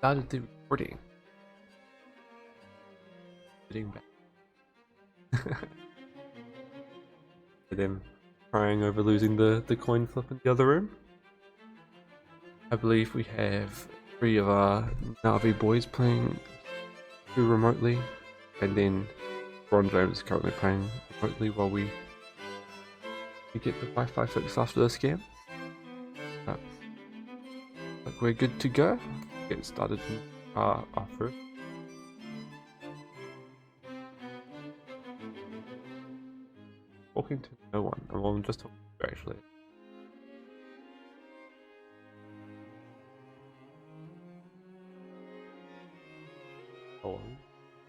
started the recording. Sitting back. Them crying over losing the coin flip in the other room. I believe we have 3 of our Navi boys playing remotely, and then LeBron James is currently playing remotely while we get the 556 after this game. Like we're good to go. Get started in our first. Talking to no one. I'm just talking to you, actually. Oh,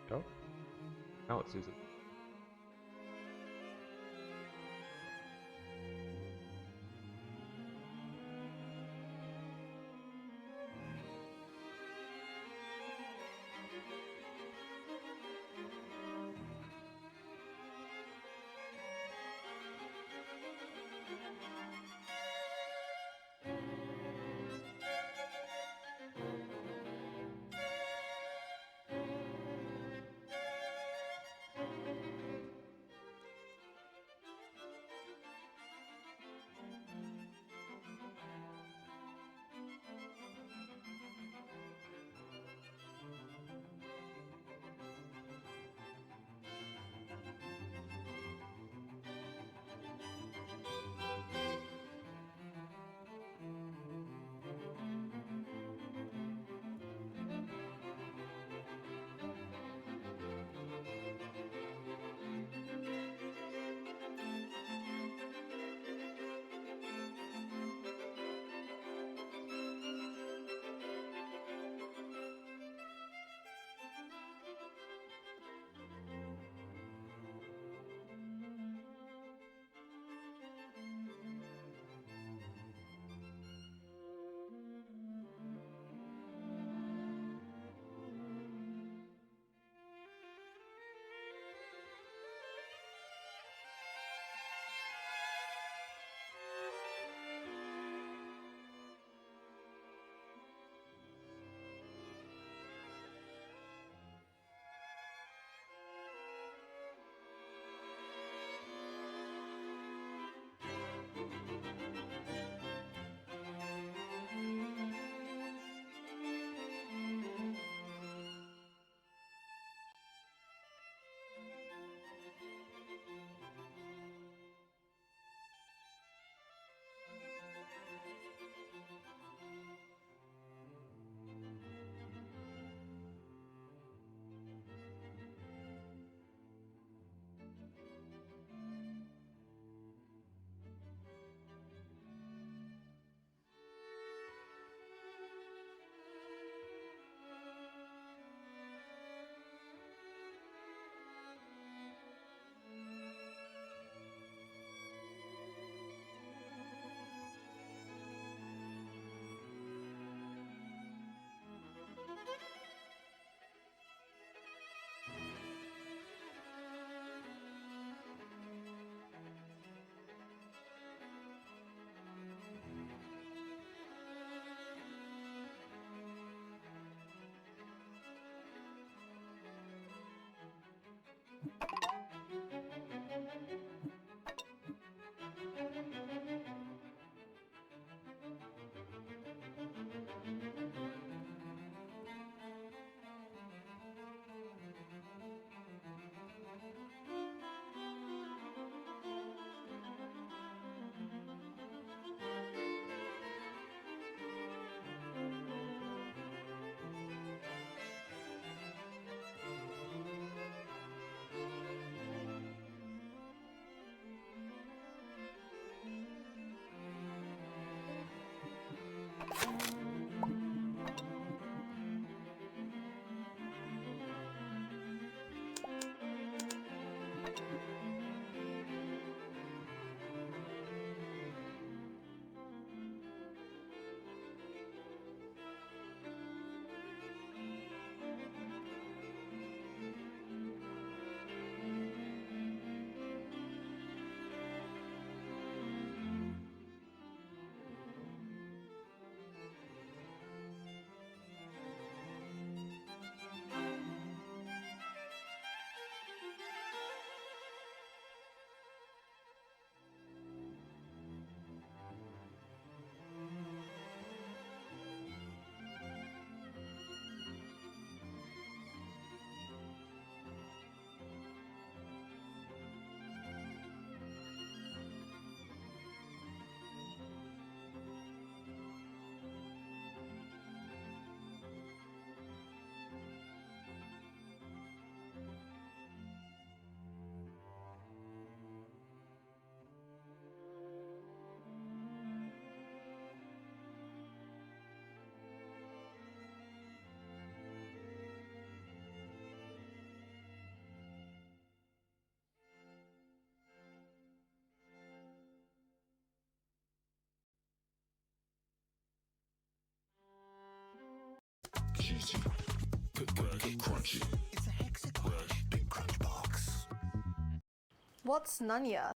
go. Now it's Susan. What's Nanya?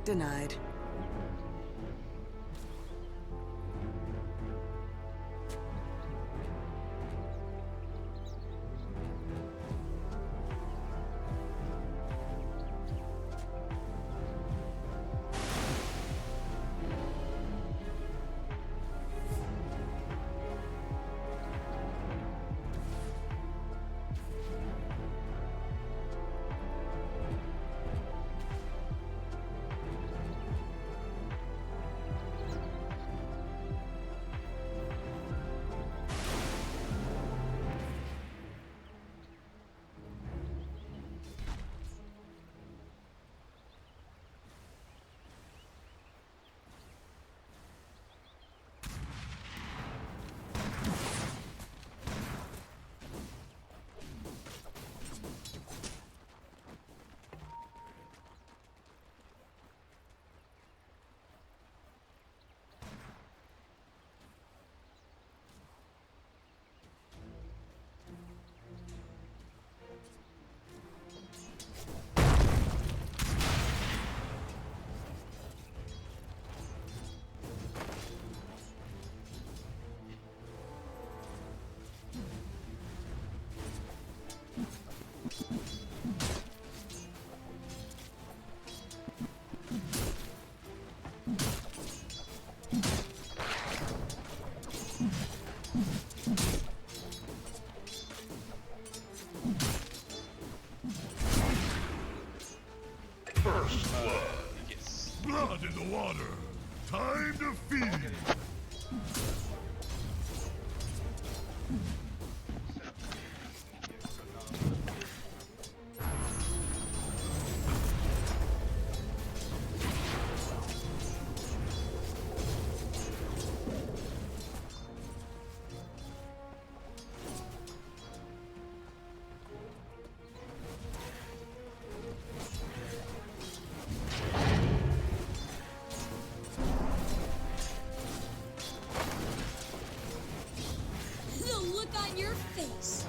Denied. First blood. Yes. Blood in the water. Time to feed. The look on your face.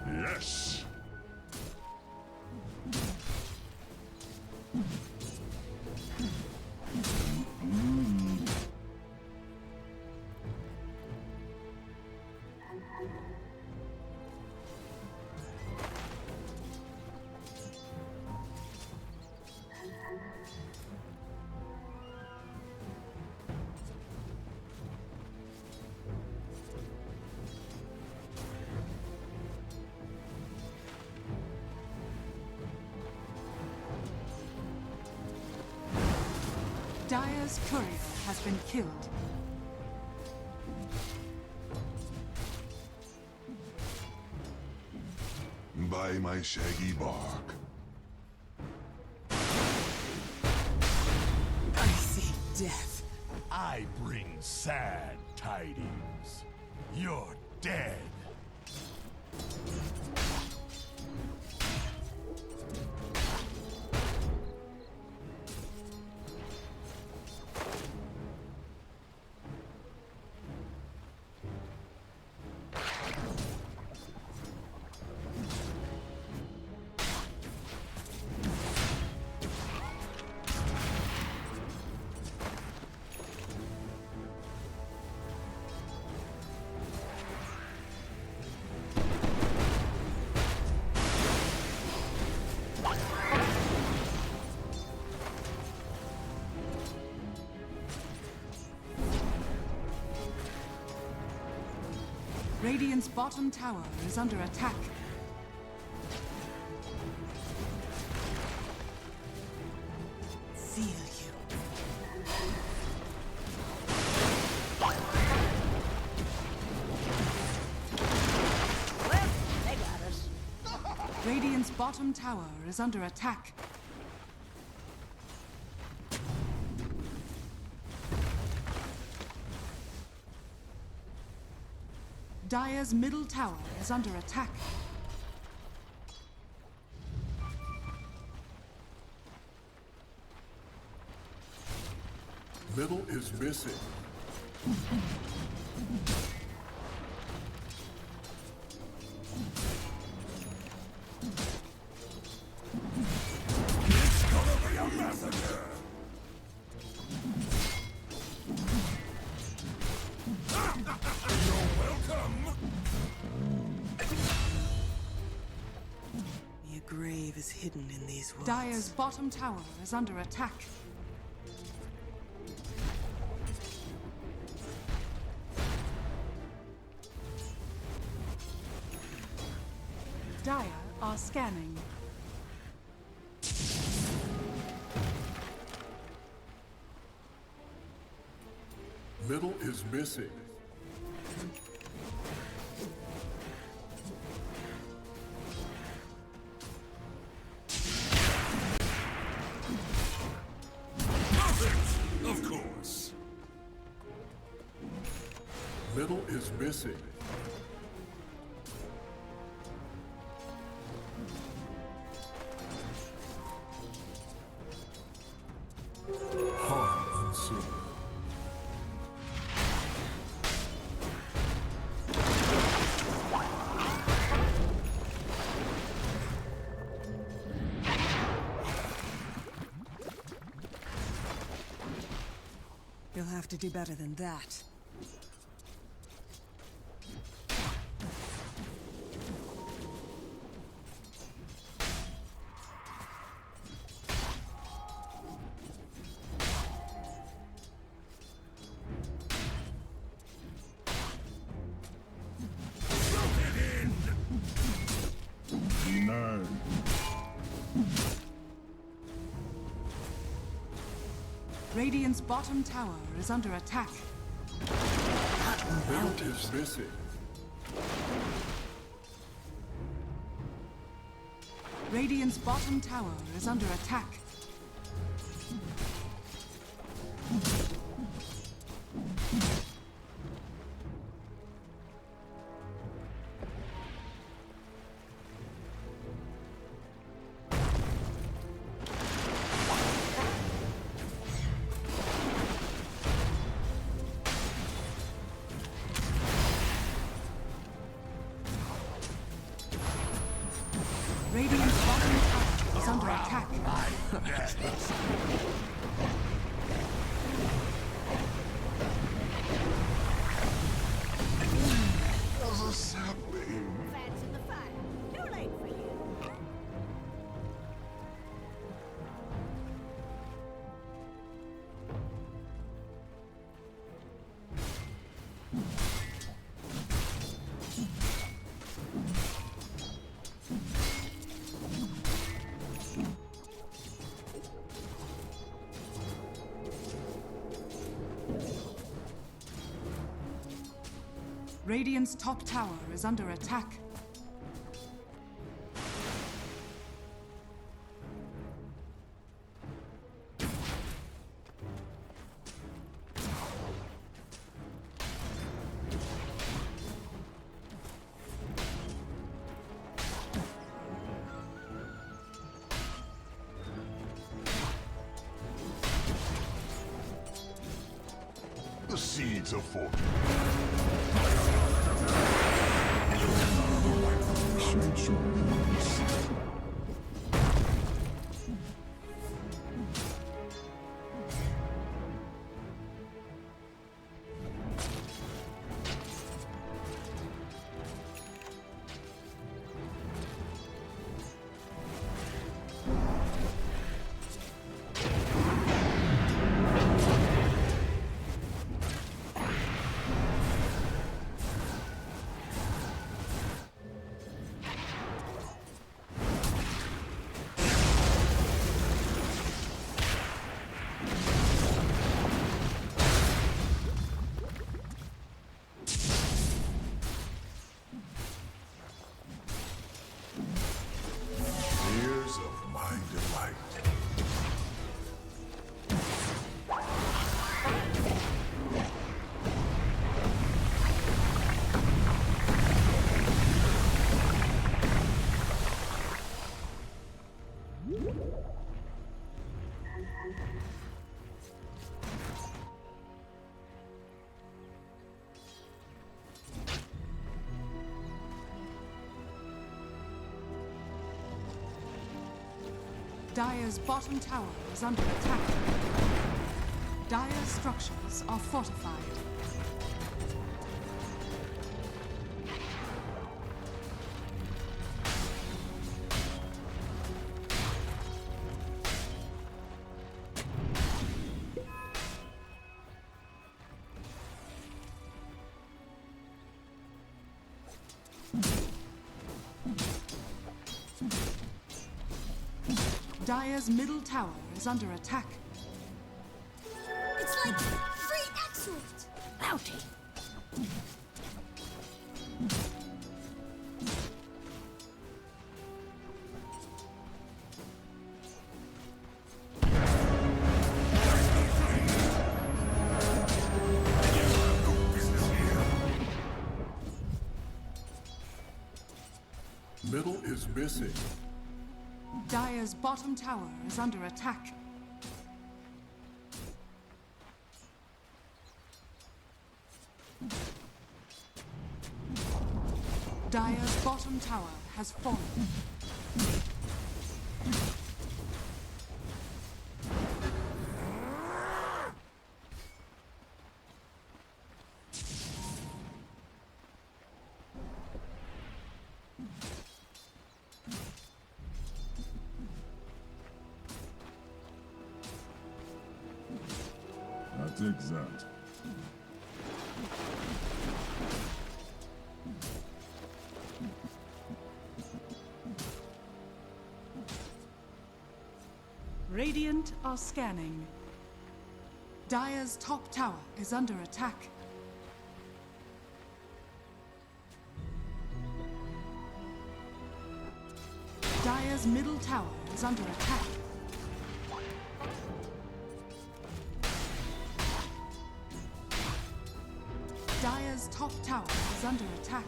Yes. Dire's courier has been killed. By my shaggy bark. I see death. I bring sad tidings. You're dead. Radiant's bottom tower is under attack. Feel you. Well, they got us. Radiant's bottom tower is under attack. Dire's middle tower is under attack. Middle is missing. It's gonna be a massacre. You're welcome. Your grave is hidden in these woods. Dire's bottom tower is under attack. Dire are scanning. Middle is missing. Perfect, of course. Middle is missing. Harm ensues. You'll have to do better than that. No. Radiant's bottom tower is under attack. Middle is missing. Radiant's bottom tower is under attack. Radiant's bottom tower is under attack. There's a sapling. Fancy the fire. Too late for you. Radiant's top tower is under attack. The seeds are for. Dire's bottom tower is under attack. Dire's structures are fortified. Dire's middle tower is under attack. It's like free excellent. Bounty. Middle is missing. Dire's bottom tower is under attack. Dire's bottom tower has fallen. That takes that. Radiant are scanning. Dire's top tower is under attack. Dire's middle tower is under attack. Dire's top tower is under attack.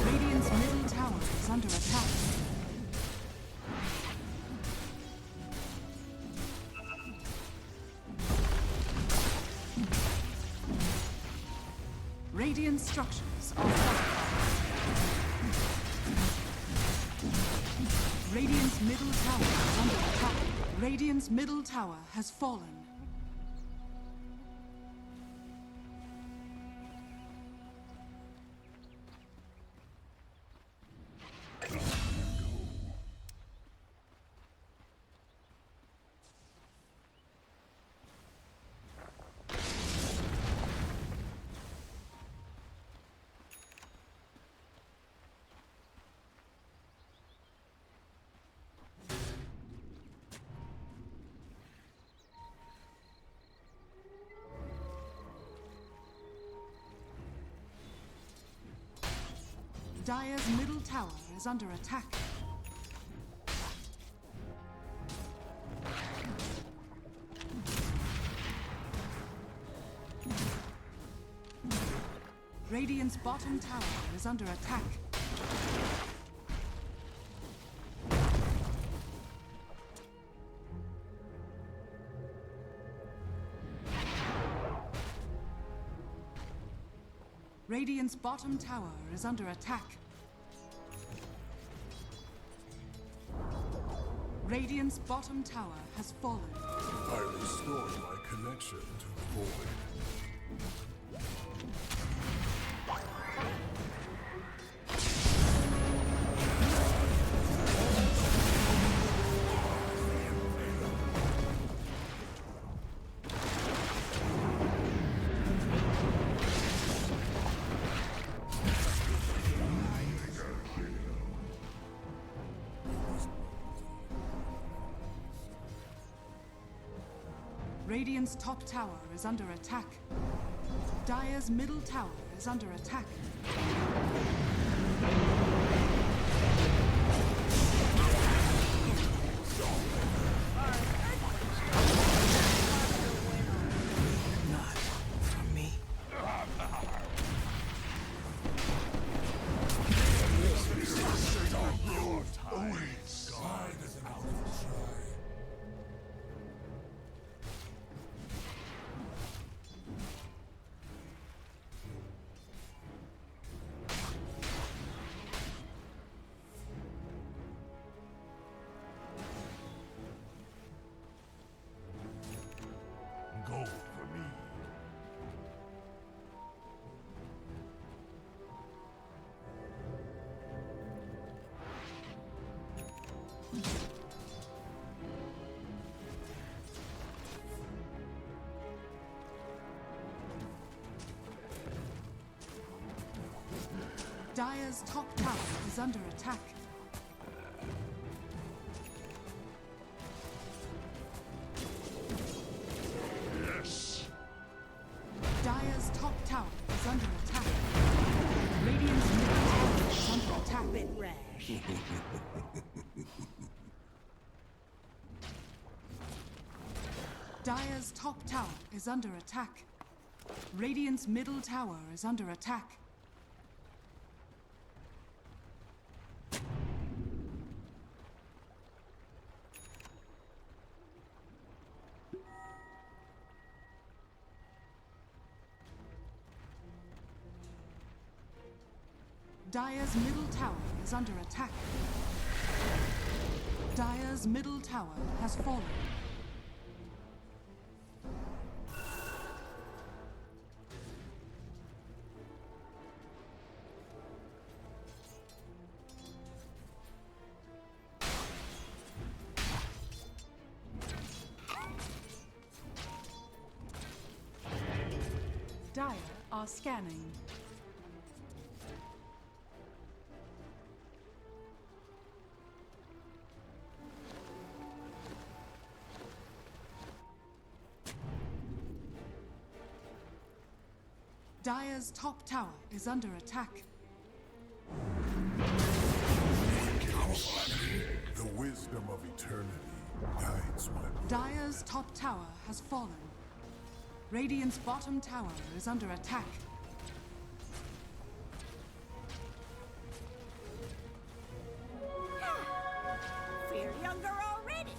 Radiant's middle tower is under attack. Radiant structures are fortified. Radiant's middle tower is under attack. Radiant's middle tower has fallen. Dire's middle tower is under attack. Radiant's bottom tower is under attack. Radiant's bottom tower is under attack. Radiant's bottom tower has fallen. I restore my connection to the void. Radiant's top tower is under attack. Dire's middle tower is under attack. Dire's top tower is under attack. Yes. Dire's top tower is under attack. Radiant's middle tower is under attack. Bit rash. Dire's top tower is under attack. Radiant's middle tower is under attack. Dire's middle tower is under attack. Dire's middle tower has fallen. Dire are scanning. Dire's top tower is under attack. The wisdom of eternity guides my Dire's top tower has fallen. Radiant's bottom tower is under attack. Feel younger already.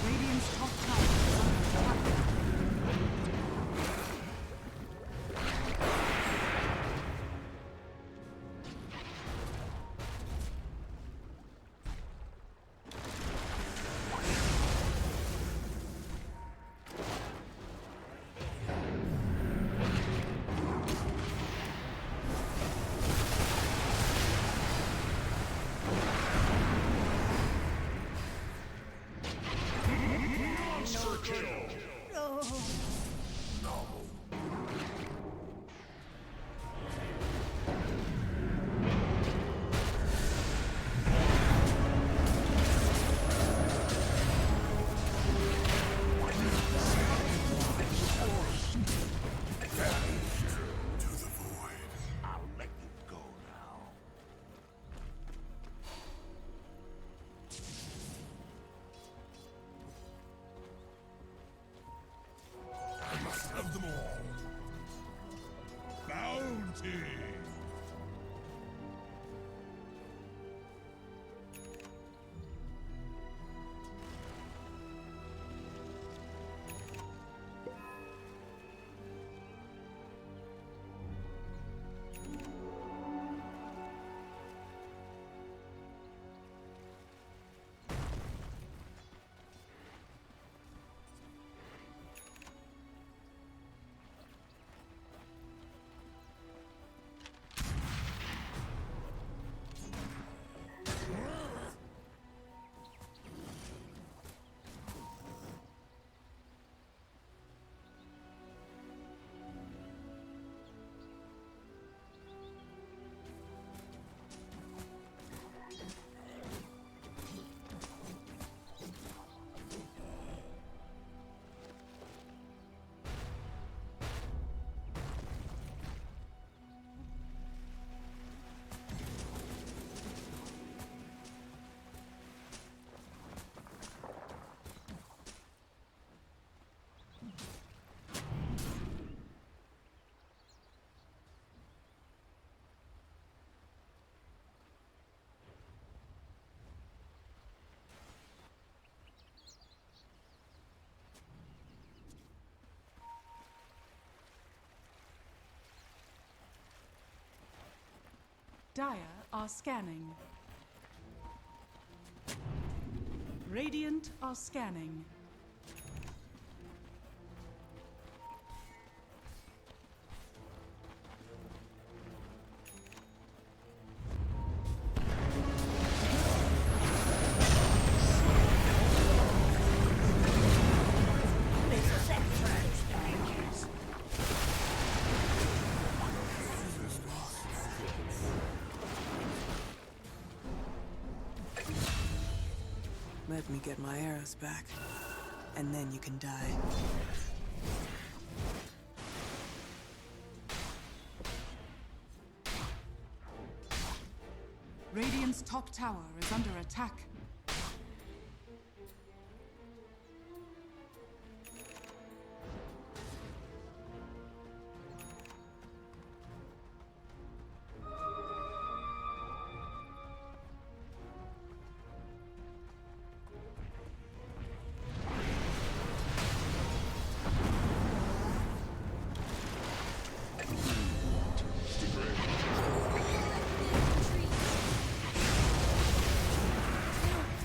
Radiant's top tower is under attack. to the void. I'll let you go now. I must have them all. Bounty. Dire are scanning. Radiant are scanning. Let me get my arrows back, and then you can die. Radiant's top tower is under attack.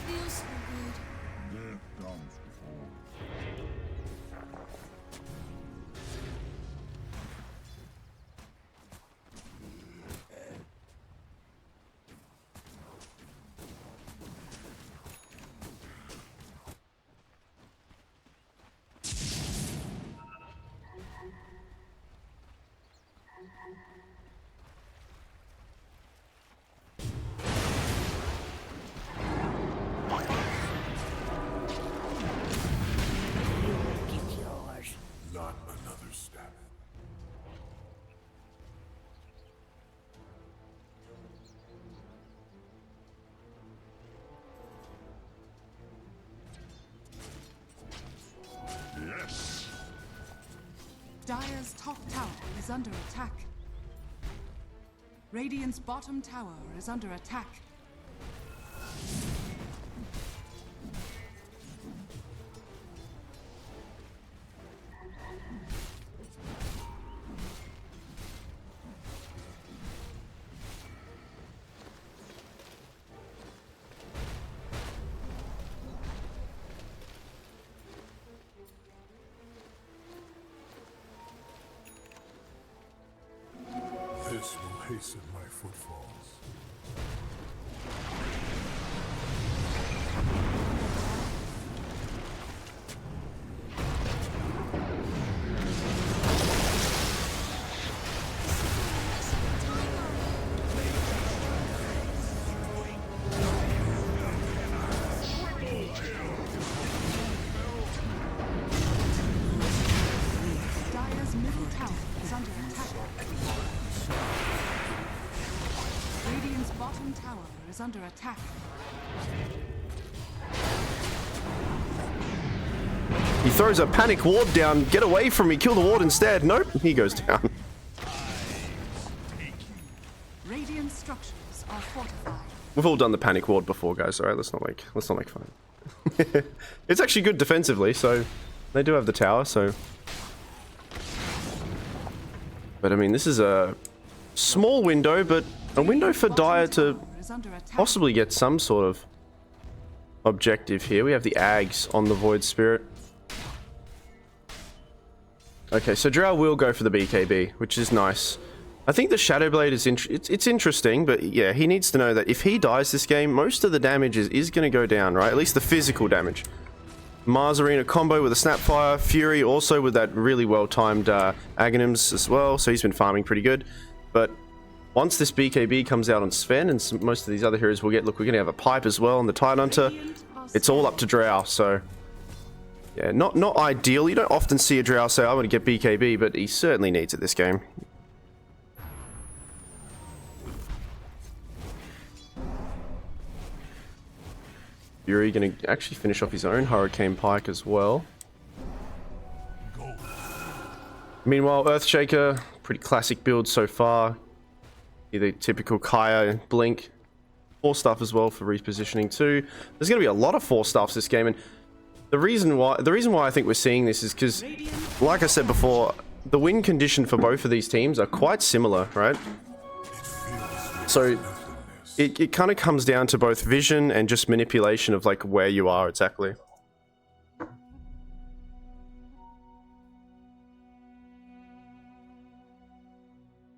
Feels so good. Death comes before. Get yours. Not another step. Yes. Dire's top tower is under attack. Radiant's bottom tower is under attack. This will hasten my footfalls. Dire's middle tower is under attack. Radiant's bottom tower is under attack. He throws a panic ward down. Get away from me. Kill the ward instead. Nope. He goes down. Radiant structures are fortified. We've all done the panic ward before, guys. All right, let's not make fun. It's actually good defensively, so they do have the tower. So, but I mean, this is a small window, but a window for Dire to Is under attack. possibly get some sort of objective here. We have the Ags on the Void Spirit. Okay, so Drow will go for the BKB, which is nice. I think the Shadow Blade is it's interesting, but yeah, he needs to know that if he dies this game, most of the damage is going to go down, right? At least the physical damage. Mars Arena combo with a Snapfire, Fury also with that really well-timed Aghanims as well, so he's been farming pretty good. But once this BKB comes out on Sven, and most of these other heroes will get, look, we're going to have a Pipe as well, and the Tidehunter, it's all up to Drow, so yeah, not ideal. You don't often see a Drow say, I want to get BKB, but he certainly needs it this game. Fury going to actually finish off his own Hurricane Pike as well. Meanwhile, Earthshaker, pretty classic build so far. The typical Kaya, Blink. 4-stuff as well for repositioning too. There's going to be a lot of 4-stuffs this game, and the reason why I think we're seeing this is because, like I said before, the win condition for both of these teams are quite similar, right? So it kind of comes down to both vision and just manipulation of like where you are exactly.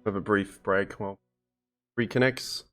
Have a brief break while reconnects.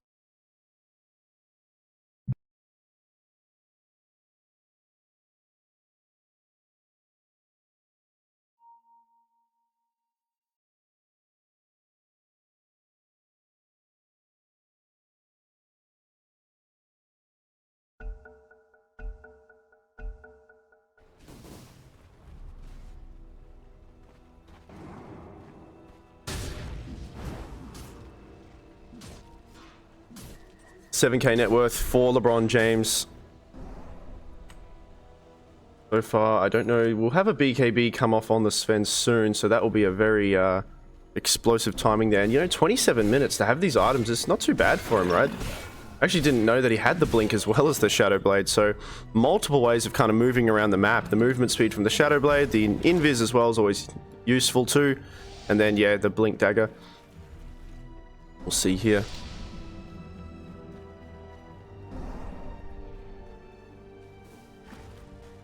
7k net worth for LeBron James. So far, I don't know. We'll have a BKB come off on the Sven soon, so that will be a very explosive timing there. And, you know, 27 minutes to have these items is not too bad for him, right? I actually didn't know that he had the blink as well as the Shadow Blade, so multiple ways of kind of moving around the map. The movement speed from the Shadow Blade, the invis as well is always useful too. And then, yeah, the blink dagger. We'll see here.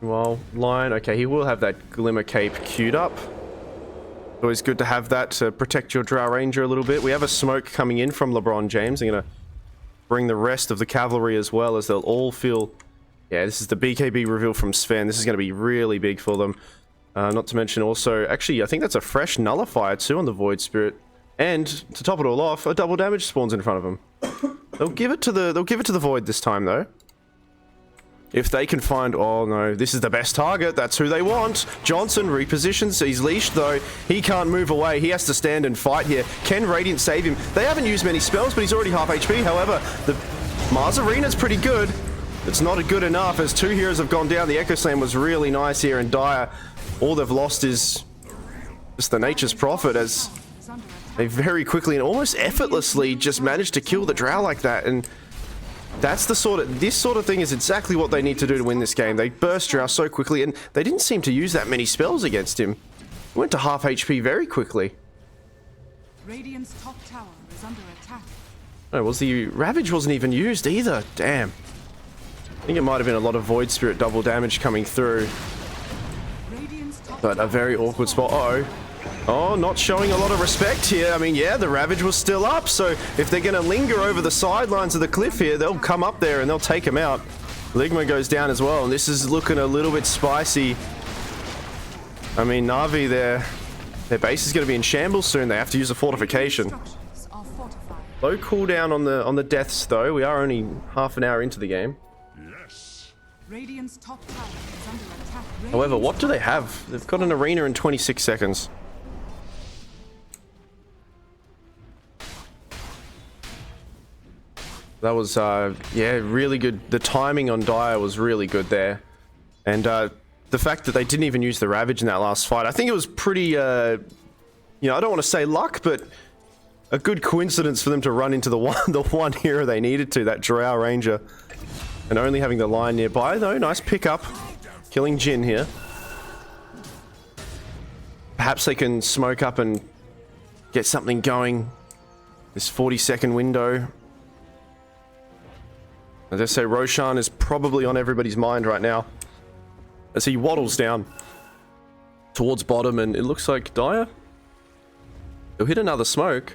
Well, Lion, okay, he will have that Glimmer Cape queued up. Always good to have that to protect your Drow Ranger a little bit. We have a smoke coming in from LeBron James. I'm going to bring the rest of the cavalry as well, as they'll all feel... Yeah, this is the BKB reveal from Sven. This is going to be really big for them. Not to mention also... Actually, I think that's a fresh nullifier too on the Void Spirit. And, to top it all off, a double damage spawns in front of them. They'll give it to the Void this time, though. If they can find... Oh, no. This is the best target. That's who they want. Johnson repositions. He's leashed, though. He can't move away. He has to stand and fight here. Can Radiant save him? They haven't used many spells, but he's already half HP. However, the Mars Arena's pretty good. It's not good enough, as two heroes have gone down. The Echo Slam was really nice here, and Dire, all they've lost is just the Nature's Prophet, as they very quickly and almost effortlessly just managed to kill the Drow like that. And that's the this sort of thing is exactly what they need to do to win this game. They burst Drow so quickly, and they didn't seem to use that many spells against him. He went to half HP very quickly. Radiant's top tower is under attack. No, was the Ravage wasn't even used either. Damn. I think it might have been a lot of Void Spirit double damage coming through. But a very awkward spot. Uh-oh. Oh, not showing a lot of respect here. I mean, yeah, the Ravage was still up, so if they're going to linger over the sidelines of the cliff here, they'll come up there and they'll take him out. Ligma goes down as well, and this is looking a little bit spicy. I mean, Na'Vi, their base is going to be in shambles soon. They have to use a fortification. Low cooldown on the deaths, though. We are only half an hour into the game. Yes. Radiant's top tower is under attack. However, what do they have? They've got an arena in 26 seconds. That was, yeah, really good. The timing on Dire was really good there. And the fact that they didn't even use the Ravage in that last fight, I think it was pretty, you know, I don't want to say luck, but a good coincidence for them to run into the one hero they needed to, that Drow Ranger. And only having the Lion nearby, though. Nice pickup. Killing Jin here. Perhaps they can smoke up and get something going. This 40-second window. As I say, Roshan is probably on everybody's mind right now, as he waddles down towards bottom, and it looks like Dire, he'll hit another smoke.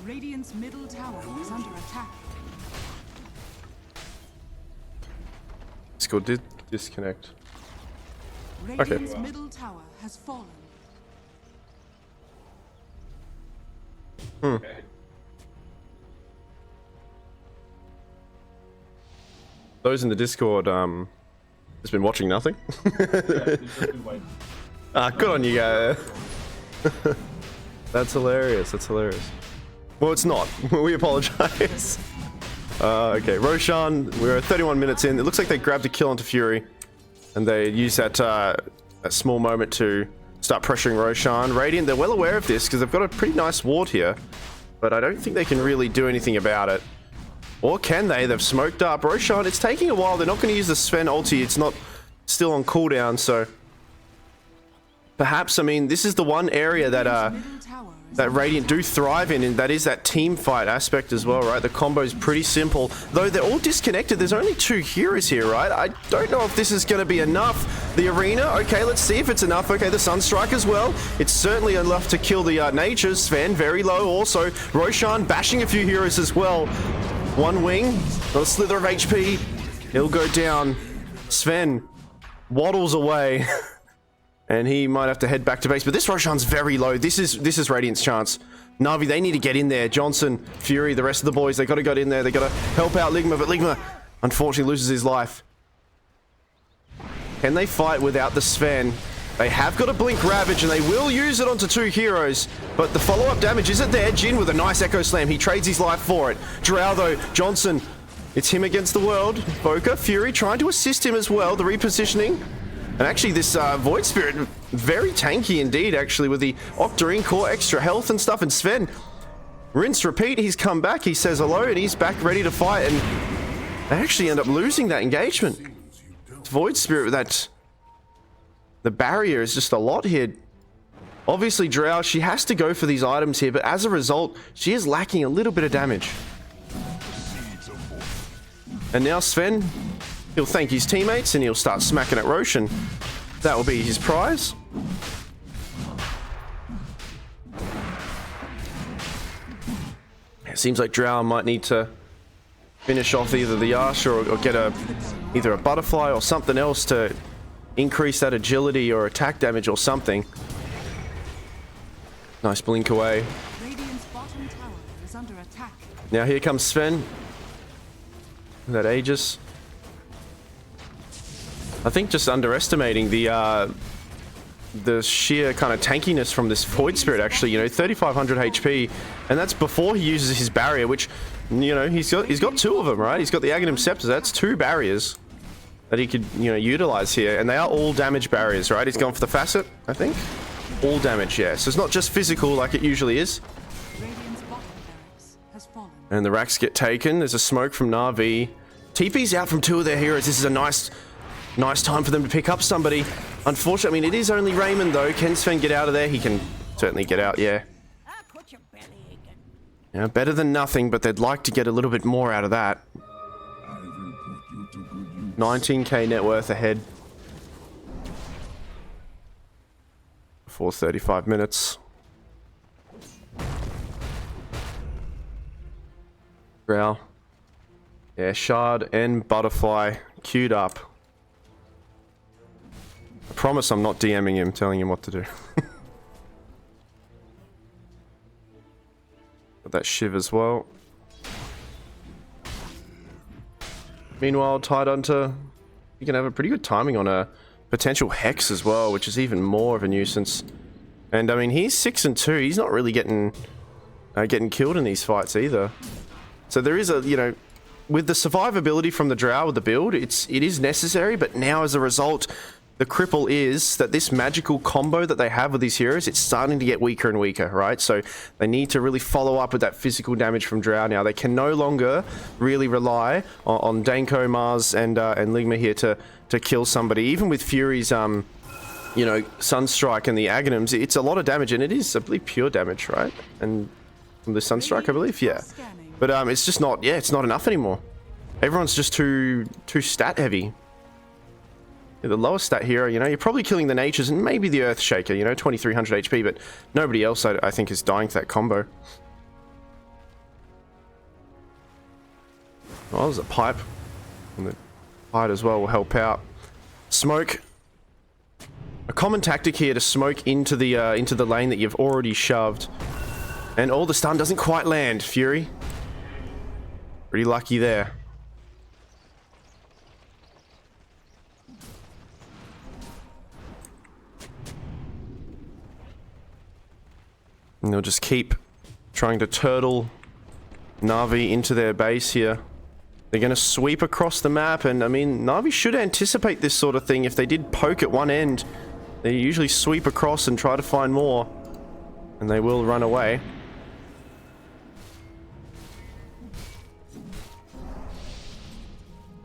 Radiant's middle tower is under attack. Discord did disconnect. Radiant's middle tower has fallen. Those in the Discord, has been watching nothing. Good on you guys. That's hilarious. That's hilarious. Well, it's not. We apologize. Okay, Roshan, we're 31 minutes in. It looks like they grabbed a kill onto Fury, and they used that small moment to start pressuring Roshan. Radiant, they're well aware of this because they've got a pretty nice ward here, but I don't think they can really do anything about it. Or can they? They've smoked up. Roshan, it's taking a while. They're not going to use the Sven ulti. It's not still on cooldown, so perhaps, I mean, this is the one area that Middle tower is that Radiant do thrive in, and that is that team fight aspect as well, right? The combo is pretty simple, though they're all disconnected. There's only 2 heroes here, right? I don't know if this is going to be enough. The arena, okay, let's see if it's enough. Okay, the Sunstrike as well. It's certainly enough to kill the Natures. Sven, very low also. Roshan bashing a few heroes as well. One wing, got a slither of HP. He'll go down. Sven waddles away. And he might have to head back to base, but this Roshan's very low. This is Radiant's chance. Na'Vi, they need to get in there. Johnson, Fury, the rest of the boys, they got to get in there. They got to help out Ligma, but Ligma unfortunately loses his life. Can they fight without the Sven? They have got a Blink Ravage, and they will use it onto 2 heroes, but the follow-up damage isn't there. Jin with a nice Echo Slam. He trades his life for it. Drow, though, Johnson, it's him against the world. Boca, Fury trying to assist him as well, the repositioning. And actually this Void Spirit, very tanky indeed, actually, with the Octarine Core, extra health and stuff. And Sven, rinse, repeat, he's come back, he says hello, and he's back ready to fight. And they actually end up losing that engagement. Void Spirit with that... The barrier is just a lot here. Obviously, Drow, she has to go for these items here, but as a result, she is lacking a little bit of damage. And now Sven... He'll thank his teammates and he'll start smacking at Roshan. That will be his prize. It seems like Drow might need to finish off either the Yasha or get either a butterfly or something else to increase that agility or attack damage or something. Nice blink away. Radiant's bottom tower is under attack. Now here comes Sven. That Aegis. I think just underestimating the sheer kind of tankiness from this Void Spirit, actually. You know, 3,500 HP, and that's before he uses his barrier, which, you know, he's got 2 of them, right? He's got the Aghanim Scepter. That's 2 barriers that he could, you know, utilize here, and they are all damage barriers, right? He's gone for the facet, I think. All damage, yeah. So it's not just physical like it usually is. Radiant's bottom barracks has fallen. And the racks get taken. There's a smoke from Na'Vi. TP's out from 2 of their heroes. This is a nice time for them to pick up somebody. Unfortunately, I mean, it is only Raymond, though. Can Sven get out of there? He can certainly get out, yeah. Quit your belly aching. Yeah, better than nothing, but they'd like to get a little bit more out of that. 19k net worth ahead. For 35 minutes. Growl. Yeah, Shard and Butterfly queued up. I promise I'm not DMing him, telling him what to do. Got that Shiv as well. Meanwhile, Tidehunter, you can have a pretty good timing on a potential Hex as well, which is even more of a nuisance. And I mean, he's 6 and 2. He's not really getting killed in these fights either. So there is a, you know, with the survivability from the Drow with the build, it is necessary, but now as a result, the cripple is that this magical combo that they have with these heroes, it's starting to get weaker and weaker, right? So they need to really follow up with that physical damage from Drow now. They can no longer really rely on Danko, Mars, and Ligma here to kill somebody. Even with Fury's, you know, Sunstrike and the Aghanims, it's a lot of damage, and it is, I believe, pure damage, right? And from the Sunstrike, I believe, yeah. But it's just not, yeah, it's not enough anymore. Everyone's just too stat heavy. The lowest stat hero, you know, you're probably killing the Natures and maybe the Earthshaker, you know, 2300 HP, but nobody else, I think, is dying to that combo. Well, there's a pipe. And the pipe as well will help out. Smoke. A common tactic here to smoke into the lane that you've already shoved. And all the stun doesn't quite land, Fury. Pretty lucky there. And they'll just keep trying to turtle Na'Vi into their base here. They're going to sweep across the map, and I mean, Na'Vi should anticipate this sort of thing. If they did poke at one end, they usually sweep across and try to find more. And they will run away.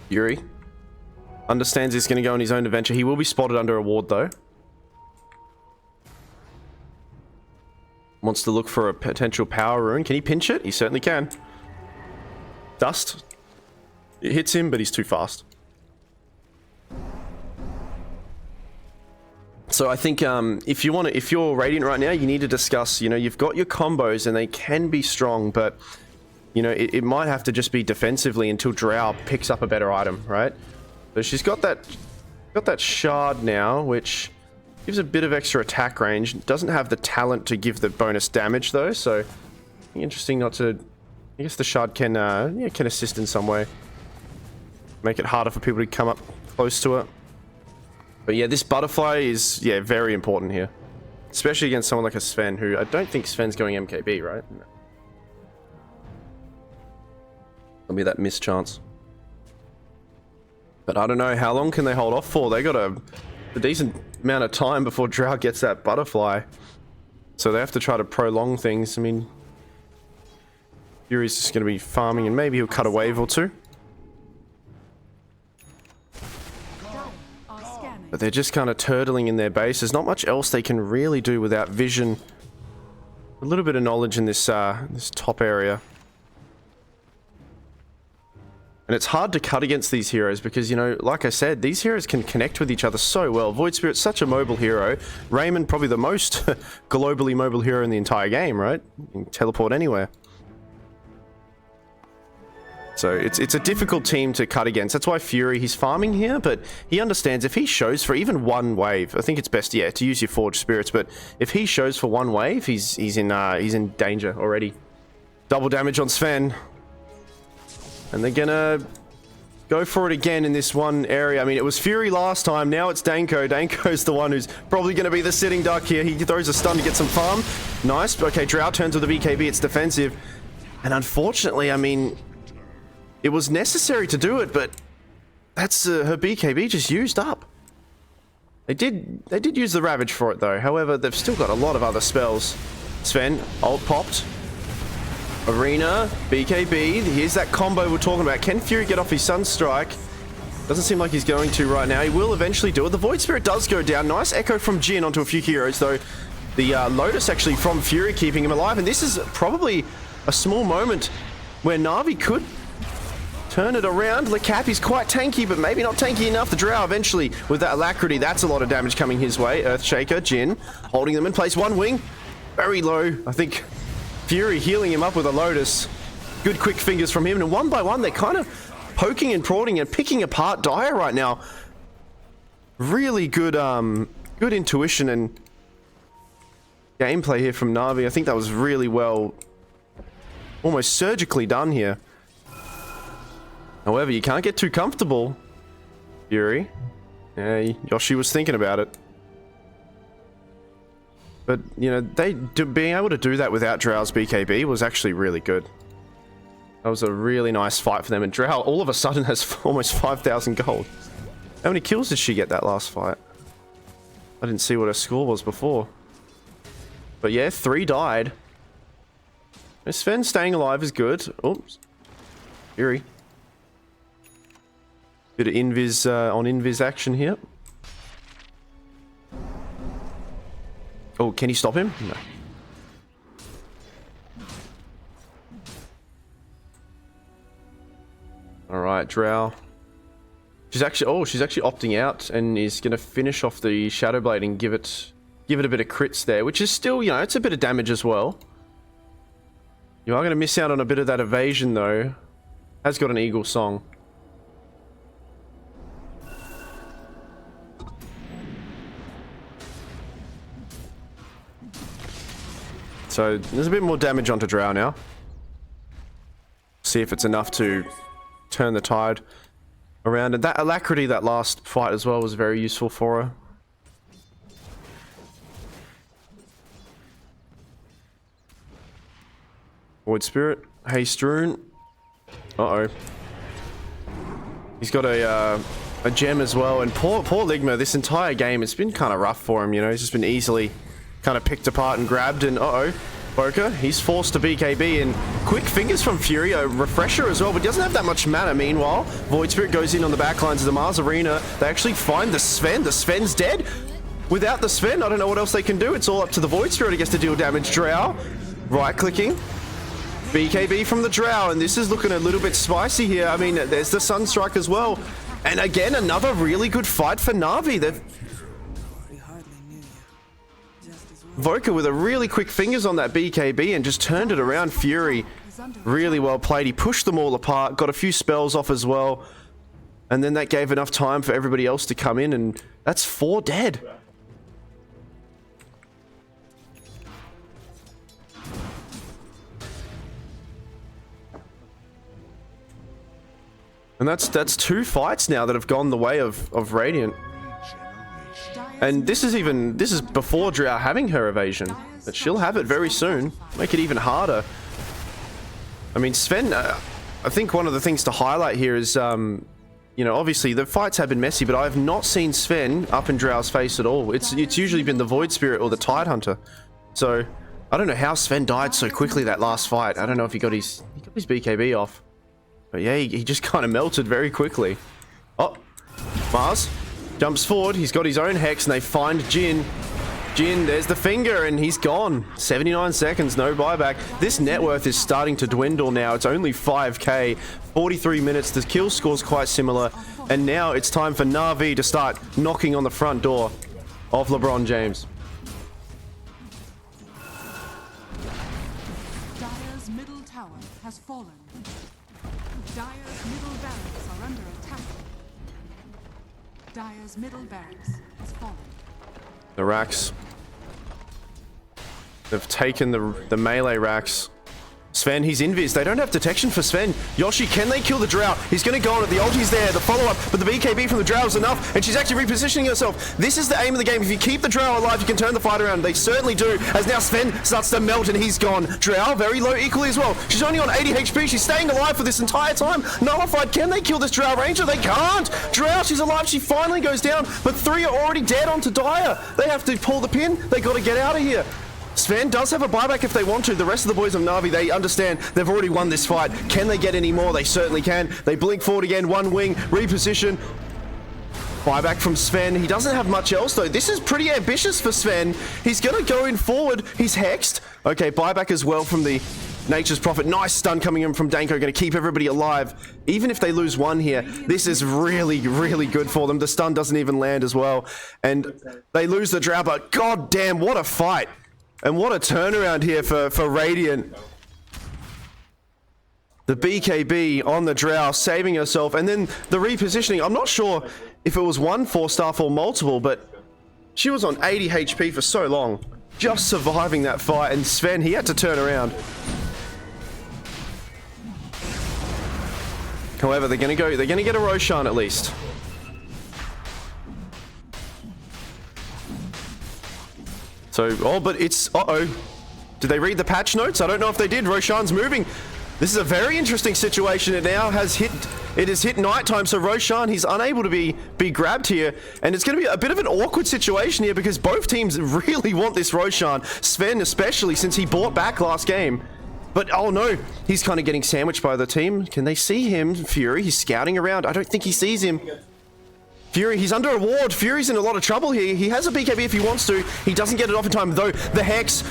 Yuri understands he's going to go on his own adventure. He will be spotted under a ward, though. Wants to look for a potential power rune. Can he pinch it? He certainly can. Dust. It hits him, but he's too fast. So I think if you're Radiant right now, you need to discuss, you've got your combos and they can be strong, but it might have to just be defensively until Drow picks up a better item, right? So she's got that shard now, which gives a bit of extra attack range. Doesn't have the talent to give the bonus damage though, so interesting not to. I guess the shard can assist in some way, make it harder for people to come up close to it. But yeah, this butterfly is very important here, especially against someone like a Sven, who I don't think Sven's going MKB, right? No. There'll be that mischance. But I don't know, how long can they hold off for? They got a decent amount of time before Drow gets that butterfly, so they have to try to prolong things. I mean, Fury's just going to be farming, and maybe he'll cut a wave or two. But they're just kind of turtling in their base. There's not much else they can really do without vision. A little bit of knowledge in this this top area. And it's hard to cut against these heroes because, like I said, these heroes can connect with each other so well. Void Spirit's such a mobile hero. Raymond, probably the most globally mobile hero in the entire game, right? You can teleport anywhere. So it's a difficult team to cut against. That's why Fury, he's farming here, but he understands if he shows for even one wave, I think it's best, to use your Forged Spirits, but if he shows for one wave, he's in danger already. Double damage on Sven. And they're gonna go for it again in this one area. I mean, it was Fury last time, now it's Danko. Danko's the one who's probably gonna be the sitting duck here. He throws a stun to get some farm. Nice. Okay, Drow turns with the VKB, it's defensive. And unfortunately, I mean, it was necessary to do it, but that's her BKB just used up. They did use the Ravage for it though. However, they've still got a lot of other spells. Sven, ult popped. Arena, BKB. Here's that combo we're talking about. Can Fury get off his Sunstrike? Doesn't seem like he's going to right now. He will eventually do it. The Void Spirit does go down. Nice echo from Jin onto a few heroes though. The Lotus actually from Fury keeping him alive. And this is probably a small moment where Na'Vi could turn it around. Lecap is quite tanky, but maybe not tanky enough. The Drow eventually, with that Alacrity, that's a lot of damage coming his way. Earthshaker, Jin, holding them in place. One wing, very low. I think Fury healing him up with a Lotus. Good quick fingers from him, and one by one, they're kind of poking and prodding and picking apart Dire right now. Really good, good intuition and gameplay here from Na'Vi. I think that was really well, almost surgically done here. However, you can't get too comfortable, Fury. Yeah, Yoshi was thinking about it. But, being able to do that without Drow's BKB was actually really good. That was a really nice fight for them. And Drow all of a sudden has almost 5,000 gold. How many kills did she get that last fight? I didn't see what her score was before. But yeah, 3 died. Sven staying alive is good. Oops. Fury. Bit of invis on invis action here. Oh, can he stop him? No. All right, Drow. She's actually opting out and is going to finish off the Shadow Blade and give it a bit of crits there, which is still, it's a bit of damage as well. You are going to miss out on a bit of that evasion though. Has got an Eagle Song. So there's a bit more damage onto Drow now. See if it's enough to turn the tide around. And that Alacrity, that last fight as well, was very useful for her. Void Spirit, Haste Rune. Uh-oh. He's got a gem as well. And poor Ligma, this entire game, it's been kind of rough for him, He's just been easily kind of picked apart and grabbed, and Boker, he's forced to BKB, and quick fingers from Fury, a refresher as well, but he doesn't have that much mana. Meanwhile, Void Spirit goes in on the backlines of the Mars Arena. They actually find the Sven. The Sven's dead. without the Sven, I don't know what else they can do. It's all up to the Void Spirit, I guess, to deal damage. Drow, right-clicking. BKB from the Drow, and this is looking a little bit spicy here. I mean, there's the Sunstrike as well. And again, another really good fight for Na'Vi. We hardly knew you. Just as well. Voka with a really quick fingers on that BKB and just turned it around. Fury, really well played. He pushed them all apart, got a few spells off as well. And then that gave enough time for everybody else to come in, and that's 4 dead. And that's 2 fights now that have gone the way of Radiant. And this is before Drow having her evasion. But she'll have it very soon. Make it even harder. I mean, Sven, I think one of the things to highlight here is, you know, obviously the fights have been messy, but I have not seen Sven up in Drow's face at all. It's usually been the Void Spirit or the Tidehunter. So, I don't know how Sven died so quickly that last fight. I don't know if he got his BKB off. But yeah, he just kind of melted very quickly. Oh, Mars jumps forward. He's got his own Hex, and they find Jin. Jin, there's the finger, and he's gone. 79 seconds, no buyback. This net worth is starting to dwindle now. It's only 5k, 43 minutes. The kill score's quite similar. And now it's time for Na'Vi to start knocking on the front door of LeBron James. Dire's middle tower has fallen. Dire's middle barracks are under attack. Dire's middle barracks has fallen. The racks. They've taken the melee racks. Sven, he's invis. They don't have detection for Sven. Yoshi, can they kill the Drow? He's going to go on it. The ulti's there. The follow-up. But the BKB from the Drow is enough. And she's actually repositioning herself. This is the aim of the game. If you keep the Drow alive, you can turn the fight around. They certainly do. As now Sven starts to melt and he's gone. Drow, very low equally as well. She's only on 80 HP. She's staying alive for this entire time. Nullified. Can they kill this Drow Ranger? They can't. Drow, she's alive. She finally goes down. But 3 are already dead onto Dire. They have to pull the pin. They got to get out of here. Sven does have a buyback if they want to. The rest of the boys of Na'Vi, they understand they've already won this fight. Can they get any more? They certainly can. They blink forward again, one wing, reposition. Buyback from Sven. He doesn't have much else though. This is pretty ambitious for Sven. He's going to go in forward. He's hexed. Okay, buyback as well from the Nature's Prophet. Nice stun coming in from Danko. Going to keep everybody alive. Even if they lose one here, this is really, really good for them. The stun doesn't even land as well. And they lose the Drow, but god damn, what a fight. And what a turnaround here for Radiant. The BKB on the Drow, saving herself. And then the repositioning. I'm not sure if it was 1 4-star or multiple, but she was on 80 HP for so long. Just surviving that fight. And Sven, he had to turn around. However, they're going to get a Roshan at least. So, oh, but it's, uh-oh. Did they read the patch notes? I don't know if they did. Roshan's moving. This is a very interesting situation. It now has hit nighttime, so Roshan, he's unable to be grabbed here. And it's going to be a bit of an awkward situation here because both teams really want this Roshan. Sven especially, since he bought back last game. But, oh no, he's kind of getting sandwiched by the team. Can they see him? Fury, he's scouting around. I don't think he sees him. Fury, he's under a ward. Fury's in a lot of trouble here. He has a BKB if he wants to. He doesn't get it off in time, though. The Hex.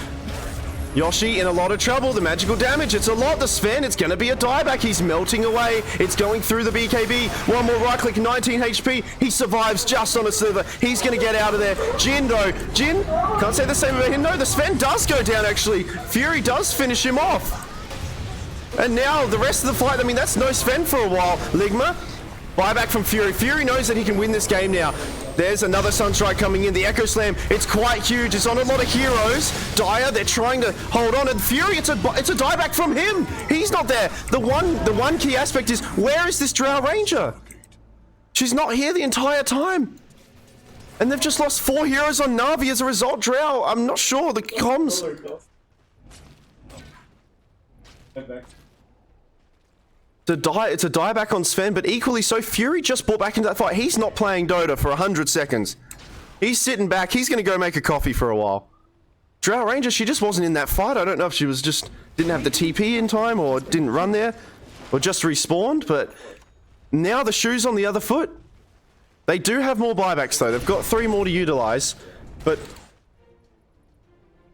Yoshi in a lot of trouble. The magical damage, it's a lot. The Sven, it's going to be a dieback. He's melting away. It's going through the BKB. One more right click, 19 HP. He survives just on a sliver. He's going to get out of there. Jin, though. Jin, can't say the same about him. No, the Sven does go down, actually. Fury does finish him off. And now the rest of the fight, I mean, that's no Sven for a while. Ligma. Buyback from Fury. Fury knows that he can win this game now. There's another Sunstrike coming in. The Echo Slam, it's quite huge. It's on a lot of heroes. Dire, they're trying to hold on. And Fury, it's a dieback from him. He's not there. The one key aspect is, where is this Drow Ranger? She's not here the entire time. And they've just lost 4 heroes on Na'Vi as a result. Drow, I'm not sure. The comms. It's a dieback on Sven, but equally so, Fury just brought back into that fight. He's not playing Dota for 100 seconds. He's sitting back. He's going to go make a coffee for a while. Drow Ranger, she just wasn't in that fight. I don't know if she was just didn't have the TP in time or didn't run there or just respawned, but now the shoe's on the other foot. They do have more buybacks, though. They've got 3 more to utilize. But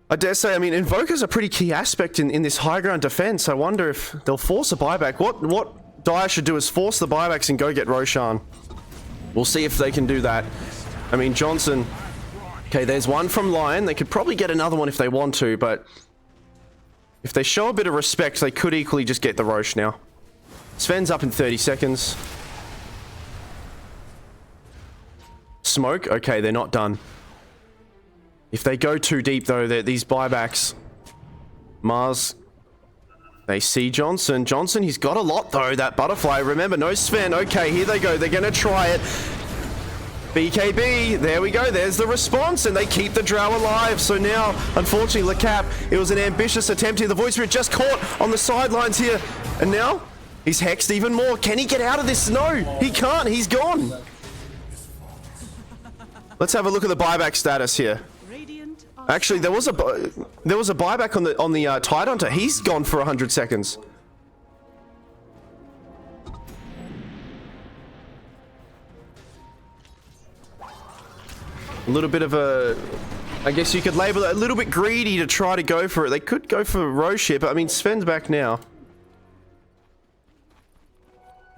I dare say, I mean, Invoker's a pretty key aspect in this high ground defense. I wonder if they'll force a buyback. What Dire should do is force the buybacks and go get Roshan. We'll see if they can do that. I mean, Johnson... Okay, there's one from Lion. They could probably get another one if they want to, but... if they show a bit of respect, they could equally just get the Roche now. Sven's up in 30 seconds. Smoke? Okay, they're not done. If they go too deep, though, these buybacks... Mars... They see Johnson. Johnson, he's got a lot, though, that butterfly. Remember, no Sven. Okay, here they go. They're going to try it. BKB, there we go, there's the response, and they keep the Drow alive. So now, unfortunately, Le Cap, it was an ambitious attempt here. The Void Spirit just caught on the sidelines here, and now he's hexed even more. Can he get out of this? No, he can't, he's gone. Let's have a look at the buyback status here. Actually, there was a buyback on the Tidehunter. He's gone for 100 seconds. A little bit of a... I guess you could label it a little bit greedy to try to go for it. They could go for Roche here, but I mean, Sven's back now.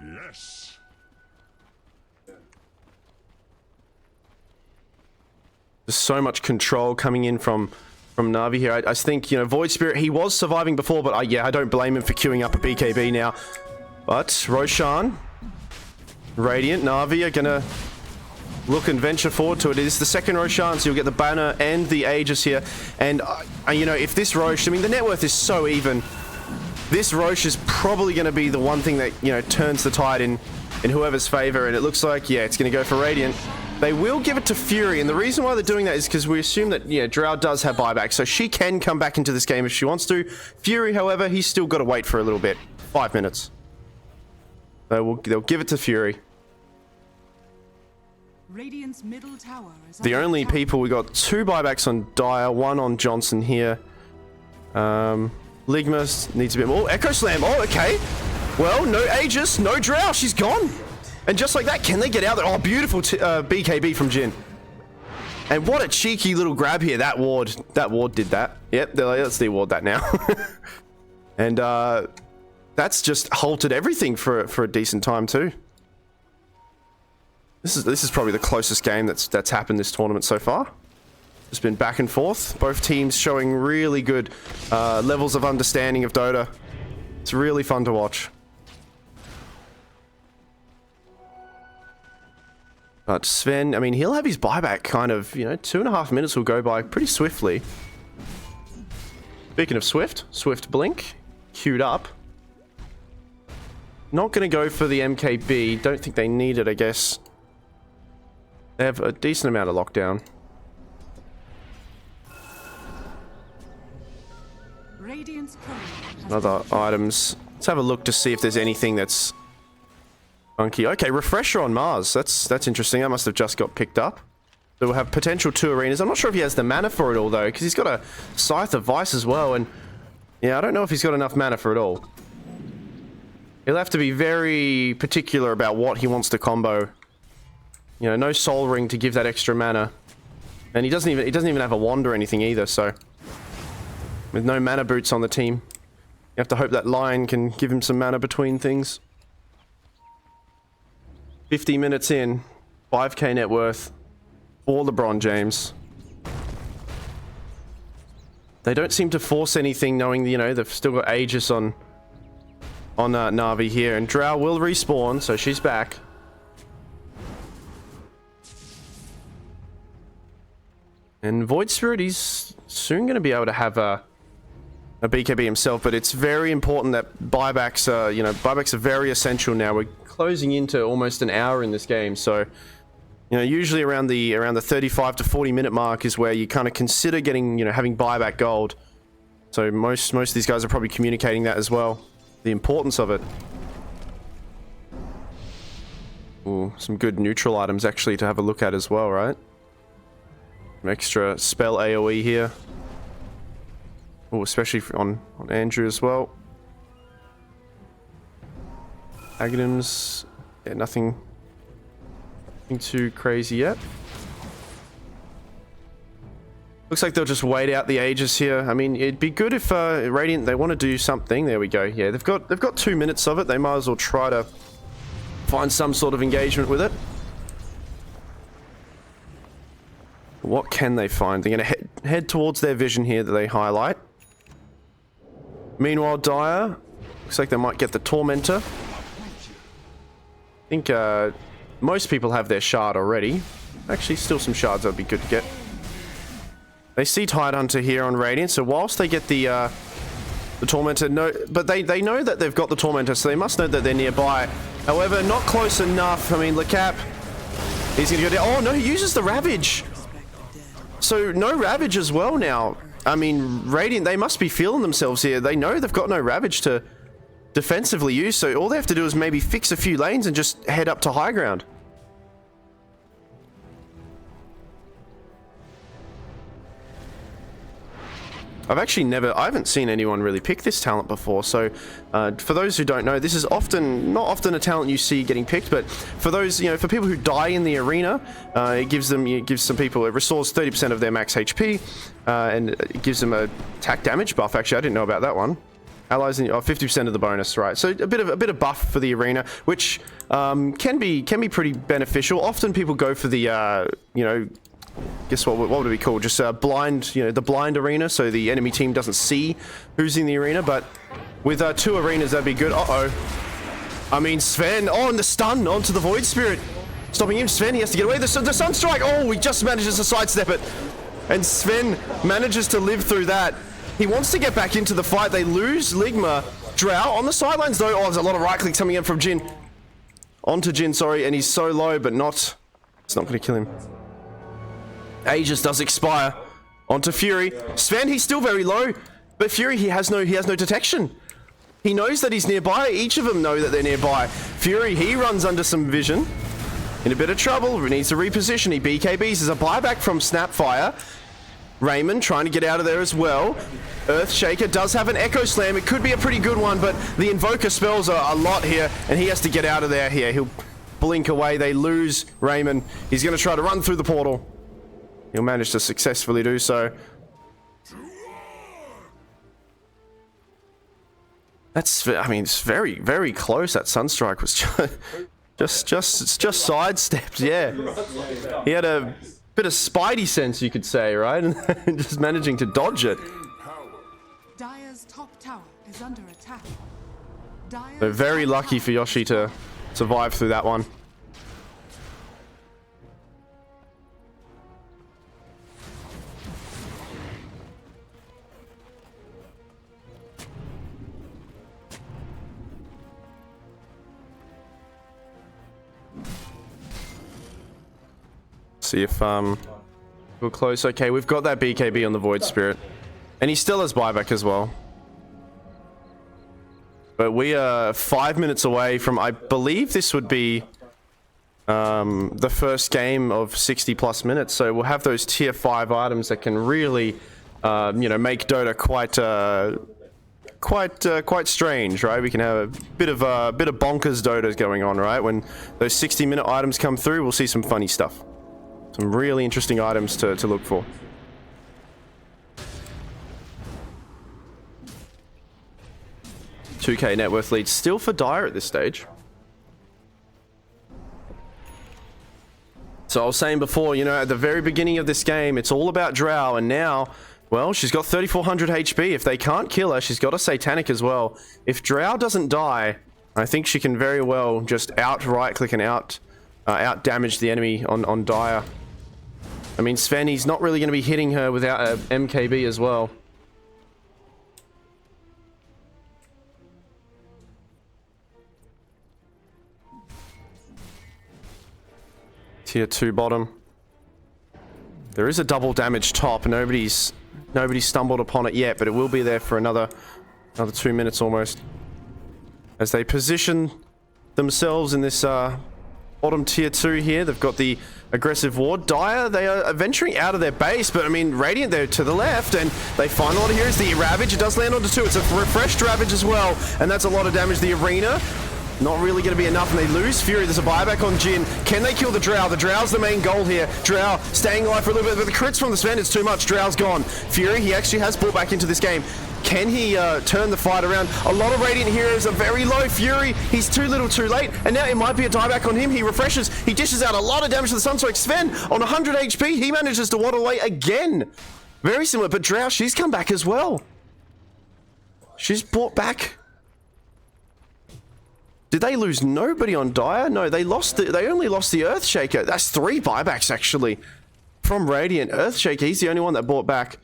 Yes. There's so much control coming in from Na'Vi here. I think, you know, Void Spirit, he was surviving before, but I don't blame him for queuing up a BKB now. But Roshan, Radiant, Na'Vi are gonna... look and venture forward to it. It is the second Roshan, so you'll get the banner and the Aegis here. And, you know, if this Roche... I mean, the net worth is so even. This Roche is probably going to be the one thing that, you know, turns the tide in whoever's favor. And it looks like, yeah, it's going to go for Radiant. They will give it to Fury. And the reason why they're doing that is because we assume that, yeah, Drow does have buyback. So she can come back into this game if she wants to. Fury, however, he's still got to wait for a little bit. 5 minutes. So they'll give it to Fury. Radiant's middle tower is The only people, we got 2 buybacks on Dire, 1 on Johnson here. Ligma needs a bit more. Echo Slam. Oh, okay. Well, no Aegis, no Drow. She's gone. And just like that, can they get out there? Oh, beautiful BKB from Jin. And what a cheeky little grab here. That ward did that. Yep, let's de-ward that now. And that's just halted everything for a decent time too. This is probably the closest game that's happened this tournament so far. It's been back and forth. Both teams showing really good levels of understanding of Dota. It's really fun to watch. But Sven, I mean, he'll have his buyback kind of, you know, 2.5 minutes will go by pretty swiftly. Speaking of Swift Blink, queued up. Not going to go for the MKB. Don't think they need it, I guess. They have a decent amount of lockdown. Other items. Let's have a look to see if there's anything that's funky. Okay, refresher on Mars. That's interesting. That must have just got picked up. So we'll have potential 2 arenas. I'm not sure if he has the mana for it all though, because he's got a Scythe of Vice as well. And yeah, I don't know if he's got enough mana for it all. He'll have to be very particular about what he wants to combo. You know, no Soul Ring to give that extra mana. And he doesn't even have a wand or anything either, so with no mana boots on the team, you have to hope that Lion can give him some mana between things. 50 minutes in, 5k net worth for LeBron James. They don't seem to force anything, knowing, you know, they've still got Aegis on Na'Vi here, and Drow will respawn, so she's back. And Void Spirit, he's soon going to be able to have a BKB himself, but it's very important that buybacks are, you know, buybacks are very essential now. We're closing into almost an hour in this game, so, you know, usually around the 35 to 40 minute mark is where you kind of consider getting, you know, having buyback gold. So most of these guys are probably communicating that as well, the importance of it. Ooh, some good neutral items actually to have a look at as well, right? Some extra spell AoE here. Oh, especially on Andrew as well. Aghanims, yeah, nothing too crazy yet. Looks like they'll just wait out the Aegis here. I mean, it'd be good if Radiant, they want to do something. There we go. Yeah, they've got 2 minutes of it. They might as well try to find some sort of engagement with it. What can they find? They're going to head towards their vision here that they highlight. Meanwhile, Dire, looks like they might get the Tormentor. I think most people have their shard already. Actually, still some shards that would be good to get. They see Tidehunter here on Radiant, so whilst they get the Tormentor, but they know that they've got the Tormentor, so they must know that they're nearby. However, not close enough. I mean, Lecap, he's going to go down. Oh, no, he uses the Ravage. So, no Ravage as well now. I mean, Radiant, they must be feeling themselves here. They know they've got no Ravage to defensively use, so all they have to do is maybe fix a few lanes and just head up to high ground. I haven't seen anyone really pick this talent before, so for those who don't know, this is not often a talent you see getting picked, but for those, for people who die in the arena, it gives some people, it restores 30% of their max HP, and it gives them a attack damage buff. Actually, I didn't know about that one. Allies in 50% of the bonus, right? So a bit of buff for the arena, which can be pretty beneficial. Often people go for the guess what would it be called? Just blind, the blind arena, so the enemy team doesn't see who's in the arena. But with 2 arenas, that'd be good. I mean, Sven, and the stun onto the Void Spirit, stopping him. Sven, he has to get away. The Sunstrike. Oh, he just manages to sidestep it, and Sven manages to live through that. He wants to get back into the fight. They lose Ligma. Drow on the sidelines though. Oh, there's a lot of right clicks coming in from Jin. Onto Jin, sorry, and he's so low, but it's not going to kill him. Aegis does expire. Onto Fury. Sven, he's still very low, but Fury, he has no detection. He knows that he's nearby. Each of them know that they're nearby. Fury, he runs under some vision. In a bit of trouble. Needs to reposition. He BKBs. There's a buyback from Snapfire. Raymond trying to get out of there as well. Earthshaker does have an Echo Slam. It could be a pretty good one, but the Invoker spells are a lot here, and he has to get out of there here. He'll blink away. They lose Raymond. He's going to try to run through the portal. He'll manage to successfully do so. It's very, very close. That Sunstrike was just sidestepped. Yeah, he had a bit of spidey sense, you could say, right? And just managing to dodge it. Dire's top tower is under attack. They're very lucky for Yoshi to survive through that one. See if we're close. Okay, we've got that BKB on the Void Spirit, and he still has buyback as well. But we are 5 minutes away from, I believe this would be the first game of 60 plus minutes. So we'll have those tier 5 items that can really, make Dota quite strange, right? We can have a bit of bonkers Dotas going on, right? When those 60-minute items come through, we'll see some funny stuff. Some really interesting items to look for. $2K net worth lead still for Dire at this stage. So I was saying before, at the very beginning of this game, it's all about Drow, and now, well, she's got 3,400 HP. If they can't kill her, she's got a Satanic as well. If Drow doesn't die, I think she can very well just right-click and out damage the enemy on Dire. I mean, Sven, he's not really going to be hitting her without a MKB as well. Tier 2 bottom. There is a double damage top. Nobody's stumbled upon it yet, but it will be there for another 2 minutes almost. As they position themselves in this bottom tier 2 here. They've got the aggressive ward. Dire, they are venturing out of their base, but I mean, Radiant, they're to the left, and they find a lot of heroes. The Ravage, it does land onto 2. It's a refreshed Ravage as well, and that's a lot of damage. The arena, Not really going to be enough, and they lose Fury. There's a buyback on Jin. Can they kill the Drow? The Drow's the main goal here. Drow staying alive for a little bit, but the crits from the Sven is too much. Drow's gone. Fury, he actually has brought back into this game. Can he turn the fight around? A lot of Radiant heroes are very low. Fury, he's too little too late, and now it might be a dieback on him. He refreshes. He dishes out a lot of damage to the Sunstrike. Sven, on 100 HP, he manages to waddle away again. Very similar, but Drow, she's come back as well. She's brought back. Did they lose nobody on Dire? No, they only lost the Earthshaker. That's 3 buybacks actually from Radiant. Earthshaker, he's the only one that brought back.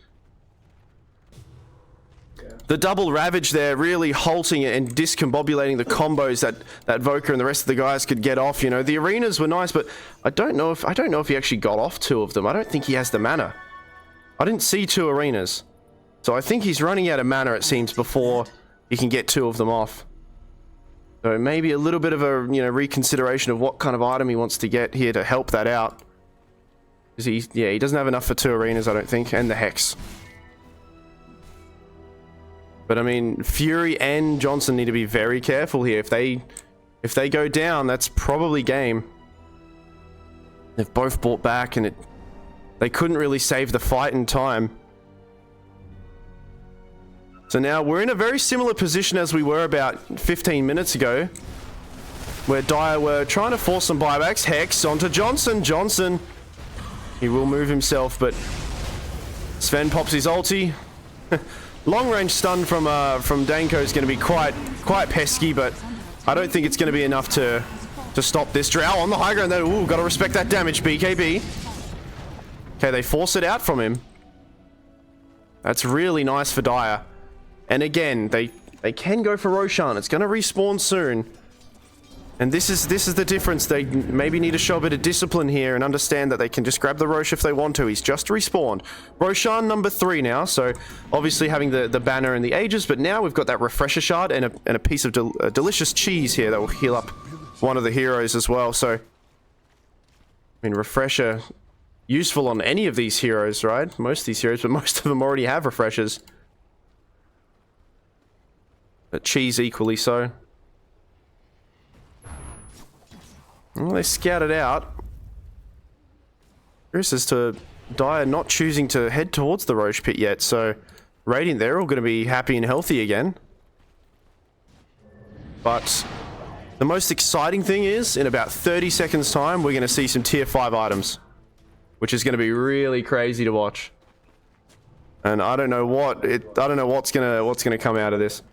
The double Ravage there really halting it and discombobulating the combos that Voker and the rest of the guys could get off. You know, the arenas were nice, but I don't know if he actually got off 2 of them. I don't think he has the mana. I didn't see 2 arenas. So I think he's running out of mana, it seems, before he can get 2 of them off. So maybe a little bit of a, you know, reconsideration of what kind of item he wants to get here to help that out. Because he doesn't have enough for 2 arenas, I don't think, and the Hex. But I mean, Fury and Johnson need to be very careful here. If they go down, that's probably game. They've both brought back, and they couldn't really save the fight in time. So now we're in a very similar position as we were about 15 minutes ago, where Dire were trying to force some buybacks. Hex onto Johnson. Johnson, he will move himself, but Sven pops his ulti. Long range stun from Danko is going to be quite pesky, but I don't think it's going to be enough to stop this. Drow on the high ground. Ooh, got to respect that damage. BKB. Okay, they force it out from him. That's really nice for Dire. And again, they can go for Roshan. It's going to respawn soon. And this is the difference. They maybe need to show a bit of discipline here and understand that they can just grab the Rosh if they want to. He's just respawned. Roshan number 3 now. So obviously having the banner and the Aegis, but now we've got that refresher shard and a piece of delicious cheese here that will heal up one of the heroes as well. So, I mean, refresher, useful on any of these heroes, right? Most of these heroes, but most of them already have refreshers. But cheese equally so. Well, they scouted out. Curious as to Dire not choosing to head towards the Roche pit yet, so Radiant, they're all going to be happy and healthy again. But the most exciting thing is, in about 30 seconds time, we're going to see some tier 5 items, which is going to be really crazy to watch. And I don't know what's gonna come out of this.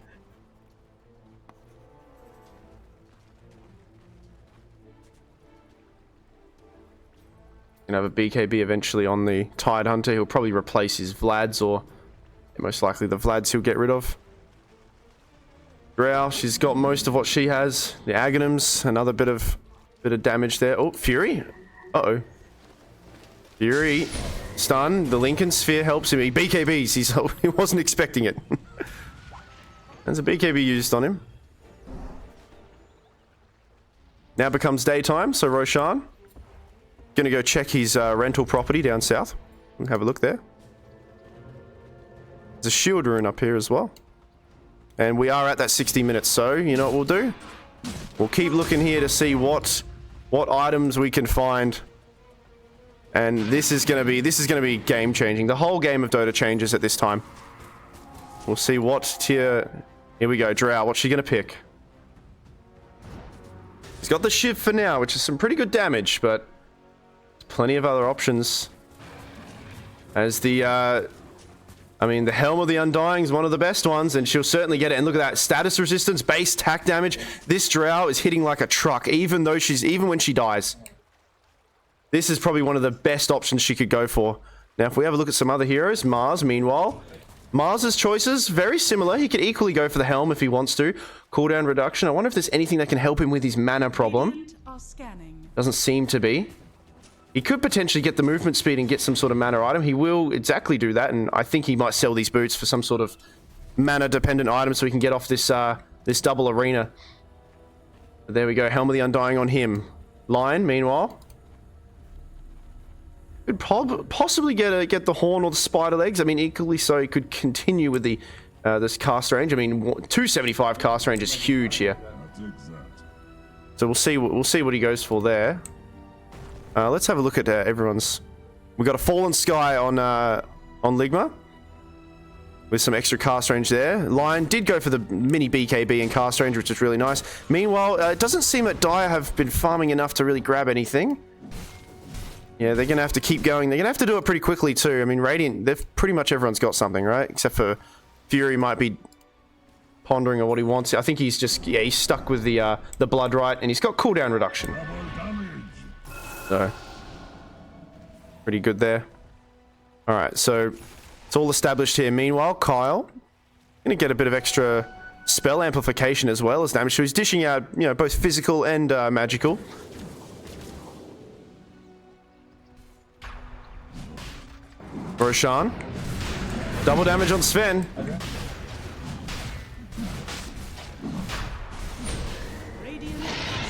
Have a BKB eventually on the Tide Hunter. He'll probably replace his Vlads, or most likely the Vlads he'll get rid of. Drow, she's got most of what she has. The Aghanims, another bit of damage there. Oh, Fury. Uh-oh. Fury. Stun. The Lincoln Sphere helps him. He BKBs. He wasn't expecting it. There's a BKB used on him. Now becomes daytime, so Roshan gonna go check his rental property down south and have a look there. There's a shield rune up here as well. And we are at that 60 minutes, so you know what we'll do? We'll keep looking here to see what items we can find. And this is gonna be game changing. The whole game of Dota changes at this time. We'll see what tier. Here we go, Drow. What's she gonna pick? He's got the Shiv for now, which is some pretty good damage, but plenty of other options. As the I mean, the Helm of the Undying is one of the best ones, and she'll certainly get it. And look at that, status resistance, base tack damage. This Drow is hitting like a truck, even when she dies. This is probably one of the best options she could go for. Now, if we have a look at some other heroes, Mars, meanwhile. Mars's choices, very similar. He could equally go for the Helm if he wants to. Cooldown reduction. I wonder if there's anything that can help him with his mana problem. Doesn't seem to be. He could potentially get the movement speed and get some sort of mana item. He will exactly do that, and I think he might sell these boots for some sort of mana-dependent item so he can get off this this double arena. But there we go, Helm of the Undying on him. Lion, meanwhile, could possibly get the Horn or the Spider Legs. I mean, equally so, he could continue with the this cast range. I mean, 275 cast range is huge here. So we'll see what he goes for there. Let's have a look at everyone's. We got a Fallen Sky on Ligma with some extra cast range there. Lion did go for the mini BKB and cast range, which is really nice. Meanwhile, it doesn't seem that Dire have been farming enough to really grab anything. Yeah, they're gonna have to keep going. They're gonna have to do it pretty quickly too. I mean, Radiant, they've pretty much everyone's got something, right? Except for Fury might be pondering on what he wants. I think he's just, yeah, he's stuck with the blood right, and he's got cooldown reduction. So pretty good there. All right, so it's all established here. Meanwhile, Kyle gonna get a bit of extra spell amplification as well as damage. So he's dishing out, you know, both physical and magical. Roshan, double damage on Sven.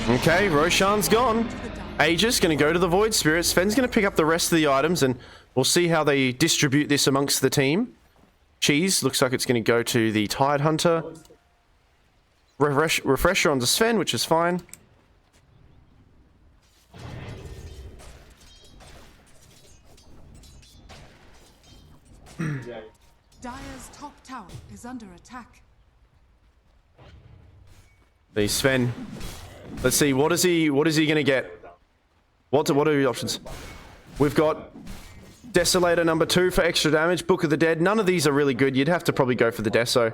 Okay, Roshan's gone. Aegis gonna go to the Void Spirit. Sven's gonna pick up the rest of the items, and we'll see how they distribute this amongst the team. Cheese looks like it's gonna go to the Tide Hunter. Refresher onto Sven, which is fine. Dire's top tower is under attack. The Sven. Let's see, what is he gonna get? What are the options? We've got Desolator number 2 for extra damage, Book of the Dead. None of these are really good. You'd have to probably go for the Deso.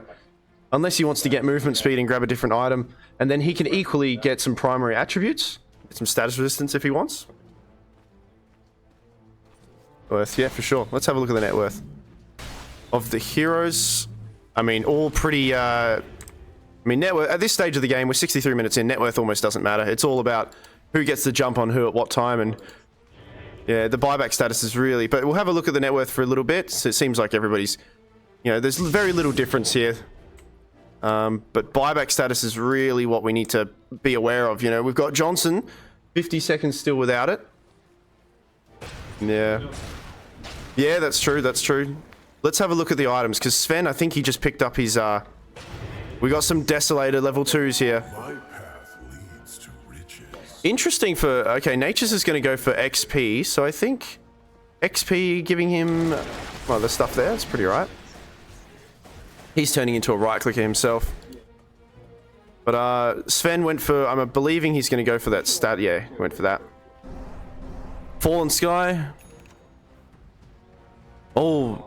Unless he wants to get movement speed and grab a different item. And then he can equally get some primary attributes. Get some status resistance if he wants. Worth, yeah, for sure. Let's have a look at the net worth. Of the heroes, I mean, all pretty, I mean, net worth, at this stage of the game, we're 63 minutes in, net worth almost doesn't matter. It's all about who gets the jump on who at what time, and yeah, the buyback status is really, but we'll have a look at the net worth for a little bit. So it seems like everybody's, you know, there's very little difference here. But buyback status is really what we need to be aware of. You know, we've got Johnson, 50 seconds still without it. Yeah. Yeah, that's true, that's true. Let's have a look at the items, because Sven, I think he just picked up his, we got some Desolator level 2s here. My path leads to riches. Interesting for, okay, Nature's is going to go for XP, so I think XP giving him, well, the stuff there, that's pretty right. He's turning into a right clicker himself. But Sven went for, I'm believing he's going to go for that stat, yeah, he went for that. Fallen Sky. Oh.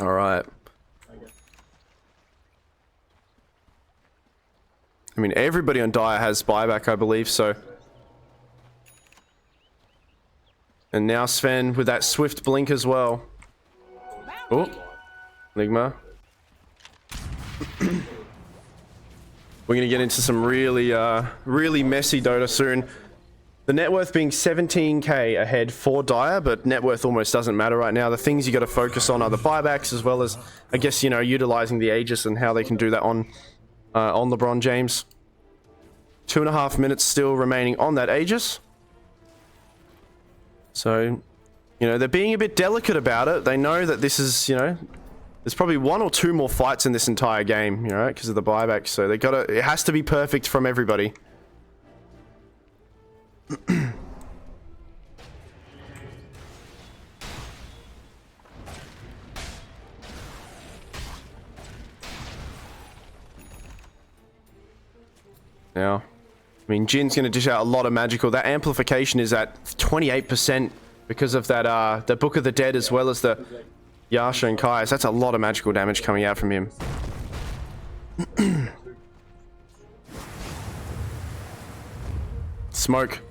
All right. I mean, everybody on Dire has buyback, I believe, so. And now Sven with that swift blink as well. Oh, Ligma. We're gonna get into some really, really messy Dota soon. The net worth being 17k ahead for Dire, but net worth almost doesn't matter right now. The things you got to focus on are the buybacks, as well as, I guess, you know, utilizing the Aegis and how they can do that on LeBron James. 2.5 minutes still remaining on that Aegis. So, you know, they're being a bit delicate about it. They know that this is, you know, there's probably 1 or 2 more fights in this entire game, you know, because of the buyback. So they got to, it has to be perfect from everybody. Now, I mean, Jin's going to dish out a lot of magical. That amplification is at 28% because of that, the Book of the Dead, as well as the Yasha and Kai's. That's a lot of magical damage coming out from him. Smoke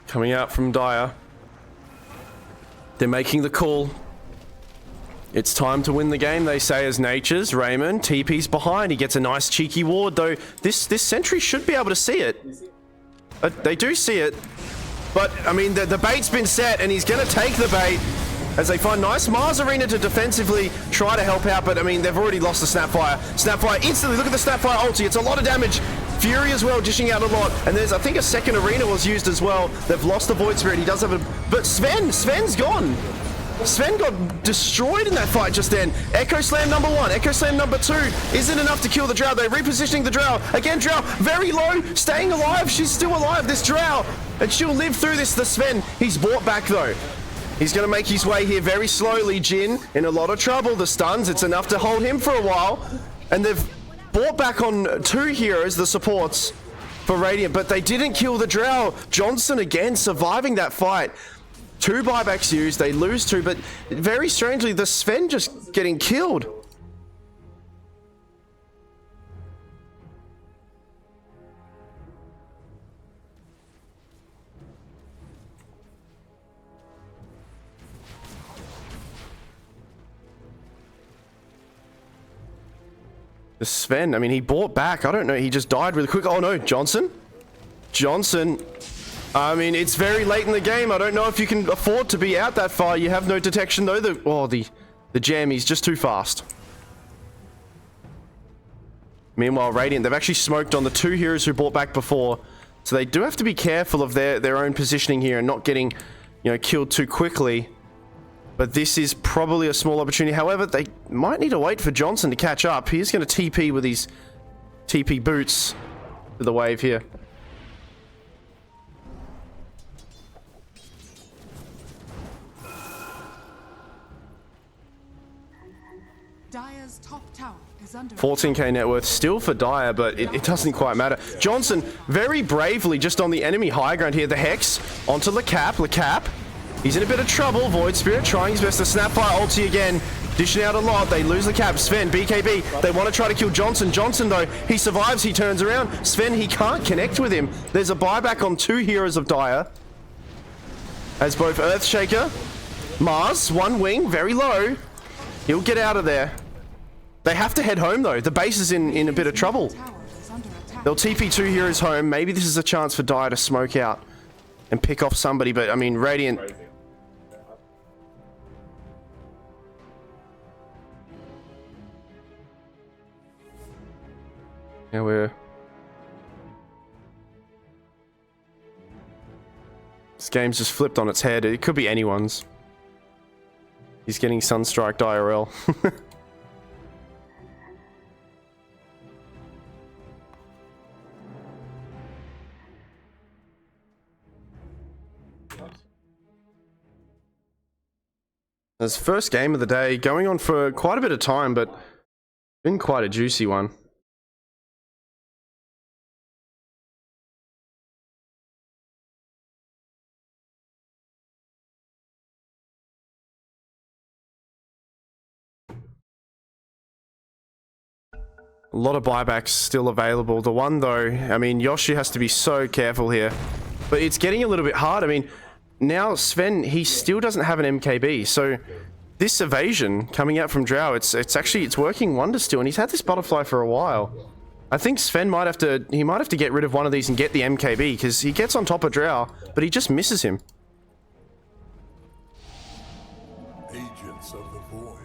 coming out from Dire. They're making the call. It's time to win the game, they say, as Nature's. Raymond, TP's behind. He gets a nice cheeky ward, though. This sentry should be able to see it. They do see it. But, I mean, the bait's been set, and he's going to take the bait as they find nice Mars Arena to defensively try to help out. But, I mean, they've already lost the Snapfire. Snapfire instantly, look at the Snapfire ulti. It's a lot of damage Fury as well, dishing out a lot. And there's, I think, a second arena was used as well. They've lost the Void Spirit. He does have a... But Sven's gone. Sven got destroyed in that fight just then. Echo Slam number 1, Echo Slam number 2 isn't enough to kill the Drow. They're repositioning the Drow. Again, Drow very low, staying alive. She's still alive, this Drow. And she'll live through this. The Sven, he's brought back though. He's going to make his way here very slowly. Jin in a lot of trouble. The stuns, it's enough to hold him for a while. And they've brought back on 2 heroes, the supports for Radiant, but they didn't kill the Drow. Johnson again surviving that fight. 2 buybacks used, they lose 2, but very strangely, the Sven just getting killed. The Sven, I mean, he bought back. I don't know, he just died really quick. Oh no, Johnson? Johnson. I mean, it's very late in the game. I don't know if you can afford to be out that far. You have no detection though. The jam, he's just too fast. Meanwhile, Radiant, they've actually smoked on the 2 heroes who bought back before. So they do have to be careful of their own positioning here and not getting, you know, killed too quickly. But this is probably a small opportunity. However, they might need to wait for Johnson to catch up. He's going to TP with his TP boots to the wave here. Dire's top tower is under 14k net worth still for Dire, but it doesn't quite matter. Johnson very bravely just on the enemy high ground here. The Hex onto LeCap. LeCap, he's in a bit of trouble. Void Spirit trying his best to Snapfire ulti again. Dishing out a lot. They lose LeCap. Sven, BKB. They want to try to kill Johnson. Johnson, though, he survives. He turns around. Sven, he can't connect with him. There's a buyback on 2 heroes of Dire. As both Earthshaker, Mars, 1 wing, very low. He'll get out of there. They have to head home though. The base is in a bit of trouble. They'll TP 2 heroes home. Maybe this is a chance for Dire to smoke out and pick off somebody, but I mean, Radiant... Yeah, this game's just flipped on its head. It could be anyone's. He's getting Sunstriked IRL. This first game of the day, going on for quite a bit of time, but been quite a juicy one. A lot of buybacks still available. The one though, I mean, Yoshi has to be so careful here. But it's getting a little bit hard. I mean, now Sven, he still doesn't have an MKB. So this evasion coming out from Drow, it's working wonders still. And he's had this butterfly for a while. I think Sven might have to get rid of one of these and get the MKB, because he gets on top of Drow, but he just misses him. Agents of the Void.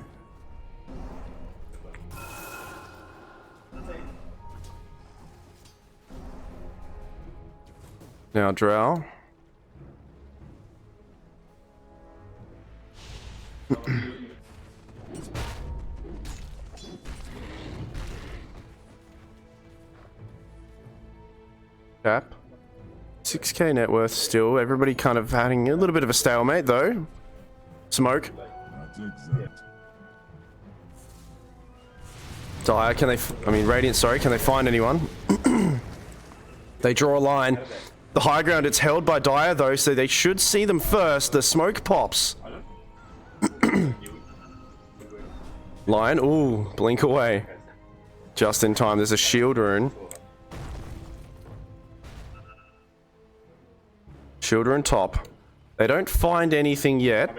Now Drow. Cap. 6k net worth still. Everybody kind of having a little bit of a stalemate though. Smoke. Dire, can they... I mean, Radiant, sorry, can they find anyone? They draw a line. The high ground, it's held by Dire though, so they should see them first. The smoke pops. Lion, ooh, blink away. Just in time, there's a shield rune. Shield rune top. They don't find anything yet.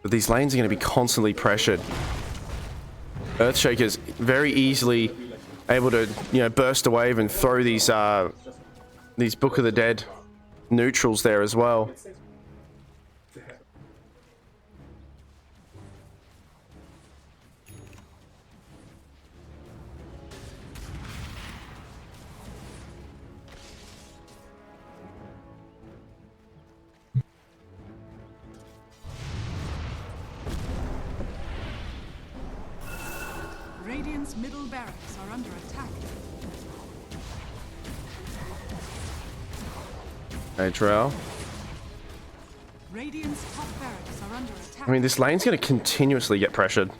But these lanes are going to be constantly pressured. Earthshaker's very easily able to, you know, burst a wave and throw these Book of the Dead neutrals there as well. Radiant's middle barracks are under attack. Hey, Drow. Radiant's top barracks are under attack. I mean, this lane's going to continuously get pressured.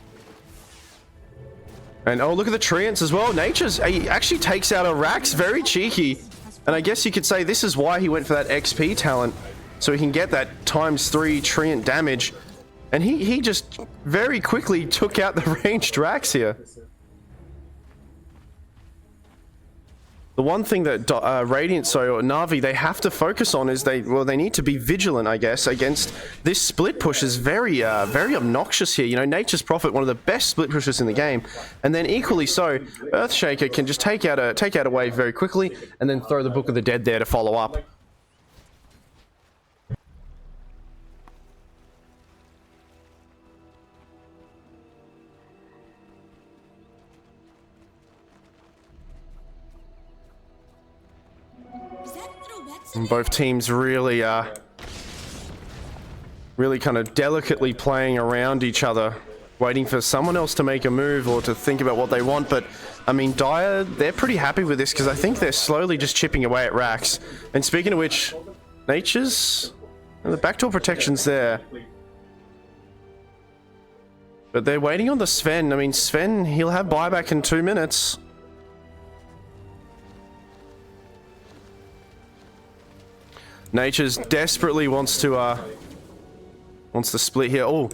And oh, look at the treants as well. Nature's he actually takes out a Rax, very cheeky. And I guess you could say this is why he went for that XP talent, so he can get that ×3 treant damage. And he just very quickly took out the ranged Rax here. The one thing that Radiant, so Na'Vi, they have to focus on is they need to be vigilant, I guess, against this split push is very obnoxious here. You know, Nature's Prophet, one of the best split pushers in the game, and then equally so, Earthshaker can just take out a wave very quickly, and then throw the Book of the Dead there to follow up. And both teams really kind of delicately playing around each other, waiting for someone else to make a move or to think about what they want. But I mean, Dire, they're pretty happy with this because I think they're slowly just chipping away at Rax. And speaking of which, Nature's the backdoor protection's there, but they're waiting on the Sven. I mean, Sven, he'll have buyback in 2 minutes. Nature's desperately wants to split here. Oh,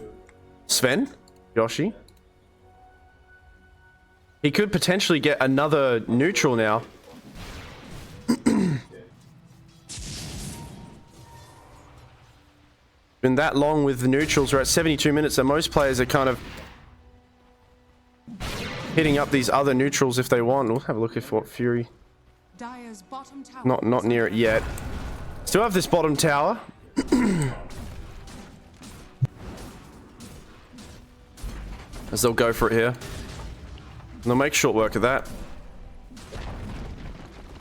Sven, Yoshi. He could potentially get another neutral now. Been that long with the neutrals. We're at 72 minutes, and most players are kind of hitting up these other neutrals if they want. We'll have a look at what Fury. Dire's bottom tower Not near it yet. Still have this bottom tower. As they'll go for it here. And they'll make short work of that.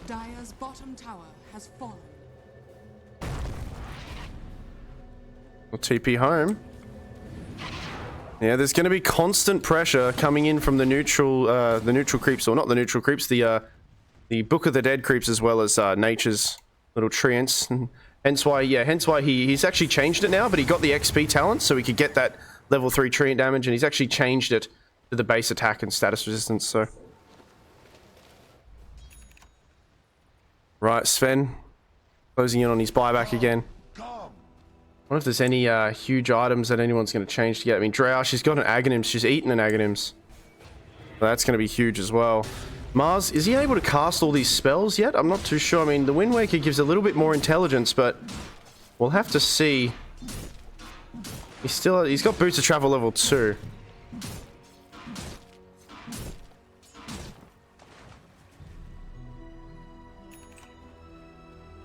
Dire's bottom tower has fallen. We'll TP home. Yeah, there's going to be constant pressure coming in from the neutral creeps, or not the neutral creeps, the Book of the Dead creeps, as well as Nature's little treants. And hence why he's actually changed it now, but he got the XP talent so he could get that level 3 treant damage, and he's actually changed it to the base attack and status resistance. So right, Sven closing in on his buyback again. I wonder if there's any huge items that anyone's going to change to get. I mean, Drow, she's got an Aghanims. She's eaten an Aghanims. That's going to be huge as well. Mars, is he able to cast all these spells yet? I'm not too sure. I mean, the Wind Waker gives a little bit more intelligence, but we'll have to see. He's got Boots of Travel level 2.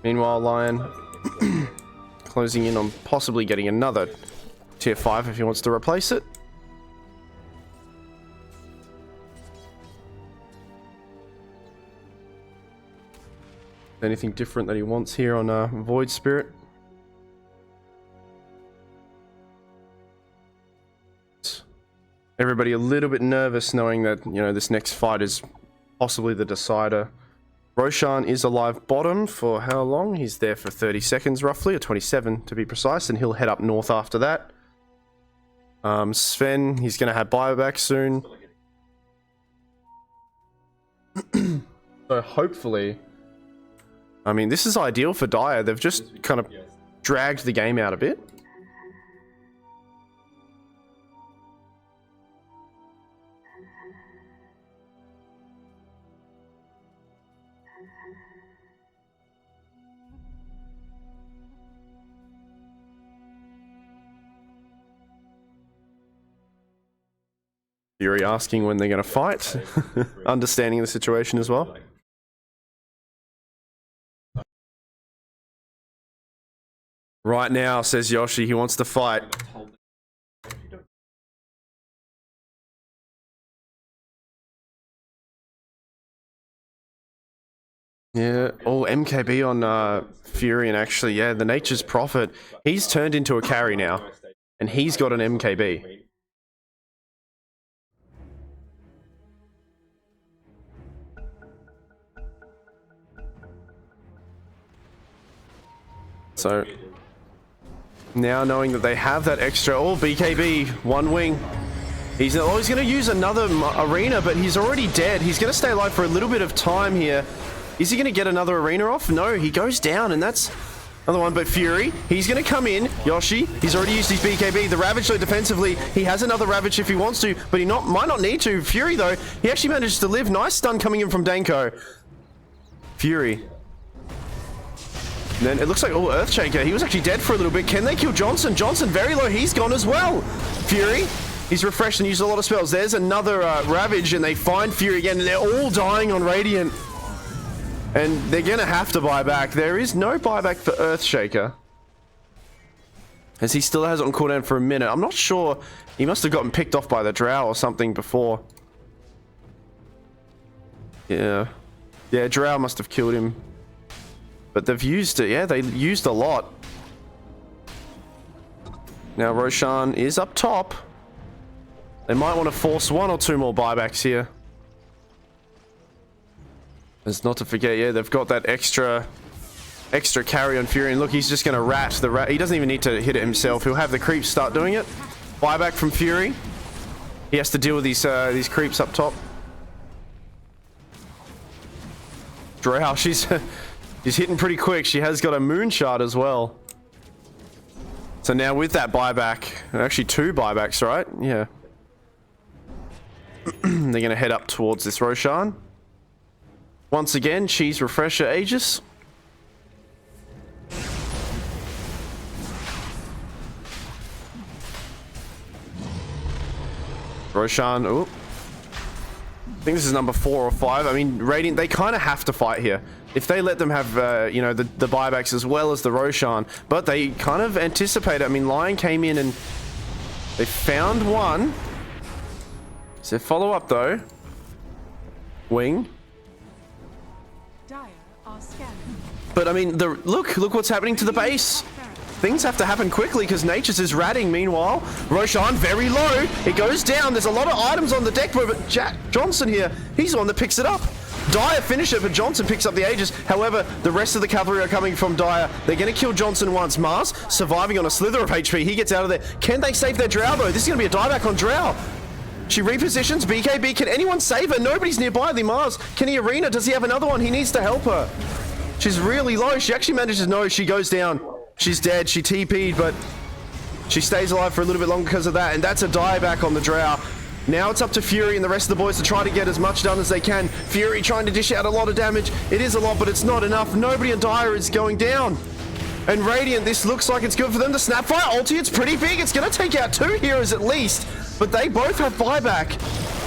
Meanwhile, Lion closing in on possibly getting another tier 5 if he wants to replace it. Anything different that he wants here on Void Spirit? Everybody a little bit nervous knowing that, you know, this next fight is possibly the decider. Roshan is alive bottom for how long? He's there for 30 seconds roughly, or 27 to be precise, and he'll head up north after that. Sven, he's going to have buyback soon. So hopefully, I mean, this is ideal for Dire. They've just kind of dragged the game out a bit. Fury asking when they're going to fight, understanding the situation as well. Right now, says Yoshi, he wants to fight. Yeah, oh, MKB on Fury, and actually, yeah, the Nature's Prophet, he's turned into a carry now, and he's got an MKB. So now knowing that they have that extra, oh, BKB, one wing. He's going to use another arena, but he's already dead. He's going to stay alive for a little bit of time here. Is he going to get another arena off? No, he goes down, and that's another one. But Fury, he's going to come in. Yoshi, he's already used his BKB. The Ravage, though, defensively, he has another Ravage if he wants to, but he might not need to. Fury, though, he actually manages to live. Nice stun coming in from Danko. Fury. And then it looks like, oh, Earthshaker, he was actually dead for a little bit. Can they kill Johnson? Johnson, very low. He's gone as well. Fury, he's refreshed and used a lot of spells. There's another Ravage, and they find Fury again, and they're all dying on Radiant. And they're going to have to buy back. There is no buyback for Earthshaker, as he still has it on cooldown for a minute. I'm not sure. He must have gotten picked off by the Drow or something before. Yeah. Yeah, Drow must have killed him. But they've used it. Yeah, they used a lot. Now Roshan is up top. They might want to force one or two more buybacks here. As not to forget, yeah, they've got that extra carry on Fury. And look, he's just going to rat the rat. He doesn't even need to hit it himself. He'll have the creeps start doing it. Buyback from Fury. He has to deal with these creeps up top. Drow, she's hitting pretty quick. She has got a moon shard as well. So now with that buyback, actually two buybacks, right? Yeah. They're going to head up towards this Roshan. Once again, Cheese Refresher Aegis. Roshan, oh. I think this is number 4 or 5. I mean, Radiant, they kind of have to fight here. If they let them have, you know, the buybacks as well as the Roshan. But they kind of anticipate it. I mean, Lion came in and they found one. So follow up, though. Wing. But I mean, look what's happening to the base. Things have to happen quickly because Nature's is ratting. Meanwhile, Roshan very low. It goes down. There's a lot of items on the deck, but Johnson here, he's the one that picks it up. Dyer finish it, but Johnson picks up the Aegis. However, the rest of the cavalry are coming from Dyer. They're going to kill Johnson once. Mars surviving on a slither of HP. He gets out of there. Can they save their Drow, though? This is going to be a dieback on Drow. She repositions BKB. Can anyone save her? Nobody's nearby. The Mars. Can he arena? Does he have another one? He needs to help her. She's really low. She actually manages, no, she goes down. She's dead. She TP'd, but she stays alive for a little bit longer because of that. And that's a dieback on the Drow. Now it's up to Fury and the rest of the boys to try to get as much done as they can. Fury trying to dish out a lot of damage. It is a lot, but it's not enough. Nobody on Dyer is going down. And Radiant, this looks like it's good for them. The Snapfire ulti, it's pretty big. It's going to take out 2 heroes at least. But they both have buyback.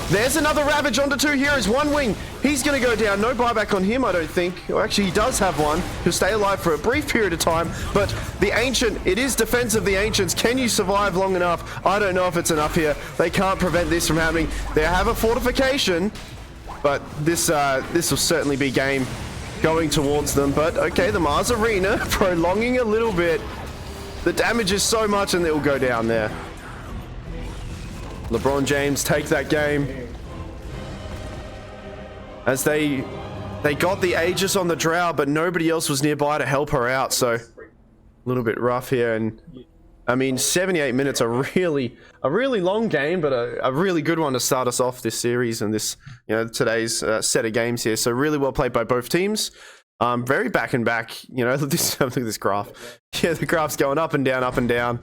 There's another Ravage onto 2 heroes. One wing. He's going to go down. No buyback on him, I don't think. Well, actually, he does have one. He'll stay alive for a brief period of time. But the Ancient, it is defense of the Ancients. Can you survive long enough? I don't know if it's enough here. They can't prevent this from happening. They have a fortification. But this will certainly be game going towards them. But, okay, the Mars Arena prolonging a little bit. The damage is so much, and it will go down there. LeBron James take that game. As they got the Aegis on the Drow, but nobody else was nearby to help her out, so a little bit rough here. And I mean, 78 minutes are a really long game, but a really good one to start us off this series and this, you know, today's set of games here. So really well played by both teams. Very back and back. You know, look at this graph. Yeah, the graph's going up and down, up and down.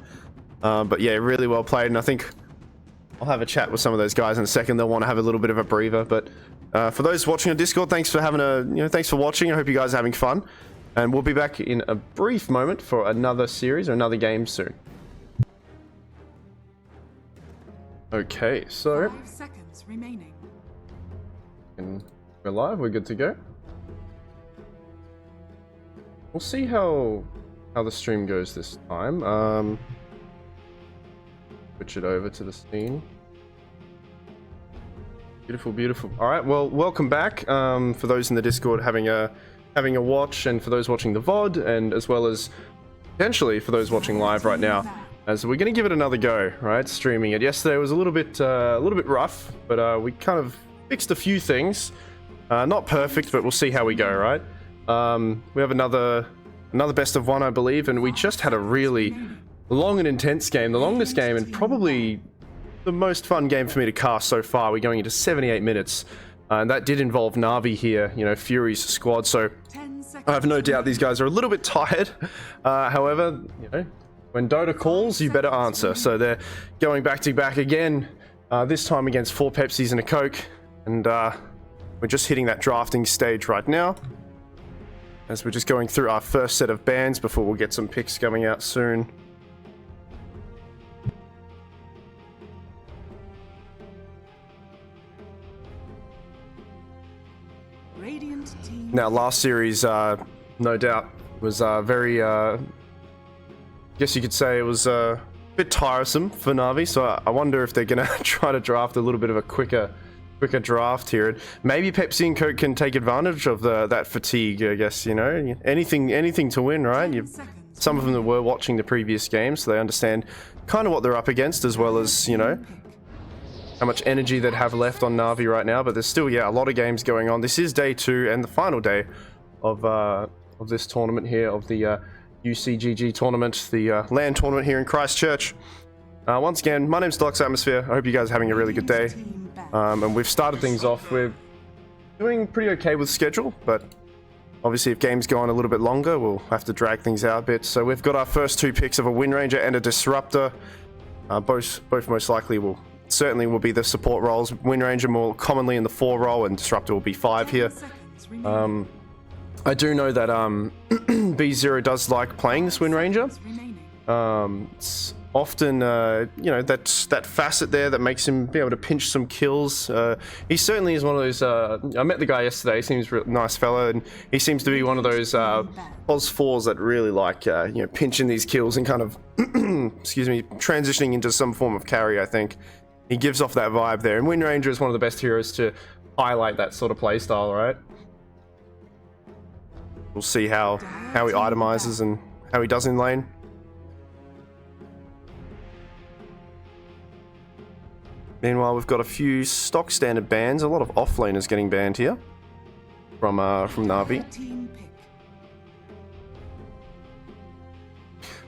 But yeah, really well played, and I think I'll have a chat with some of those guys in a second. They'll want to have a little bit of a breather. But for those watching on Discord, thanks for having thanks for watching. I hope you guys are having fun. And we'll be back in a brief moment for another series or another game soon. Okay, so 5 seconds remaining. and we're live. We're good to go. We'll see how the stream goes this time. Switch it over to the scene. Beautiful, beautiful. All right, well, welcome back. For those in the Discord having a watch, and for those watching the VOD, and as well as potentially for those watching live right now. As we're going to give it another go, right? Streaming it. Yesterday was a little bit rough, but we kind of fixed a few things. Not perfect, but we'll see how we go, right? We have another another best of one, I believe, and we just had a really long and intense game, the longest game and probably the most fun game for me to cast so far. We're going into 78 minutes, and that did involve Na'Vi here, you know, Fury's squad, so I have no doubt these guys are a little bit tired. However, you know, when Dota calls, you better answer. So they're going back to back again, this time against 4 Pepsis and a Coke, and we're just hitting that drafting stage right now, as we're just going through our first set of bans before we'll get some picks coming out soon. Now, last series, no doubt, was very, guess you could say it was a bit tiresome for Na'Vi, so I wonder if they're going to try to draft a little bit of a quicker draft here. And maybe Pepsi and Coke can take advantage of that fatigue, I guess, you know. Anything to win, right? Some of them that were watching the previous game, so they understand kind of what they're up against, as well as, you know, how much energy they'd have left on Na'Vi right now. But there's still, yeah, a lot of games going on. This is day 2 and the final day of this tournament here, of the UCGG tournament, the LAN tournament here in Christchurch. Once again, my name's Deluxe Atmosphere. I hope you guys are having a really good day. And we've started things off with doing pretty okay with schedule, but obviously if games go on a little bit longer, we'll have to drag things out a bit. So we've got our first 2 picks of a Wind Ranger and a Disruptor. Both most likely will be the support roles. Wind Ranger more commonly in the 4 role, and Disruptor will be 5 here. I do know that B0 does like playing this Wind Ranger. It's often, you know, that facet there that makes him be able to pinch some kills. He certainly is one of those, I met the guy yesterday, he seems a nice fella, and he seems to be one of those pos 4s that really like, you know, pinching these kills and kind of, excuse me, transitioning into some form of carry, I think. He gives off that vibe there, and Wind Ranger is one of the best heroes to highlight that sort of playstyle, right? We'll see how he itemizes and how he does in lane. Meanwhile, we've got a few stock standard bans. A lot of offlaners getting banned here from Na'Vi.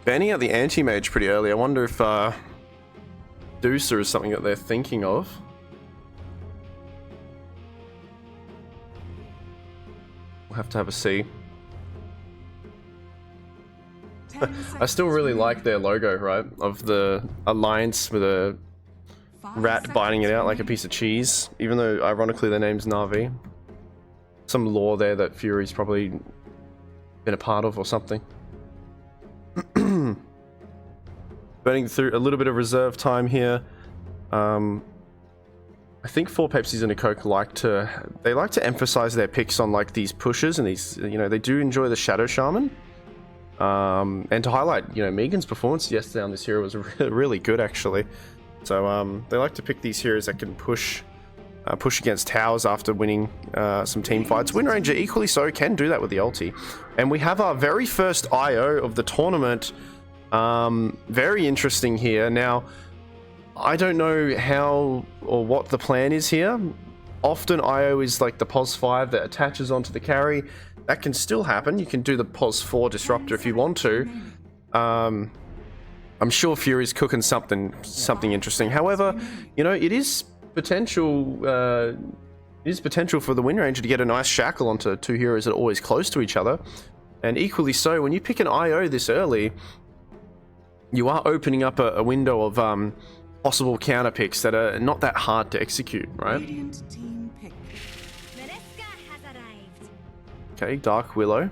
Banning out the anti-mage pretty early. I wonder if Deucer is something that they're thinking of. We'll have to have a see. I still really like their logo, right? Of the alliance with a rat biting it out like a piece of cheese, even though ironically their name's Na'Vi. Some lore there that Fury's probably been a part of or something. Burning through a little bit of reserve time here. I think 4 Pepsis and a Coke like to emphasize their picks on like these pushes and these, you know, they do enjoy the Shadow Shaman. And to highlight, you know, Megan's performance yesterday on this hero was really good actually. So they like to pick these heroes that can push against towers after winning some team fights. Wind Ranger equally so can do that with the ulti. And we have our very first IO of the tournament. Very interesting here. Now, I don't know how or what the plan is here. Often IO is like the POS 5 that attaches onto the carry. That can still happen. You can do the POS 4 Disruptor if you want to. I'm sure Fury's cooking something interesting. However, you know, it is potential for the Wind Ranger to get a nice shackle onto 2 heroes that are always close to each other. And equally so, when you pick an IO this early, you are opening up a window of possible counter picks that are not that hard to execute, right? Okay, Dark Willow.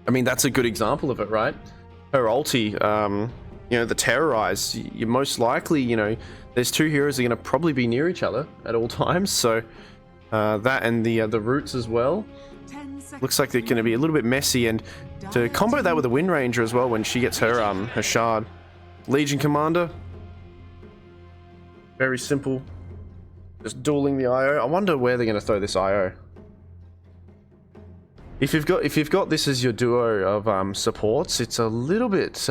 I mean, that's a good example of it, right? Her ulti, you know, the Terrorize, you're most likely, you know, there's 2 heroes that are going to probably be near each other at all times, so that and the roots as well. Looks like they're going to be a little bit messy, and to combo that with the Wind Ranger as well when she gets her shard. Legion Commander. Very simple. Just dueling the IO. I wonder where they're going to throw this IO. If you've got this as your duo of supports, it's a little bit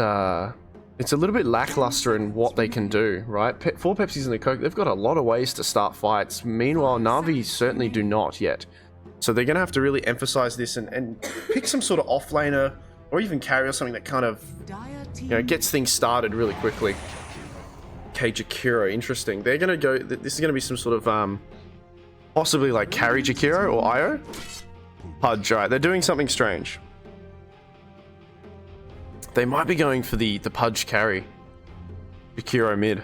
lackluster in what they can do, right? 4 Pepsis and a Coke, they've got a lot of ways to start fights. Meanwhile, Na'Vi certainly do not yet. So they're going to have to really emphasize this and pick some sort of offlaner or even carry or something that kind of, Dire team you know, gets things started really quickly. Okay, Jakiro, interesting. They're gonna go. This is gonna be some sort of possibly like carry Jakiro or Io. Pudge, right? They're doing something strange. They might be going for the Pudge carry. Jakiro mid.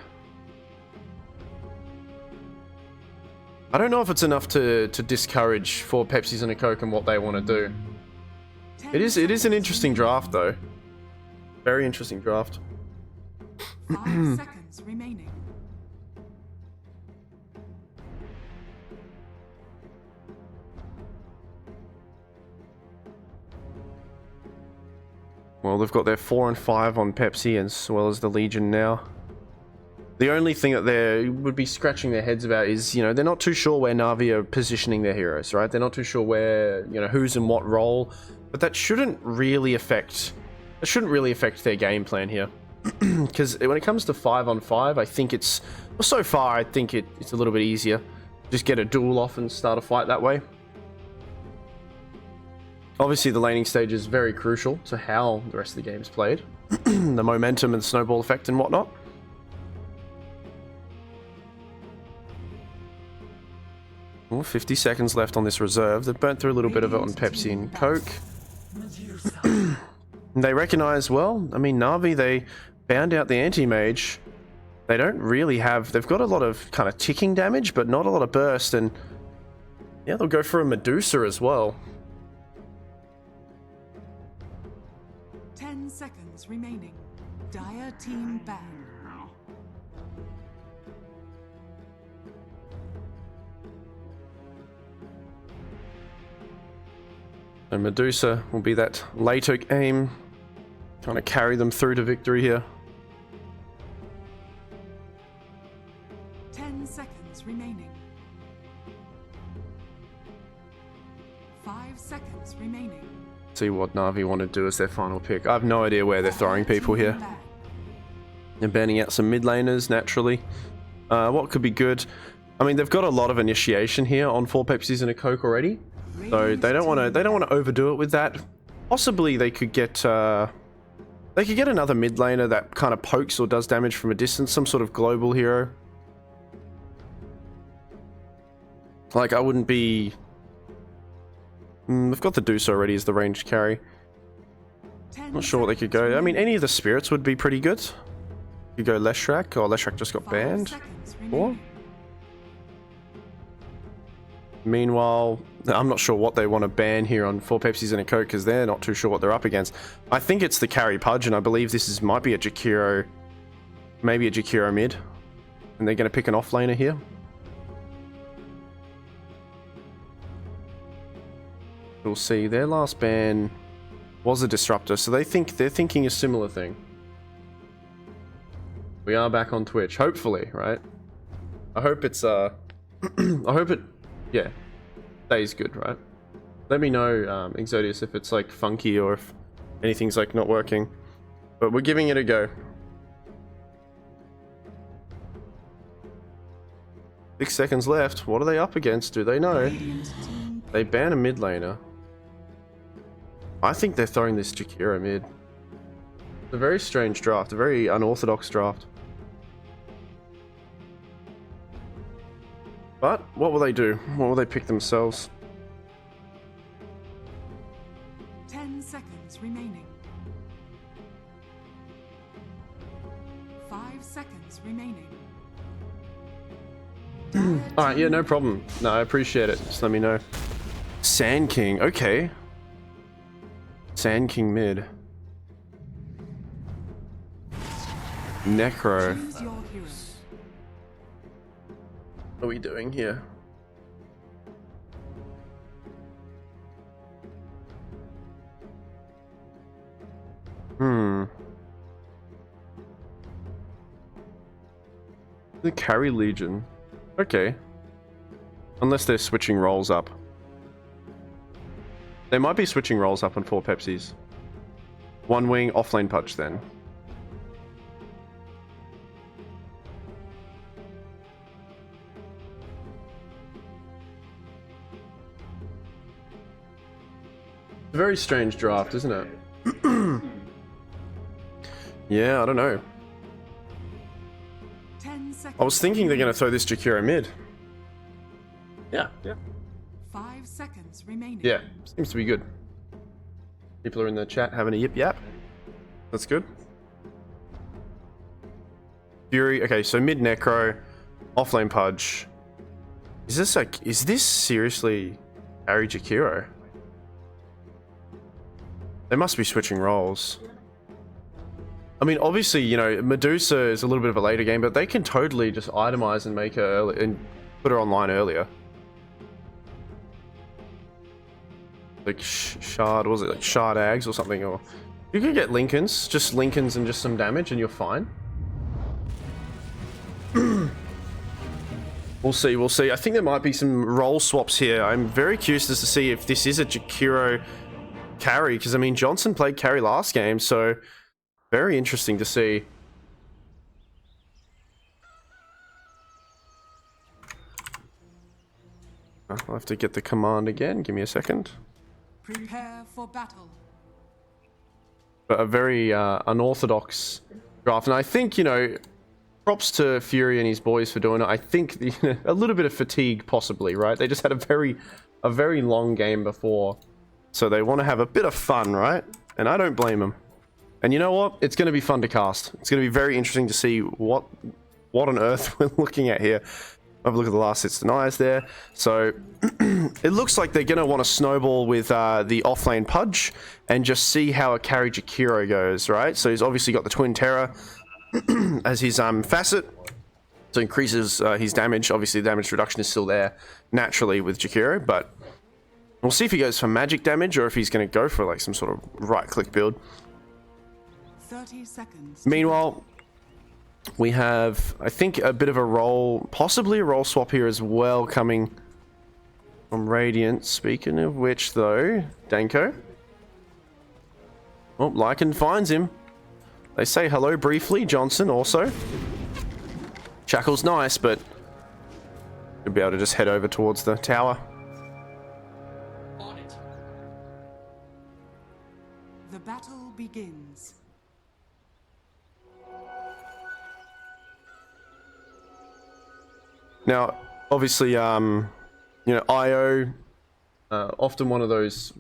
I don't know if it's enough to discourage 4 Pepsis and a Coke and what they want to do. It is an interesting draft though. Very interesting draft. 5 seconds remaining. Well, they've got their 4 and 5 on Pepsi as well as the Legion now. The only thing that they would be scratching their heads about is, you know, they're not too sure where Na'Vi are positioning their heroes, right? They're not too sure where, you know, who's in what role, but that shouldn't really affect their game plan here. Because when it comes to 5 on 5, I think it's, well, so far I think it's a little bit easier. Just get a duel off and start a fight that way. Obviously, the laning stage is very crucial to how the rest of the game is played. The momentum and snowball effect and whatnot. Well, 50 seconds left on this reserve. They've burnt through a little bit of it on Pepsi and Coke. They recognize, well, I mean, Na'Vi, they bound out the anti-mage. They don't really have... They've got a lot of kind of ticking damage, but not a lot of burst. And yeah, they'll go for a Medusa as well. 10 seconds remaining. Dire team ban. And Medusa will be that later aim, trying to carry them through to victory here. 10 seconds remaining. 5 seconds remaining. See what Na'Vi want to do as their final pick. I have no idea where they're throwing people here. They're banning out some mid laners naturally. What could be good? I mean, they've got a lot of initiation here on 4 Pepsis and a Coke already. So they don't want to overdo it with that. Possibly they could get another mid laner that kind of pokes or does damage from a distance, some sort of global hero. Like, I wouldn't be... they've got the Deuce already as the ranged carry. Not sure what they could go. I mean, any of the spirits would be pretty good. You go Leshrac, or Leshrac just got banned. Or... Meanwhile, I'm not sure what they want to ban here on 4 Pepsis and a Coke because they're not too sure what they're up against. I think it's the carry Pudge, and I believe this might be a Jakiro, maybe a Jakiro mid. And they're going to pick an offlaner here. We'll see. Their last ban was a Disruptor, so they're thinking a similar thing. We are back on Twitch, hopefully, right? I hope it's I hope it, yeah, stays good, right? Let me know, Exodius, if it's like funky or if anything's like not working. But we're giving it a go. 6 seconds left. What are they up against? Do they know? They ban a mid laner. I think they're throwing this Jakiro mid. It's a very strange draft, a very unorthodox draft. But what will they do? What will they pick themselves? 10 seconds remaining. 5 seconds remaining. Alright, yeah, no problem. No, I appreciate it. Just let me know. Sand King, okay. Sand King mid. Necro. Choose your hero. What are we doing here? The carry Legion. Okay. Unless they're switching roles up. They might be switching roles up on 4 Pepsis. One wing, offlane Pudge then. A very strange draft, isn't it? Yeah, I don't know. 10 seconds. I was thinking they're going to throw this Jakiro mid. Yeah. 5 seconds remaining. Yeah, seems to be good. People are in the chat having a yip yap. That's good. Fury. Okay, so mid Necro, offlane Pudge. Is this seriously Harry Jakiro? They must be switching roles. I mean, obviously, you know, Medusa is a little bit of a later game, but they can totally just itemize and make her early and put her online earlier. Like Shard, was it like Shard Ags or something? Or you could get Lincolns, just Lincolns and just some damage, and you're fine. We'll see, we'll see. I think there might be some role swaps here. I'm very curious as to see if this is a Jakiro carry, because I mean Johnson played carry last game, so very interesting to see. I'll have to get the command again. Give me a second. Prepare for battle. But a very unorthodox draft, and I think, you know, props to Fury and his boys for doing it. I think a little bit of fatigue possibly, right? They just had a very long game before, so they want to have a bit of fun, right? And I don't blame them. And you know what? It's going to be fun to cast. It's going to be very interesting to see what on earth we're looking at here. Have a look at the last hits deniers there. So it looks like they're going to want to snowball with the offlane Pudge and just see how a carry Jakiro goes, right? So he's obviously got the Twin Terror as his facet, so increases his damage. Obviously, the damage reduction is still there naturally with Jakiro, but we'll see if he goes for magic damage or if he's going to go for like some sort of right-click build. 30 seconds. Meanwhile, we have, I think, a bit of a role, possibly a role swap here as well coming from Radiant. Speaking of which, though, Danko. Oh, Lycan finds him. They say hello briefly. Johnson also. Shackle's nice, but you'll be able to just head over towards the tower. The battle begins. Now, obviously, you know, IO, often one of those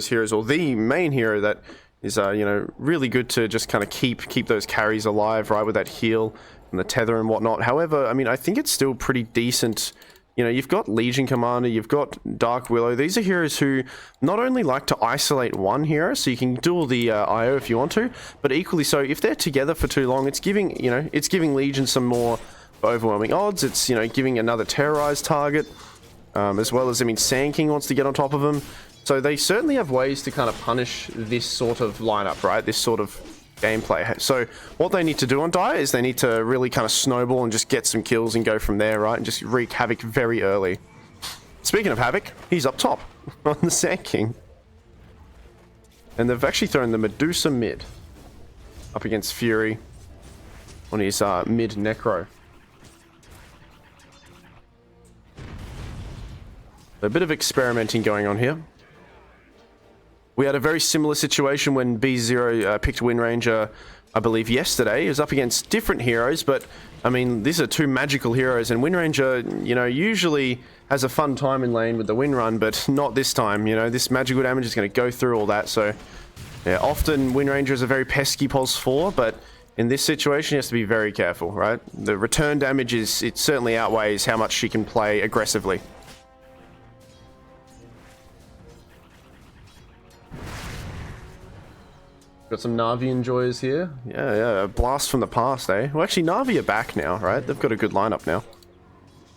heroes, or the main hero that is, you know, really good to just kind of keep those carries alive, right, with that heal and the tether and whatnot. However, I mean, I think it's still pretty decent. You know, you've got Legion Commander, you've got Dark Willow. These are heroes who not only like to isolate one hero, so you can do all the IO if you want to, but equally so, if they're together for too long, it's giving, you know, it's giving Legion some more overwhelming odds. It's, you know, giving another terrorized target, as well as, I mean, Sand King wants to get on top of him. So they certainly have ways to kind of punish this sort of lineup, right? This sort of gameplay. So what they need to do on Dire is they need to really kind of snowball and just get some kills and go from there, right? And just wreak havoc very early. Speaking of havoc, he's up top on the Sand King. And they've actually thrown the Medusa mid up against Fury on his mid Necro. A bit of experimenting going on here. We had a very similar situation when B0 picked Wind Ranger, I believe, yesterday. He was up against different heroes, but, I mean, these are two magical heroes, and Wind Ranger, you know, usually has a fun time in lane with the Wind Run, but not this time. You know, this magical damage is going to go through all that, so, yeah, often Wind Ranger is a very pesky pos 4, but in this situation, he has to be very careful, right? The return damage it certainly outweighs how much she can play aggressively. Got some Na'Vi enjoyers here. Yeah, a blast from the past, eh? Well, actually, Na'Vi are back now, right? They've got a good lineup now.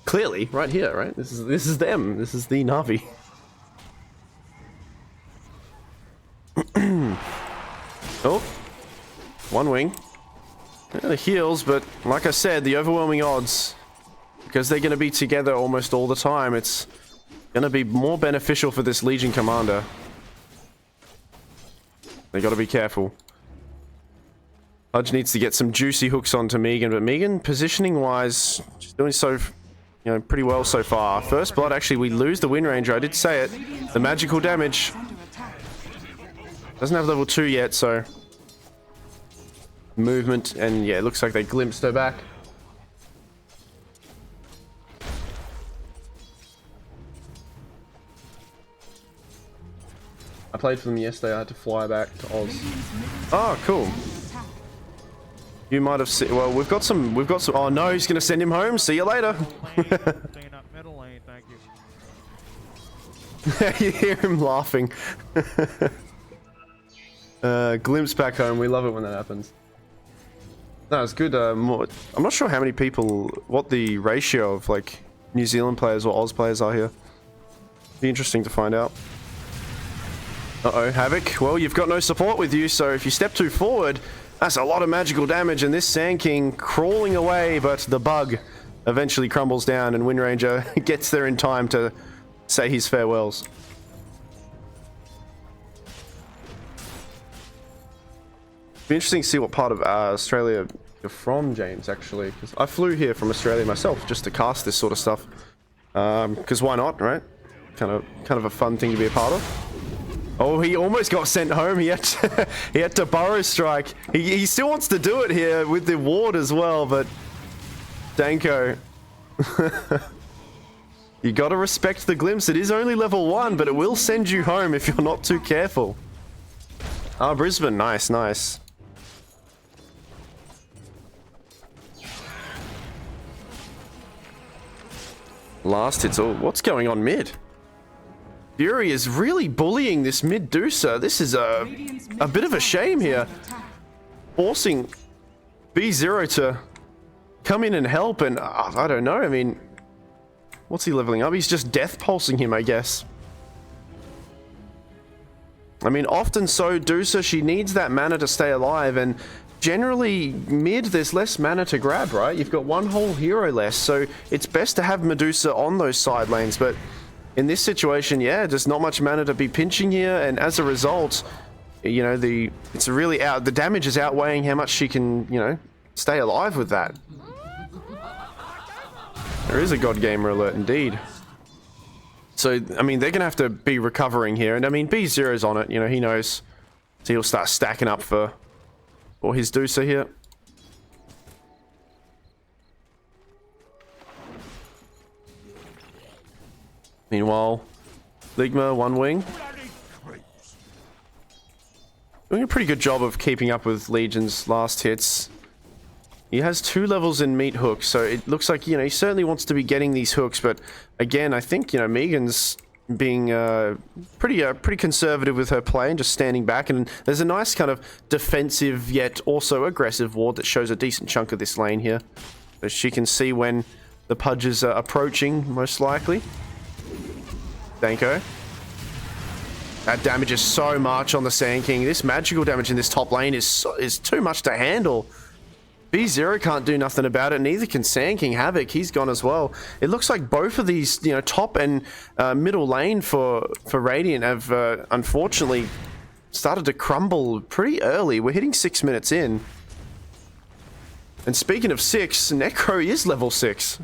Clearly, right here, right? This is them. This is the Na'Vi. Oh, one wing. Yeah, the heals, but like I said, the overwhelming odds, because they're going to be together almost all the time, it's going to be more beneficial for this Legion Commander. They got to be careful. Pudge needs to get some juicy hooks onto Megan, but Megan, positioning-wise, she's doing so, you know, pretty well so far. First blood, actually, we lose the Wind Ranger. I did say it. The magical damage. Doesn't have level 2 yet, so movement, and yeah, it looks like they glimpsed her back. I played for them yesterday. I had to fly back to Oz. Oh, cool. You might have seen. Well, we've got some. Oh no, he's gonna send him home. See you later. You hear him laughing. Glimpse back home. We love it when that happens. No, it's good. I'm not sure how many people, what the ratio of like New Zealand players or Oz players are here. Be interesting to find out. Uh-oh, Havoc. Well, you've got no support with you, so if you step too forward, that's a lot of magical damage, and this Sand King crawling away, but the bug eventually crumbles down, and Wind Ranger gets there in time to say his farewells. Be interesting to see what part of Australia you're from, James, actually, because I flew here from Australia myself just to cast this sort of stuff. Because why not, right? Kind of a fun thing to be a part of. Oh, he almost got sent home. He had to burrow strike. He still wants to do it here with the ward as well, but Danko, you got to respect the glimpse. It is only level 1, but it will send you home if you're not too careful. Ah, Brisbane, nice, nice. Last hits. Oh, what's going on mid? Fury is really bullying this mid Deucer. This is a bit of a shame here. Forcing B0 to come in and help, and I don't know, I mean, what's he leveling up? He's just death pulsing him, I guess. I mean, often so, Deucer, she needs that mana to stay alive, and generally mid there's less mana to grab, right? You've got one whole hero less, so it's best to have Medusa on those side lanes, but in this situation, yeah, there's not much mana to be pinching here, and as a result, you know, the damage is outweighing how much she can, you know, stay alive with that. There is a God Gamer alert indeed. So, I mean, they're gonna have to be recovering here, and I mean, B0's on it, you know, he knows. So he'll start stacking up for his Deucer here. Meanwhile, Ligma, one wing. Doing a pretty good job of keeping up with Legion's last hits. He has 2 levels in meat hooks, so it looks like, you know, he certainly wants to be getting these hooks, but again, I think, you know, Megan's being pretty conservative with her play and just standing back, and there's a nice kind of defensive yet also aggressive ward that shows a decent chunk of this lane here. So she can see when the Pudges are approaching, most likely. Danko. That damage is so much on the Sand King. This magical damage in this top lane is too much to handle. B0 can't do nothing about it, neither can Sand King. Havoc, he's gone as well. It looks like both of these, you know, top and middle lane for Radiant have unfortunately started to crumble pretty early. We're hitting 6 minutes in. And speaking of 6, Necro is level 6.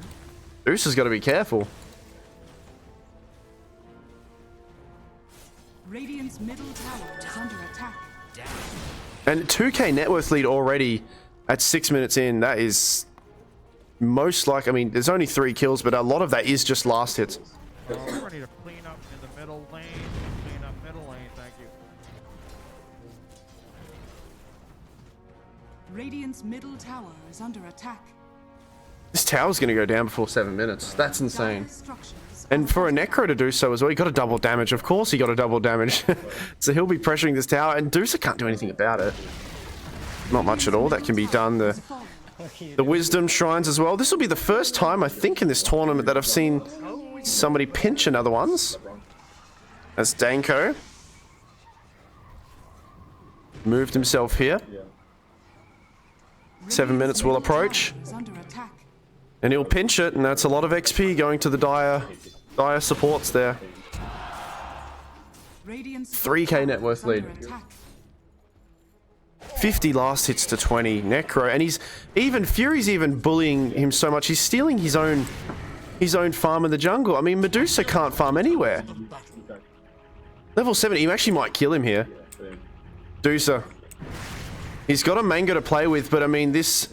Deuce has got to be careful. Radiant's middle tower is under attack. And 2k net worth lead already at 6 minutes in. That is most like, I mean, there's only 3 kills, but a lot of that is just last hits. Ready to clean up in the middle lane. Clean up middle lane, thank you. Radiant's middle tower is under attack. This tower's going to go down before 7 minutes. That's insane. Dire structures And for a Necro to do so as well, he got a double damage. Of course he got a double damage. So he'll be pressuring this tower, and Deucer can't do anything about it. Not much at all that can be done. The Wisdom Shrines as well. This will be the first time, I think, in this tournament that I've seen somebody pinch another one's. That's Danko. Moved himself here. 7 minutes will approach. is under attack. And he'll pinch it, and that's a lot of XP going to the dire supports there. Radiant's 3k net worth lead. 50 last hits to 20. Necro, and Fury's even bullying him so much. He's stealing his own farm in the jungle. I mean, Medusa can't farm anywhere. Level 70, he actually might kill him here. Deucer. He's got a Mango to play with, but I mean, this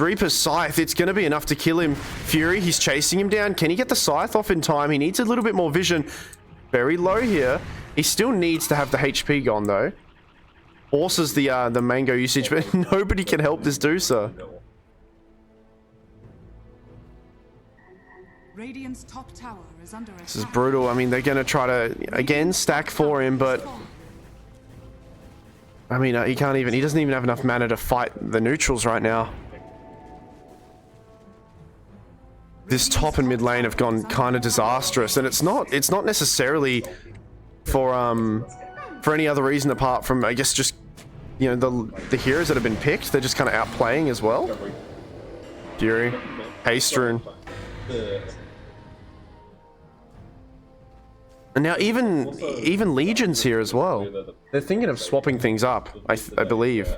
Reaper's Scythe, it's going to be enough to kill him. Fury, he's chasing him down. Can he get the Scythe off in time? He needs a little bit more vision. Very low here. He still needs to have the HP gone, though. Forces the Mango usage, but nobody can help this Deucer. Radiant's top tower is under attack. This is brutal. I mean, they're going to try to, again, stack for him, but... I mean, he doesn't even have enough mana to fight the neutrals right now. This top and mid lane have gone kind of disastrous, and it's not necessarily for any other reason apart from, I guess, just, you know, the heroes that have been picked. They're just kind of outplaying as well. Fury, Haste Rune. And now even Legion's here as well. They're thinking of swapping things up, I believe.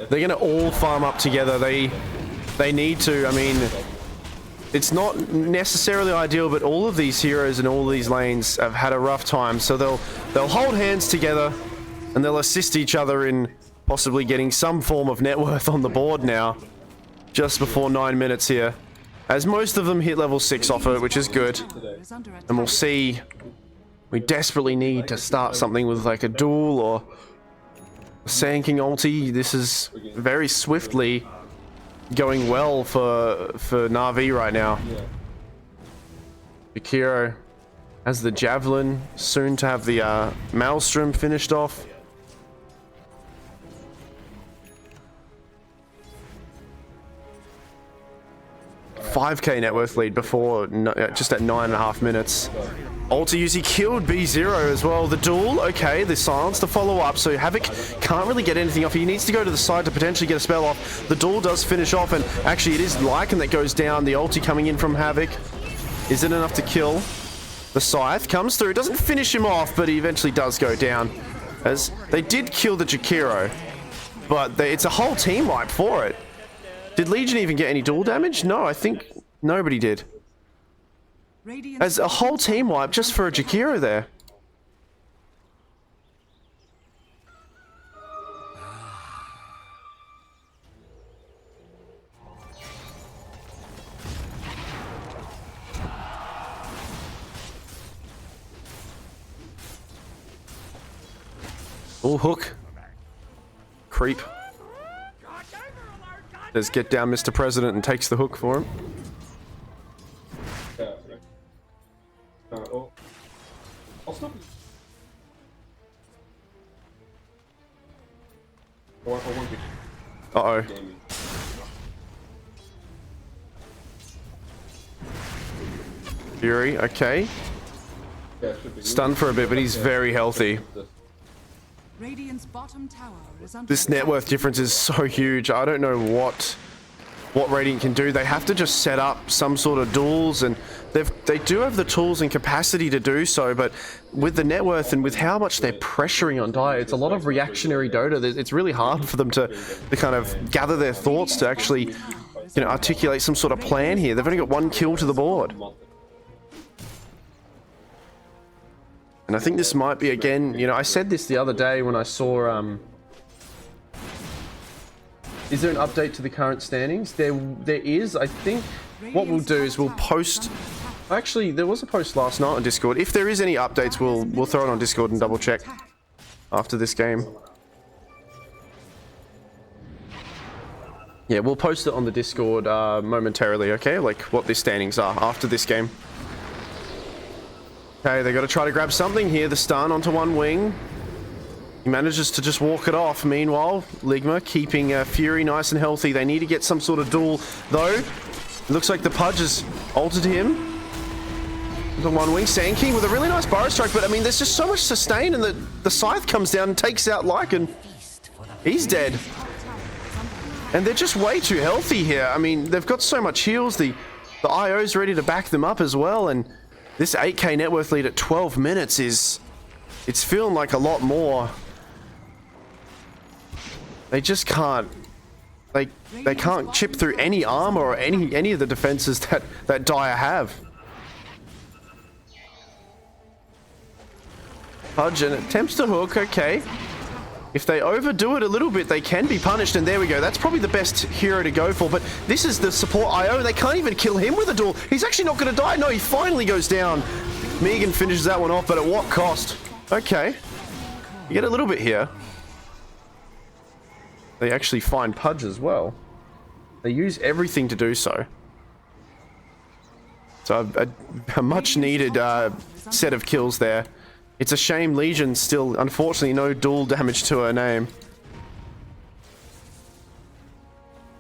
They're gonna all farm up together. They need to. I mean, it's not necessarily ideal, but all of these heroes and all of these lanes have had a rough time. So they'll hold hands together and they'll assist each other in possibly getting some form of net worth on the board now. Just before 9 minutes here, as most of them hit level 6 off it, which is good. And we'll see. We desperately need to start something with like a duel or a Sand King ulti. This is very swiftly going well for Na'Vi right now. Jakiro has the Javelin, soon to have the Maelstrom finished off. $5k net worth lead before, just at 9.5 minutes. Ulti Uzi killed B0 as well. The duel, okay, the silence to follow up, so Havoc can't really get anything off. He needs to go to the side to potentially get a spell off. The duel does finish off, and actually it is Lycan that goes down. The ulti coming in from Havoc. Is it enough to kill? The Scythe comes through, doesn't finish him off, but he eventually does go down. As they did kill the Jakiro, but it's a whole team wipe for it. Did Legion even get any duel damage? No, I think nobody did. As a whole team wipe just for a Jakiro there. Oh, hook. Creep. Does get down Mr. President and takes the hook for him. Uh-oh. Fury, okay. Stunned for a bit, but he's very healthy. Radiant's bottom tower is under This net worth difference is so huge. I don't know what Radiant can do. They have to just set up some sort of duels, and they do have the tools and capacity to do so, but with the net worth and with how much they're pressuring on Dire, it's a lot of reactionary Dota. It's really hard for them to kind of gather their thoughts to actually, you know, articulate some sort of plan here. They've only got 1 kill to the board. And I think this might be, again, you know, I said this the other day when I saw, is there an update to the current standings? There is. I think what we'll do is we'll post, actually, there was a post last night on Discord. If there is any updates, we'll throw it on Discord and double check after this game. Yeah, we'll post it on the Discord momentarily, okay? Like what the standings are after this game. Okay, they got to try to grab something here. The stun onto one wing. He manages to just walk it off. Meanwhile, Ligma keeping Fury nice and healthy. They need to get some sort of duel, though. It looks like the Pudge has altered him. The one wing, Sand King with a really nice Burrow Strike, but I mean, there's just so much sustain, and the Scythe comes down and takes out Lycan. He's dead. And they're just way too healthy here. I mean, they've got so much heals. The IO's ready to back them up as well, and this 8k net worth lead at 12 minutes it's feeling like a lot more. They just can't, they can't chip through any armor or any of the defenses that Dire have. Pudge and attempts to hook, okay. If they overdo it a little bit, they can be punished, and there we go. That's probably the best hero to go for, but this is the support IO, and they can't even kill him with a duel. He's actually not going to die. No, he finally goes down. Megan finishes that one off, but at what cost? Okay. You get a little bit here. They actually find Pudge as well. They use everything to do so. So a much needed set of kills there. It's a shame Legion still, unfortunately, no dual damage to her name.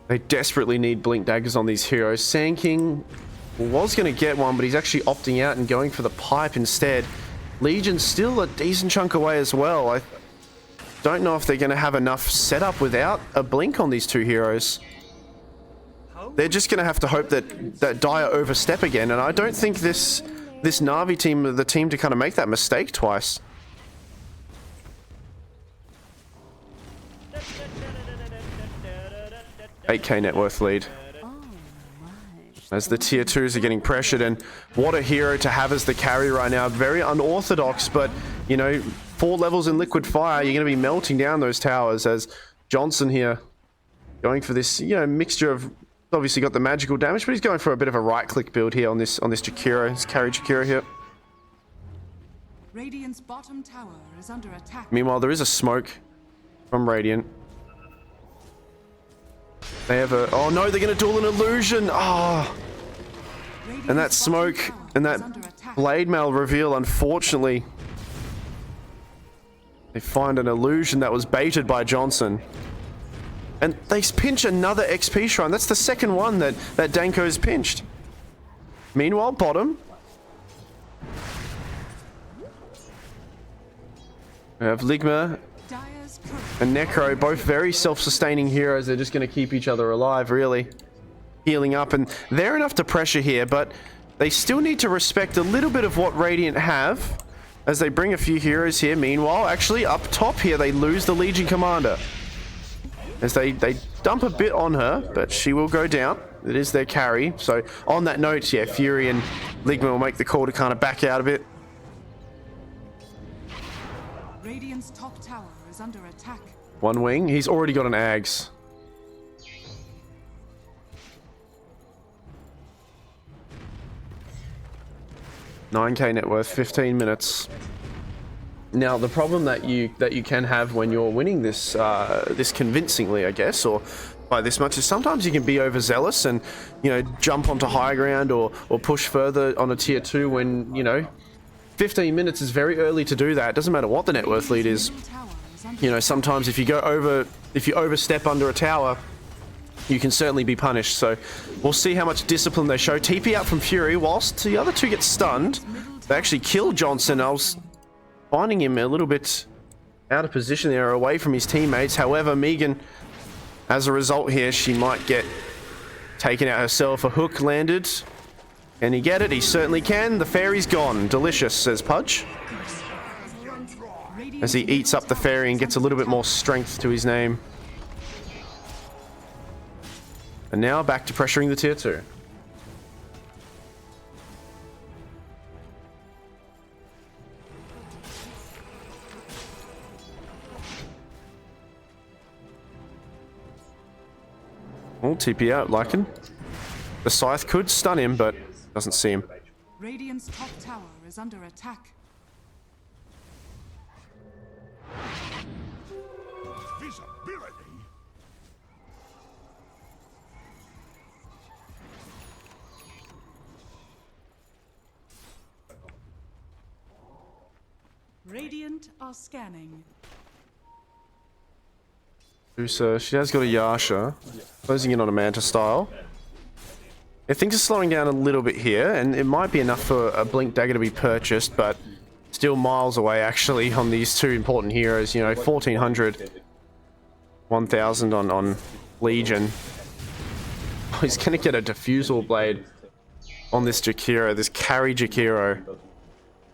They desperately need Blink Daggers on these heroes. Sand King was going to get one, but he's actually opting out and going for the pipe instead. Legion's still a decent chunk away as well. I don't know if they're going to have enough setup without a Blink on these two heroes. They're just going to have to hope that Dire overstep again, and I don't think this Na'Vi team are the team to kind of make that mistake twice. $8K net worth lead. As the tier 2s are getting pressured, and what a hero to have as the carry right now. Very unorthodox, but, you know, 4 levels in liquid fire, you're going to be melting down those towers, as Johnson here going for this, you know, mixture of, obviously got the magical damage, but he's going for a bit of a right-click build here on this Jakiro. He's carried Jakiro here. Radiant's bottom tower is under attack. Meanwhile, there is a smoke from Radiant. They have a... Oh no, they're going to duel an illusion! Ah! Oh. And that smoke and that blade mail reveal, unfortunately, they find an illusion that was baited by Johnson. And they pinch another XP shrine. That's the second one that Danko's pinched. Meanwhile, bottom. We have Ligma and Necro, both very self-sustaining heroes. They're just going to keep each other alive, really. Healing up, and they're enough to pressure here, but they still need to respect a little bit of what Radiant have as they bring a few heroes here. Meanwhile, actually, up top here, they lose the Legion Commander. As they dump a bit on her, but she will go down. It is their carry. So on that note, yeah, Fury and Ligma will make the call to kind of back out a bit. Radiant's top tower is under attack. One wing. He's already got an Ags. $9K net worth, 15 minutes. Now, the problem that you can have when you're winning this this convincingly, I guess, or by this much, is sometimes you can be overzealous and, you know, jump onto high ground or push further on a tier 2 when, you know, 15 minutes is very early to do that. It doesn't matter what the net worth lead is. You know, sometimes if you overstep under a tower, you can certainly be punished. So we'll see how much discipline they show. TP out from Fury, whilst the other two get stunned. They actually kill Johnson. I was finding him a little bit out of position there, away from his teammates. However, Megan, as a result here, she might get taken out herself. A hook landed. Can he get it? He certainly can. The fairy's gone. Delicious, says Pudge, as he eats up the fairy and gets a little bit more strength to his name. And now back to pressuring the tier 2. Oh, TP out, Lycan. The Scythe could stun him, but doesn't see him. Radiant's top tower is under attack. Visibility. Radiant are scanning. Usa, she has got a Yasha, closing in on a Manta style. Yeah, things are slowing down a little bit here, and it might be enough for a Blink Dagger to be purchased, but still miles away actually on these two important heroes. You know, 1400, 1000 on Legion. Oh, he's gonna get a Diffusal Blade on this Jakiro, this carry Jakiro.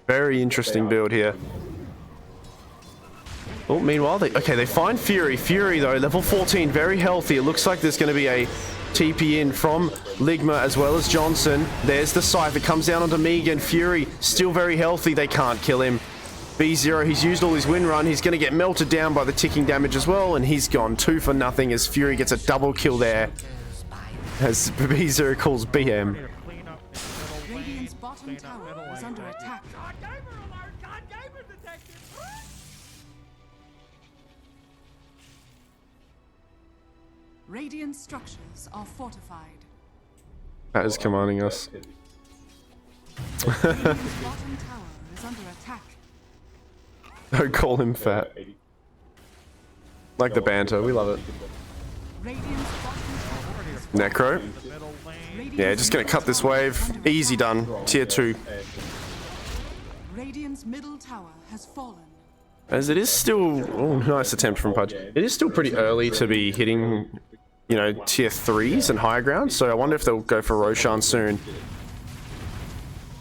Very interesting build here. Oh, meanwhile, they find Fury. Fury, though, level 14, very healthy. It looks like there's going to be a TP in from Ligma as well as Johnson. There's the Scythe. It comes down onto Megan. Fury, still very healthy. They can't kill him. B0, he's used all his win run. He's going to get melted down by the ticking damage as well, and he's gone 2 for nothing as Fury gets a double kill there. As B0 calls BM. Radiant's bottom tower is under attack. Radiant structures are fortified. That is commanding us. Radiant's bottom tower is under attack. Don't call him fat. Like the banter, we love it. Radiant's bottom tower is Necro. Yeah, just gonna cut this wave. Easy done. Tier 2. Radiant's middle tower has fallen. As it is still... Oh, nice attempt from Pudge. It is still pretty early to be hitting, you know, tier 3s and higher ground, so I wonder if they'll go for Roshan soon.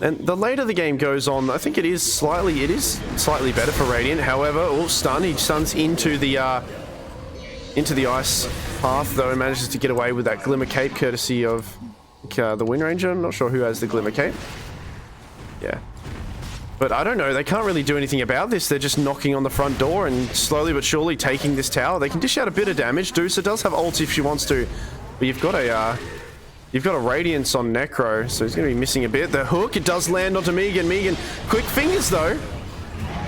And the later the game goes on, I think it is slightly better for Radiant. However, stun. He stuns into the ice path, though, and manages to get away with that Glimmer Cape, courtesy of the Wind Ranger. I'm not sure who has the Glimmer Cape. Yeah. But I don't know, they can't really do anything about this. They're just knocking on the front door and slowly but surely taking this tower. They can dish out a bit of damage. Dusa does have ult if she wants to, but you've got a Radiance on Necro, so he's going to be missing a bit. The hook, it does land onto Megan. Megan, quick fingers though.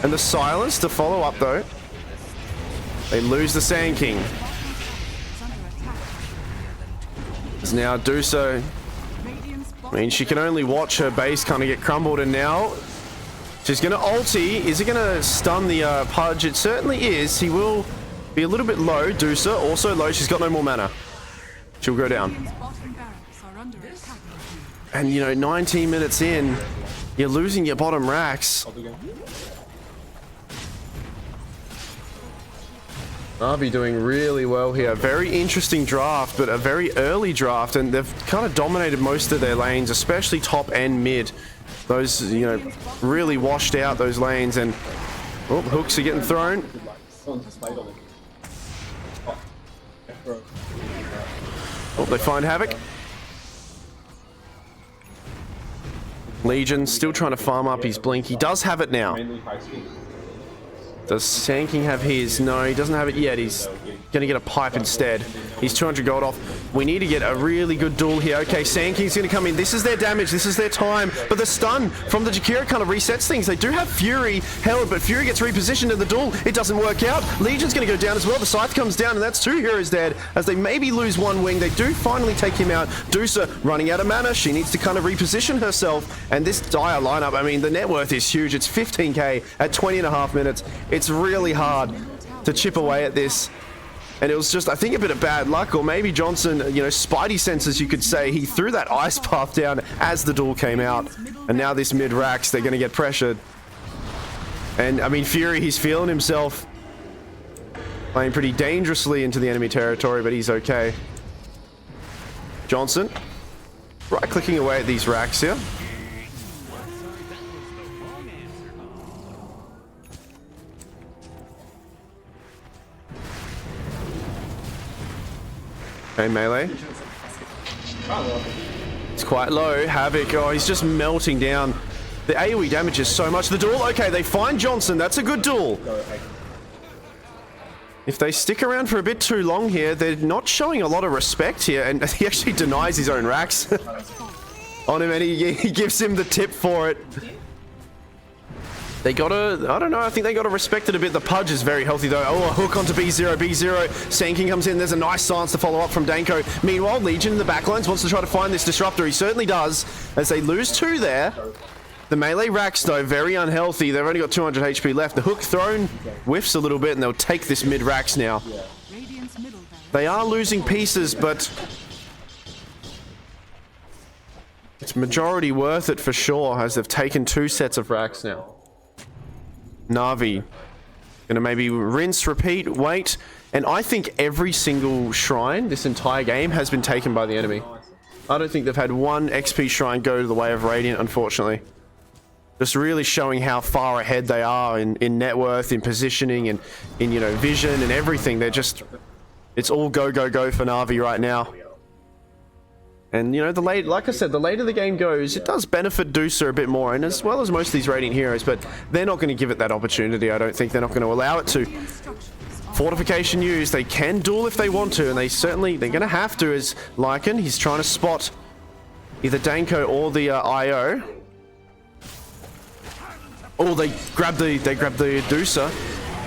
And the silence to follow up though. They lose the Sand King. It's now Dusa. I mean, she can only watch her base kind of get crumbled, and now she's going to ulti. Is it going to stun the Pudge? It certainly is. He will be a little bit low. Dusa also low. She's got no more mana. She'll go down. And, you know, 19 minutes in, you're losing your bottom racks. Na'Vi doing really well here. Very interesting draft, but a very early draft, and they've kind of dominated most of their lanes, especially top and mid. Those, you know, really washed out those lanes, and oh, hooks are getting thrown. Oh, they find Havoc. Legion still trying to farm up his blink. He does have it now. Does Sand King have his? No, he doesn't have it yet. He's going to get a pipe instead. He's 200 gold off. We need to get a really good duel here. Okay, Sand King's going to come in. This is their damage. This is their time. But the stun from the Jakiro kind of resets things. They do have Fury held, but Fury gets repositioned in the duel. It doesn't work out. Legion's going to go down as well. The Scythe comes down, and that's 2 heroes dead as they maybe lose 1 wing. They do finally take him out. Dusa running out of mana. She needs to kind of reposition herself. And this dire lineup, I mean, the net worth is huge. It's 15k at 20.5 minutes. It's really hard to chip away at this. And it was just, I think, a bit of bad luck, or maybe Johnson, you know, spidey senses, you could say. He threw that ice path down as the duel came out. And now this mid-racks, they're going to get pressured. And, I mean, Fury, he's feeling himself. Playing pretty dangerously into the enemy territory, but he's okay. Johnson, right-clicking away at these racks here. Okay, melee. It's quite low. Havoc, oh, he's just melting down. The AoE damage is so much. The duel, okay, they find Johnson. That's a good duel. If they stick around for a bit too long here, they're not showing a lot of respect here, and he actually denies his own racks on him, and he gives him the tip for it. They gotta, I don't know, I think they gotta respect it a bit. The Pudge is very healthy though. Oh, a hook onto B0, B0. Sand King comes in, there's a nice silence to follow up from Danko. Meanwhile, Legion in the backlines wants to try to find this disruptor. He certainly does, as they lose 2 there. The melee racks though, very unhealthy. They've only got 200 HP left. The hook thrown whiffs a little bit, and they'll take this mid racks now. They are losing pieces, but it's majority worth it for sure, as they've taken 2 sets of racks now. Na'Vi gonna maybe rinse, repeat, wait, and I think every single shrine this entire game has been taken by the enemy. I don't think they've had 1 XP shrine go to the way of Radiant, unfortunately. Just really showing how far ahead they are in net worth, in positioning, and in, you know, vision and everything. They're just, it's all go, go, go for Na'Vi right now. And, you know, like I said, the later the game goes, it does benefit Deucer a bit more, and as well as most of these Radiant heroes, but they're not going to give it that opportunity, I don't think. They're not going to allow it to. Fortification used. They can duel if they want to, and they're going to have to, as Lycan. He's trying to spot either Danko or the IO. Oh, they grab the Deucer.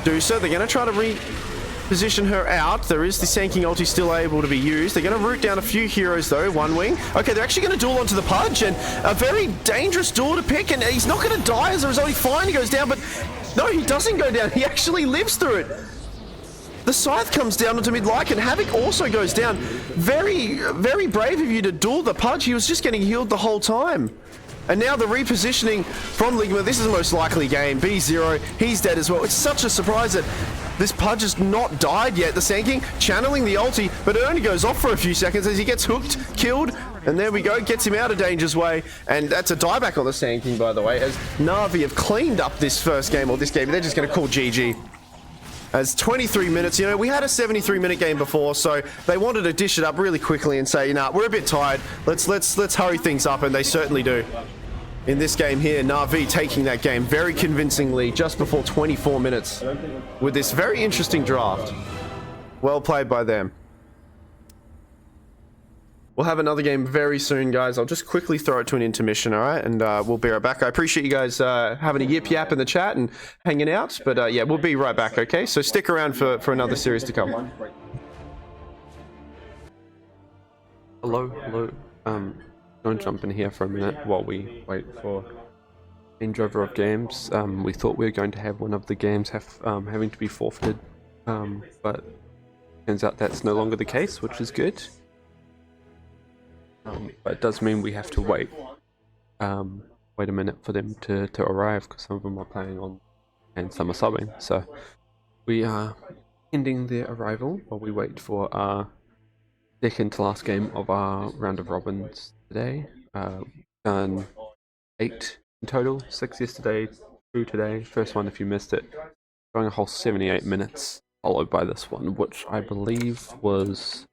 Deucer, they're going to try to reposition her out. There is the Sanking ulti still able to be used. They're going to root down a few heroes though. One wing. Okay, they're actually going to duel onto the Pudge, and a very dangerous duel to pick, and he's not going to die as a result. He's fine, he goes down, but no, he doesn't go down. He actually lives through it. The Scythe comes down onto mid Lycan. Havoc also goes down. Very, very brave of you to duel the Pudge. He was just getting healed the whole time. And now the repositioning from Ligma. This is the most likely game. B0, he's dead as well. It's such a surprise that this Pudge has not died yet. The Sanking channeling the ulti, but it only goes off for a few seconds as he gets hooked, killed, and there we go. Gets him out of Danger's way. And that's a dieback on the Sanking, by the way, as Na'Vi have cleaned up this first game, or this game. They're just going to call GG. As 23 minutes, you know, we had a 73-minute game before, so they wanted to dish it up really quickly and say, nah, we're a bit tired. Let's hurry things up, and they certainly do. In this game here, Na'Vi taking that game very convincingly just before 24 minutes with this very interesting draft. Well played by them. We'll have another game very soon, guys. I'll just quickly throw it to an intermission, all right? And we'll be right back. I appreciate you guys having a yip-yap in the chat and hanging out. But yeah, we'll be right back, okay? So stick around for another series to come. Hello. Going to jump in here for a minute while we wait for changeover of games. We thought we were going to have one of the games having to be forfeited, but turns out that's no longer the case, which is good. But it does mean we have to wait a minute for them to arrive, because some of them are playing on and some are subbing. So we are ending their arrival while we wait for our second to last game of our round of robins today. Done 8 in total, 6 yesterday, 2 today. First one, if you missed it, going a whole 78 minutes, followed by this one, which I believe was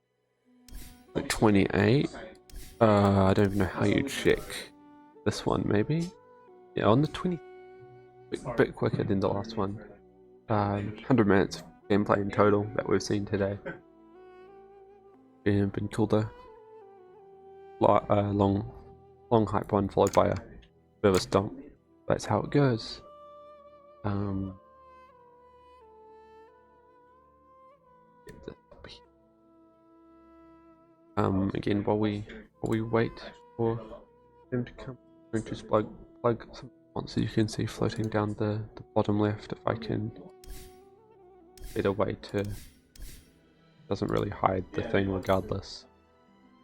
like 28. I don't even know how you check this one, maybe? Yeah, on the 20, bit quicker than the last one. 100 minutes of gameplay in total that we've seen today. Been cool though. Long hype one followed by a bit of a stomp. That's how it goes. Again, while we wait for them to come, I'm going to just plug some sponsors you can see floating down the bottom left. If I can get a way to, doesn't really hide the thing regardless.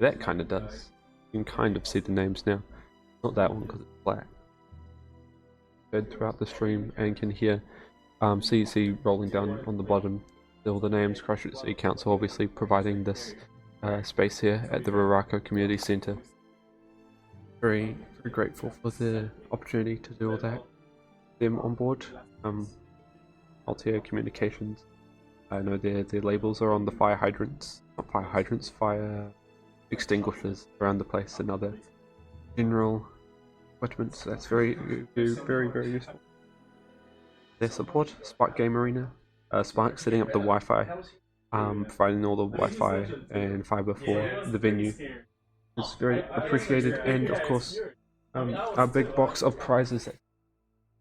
That kind of does. You can kind of see the names now. Not that one because it's black. Heard throughout the stream and can hear see rolling down on the bottom all the names. Christchurch City Council obviously providing this space here at the Aotea Community Centre. Very grateful for the opportunity to do all that. Them on board. Aotea Communications. I know their labels are on the fire hydrants. Not fire hydrants, fire extinguishers around the place and other general equipment. So that's very useful. Their support, Spark Game Arena. Spark setting up the Wi-Fi. Providing all the Wi-Fi and fiber for the venue is very appreciated, and of course our big box of prizes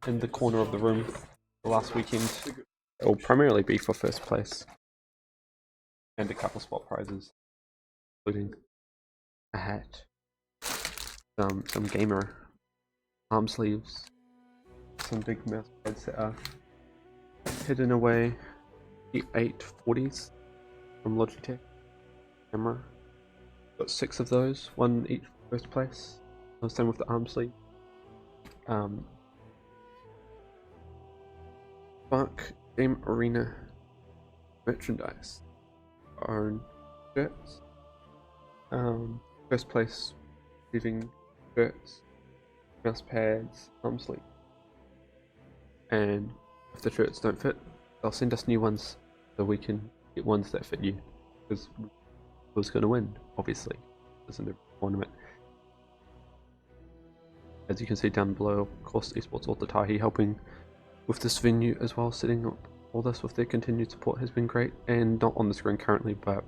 in the corner of the room the last weekend. It will primarily be for first place and a couple spot prizes, including a hat, some gamer arm sleeves, some big mouse pads that are hidden away, the 840s from Logitech camera. Got 6 of those, one each for first place. Same with the arm sleeve. Spark Game Arena merchandise. Our own shirts. First place receiving shirts, mouse pads, arm sleeve. And if the shirts don't fit, they'll send us new ones so we can get ones that fit you. Because who's going to win, obviously. in the tournament. As you can see down below, of course, Esports Otautahi helping with this venue as well, setting up all this with their continued support has been great, and not on the screen currently, but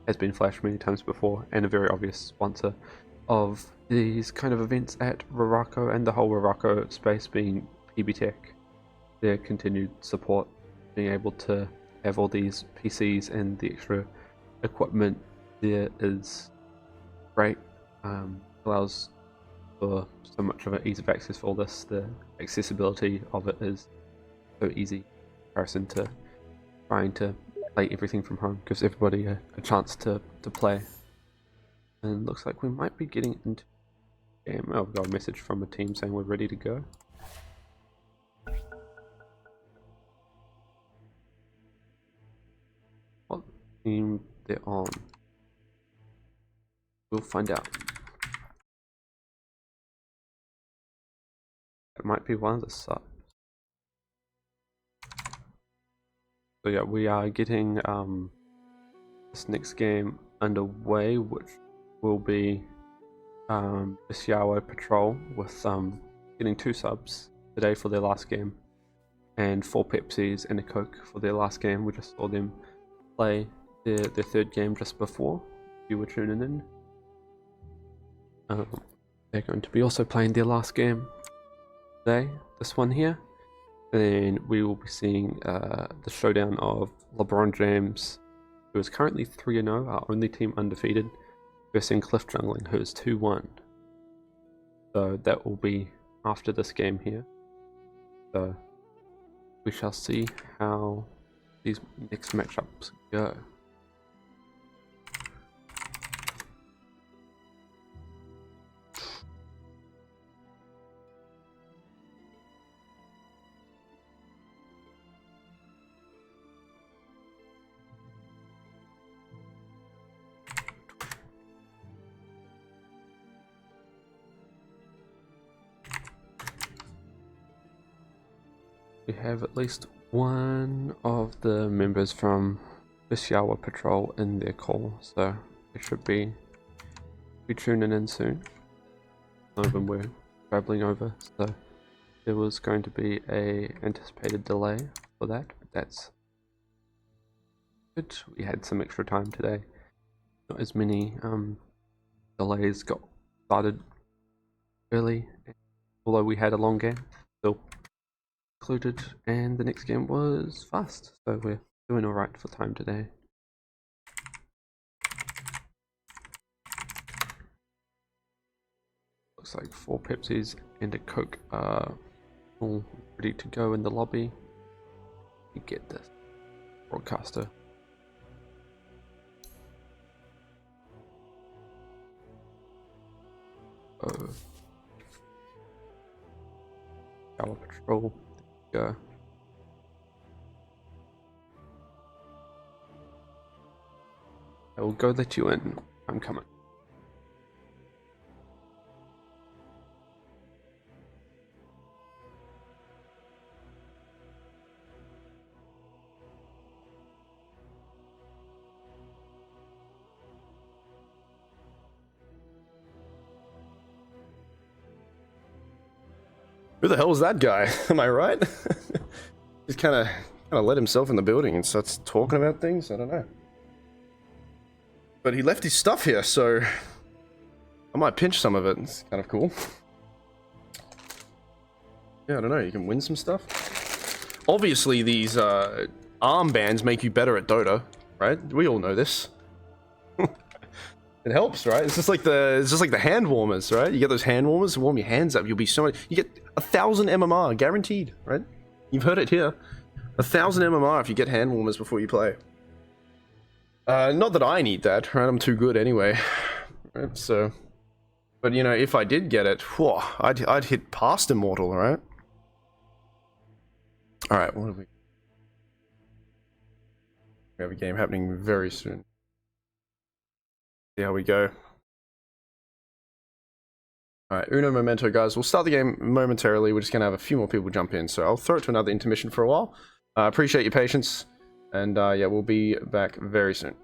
has been flashed many times before, and a very obvious sponsor of these kind of events at Rorako and the whole Rorako space being PB Tech. Their continued support, being able to have all these PCs and the extra equipment there is great. Allows for so much of an ease of access for all this. The accessibility of it is so easy in comparison to trying to play everything from home. Gives everybody a chance to play. And looks like we might be getting into game. Oh, we've got a message from a team saying we're ready to go. What team they're on? We'll find out. It might be one of the subs. So yeah, we are getting this next game underway, which will be Bisayawa Patrol with getting 2 subs today for their last game, and 4 Pepsis and a Coke for their last game. We just saw them play their 3rd game just before you were tuning in. They're going to be also playing their last game today, this one here, and then we will be seeing the showdown of LeBron James, who is currently 3-0, our only team undefeated, versus Cliff Jungling, who is 2-1. So that will be after this game here. So we shall see how these next matchups go. We have at least one of the members from Bisayawa Patrol in their call, so they should be tuning in soon. Some of them were traveling over, so there was going to be a anticipated delay for that, but that's good. We had some extra time today. Not as many delays got started early, although we had a long game still included, and the next game was fast, so we're doing alright for time today. Looks like 4 Pepsis and a Coke are all ready to go in the lobby. You get this broadcaster. Our patrol. Go. I will go let you in. I'm coming. Who the hell was that guy? Am I right? He's kind of let himself in the building and starts talking about things. I don't know. But he left his stuff here, so I might pinch some of it. It's kind of cool. Yeah, I don't know. You can win some stuff. Obviously, these armbands make you better at Dota, right? We all know this. It helps, right? It's just like the hand warmers, right? You get those hand warmers to warm your hands up. You'll be so much. You get 1,000 MMR guaranteed, right? You've heard it here. 1,000 MMR if you get hand warmers before you play. Not that I need that, right? I'm too good anyway. Right? So, but you know, if I did get it, whoa, I'd hit past immortal, right? All right, what do we? We have a game happening very soon. See how we go. Alright, uno momento, guys. We'll start the game momentarily. We're just going to have a few more people jump in, so I'll throw it to another intermission for a while. Appreciate your patience, and yeah, we'll be back very soon.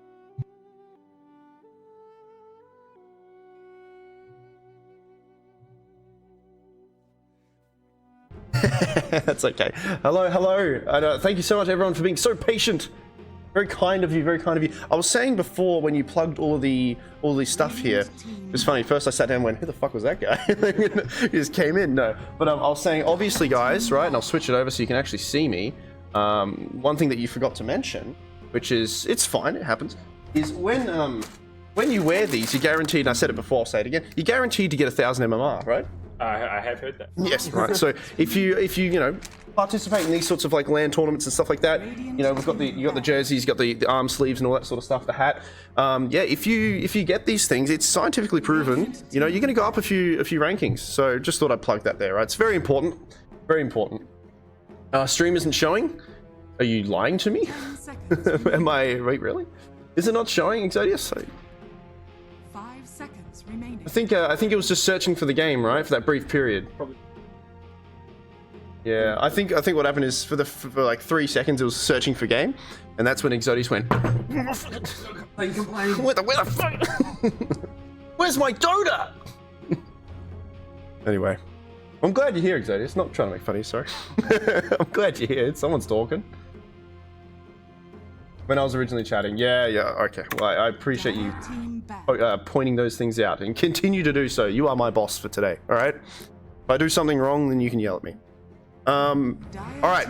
That's okay. Hello, hello. And, thank you so much, everyone, for being so patient. Very kind of you, very kind of you. I was saying before when you plugged all the stuff here, it was funny. First I sat down and went, who the fuck was that guy? He just came in. No, but I was saying, obviously, guys, right? And I'll switch it over so you can actually see me. One thing that you forgot to mention, which is, it's fine, it happens, is when you wear these, you're guaranteed, and I said it before, I'll say it again, you're guaranteed to get 1,000 MMR, right? I have heard that. Yes, right. So if you participate in these sorts of like LAN tournaments and stuff like that, you got the jerseys, you got the arm sleeves and all that sort of stuff, the hat. Yeah, if you get these things, it's scientifically proven. You're going to go up a few rankings. So just thought I'd plug that there. Right, it's very important. Very important. Stream isn't showing. Are you lying to me? Am I? Wait, really? Is it not showing, Exodius? 5 seconds remaining. I think it was just searching for the game, right, for that brief period. Probably. Yeah, I think what happened is for like 3 seconds it was searching for game, and that's when Exodius went. Where the fuck? Where's my Dota? Anyway, I'm glad you're here, Exodius. Not trying to make fun of you, sorry. I'm glad you're here. Someone's talking. When I was originally chatting, yeah, okay. Well, I appreciate you pointing those things out, and continue to do so. You are my boss for today. All right. If I do something wrong, then you can yell at me. All right,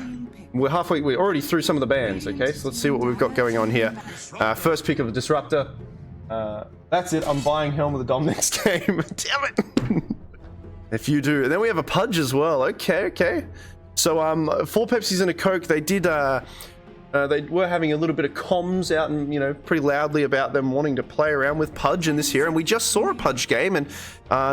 we're already through some of the bands, okay? So let's see what we've got going on here. First pick of a Disruptor. That's it, I'm buying Helm of the Dom next game. Damn it! If you do. And then we have a Pudge as well, okay. So, 4 Pepsis and a Coke, they did, they were having a little bit of comms out and, pretty loudly about them wanting to play around with Pudge in this here. And we just saw a Pudge game, and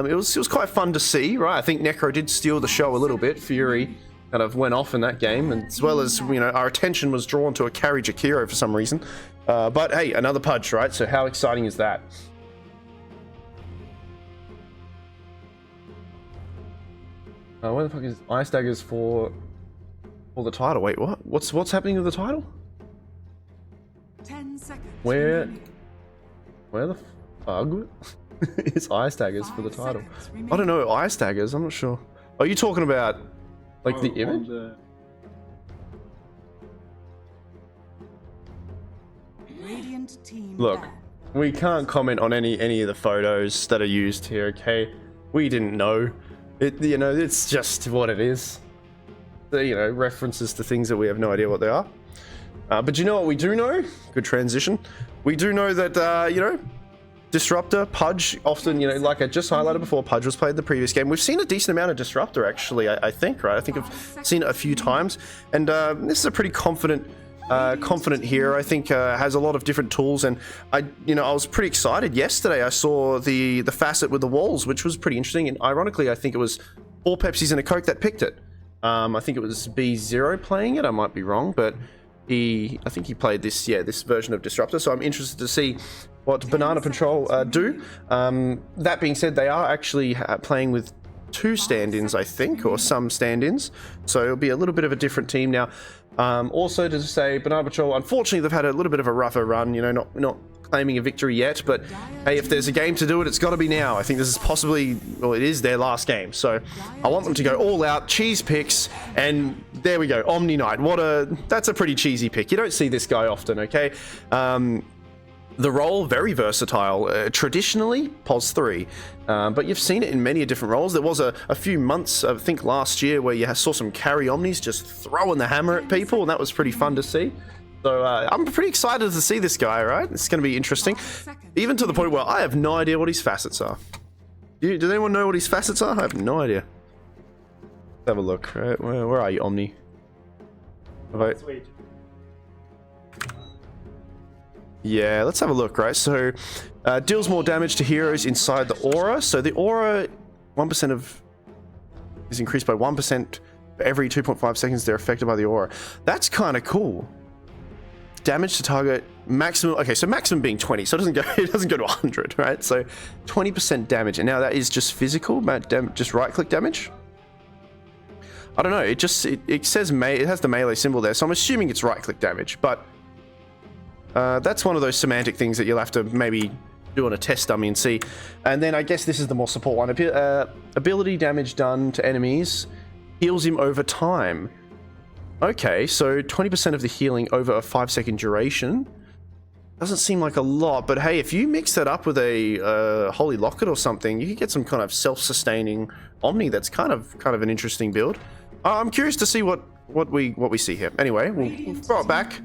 it was quite fun to see, right? I think Necro did steal the show a little bit. Fury kind of went off in that game, and as well as, our attention was drawn to a carry Jakiro for some reason. But hey, another Pudge, right? So how exciting is that? Where the fuck is Ice Daggers for the title? Wait, what? What's happening with the title? 10 seconds. Where the fuck is Ice Daggers for the title? I don't know, Ice Daggers, I'm not sure. Are you talking about like the image? Radiant team Look, ban. we can't comment on any of the photos that are used here, okay? We didn't know. It's just what it is. References to things that we have no idea what they are. But you know what we do know? Good transition. We do know that, Disruptor, Pudge, often, like I just highlighted before, Pudge was played the previous game. We've seen a decent amount of Disruptor, actually, I think, right? I think I've seen it a few times. And this is a pretty confident hero. I think has a lot of different tools. And I was pretty excited yesterday. I saw the facet with the walls, which was pretty interesting. And ironically, I think it was 4 Pepsis and a Coke that picked it. I think it was B0 playing it. I might be wrong, but I think he played this version of Disruptor. So I'm interested to see what Banana Patrol do. That being said, they are actually playing with 2 stand-ins, I think, or some stand-ins. So it'll be a little bit of a different team now. Also to say, Banana Patrol, unfortunately, they've had a little bit of a rougher run. Not claiming a victory yet, but hey, if there's a game to do it, it's got to be now. I think this is possibly, well, it is their last game, so I want them to go all out, cheese picks, and there we go, Omni Knight. That's a pretty cheesy pick. You don't see this guy often, okay? The role, very versatile. Traditionally, POS 3, but you've seen it in many different roles. There was a few months, I think last year, where you saw some carry Omnis just throwing the hammer at people, and that was pretty fun to see. So I'm pretty excited to see this guy, right? It's going to be interesting. Even to the point where I have no idea what his facets are. Does anyone know what his facets are? I have no idea. Let's have a look, right? Where are you, Omni? Yeah, let's have a look, right? So, deals more damage to heroes inside the aura. So the aura, 1% is increased by 1% for every 2.5 seconds they're affected by the aura. That's kind of cool. Damage to target maximum. Okay, so maximum being 20, so it doesn't go to 100, right? So 20% damage, and now that is just physical, just right-click damage. I don't know. It says it has the melee symbol there, so I'm assuming it's right-click damage, but. That's one of those semantic things that you'll have to maybe do on a test dummy and see. And then I guess this is the more support one. Ability damage done to enemies heals him over time. Okay, so 20% of the healing over a 5-second duration. Doesn't seem like a lot, but hey, if you mix that up with a Holy Locket or something, you could get some kind of self-sustaining Omni. That's kind of an interesting build. I'm curious to see what we see here. Anyway, we'll throw it back,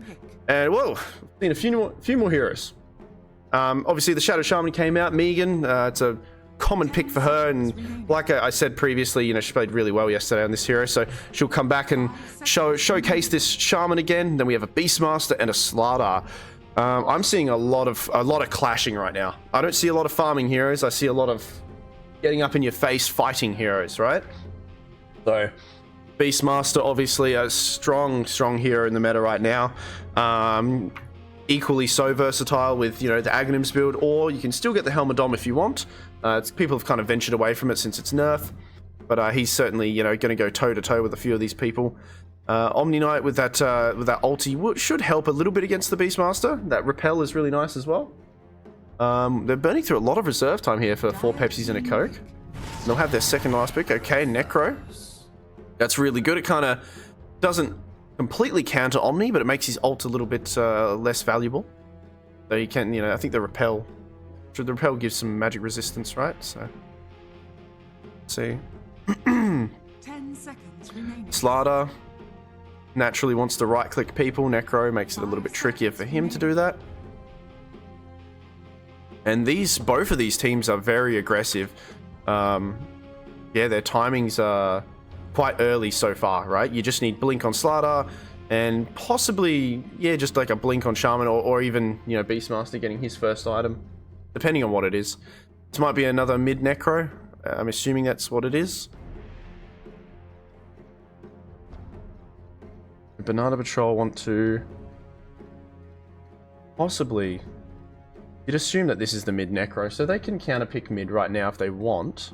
and whoa, seen a few more heroes. Obviously, the Shadow Shaman came out. Megan, it's a common pick for her, and like I said previously, you know, she played really well yesterday on this hero, so she'll come back and showcase this Shaman again. Then we have a Beastmaster and a Slardar. I'm seeing a lot of clashing right now. I don't see a lot of farming heroes. I see a lot of getting up in your face fighting heroes, right? So Beastmaster, obviously a strong hero in the meta right now. Equally so versatile with, you know, the Aghanims build, or you can still get the Helmadom if you want. People have kind of ventured away from it since it's nerf, but he's certainly, you know, going to go toe to toe with a few of these people. Omni Knight with that ulti should help a little bit against the Beastmaster. That repel is really nice as well. They're burning through a lot of reserve time here for 4 Pepsis and a Coke. And they'll have their second last pick. Okay, Necro. That's really good. It kind of doesn't completely counter Omni, but it makes his ult a little bit less valuable. So you can, you know, I think the repel gives some magic resistance, right? So, let's see. 10 seconds remaining. Slardar naturally wants to right-click people. Necro makes it a little bit trickier for him to do that. And both of these teams are very aggressive. Yeah, their timings are quite early so far, right? You just need Blink on Slardar and possibly, yeah, just like a Blink on Shaman or even, you know, Beastmaster getting his first item, depending on what it is. This might be another mid-Necro. I'm assuming that's what it is. Banana Patrol want to possibly... You'd assume that this is the mid-Necro, so they can counterpick mid right now if they want.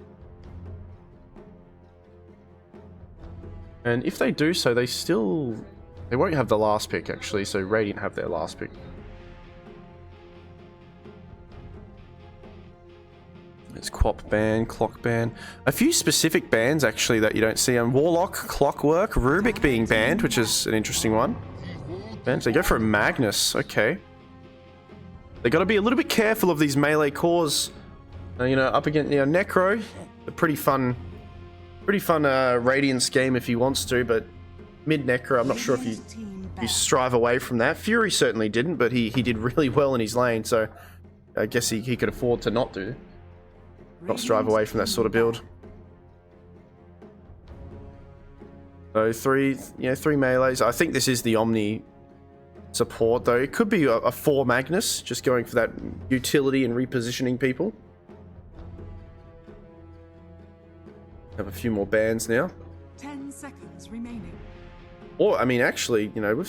And if they do so, they won't have the last pick, actually, so Radiant have their last pick. There's Quap ban, Clock ban. A few specific bans, actually, that you don't see. Warlock, Clockwork, Rubik being banned, which is an interesting one. So they go for a Magnus, okay. They got to be a little bit careful of these melee cores. You know, up against, you know, Necro, a pretty fun Radiance game if he wants to, but mid-Necro, I'm not sure if you strive away from that. Fury certainly didn't, but he did really well in his lane, so I guess he could afford to not strive away from that sort of build. So three melees. I think this is the Omni support, though. It could be a 4 Magnus, just going for that utility and repositioning people. Have a few more bans now. 10 seconds remaining. Or, I mean, actually, you know, a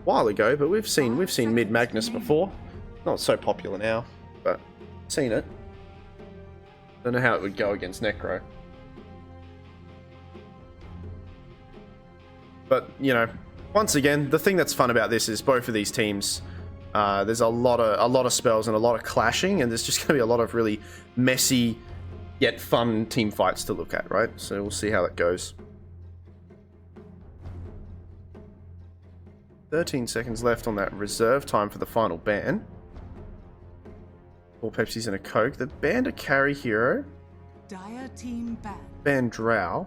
while ago, but we've seen mid Magnus before. Not so popular now, but seen it. Don't know how it would go against Necro. But, you know, once again, the thing that's fun about this is both of these teams, there's a lot of spells and a lot of clashing, and there's just going to be a lot of really messy yet fun team fights to look at, right? So we'll see how it goes. 13 seconds left on that reserve time for the final ban. 4 Pepsis and a Coke. They banned a carry hero. Dire team banned. Banned Drow.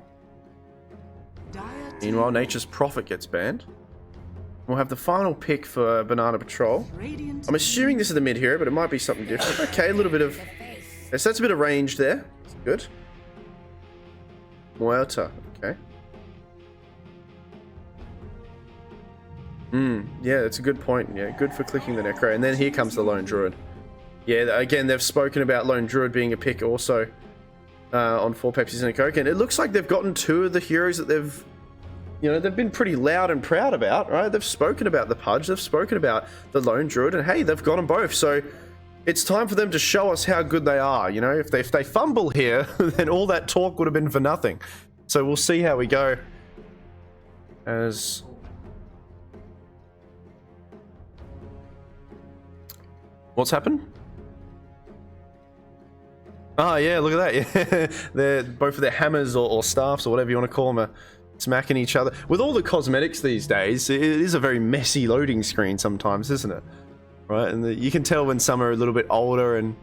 Meanwhile, Nature's Prophet gets banned. We'll have the final pick for Banana Patrol. I'm assuming this is the mid hero, but it might be something different. Okay, a little bit of... Yes, that's a bit of range there. That's good. Aotea, okay. Yeah, that's a good point. Yeah, good for clicking the Necro. And then here comes the Lone Druid. Yeah, again, they've spoken about Lone Druid being a pick also on 4 Pepsis and a Coke. And it looks like they've gotten 2 of the heroes that they've been pretty loud and proud about, right? They've spoken about the Pudge, they've spoken about the Lone Druid, and hey, they've got them both. So it's time for them to show us how good they are. You know, if they fumble here, then all that talk would have been for nothing. So we'll see how we go. As... What's happened? Oh yeah, look at that. Yeah, they're both of their hammers or staffs or whatever you want to call them smacking each other. With all the cosmetics these days, it is a very messy loading screen sometimes, isn't it? Right, and you can tell when some are a little bit older and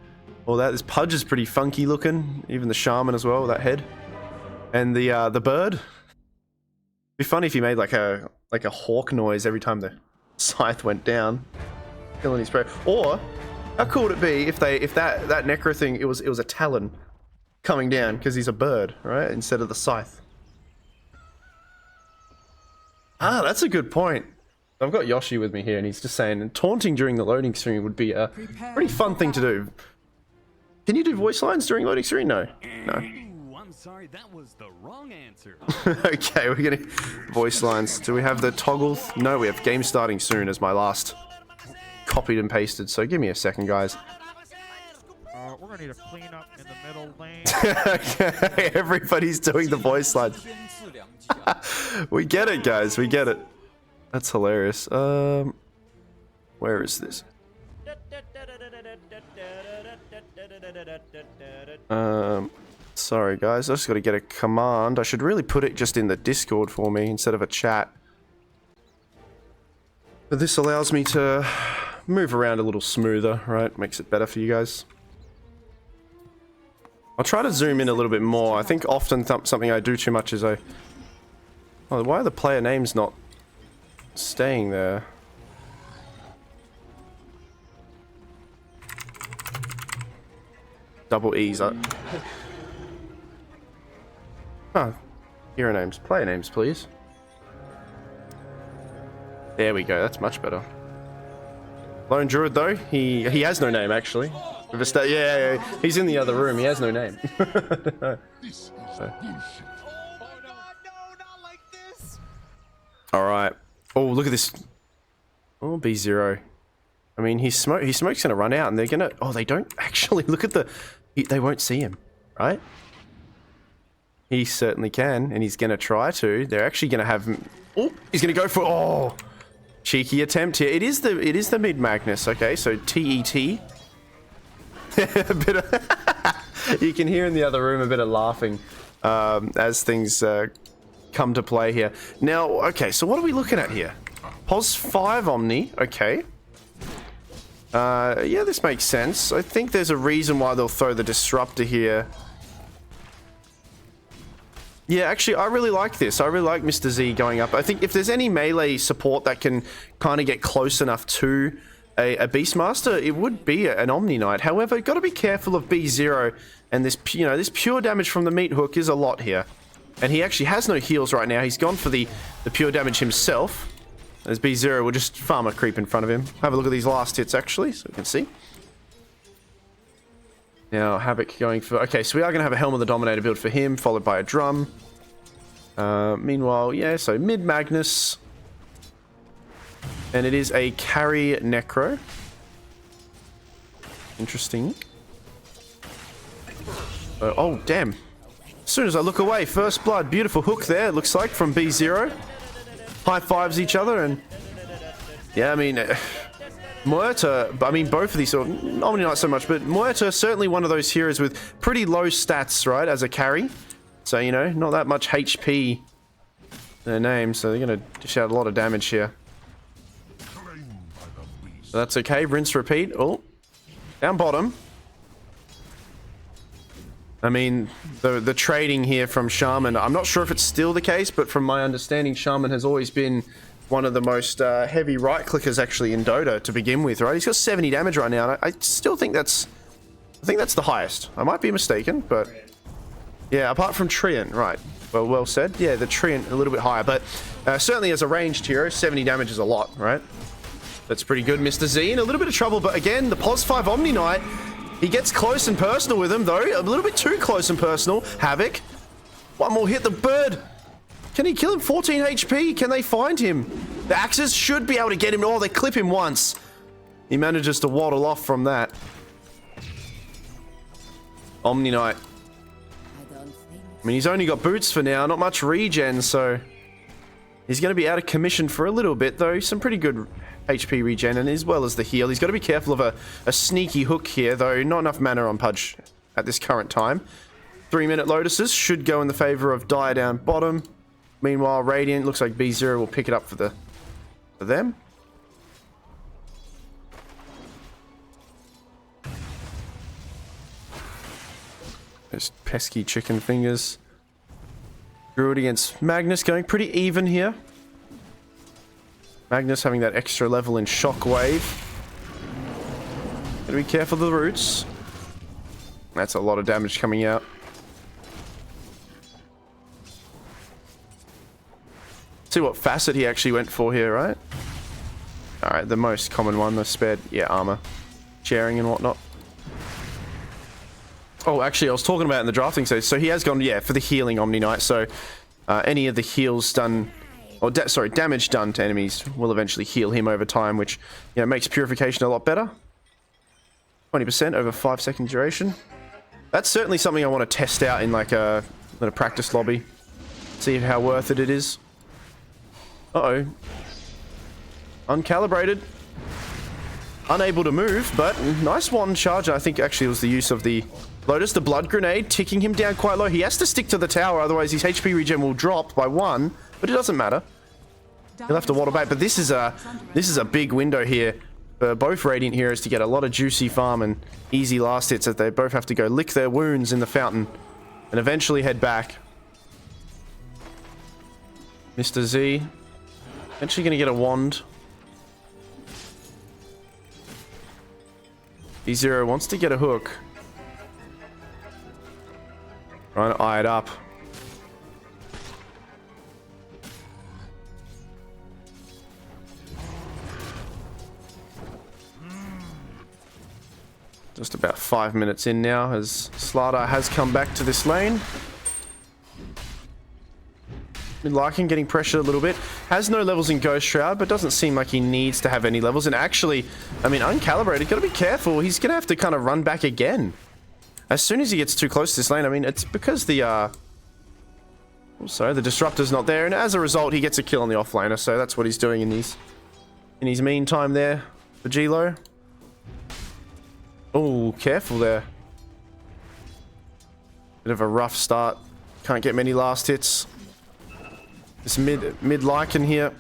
all that. This Pudge is pretty funky looking, even the Shaman as well, with that head. And the bird. It'd be funny if he made like a hawk noise every time the scythe went down, killing his prey. Or how cool would it be if that Necro thing, it was a talon coming down because he's a bird, right, instead of the scythe. Ah, that's a good point. I've got Yoshi with me here, and he's just saying, taunting during the loading screen would be a pretty fun thing to do. Can you do voice lines during loading screen? No. No. Ooh, I'm sorry, that was the wrong answer. Okay, we're getting voice lines. Do we have the toggle? No, we have game starting soon as my last copied and pasted. So give me a second, guys. We're gonna need a cleanup in the middle lane. Okay, everybody's doing the voice lines. We get it, guys. We get it. That's hilarious. Where is this? Sorry guys, I just got to get a command. I should really put it just in the Discord for me instead of a chat. But this allows me to move around a little smoother, right? Makes it better for you guys. I'll try to zoom in a little bit more. I think often something I do too much is oh, why are the player names not staying there? Double E's. Oh, hero names. Player names, please. There we go. That's much better. Lone Druid, though, he has no name, actually. Yeah, he's in the other room. He has no name. This is bullshit. Alright. Oh, look at this. Oh, B0. I mean, his smoke's gonna run out, and they're gonna... Oh, they don't actually... Look at the... They won't see him, right? He certainly can, and he's gonna try to. They're actually gonna have him... Oh, he's gonna go for... Oh! Cheeky attempt here. It is the mid-Magnus, okay? So, TET. A bit of... You can hear in the other room a bit of laughing as things come to play here. Now, okay, so what are we looking at here? POS 5 Omni, okay. Yeah, this makes sense. I think there's a reason why they'll throw the Disruptor here. Yeah, actually, I really like this. I really like Mr. Z going up. I think if there's any melee support that can kind of get close enough to a Beastmaster, it would be an Omni Knight. However, you've got to be careful of B0, and this, you know, this pure damage from the meat hook is a lot here. And he actually has no heals right now. He's gone for the pure damage himself. As B0 will just farm a creep in front of him. Have a look at these last hits, actually, so we can see. Now, Havoc going for... Okay, so we are going to have a Helm of the Dominator build for him, followed by a Drum. Meanwhile, yeah, so mid-Magnus. And it is a carry Necro. Interesting. Oh, damn. As soon as I look away, first blood. Beautiful hook there, it looks like, from B0. High fives each other, and... Yeah, I mean... Muerta, I mean, both of these, sort of, Omni not so much, but Muerta certainly one of those heroes with pretty low stats, right, as a carry. So, you know, not that much HP in their name, so they're going to dish out a lot of damage here. So that's okay, rinse, repeat. Oh, down bottom. I mean, the trading here from Shaman, I'm not sure if it's still the case, but from my understanding, Shaman has always been one of the most heavy right-clickers actually in Dota to begin with, right? He's got 70 damage right now, and I still think that's... I think that's the highest. I might be mistaken, but... Yeah, apart from Treant, right. Well said. Yeah, the Treant a little bit higher, but certainly as a ranged hero, 70 damage is a lot, right? That's pretty good. Mr. Z in a little bit of trouble, but again, the POS 5 Omni Knight, he gets close and personal with him, though. A little bit too close and personal. Havoc. One more hit. The bird. Can he kill him? 14 HP. Can they find him? The axes should be able to get him. Oh, they clip him once. He manages to waddle off from that. Omni Knight. I mean, he's only got boots for now. Not much regen, so... He's going to be out of commission for a little bit, though. Some pretty good HP regen, and as well as the heal. He's got to be careful of a sneaky hook here, though. Not enough mana on Pudge at this current time. 3-minute Lotuses should go in the favor of Dire down bottom. Meanwhile, Radiant looks like B0 will pick it up for them. Those pesky chicken fingers. Druid against Magnus going pretty even here. Magnus having that extra level in Shockwave. Gotta be careful of the roots. That's a lot of damage coming out. See what facet he actually went for here, right? Alright, the most common one, the spared, yeah, armor. Sharing and whatnot. Oh, actually, I was talking about in the drafting stage. So he has gone, yeah, for the healing Omni Knight. So any of the heals done, or damage done to enemies will eventually heal him over time, which, you know, makes purification a lot better. 20% over 5 second duration. That's certainly something I want to test out in like a practice lobby. See how worth it is. Uh-oh. Uncalibrated. Unable to move, but nice one charge. I think actually it was the use of the Lotus, the blood grenade, ticking him down quite low. He has to stick to the tower, otherwise his HP regen will drop by 1, but it doesn't matter. He'll have to water back, but this is a big window here for both Radiant heroes to get a lot of juicy farm and easy last hits, as they both have to go lick their wounds in the fountain and eventually head back. Mr. Z eventually going to get a wand. B0 wants to get a hook. Trying to eye it up. Just about 5 minutes in now as Slardar has come back to this lane. Been liking getting pressured a little bit. Has no levels in Ghost Shroud, but doesn't seem like he needs to have any levels. And actually, I mean, uncalibrated, gotta be careful. He's gonna have to kind of run back again. As soon as he gets too close to this lane, I mean, it's because the, the Disruptor's not there. And as a result, he gets a kill on the offlaner. So that's what he's doing in his meantime there for G-Lo. Oh, careful there. Bit of a rough start. Can't get many last hits. This mid Lycan here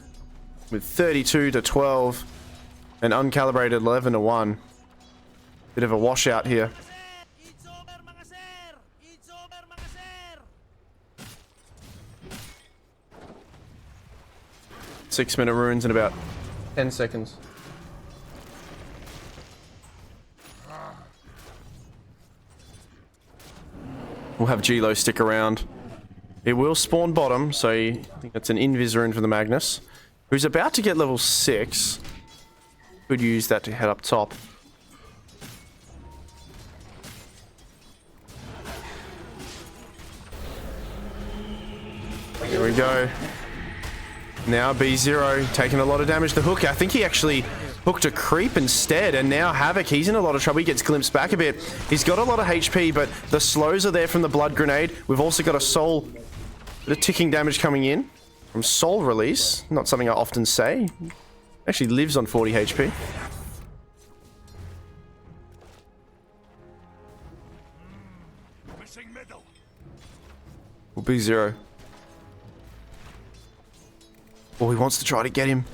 with 32 to 12 and uncalibrated 11 to 1. Bit of a washout here. Six-minute runes in about 10 seconds. We'll have G-Lo stick around. It will spawn bottom, so I think that's an invis rune for the Magnus, who's about to get level 6. Could use that to head up top. Here we go. Now B0 taking a lot of damage. The hook, I think he actually hooked a creep instead, and now Havoc, he's in a lot of trouble. He gets glimpsed back a bit. He's got a lot of HP, but the slows are there from the blood grenade. We've also got a soul, bit of ticking damage coming in from soul release. Not something I often say. Actually lives on 40 HP. Missing middle. Well, B0. Oh, he wants to try to get him.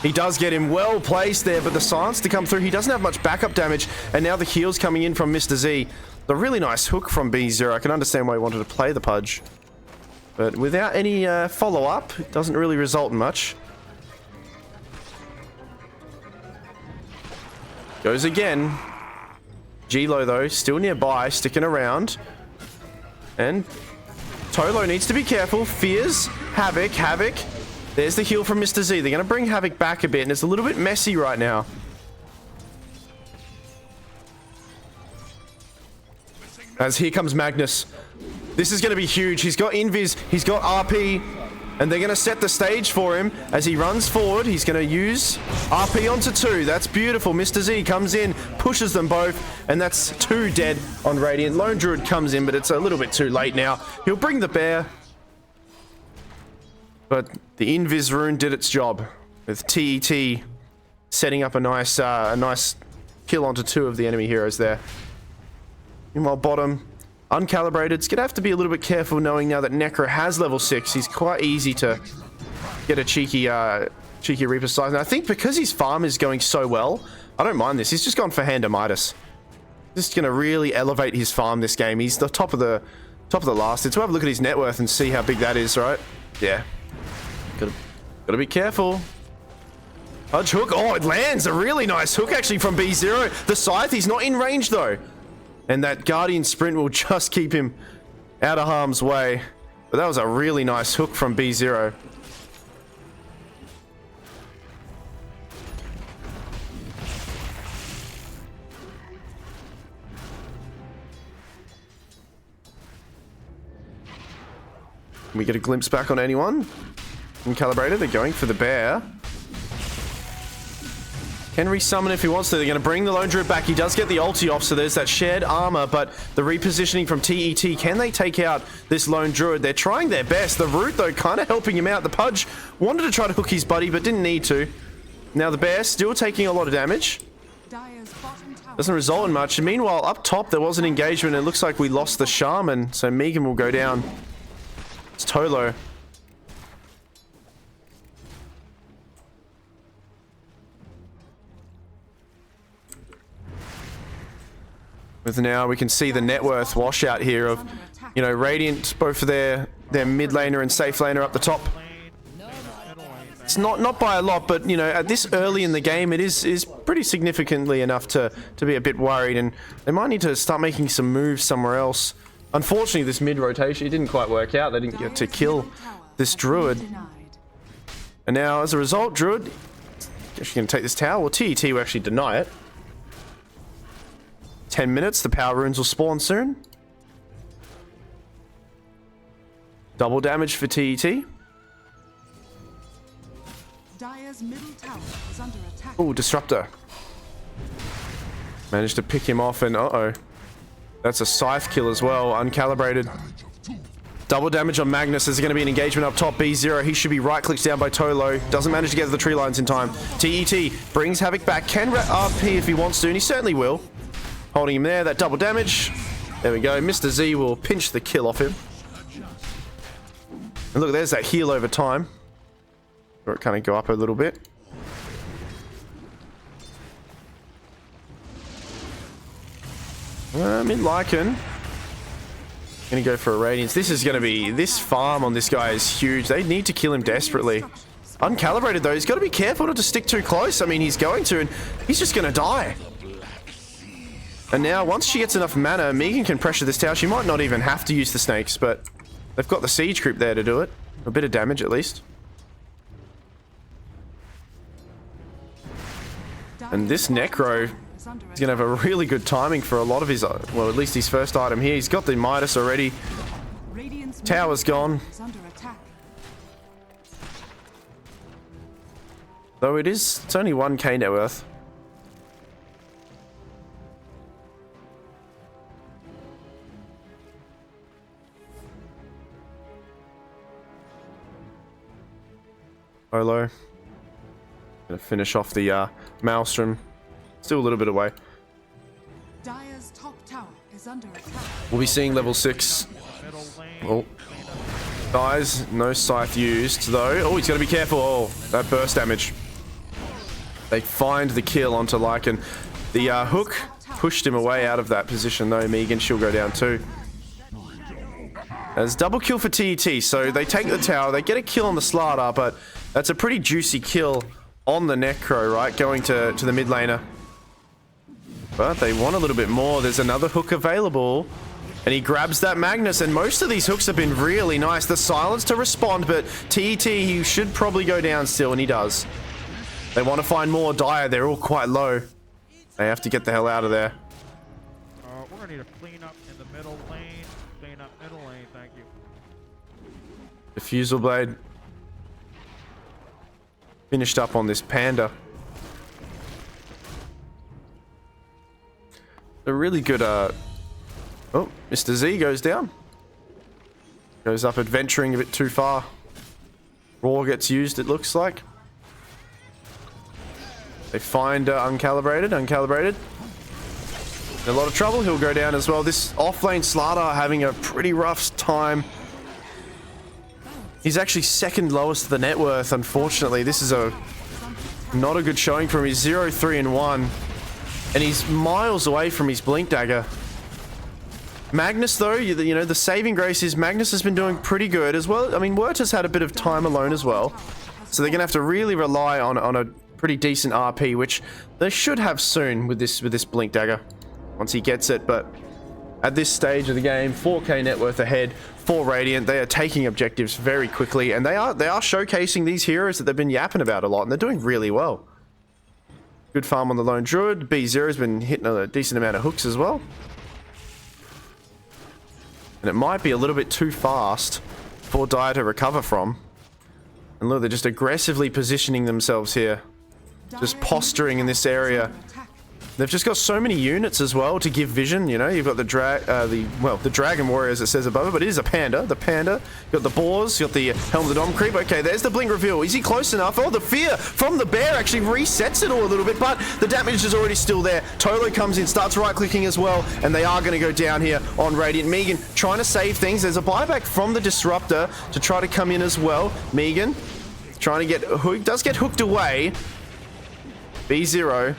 He does get him well placed there, but the silence to come through. He doesn't have much backup damage, and now the heals coming in from Mr. Z. The really nice hook from B0. I can understand why he wanted to play the Pudge. But without any follow-up, it doesn't really result in much. Goes again. G-Lo, though, still nearby, sticking around. And Tolo needs to be careful. Fears. Havoc. There's the heal from Mr. Z. They're going to bring Havoc back a bit, and it's a little bit messy right now. As here comes Magnus. This is going to be huge. He's got Invis, he's got RP, and they're going to set the stage for him. As he runs forward, he's going to use RP onto 2. That's beautiful. Mr. Z comes in, pushes them both, and that's 2 dead on Radiant. Lone Druid comes in, but it's a little bit too late now. He'll bring the bear. But the Invis rune did its job, with TET setting up a nice kill onto 2 of the enemy heroes there. Meanwhile, bottom, Uncalibrated's gonna have to be a little bit careful knowing now that Necro has level 6. He's quite easy to get a cheeky Reaper size. And I think because his farm is going so well, I don't mind this. He's just gone for Handamitis. Just gonna really elevate his farm this game. He's the top of the last. Let's have a look at his net worth and see how big that is, right? Yeah. Gotta be careful. Pudge hook. Oh, it lands a really nice hook actually from B0. The Scythe, he's not in range though. And that Guardian Sprint will just keep him out of harm's way. But that was a really nice hook from B0. Can we get a glimpse back on anyone? Uncalibrated, they're going for the bear. Can resummon if he wants to. They're going to bring the Lone Druid back. He does get the ulti off, so there's that shared armor, but the repositioning from TET, can they take out this Lone Druid? They're trying their best. The Root, though, kind of helping him out. The Pudge wanted to try to hook his buddy, but didn't need to. Now the bear still taking a lot of damage. Doesn't result in much. And meanwhile, up top, there was an engagement. It looks like we lost the Shaman, so Megan will go down. It's Tolo. With now, we can see the net worth washout here of, you know, Radiant, both for their mid laner and safe laner up the top. It's not by a lot, but, you know, at this early in the game, it is pretty significantly enough to be a bit worried, and they might need to start making some moves somewhere else. Unfortunately, this mid rotation, it didn't quite work out. They didn't get to kill this Druid. And now, as a result, Druid, actually going to take this tower. Well, TET will actually deny it. 10 minutes, the power runes will spawn soon. Double damage for TET. Dire's middle tower is under attack. Oh, Disruptor. Managed to pick him off, and uh-oh. That's a Scythe kill as well, uncalibrated. Double damage on Magnus. There's going to be an engagement up top. B0, he should be right-clicked down by Tolo. Doesn't manage to get to the tree lines in time. TET brings Havoc back. Can RP if he wants to, and he certainly will. Holding him there, that double damage. There we go. Mr. Z will pinch the kill off him. And look, there's that heal over time. Or it kind of go up a little bit. Mid Lycan. Gonna go for a Radiance. This is gonna be... This farm on this guy is huge. They need to kill him desperately. Uncalibrated though, he's got to be careful not to stick too close. I mean, he's going to, and he's just gonna die. And now, once she gets enough mana, Megan can pressure this tower. She might not even have to use the snakes, but they've got the siege creep there to do it. A bit of damage, at least. And this Necro is going to have a really good timing for a lot of his... Well, at least his first item here. He's got the Midas already. Tower's gone. Though it's only 1k net worth. Olo. Gonna finish off the Maelstrom. Still a little bit away. Dire's top tower is under attack. We'll be seeing level 6. Oh. Dies. No scythe used though. Oh, he's gotta be careful. Oh, that burst damage. They find the kill onto Lycan. The hook pushed him away out of that position though. Megan, she'll go down too. There's double kill for TET, so they take the tower, they get a kill on the Slardar, but that's a pretty juicy kill on the Necro, right? Going to the mid laner. But they want a little bit more. There's another hook available. And he grabs that Magnus, and most of these hooks have been really nice. The silence to respond, but TET, he should probably go down still, and he does. They want to find more Dire. They're all quite low. They have to get the hell out of there. We're going to need to clean up in the middle lane. Clean up middle lane, thank you. Diffusal Blade. Finished up on this Panda. A really good, Oh, Mr. Z goes down. Goes up adventuring a bit too far. Raw gets used, it looks like. They find Uncalibrated. In a lot of trouble. He'll go down as well. This off-lane Slardar having a pretty rough time. He's actually second lowest to the net worth, unfortunately. This is not a good showing from him. He's 0-3-1. And he's miles away from his Blink Dagger. Magnus, though, you know, the saving grace is Magnus has been doing pretty good as well. I mean, Wirt has had a bit of time alone as well. So they're going to have to really rely on a pretty decent RP, which they should have soon with this Blink Dagger once he gets it. But at this stage of the game, 4k net worth ahead for Radiant. They are taking objectives very quickly, and they are showcasing these heroes that they've been yapping about a lot, and they're doing really well. Good farm on the Lone Druid. B0 has been hitting a decent amount of hooks as well. And it might be a little bit too fast for Dire to recover from. And look, they're just aggressively positioning themselves here. Just posturing in this area. They've just got so many units as well to give vision, you know. You've got the Dragon Warrior, as it says above it, but it is a Panda. The Panda. You've got the Boars. You've got the Helm of the Dom Creep. Okay, there's the Blink reveal. Is he close enough? Oh, the Fear from the Bear actually resets it all a little bit, but the damage is already still there. Tolo comes in, starts right-clicking as well, and they are going to go down here on Radiant. Megan trying to save things. There's a buyback from the Disruptor to try to come in as well. Megan trying to get hooked. Does get hooked away. B0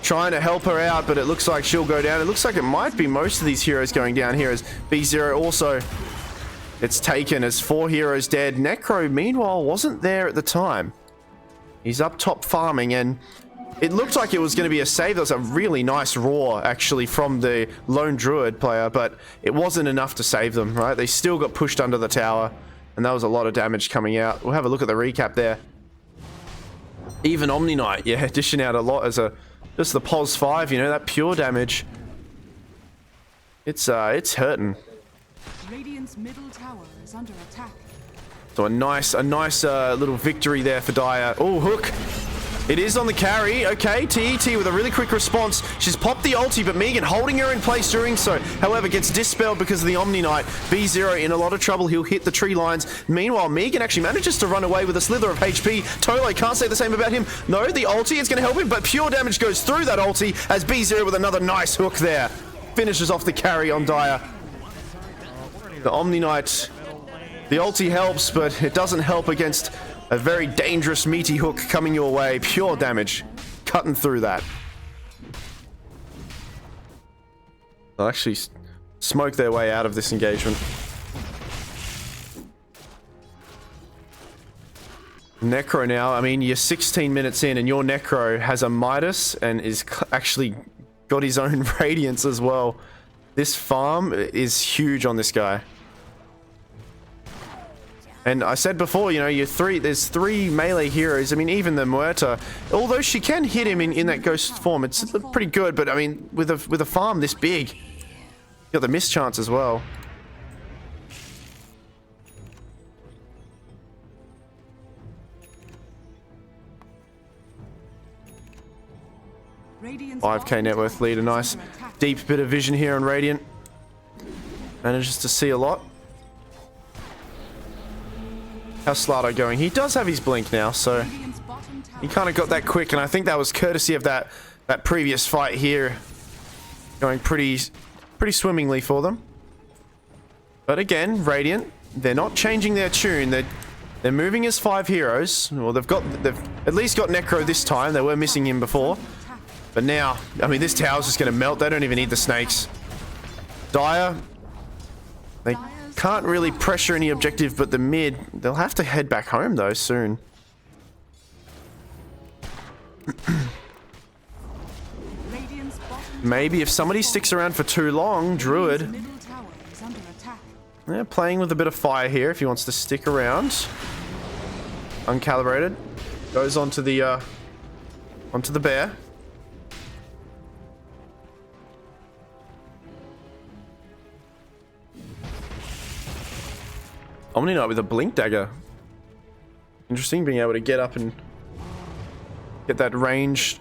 trying to help her out, but it looks like she'll go down. It looks like it might be most of these heroes going down here, as B0 also gets taken as 4 heroes dead. Necro, meanwhile, wasn't there at the time. He's up top farming, and it looked like it was going to be a save. There was a really nice roar, actually, from the Lone Druid player, but it wasn't enough to save them, right? They still got pushed under the tower, and that was a lot of damage coming out. We'll have a look at the recap there. Even Omni Knight, yeah, dishing out a lot as just the POS 5, you know, that pure damage. It's hurting. Radiant's middle tower is under attack. So a nice little victory there for Dire. Oh, hook. It is on the carry. Okay, TET with a really quick response. She's popped the ulti, but Megan holding her in place doing so. However, gets dispelled because of the Omni Knight. B0 in a lot of trouble. He'll hit the tree lines. Meanwhile, Megan actually manages to run away with a slither of HP. Tolo can't say the same about him. No, the ulti is going to help him, but pure damage goes through that ulti as B0 with another nice hook there. Finishes off the carry on Dire. The Omni Knight, the ulti helps, but it doesn't help against a very dangerous meaty hook coming your way. Pure damage. Cutting through that. They'll actually smoke their way out of this engagement. Necro now. I mean, you're 16 minutes in and your Necro has a Midas and is actually got his own Radiance as well. This farm is huge on this guy. And I said before, you know, there's 3 melee heroes. I mean, even the Muerta, although she can hit him in that ghost form, it's pretty good. But I mean, with a farm this big, you got the mischance as well. Radiant's 5k net worth lead, a nice deep bit of vision here on Radiant. Manages to see a lot. How's Slardar going? He does have his blink now, so he kind of got that quick, and I think that was courtesy of that previous fight here going pretty swimmingly for them. But again, Radiant, they're not changing their tune. They're moving as 5 heroes. Well, they've at least got Necro this time. They were missing him before, but now, I mean, this tower's just going to melt. They don't even need the snakes. Dire, they can't really pressure any objective, but the mid, they'll have to head back home though soon. Maybe if somebody sticks around for too long, Druid. Yeah, playing with a bit of fire here if he wants to stick around. Uncalibrated. Goes onto the bear. Omni Knight with a blink dagger. Interesting, being able to get up and get that range,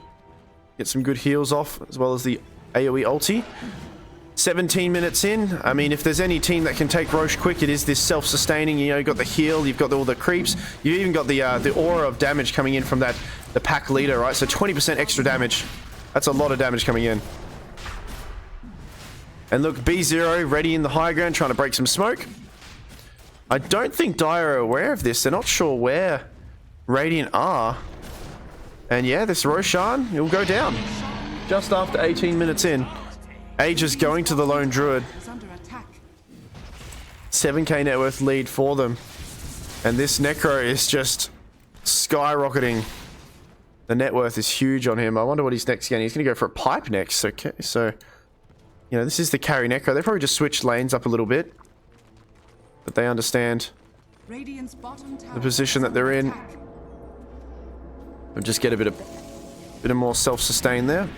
get some good heals off, as well as the AoE ulti. 17 minutes in. I mean, if there's any team that can take Roche quick, it is this self-sustaining. You know, you've got the heal, you've got all the creeps, you've even got the aura of damage coming in from the pack leader, right? So 20% extra damage. That's a lot of damage coming in. And look, B0 ready in the high ground, trying to break some smoke. I don't think Dire are aware of this. They're not sure where Radiant are. And yeah, this Roshan, he'll go down. Just after 18 minutes in. Aegis going to the lone druid. 7k net worth lead for them. And this Necro is just skyrocketing. The net worth is huge on him. I wonder what he's next again. He's going to go for a pipe next. Okay, so, you know, this is the carry Necro. They probably just switched lanes up a little bit. But they understand the position that they're in. They'll just get a bit of more self-sustain there.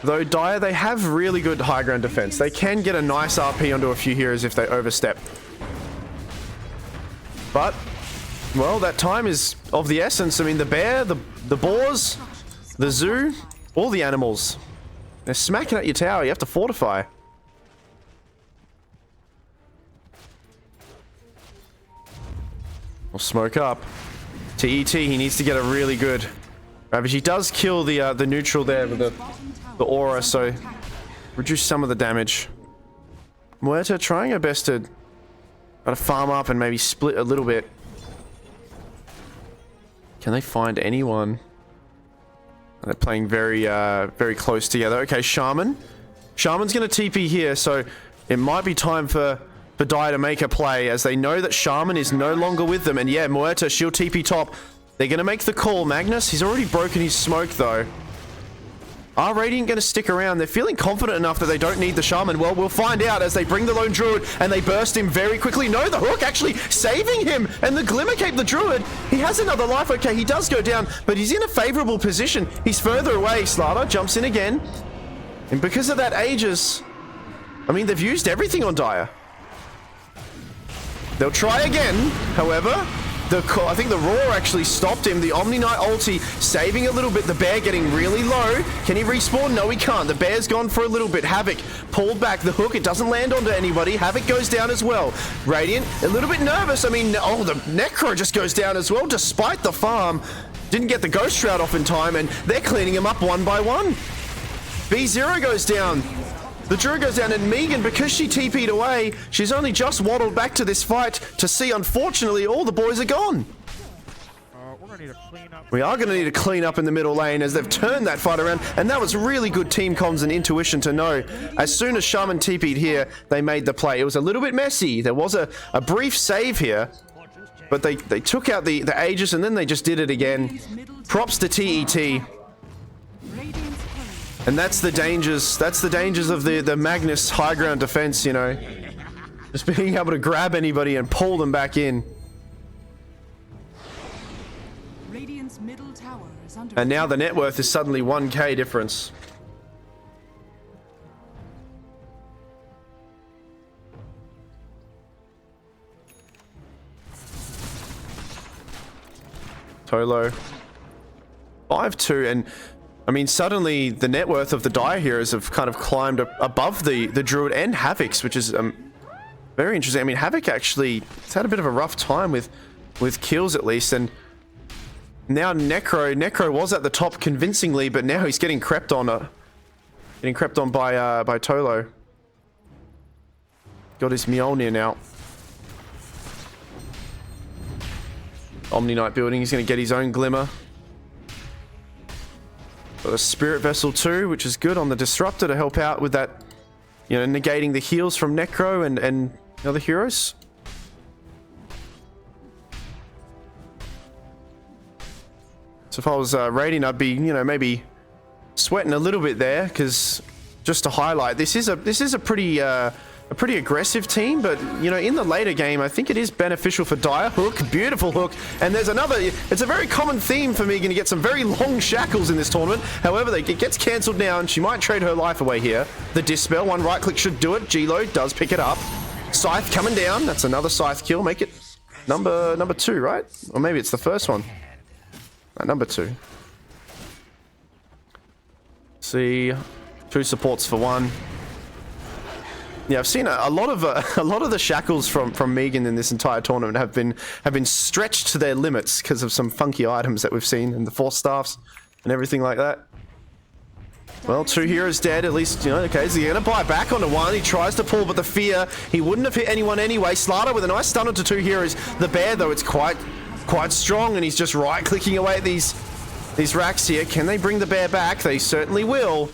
Though Dire, they have really good high ground defense. They can get a nice RP onto a few heroes if they overstep. But, well, that time is of the essence. I mean, the bear, the boars, the zoo, all the animals. They're smacking at your tower. You have to fortify. We'll smoke up. TET, he needs to get a really good ravage. He does kill the neutral there with the aura, so reduce some of the damage. Muerta trying her best to farm up and maybe split a little bit. Can they find anyone? They're playing very very close together. Okay, Shaman. Shaman's going to TP here, so it might be time for Dire to make a play, as they know that Shaman is no longer with them. And yeah, Muerta, she'll TP top. They're going to make the call. Magnus, he's already broken his smoke, though. Are Radiant going to stick around? They're feeling confident enough that they don't need the Shaman. Well, we'll find out as they bring the lone druid and they burst him very quickly. No, the hook actually saving him, and the Glimmer Cape, the druid, he has another life. Okay, he does go down, but he's in a favorable position. He's further away. Slaughter jumps in again. And because of that Aegis, I mean, they've used everything on Dire. They'll try again, however. I think the Roar actually stopped him. The Omni Knight ulti saving a little bit. The bear getting really low. Can he respawn? No, he can't. The bear's gone for a little bit. Havoc pulled back. The hook, it doesn't land onto anybody. Havoc goes down as well. Radiant, a little bit nervous. I mean, oh, the Necro just goes down as well, despite the farm. Didn't get the Ghost Shroud off in time, and they're cleaning him up one by one. B0 goes down. The Druid goes down, and Megan, because she TP'd away, she's only just waddled back to this fight to see, unfortunately, all the boys are gone. We're gonna need to clean up. We are going to need to clean up in the middle lane as they've turned that fight around, and that was really good team comms and intuition to know. As soon as Shaman TP'd here, they made the play. It was a little bit messy. There was a brief save here, but they took out the Aegis, and then they just did it again. Props to TET. And that's the dangers. That's the dangers of the Magnus high ground defense, you know. Just being able to grab anybody and pull them back in. Radiant's middle tower is under And now the net worth is suddenly 1k difference. Tolo 5-2, and I mean, suddenly the net worth of the Dire heroes have kind of climbed above the Druid and Havoc's, which is very interesting. I mean, Havoc actually has had a bit of a rough time with kills, at least, and now Necro was at the top convincingly, but now he's getting crept on by Tolo. Got his Mjolnir now. Omni Knight building. He's going to get his own Glimmer. Got a Spirit Vessel too, which is good on the Disruptor to help out with that, you know, negating the heals from Necro and other heroes. So if I was Radiant, I'd be, you know, maybe sweating a little bit there, because just to highlight, this is a pretty aggressive team, but you know, in the later game, I think it is beneficial for Dire. Hook, beautiful hook, and there's another. It's a very common theme for Megan to get some very long shackles in this tournament. However, it gets cancelled now, and she might trade her life away here. The Dispel, one right click should do it. G-Lo does pick it up. Scythe coming down. That's another Scythe kill. Make it number 2, right? Or maybe it's the first one. Number 2. See, 2 supports for 1. Yeah, I've seen a lot of the shackles from Megan in this entire tournament have been stretched to their limits because of some funky items that we've seen and the Force Staffs and everything like that. Well, 2 heroes dead, at least, you know, okay, so he's going to buy back onto 1. He tries to pull, but the fear, he wouldn't have hit anyone anyway. Slater with a nice stun onto 2 heroes. The bear, though, it's quite strong, and he's just right-clicking away at these racks here. Can they bring the bear back? They certainly will.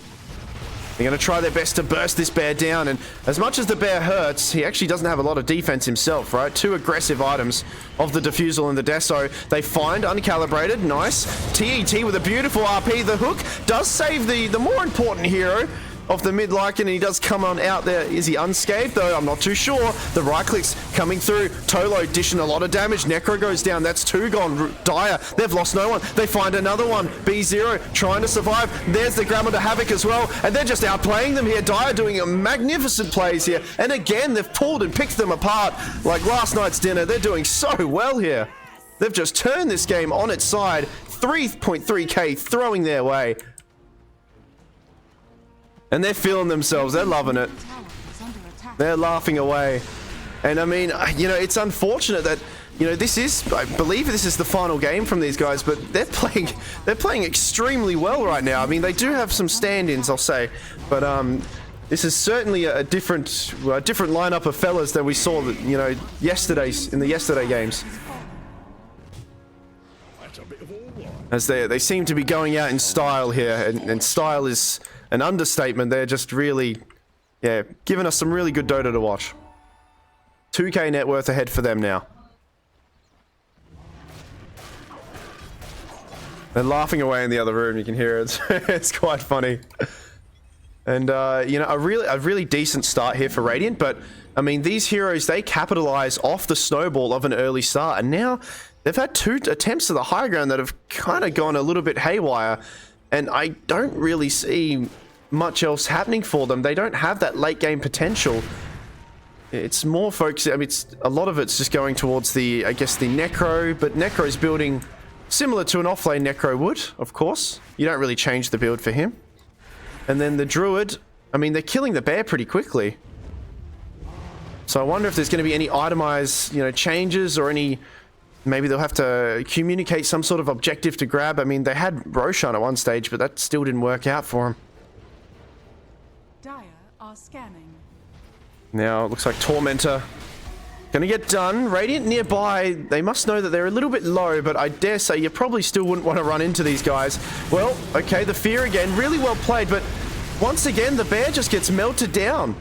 They're going to try their best to burst this bear down, and as much as the bear hurts, he actually doesn't have a lot of defense himself, right? 2 aggressive items of the Diffusal and the Deso. They find uncalibrated, nice. TET with a beautiful RP. The hook does save the more important hero of the mid Lycan, and he does come on out there. Is he unscathed though? I'm not too sure. The right clicks coming through. Tolo dishing a lot of damage. Necro goes down. That's 2 gone. Dire, they've lost no one. They find another one. B0 trying to survive. There's the grab onto Havoc as well, and they're just outplaying them here. Dire doing a magnificent plays here, and again they've pulled and picked them apart like last night's dinner. They're doing so well here. They've just turned this game on its side. 3.3k throwing their way. And they're feeling themselves. They're loving it. They're laughing away. And I mean, you know, it's unfortunate that, you know, this is, I believe this is the final game from these guys, but they're playing extremely well right now. I mean, they do have some stand-ins, I'll say, but this is certainly a different lineup of fellas than we saw, you know, in the yesterday games. As they seem to be going out in style here, and style is an understatement. They're just really, yeah, giving us some really good Dota to watch. 2k net worth ahead for them now. They're laughing away in the other room. You can hear it. It's quite funny. And you know, a really decent start here for Radiant. But I mean, these heroes, they capitalize off the snowball of an early start, and now they've had 2 attempts to the high ground that have kind of gone a little bit haywire. And I don't really see much else happening for them. They don't have that late game potential. It's more focused, I mean, a lot of it's just going towards the, I guess, the Necro, but Necro's building similar to an offlane Necro would, of course. You don't really change the build for him. And then the Druid, I mean, they're killing the bear pretty quickly. So I wonder if there's going to be any itemized, you know, changes or any... Maybe they'll have to communicate some sort of objective to grab. I mean, they had Roshan at one stage, but that still didn't work out for him. Dire are scanning. Now, it looks like Tormentor gonna get done. Radiant nearby, they must know that they're a little bit low, but I dare say you probably still wouldn't want to run into these guys. Well, okay, the fear again, really well played, but once again, the bear just gets melted down.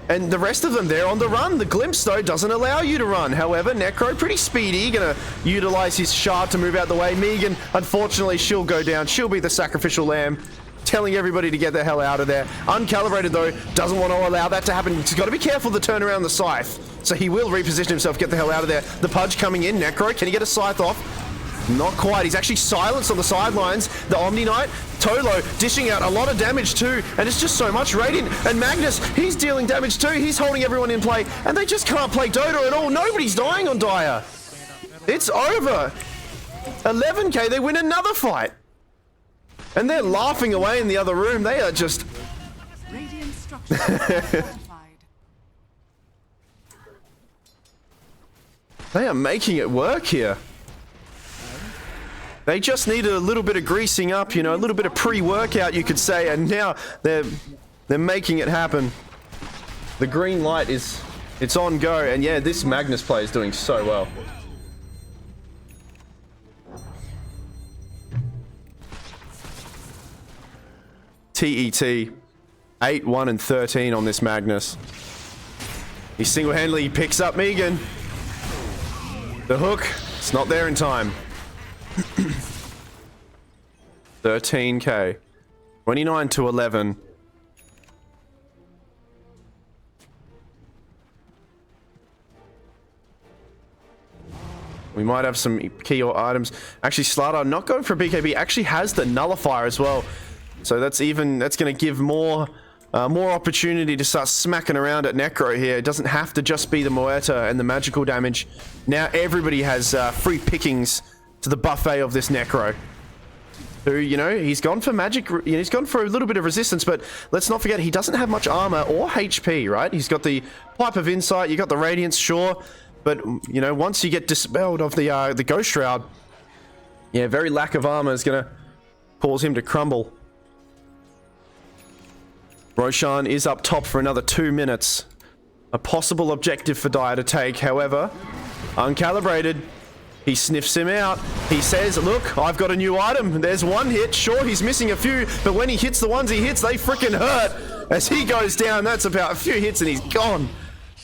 And the rest of them, they're on the run. The glimpse, though, doesn't allow you to run. However, Necro, pretty speedy, gonna utilize his shard to move out the way. Megan, unfortunately, she'll go down. She'll be the sacrificial lamb, telling everybody to get the hell out of there. Uncalibrated, though, doesn't want to allow that to happen. He's got to be careful to turn around the scythe. So he will reposition himself, get the hell out of there. The Pudge coming in. Necro, can he get a scythe off? Not quite. He's actually silenced on the sidelines. The Omni Knight, Tolo, dishing out a lot of damage too. And it's just so much. Radiant and Magnus, he's dealing damage too. He's holding everyone in play. And they just can't play Dota at all. Nobody's dying on Dire. It's over. 11k, they win another fight. And they're laughing away in the other room. They are just... Radiant structure fortified. They are making it work here. They just needed a little bit of greasing up, you know, a little bit of pre-workout, you could say, and now they're making it happen. The green light it's on go, and yeah, this Magnus play is doing so well. TET, 8, 1, and 13 on this Magnus. He single-handedly picks up Megan. The hook, it's not there in time. 13k. 29 to 11. We might have some key items. Actually, Slater not going for a BKB, actually has the nullifier as well. So that's going to give more opportunity to start smacking around at Necro here. It doesn't have to just be the Muerta and the magical damage. Now everybody has free pickings to the buffet of this Necro. Who, you know, he's gone for magic, you know, he's gone for a little bit of resistance, but let's not forget he doesn't have much armor or HP, right? He's got the Pipe of Insight, you got the Radiance, sure, but, you know, once you get dispelled of the Ghost Shroud, yeah, very lack of armor is gonna cause him to crumble. Roshan is up top for another 2 minutes. A possible objective for Dire to take, however, uncalibrated. He sniffs him out. He says, look, I've got a new item. There's one hit. Sure, he's missing a few, but when he hits the ones he hits, they freaking hurt. As he goes down, that's about a few hits and he's gone.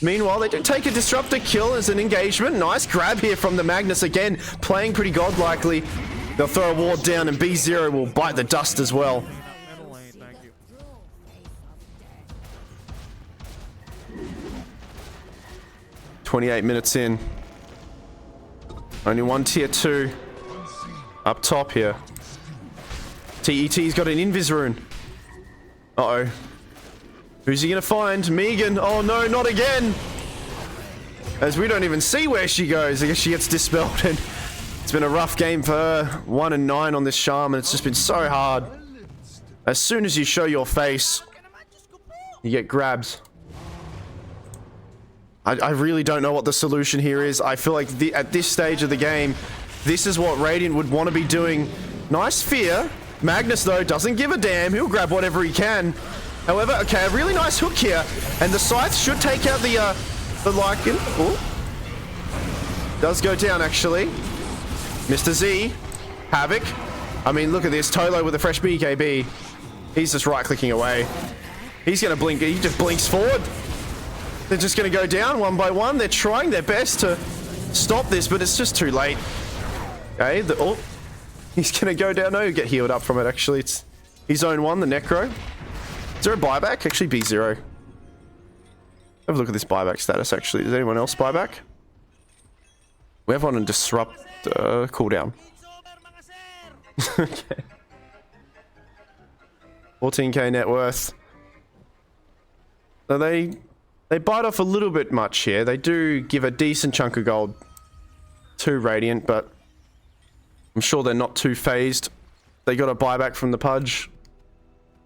Meanwhile, they do take a disruptor kill as an engagement. Nice grab here from the Magnus again, playing pretty godlikely. They'll throw a ward down and B0 will bite the dust as well. Middle lane, thank you. 28 minutes in. Only one tier 2 up top here. TET's got an invis rune. Uh-oh. Who's he gonna find? Megan. Oh no, not again. As we don't even see where she goes. I guess she gets dispelled, and it's been a rough game for her. 1 and 9 on this Shaman. It's just been so hard. As soon as you show your face, you get grabbed. I really don't know what the solution here is. I feel like at this stage of the game, this is what Radiant would want to be doing. Nice fear. Magnus, though, doesn't give a damn. He'll grab whatever he can. However, okay, a really nice hook here. And the Scythe should take out the Lycan. Ooh. Does go down, actually. Mr. Z. Havoc. I mean, look at this. Tolo with a fresh BKB. He's just right-clicking away. He's going to blink. He just blinks forward. They're just going to go down one by one. They're trying their best to stop this, but it's just too late. Okay, he's going to go down. No, he'll get healed up from it, actually. It's his own one, the Necro. Is there a buyback? Actually, B0. Have a look at this buyback status, actually. Does anyone else buyback? We have one on Disrupt cooldown. Okay. 14k net worth. So they bite off a little bit much here. They do give a decent chunk of gold to Radiant, but I'm sure they're not too phased. They got a buyback from the Pudge.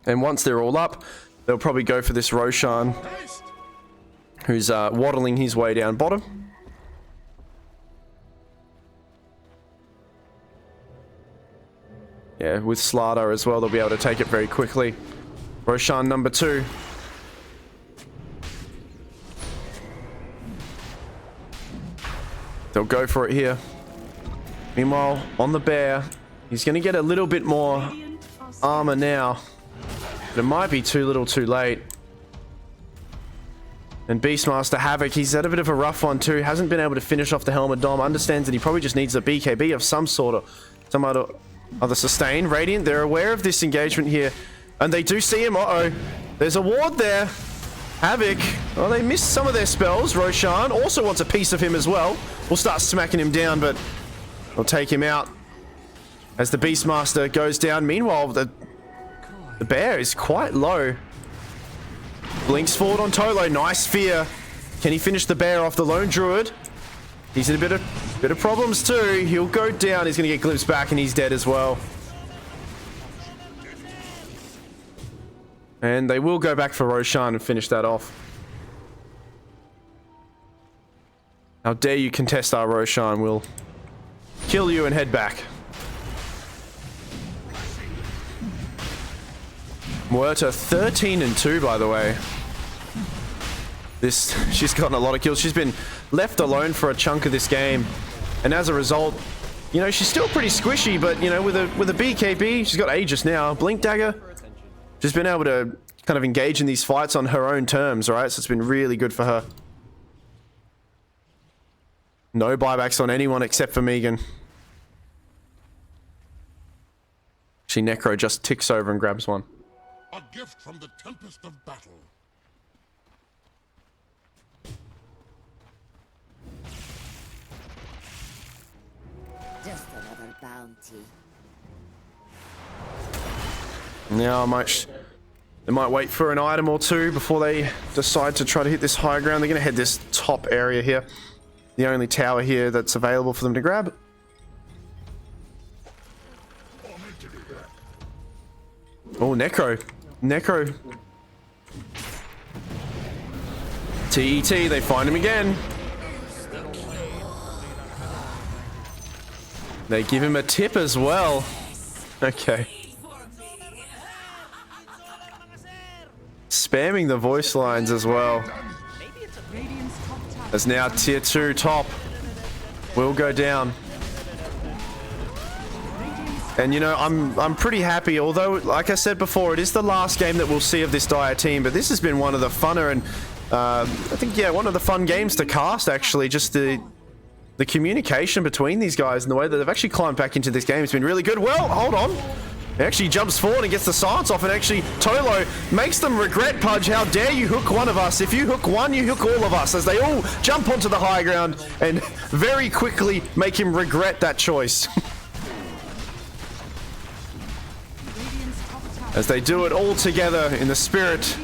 And once they're all up, they'll probably go for this Roshan, who's waddling his way down bottom. Yeah, with Slaughter as well, they'll be able to take it very quickly. Roshan number 2. They'll go for it here. Meanwhile, on the bear, he's going to get a little bit more armor now. But it might be too little too late. And Beastmaster Havoc, he's had a bit of a rough one too. Hasn't been able to finish off the Helmet Dom. Understands that he probably just needs a BKB of some sort of some other sustain. Radiant, they're aware of this engagement here. And they do see him. Uh-oh. There's a ward there. Havoc. Oh, they missed some of their spells. Roshan also wants a piece of him as well. We'll start smacking him down, but we'll take him out as the Beastmaster goes down. Meanwhile, the bear is quite low. Blinks forward on Tolo. Nice fear. Can he finish the bear off the lone druid? He's in a bit of problems too. He'll go down. He's going to get glimpsed back and he's dead as well. And they will go back for Roshan and finish that off. How dare you contest our Roshan? We'll kill you and head back. Muerta 13 and 2, by the way. She's gotten a lot of kills. She's been left alone for a chunk of this game, and as a result, you know, she's still pretty squishy. But you know, with a BKB, she's got Aegis now. Blink Dagger. She's been able to kind of engage in these fights on her own terms, right? So it's been really good for her. No buybacks on anyone except for Megan. She Necro just ticks over and grabs one. A gift from the tempest of battle. Just another bounty. Now they might wait for an item or two before they decide to try to hit this high ground. They're going to head this top area here. The only tower here that's available for them to grab. Oh, Necro. TET, they find him again. They give him a tip as well. Okay. spamming the voice lines as well. Radiant's top tower As now tier 2 top will go down. And you know, I'm pretty happy, although like I said before, it is the last game that we'll see of this Dire team, but this has been one of the funner and I think, yeah, one of the fun games to cast, actually. Just the communication between these guys and the way that they've actually climbed back into this game has been really good. Well, hold on. He actually jumps forward and gets the silence off, and actually Tolo makes them regret, Pudge. How dare you hook one of us? If you hook one, you hook all of us, as they all jump onto the high ground and very quickly make him regret that choice. As they do it all together in the spirit,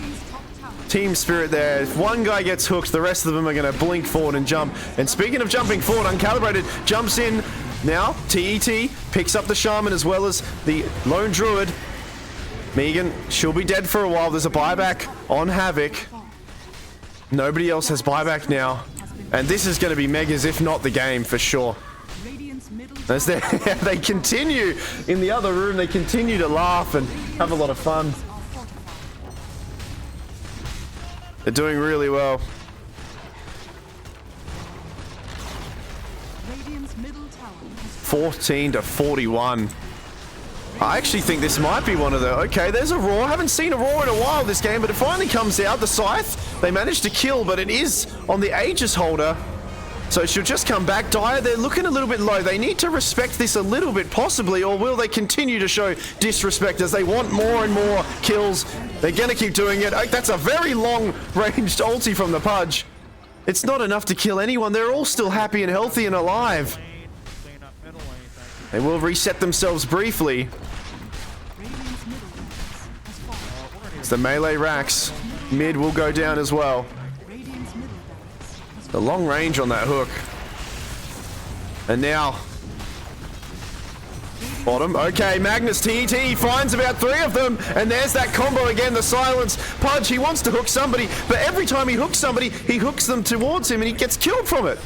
team spirit there. If one guy gets hooked, the rest of them are going to blink forward and jump. And speaking of jumping forward, Uncalibrated jumps in. Now, TET picks up the Shaman as well as the Lone Druid. Megan, she'll be dead for a while. There's a buyback on Havoc. Nobody else has buyback now. And this is going to be Megas, if not the game, for sure. As they continue in the other room, they continue to laugh and have a lot of fun. They're doing really well. 14 to 41. I actually think this might be one of the... Okay, there's a Roar. I haven't seen a Roar in a while this game, but it finally comes out. The Scythe, they managed to kill, but it is on the Aegis holder. So she'll just come back. Dire, they're looking a little bit low. They need to respect this a little bit, possibly, or will they continue to show disrespect as they want more and more kills? They're going to keep doing it. That's a very long-ranged ulti from the Pudge. It's not enough to kill anyone. They're all still happy and healthy and alive. They will reset themselves briefly. It's the melee racks. Mid will go down as well. The long range on that hook. And now bottom. Okay, Magnus TET finds about 3 of them, and there's that combo again, the silence. Pudge, he wants to hook somebody, but every time he hooks somebody, he hooks them towards him and he gets killed from it.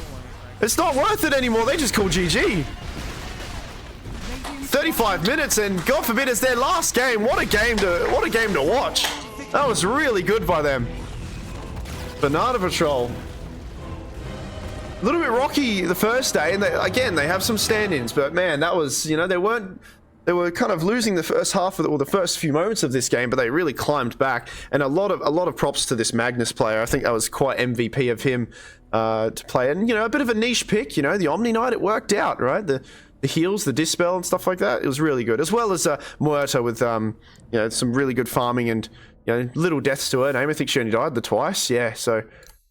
It's not worth it anymore. They just call GG. 35 minutes, and God forbid it's their last game. What a game to watch. That was really good by them. Banana Patrol. A little bit rocky the first day, and they have some stand-ins, but man, that was, you know, they were kind of losing the first half of the first few moments of this game, but they really climbed back. And a lot of props to this Magnus player. I think that was quite MVP of him to play, and you know, a bit of a niche pick. You know, the Omni Knight, it worked out, right? The heals, the dispel, and stuff like that. It was really good, as well as Muerta with you know, some really good farming and, you know, little deaths to her name. I think she only died twice. Yeah, so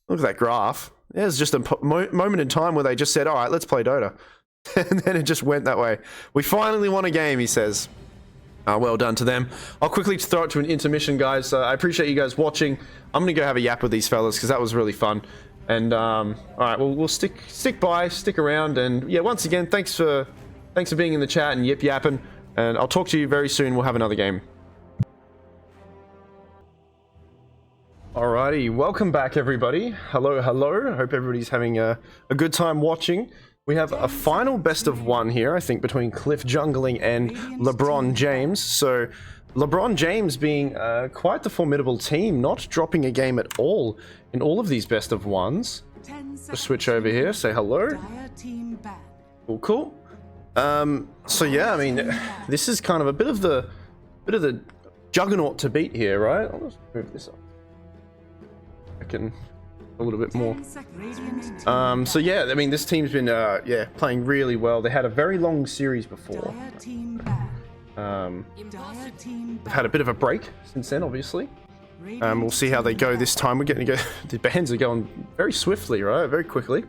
look at that graph. It was just a moment in time where they just said, all right, let's play Dota. And then it just went that way. We finally won a game, he says. Well done to them. I'll quickly throw it to an intermission, guys. I appreciate you guys watching. I'm going to go have a yap with these fellas because that was really fun. And all right, we'll stick around. And yeah, once again, thanks for being in the chat and yapping. And I'll talk to you very soon. We'll have another game. Alrighty, welcome back everybody. Hello. I hope everybody's having a good time watching. We have a final best of 1 here, I think, between Cliff Jungling and LeBron James. So LeBron James being quite the formidable team, not dropping a game at all in all of these best of 1s. Just switch over here, say hello. Cool. So yeah, I mean, this is kind of a bit of the juggernaut to beat here, right? I'll just move this up. I can a little bit more. So yeah, I mean, this team's been yeah, playing really well. They had a very long series before. They've had a bit of a break since then, obviously. We'll see how they go this time. We're getting to go. The bands are going very swiftly, right? Very quickly.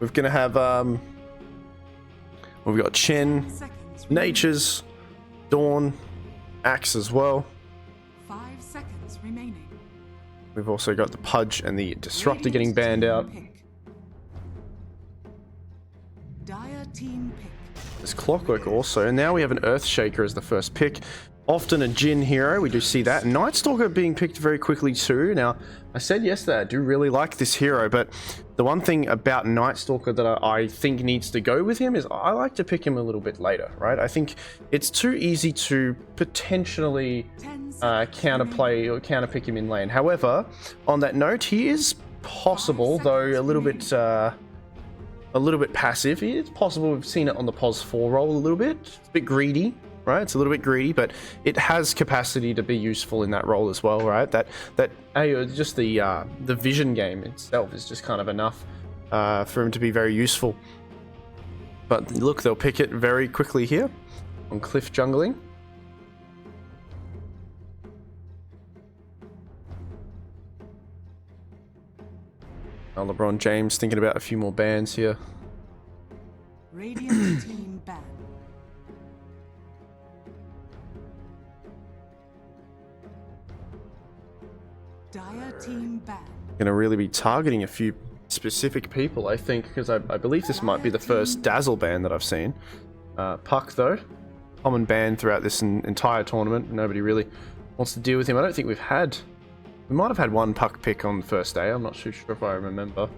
We're gonna have we've got Chen, Nature's, Dawn, Axe as well. 5 seconds remaining. We've also got the Pudge and the Disruptor getting banned out. There's Clockwork also, and now we have an Earthshaker as the first pick. often a Jhin hero. We do see that. Night Stalker being picked very quickly too. Now, I said yesterday I do really like this hero, but the one thing about Night Stalker that I think needs to go with him is I like to pick him a little bit later, right? I think it's too easy to potentially counterplay or counterpick him in lane. However, on that note, he is possible, though a little bit passive. It's possible. We've seen it on the POS 4 role a little bit. It's a bit greedy, right? It's a little bit greedy, but it has capacity to be useful in that role as well, right? Just the vision game itself is just kind of enough for him to be very useful. But look, they'll pick it very quickly here on Cliff jungling. Now LeBron James thinking about a few more bans here. Radiant team ban. Dire team ban. Going to really be targeting a few specific people, I think, because I believe this might be the first Dazzle ban that I've seen. Puck, though, common ban throughout this entire tournament. Nobody really wants to deal with him. I don't think we might have had one Puck pick on the first day. I'm not too sure if I remember.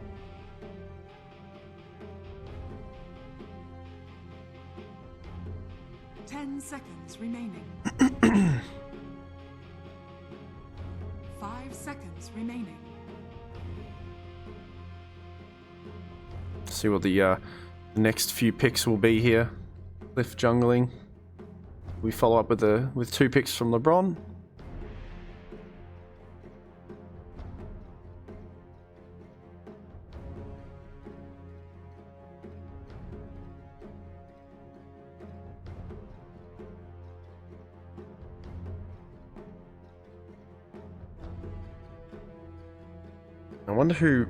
Seconds remaining. 5 seconds remaining. See what the next few picks will be here. Cliff jungling. We follow up with 2 picks from LeBron. I wonder who,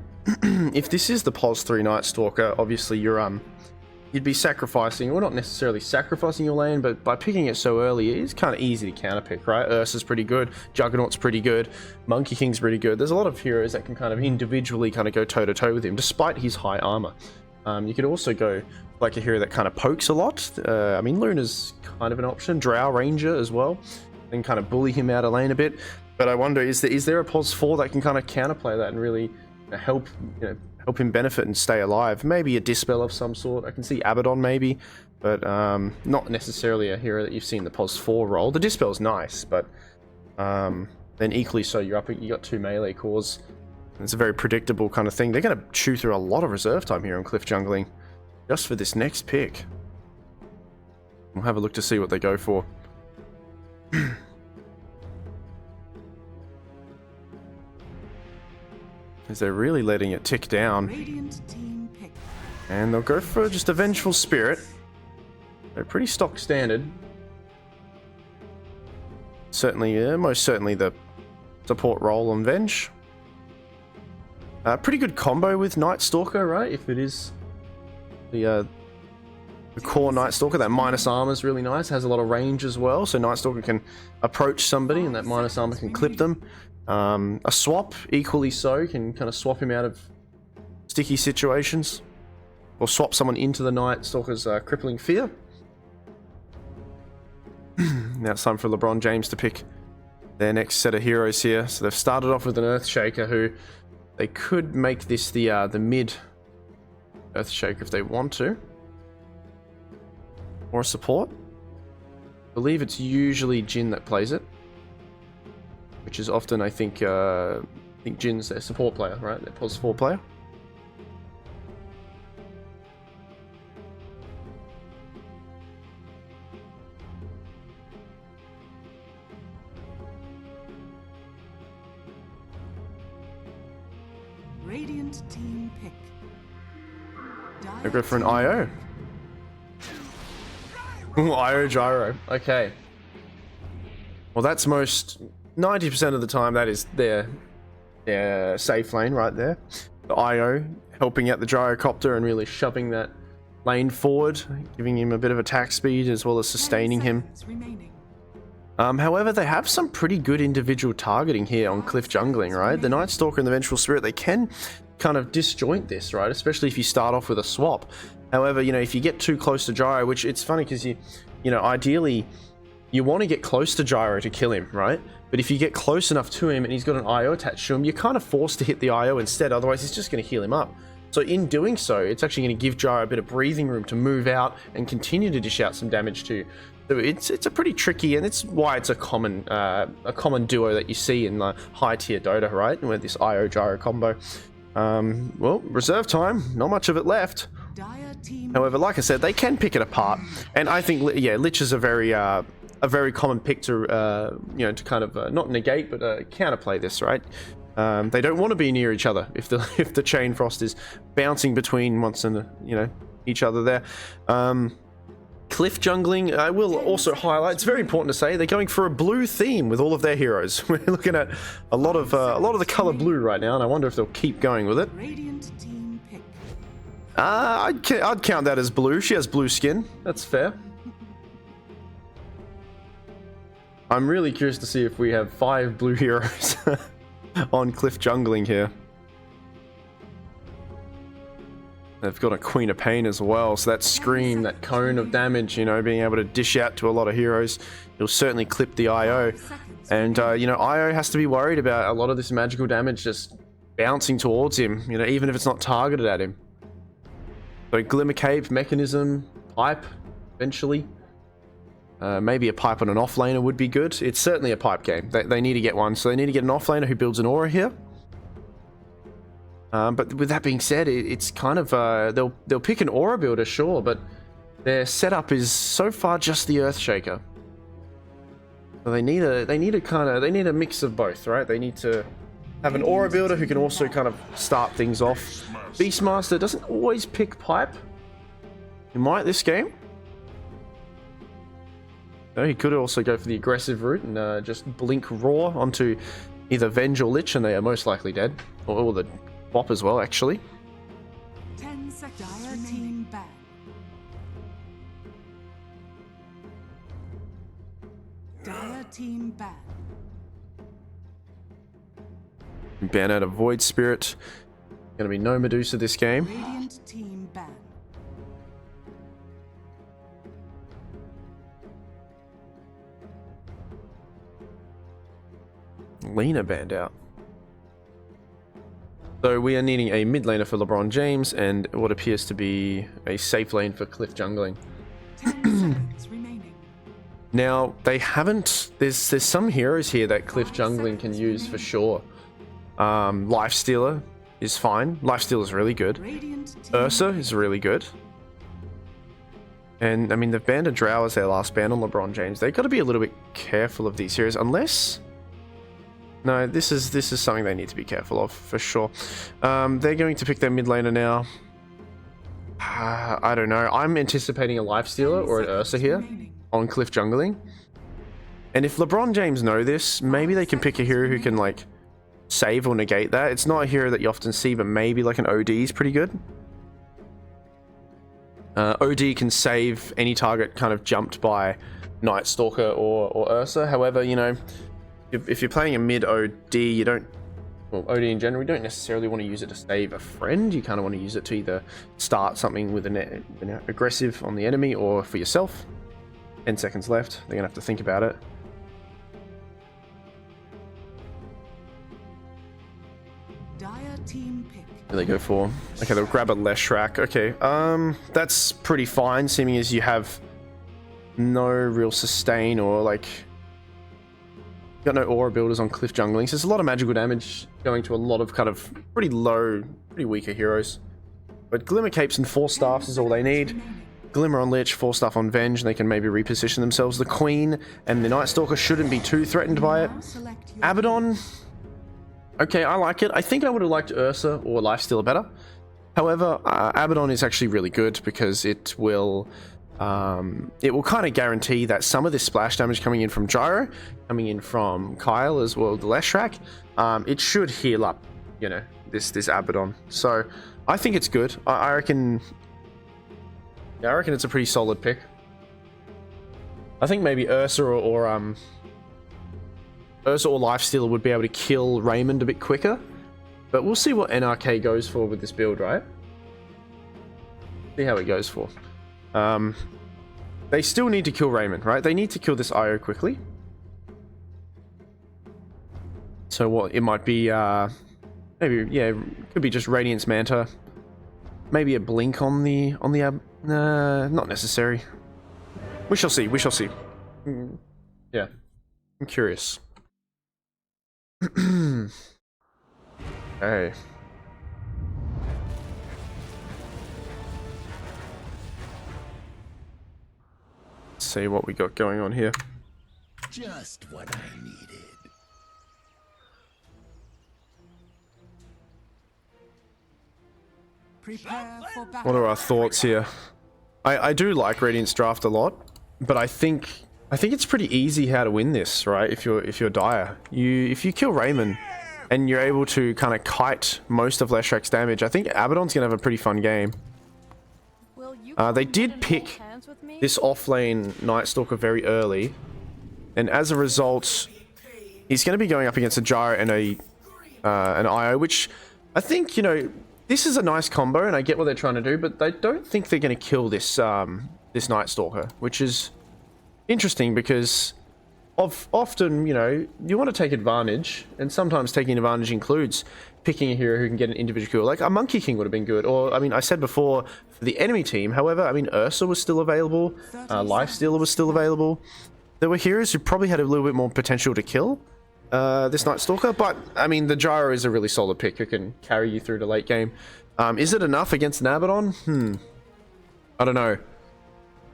if this is the POS 3 Night Stalker, obviously you'd be sacrificing, or not necessarily sacrificing your lane, but by picking it so early, it is kind of easy to counterpick, right? Ursa's pretty good, Juggernaut's pretty good, Monkey King's pretty good. There's a lot of heroes that can kind of individually kind of go toe-to-toe with him, despite his high armor. You could also go like a hero that kind of pokes a lot. I mean, Luna's kind of an option, Drow Ranger as well, and kind of bully him out of lane a bit. But I wonder, is there a POS 4 that can kind of counterplay that and really help him benefit and stay alive? Maybe a Dispel of some sort. I can see Abaddon maybe, but not necessarily a hero that you've seen the POS 4 role. The Dispel's nice, but then equally so, you got 2 melee cores. It's a very predictable kind of thing. They're going to chew through a lot of reserve time here on Cliff jungling, just for this next pick. We'll have a look to see what they go for. As they're really letting it tick down. And they'll go for just a Vengeful Spirit. They're pretty stock standard. Certainly, most certainly the support role on Venge. Pretty good combo with Night Stalker, right? If it is the core Night Stalker, that minus armor is really nice. Has a lot of range as well, so Night Stalker can approach somebody and that minus armor can clip them. A swap, equally so, can kind of swap him out of sticky situations, or swap someone into the Night Stalker's crippling fear. Now it's time for LeBron James to pick their next set of heroes here. So they've started off with an Earthshaker, who they could make this the mid Earthshaker if they want to, or a support. I believe it's usually Jhin that plays it, which is often, I think Jin's their support player, right? Their POS 4 player. Radiant team pick. They go for an IO. IO Gyro. Okay. Well, that's 90% of the time that is their safe lane right there. The IO helping out the Gyrocopter and really shoving that lane forward, giving him a bit of attack speed as well as sustaining him. However, they have some pretty good individual targeting here on Cliff jungling, right? The Night Stalker and the Vengeful Spirit, they can kind of disjoint this, right? Especially if you start off with a swap. However, if you get too close to Gyro, which it's funny because ideally, you want to get close to Gyro to kill him, right? But if you get close enough to him and he's got an IO attached to him, you're kind of forced to hit the IO instead, otherwise he's just going to heal him up. So in doing so, it's actually going to give Gyro a bit of breathing room to move out and continue to dish out some damage to. So it's a pretty tricky, and it's why it's a common duo that you see in the high tier Dota, right? With this IO Gyro combo. Well, reserve time, not much of it left. However, like I said, they can pick it apart, and I think Lich is a very common pick to you know, to kind of not negate but counterplay this, right? They don't want to be near each other if the Chain Frost is bouncing between once and you know, each other there. Cliff jungling, I will also highlight, it's very important to say, they're going for a blue theme with all of their heroes. We're looking at a lot of the color blue right now, and I wonder if they'll keep going with it. I'd count that as blue. She has blue skin. That's fair. I'm really curious to see if we have 5 blue heroes on Cliff jungling here. They've got a Queen of Pain as well, so that scream, that cone of damage, you know, being able to dish out to a lot of heroes, it'll certainly clip the IO. And, you know, IO has to be worried about a lot of this magical damage just bouncing towards him, you know, even if it's not targeted at him. So Glimmer Cape, Mechanism, Pipe, eventually. Maybe a Pipe on an offlaner would be good. It's certainly a Pipe game. They need to get one, so they need to get an offlaner who builds an aura here. But with that being said, it's kind of they'll pick an aura builder, sure, but their setup is so far just the Earthshaker. So they need a mix of both, right? They need to have an aura builder who can also kind of start things off. Beastmaster doesn't always pick Pipe. He might this game. No, he could also go for the aggressive route and just blink Roar onto either Venge or Lich, and they are most likely dead, or the Bop as well, actually. 10 seconds. Dire team ban. Dire team ban. Ban out of Void Spirit. Gonna be no Medusa this game. Radiant team ban. Lena banned out. So we are needing a mid laner for LeBron James and what appears to be a safe lane for Cliff jungling. 10 seconds remaining. Now they haven't. There's some heroes here that Cliff jungling can use for sure. Lifestealer is fine. Lifestealer is really good. Ursa is really good. And I mean, they've banned a Drow as their last ban on LeBron James. They've got to be a little bit careful of these heroes, unless. No, this is something they need to be careful of, for sure. They're going to pick their mid laner now. I don't know. I'm anticipating a Lifestealer or an Ursa here on Cliff jungling. And if LeBron James know this, maybe they can pick a hero who can, like, save or negate that. It's not a hero that you often see, but maybe, like, an OD is pretty good. OD can save any target kind of jumped by Night Stalker or Ursa. However, you know, if you're playing a mid OD, you don't, well, OD in general, you don't necessarily want to use it to save a friend. You kind of want to use it to either start something with an aggressive on the enemy or for yourself. 10 seconds left. They're going to have to think about it. Dire team pick. What do they go for? Okay, they'll grab a Leshrac. Okay, that's pretty fine, seeming as you have no real sustain or, like, got no aura builders on Cliff jungling, so there's a lot of magical damage going to a lot of kind of pretty low, pretty weaker heroes. But Glimmer Capes and 4 staffs is all they need. Glimmer on Lich, 4 staff on Venge, and they can maybe reposition themselves. The Queen and the Night Stalker shouldn't be too threatened by it. Abaddon, okay, I like it. I think I would have liked Ursa or Lifestealer better. However, Abaddon is actually really good because it will kind of guarantee that some of this splash damage coming in from Gyro, coming in from Kyle as well, the Leshrac, it should heal up, you know, this Abaddon. So I think it's good. I reckon it's a pretty solid pick. I think maybe Ursa or Lifestealer would be able to kill Raymond a bit quicker, but we'll see what NRK goes for with this build, right? See how he goes for. they still need to kill Raymond, right? They need to kill this IO quickly. So what it might be, maybe, yeah, it could be just Radiance Manta. Maybe a blink on the not necessary. We shall see, we shall see. Yeah, I'm curious. Hey. Let's see what we got going on here. Just what I needed. Prepare for battle. What are our thoughts here? I do like Radiant's draft a lot, but I think it's pretty easy how to win this, right? If you're Dire, if you kill Raymond and you're able to kind of kite most of Leshrek's damage, I think Abaddon's gonna have a pretty fun game. They did pick this offlane Night Stalker very early, and as a result, he's going to be going up against a Gyro and an IO, which I think, you know, this is a nice combo, and I get what they're trying to do, but I don't think they're going to kill this this Night Stalker, which is interesting because often, you know, you want to take advantage, and sometimes taking advantage includes picking a hero who can get an individual kill. Like a Monkey King would have been good, or I mean, I said before for the enemy team. However, I mean, Ursa was still available, Lifestealer was still available. There were heroes who probably had a little bit more potential to kill this Night Stalker, but I mean, the Gyro is a really solid pick who can carry you through to late game. Is it enough against an Abaddon? I don't know.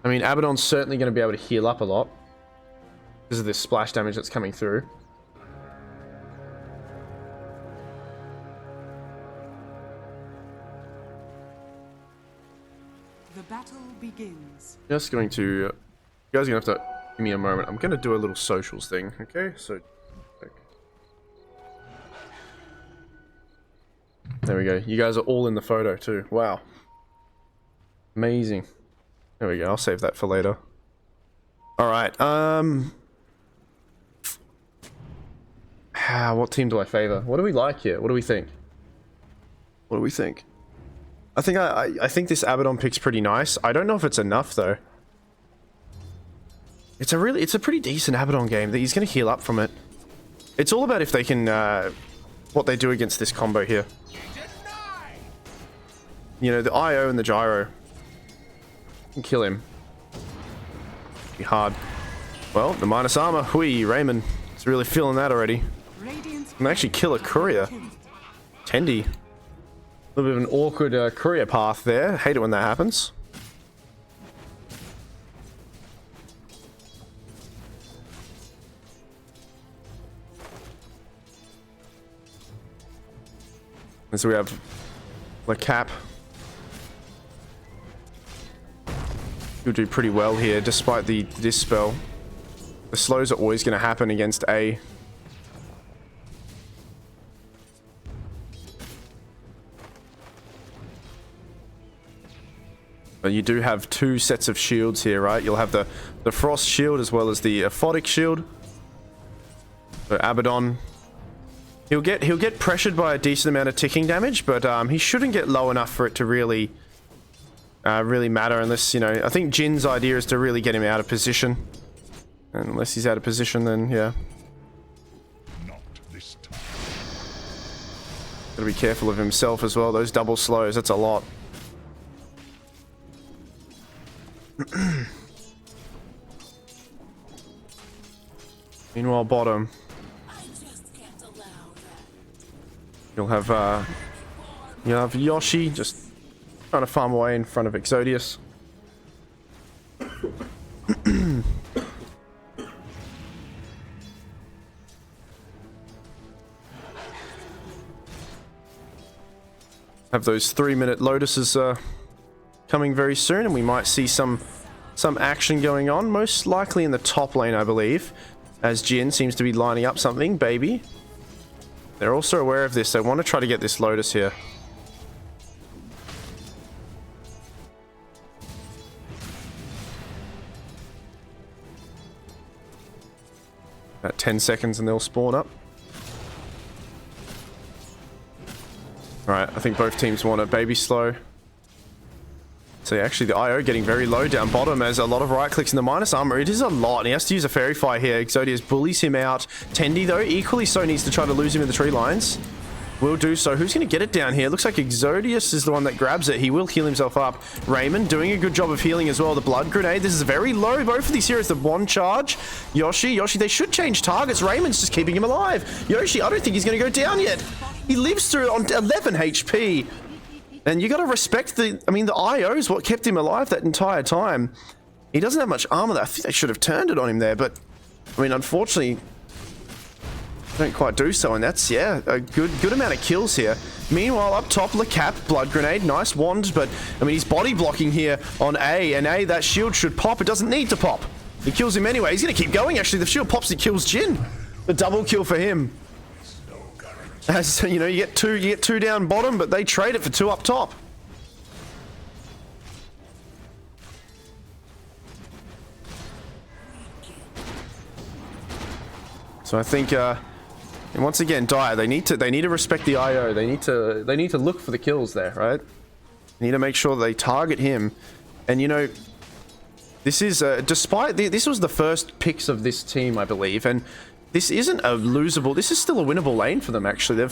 I mean, Abaddon's certainly going to be able to heal up a lot because of this splash damage that's coming through. The battle begins. Just going to... You guys are going to have to give me a moment. I'm going to do a little socials thing, okay? So... There we go. You guys are all in the photo too. Wow. Amazing. There we go. I'll save that for later. Alright, what team do I favor? What do we like here? What do we think? What do we think? I think this Abaddon pick's pretty nice. I don't know if it's enough though. It's a pretty decent Abaddon game. He's gonna heal up from it. It's all about if they can what they do against this combo here. You know, the IO and the Gyro can kill him. Be hard. Well, the minus armor. Hui, Raymond is really feeling that already. Can actually kill a courier. Tendi. A little bit of an awkward courier path there. Hate it when that happens. And so we have Le Cap. He'll do pretty well here despite the dispel. The slows are always going to happen against A. But you do have two sets of shields here, right? You'll have the Frost shield as well as the Aphotic shield. So Abaddon, he'll get pressured by a decent amount of ticking damage, but he shouldn't get low enough for it to really matter unless, you know, I think Jin's idea is to really get him out of position. And unless he's out of position, then yeah. Not this time. Gotta be careful of himself as well. Those double slows, that's a lot. Meanwhile, bottom. You'll have Yoshi just trying to farm away in front of Exodius. Have those 3-minute Lotuses coming very soon, and we might see some action going on, most likely in the top lane, I believe, as Jin seems to be lining up something. Baby, they're also aware of this. They want to try to get this Lotus here. About 10 seconds and they'll spawn up. Alright, I think both teams want a baby slow. So actually the IO getting very low down bottom as a lot of right clicks in the minus armor. It is a lot. And he has to use a fairy fire here. Exodius bullies him out. Tendi though, equally so, needs to try to lose him in the tree lines. Will do so. Who's going to get it down here? Looks like Exodius is the one that grabs it. He will heal himself up. Raymond doing a good job of healing as well. The blood grenade. This is very low. Both of these heroes, the one charge. Yoshi, they should change targets. Raymond's just keeping him alive. Yoshi, I don't think he's going to go down yet. He lives through on 11 HP. And you got to respect the IO is what kept him alive that entire time. He doesn't have much armor there. I think they should have turned it on him there, but I mean, unfortunately, don't quite do so, and that's, yeah, a good amount of kills here. Meanwhile, up top, LeCap, blood grenade, nice wand, but I mean, he's body blocking here on A, and A, that shield should pop. It doesn't need to pop. He kills him anyway. He's going to keep going, actually. The shield pops and kills Jin. The double kill for him. As, you know, you get two down bottom, but they trade it for 2 up top. So I think, and once again, Dire, they need to respect the IO. They need to look for the kills there, right? They need to make sure they target him. And you know, this is despite this was the first picks of this team, I believe, and this isn't a losable. This is still a winnable lane for them. Actually,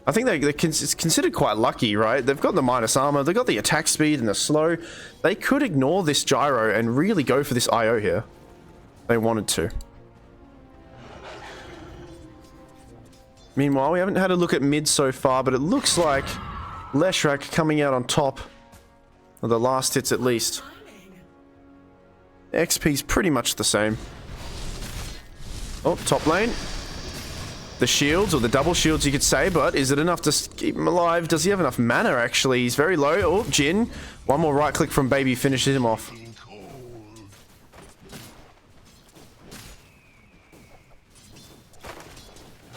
I think it's considered quite lucky, right? They've got the minus armor, they've got the attack speed and the slow. They could ignore this gyro and really go for this IO here. They wanted to. Meanwhile, we haven't had a look at mid so far, but it looks like Leshrak coming out on top of the last hits at least. XP's pretty much the same. Oh, top lane. The shields, or the double shields you could say, but is it enough to keep him alive? Does he have enough mana actually? He's very low. Oh, Jin. One more right click from Baby finishes him off.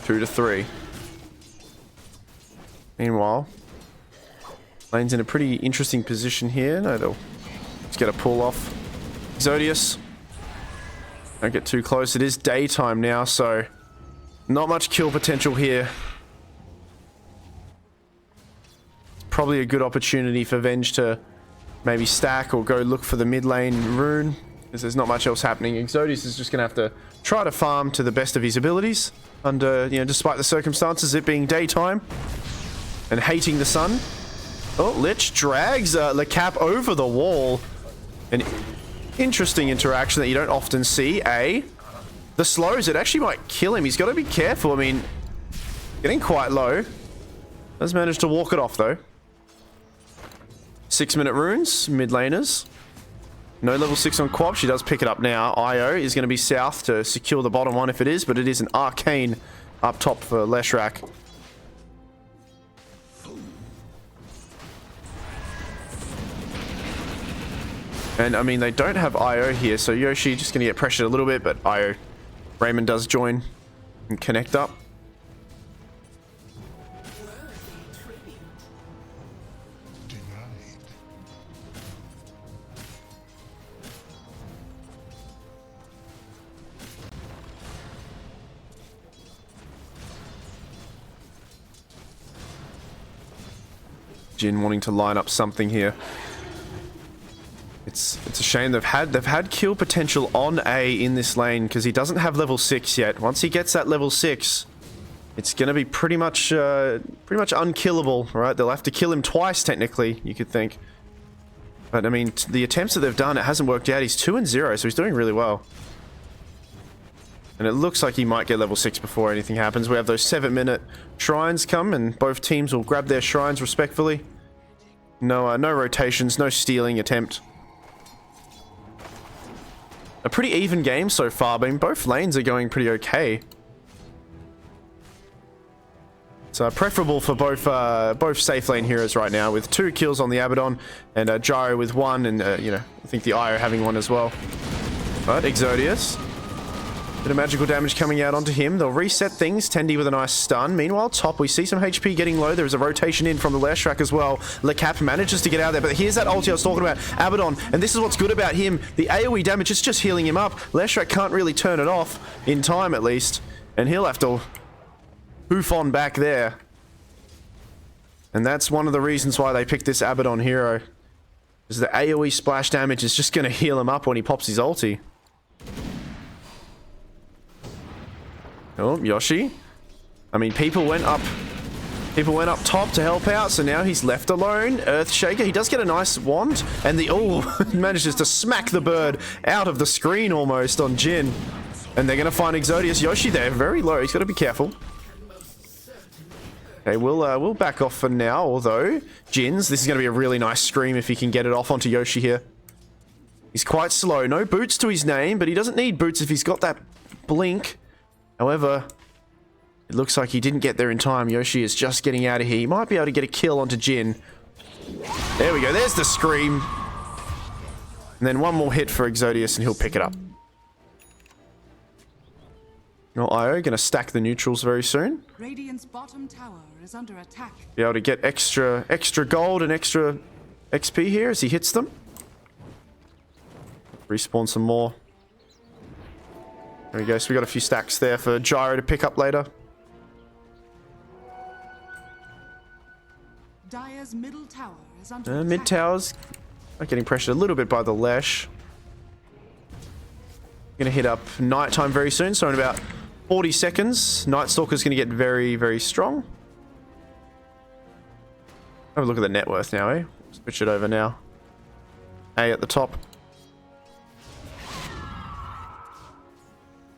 2 to 3. Meanwhile, lane's in a pretty interesting position here. No, they'll just get a pull off. Exodius. Don't get too close. It is daytime now, so not much kill potential here. Probably a good opportunity for Venge to maybe stack or go look for the mid lane rune, because there's not much else happening. Exodius is just going to have to try to farm to the best of his abilities, under, you know, despite the circumstances, it being daytime and hating the sun. Oh, Lich drags LeCap over the wall. An interesting interaction that you don't often see. The slows, it actually might kill him. He's got to be careful. I mean, getting quite low. Does manage to walk it off though. 6-minute runes, mid laners. No level 6 on Quab. She does pick it up now. IO is going to be south to secure the bottom one if it is, but it is an arcane up top for Leshrak. And I mean, they don't have IO here, so Yoshi just going to get pressured a little bit, but IO, Raymond does join and connect up. Jin wanting to line up something here. It's a shame they've had kill potential on A in this lane because he doesn't have level 6 yet. Once he gets that level 6, it's going to be pretty much unkillable, right? They'll have to kill him twice technically, you could think. But I mean, the attempts that they've done, it hasn't worked out. He's 2-0, so he's doing really well. And it looks like he might get level 6 before anything happens. We have those 7-minute shrines come, and both teams will grab their shrines respectfully. No rotations, no stealing attempt. A pretty even game so far, but both lanes are going pretty okay. It's preferable for both safe lane heroes right now, with 2 kills on the Abaddon and Gyro with 1, and you know, I think the Io having 1 as well. But Exodius. Bit of magical damage coming out onto him. They'll reset things. Tendi with a nice stun. Meanwhile, top, we see some HP getting low. There is a rotation in from the Leshrak as well. LeCap manages to get out there, but here's that ulti I was talking about. Abaddon, and this is what's good about him. The AoE damage is just healing him up. Leshrak can't really turn it off, in time at least. And he'll have to hoof on back there. And that's one of the reasons why they picked this Abaddon hero. Because the AoE splash damage is just going to heal him up when he pops his ulti. Oh, Yoshi. I mean, people went up top to help out, so now he's left alone. Earthshaker, he does get a nice wand, and the manages to smack the bird out of the screen almost on Jin. And they're going to find Exodius. Yoshi there, very low. He's got to be careful. Okay, we'll back off for now, although Jin's, this is going to be a really nice scream if he can get it off onto Yoshi here. He's quite slow. No boots to his name, but he doesn't need boots if he's got that blink. However, it looks like he didn't get there in time. Yoshi is just getting out of here. He might be able to get a kill onto Jin. There we go. There's the scream. And then one more hit for Exodius and he'll pick it up. Well, IO going to stack the neutrals very soon. Radiant's bottom tower is under attack. Be able to get extra gold and extra XP here as he hits them. Respawn some more. There we go. So we got a few stacks there for Gyro to pick up later. Dire's middle tower is under attack. Mid towers are getting pressured a little bit by the Lesh. Gonna hit up nighttime very soon, so in about 40 seconds, Night Stalker's gonna get very, very strong. Have a look at the net worth now, eh? Switch it over now. A at the top.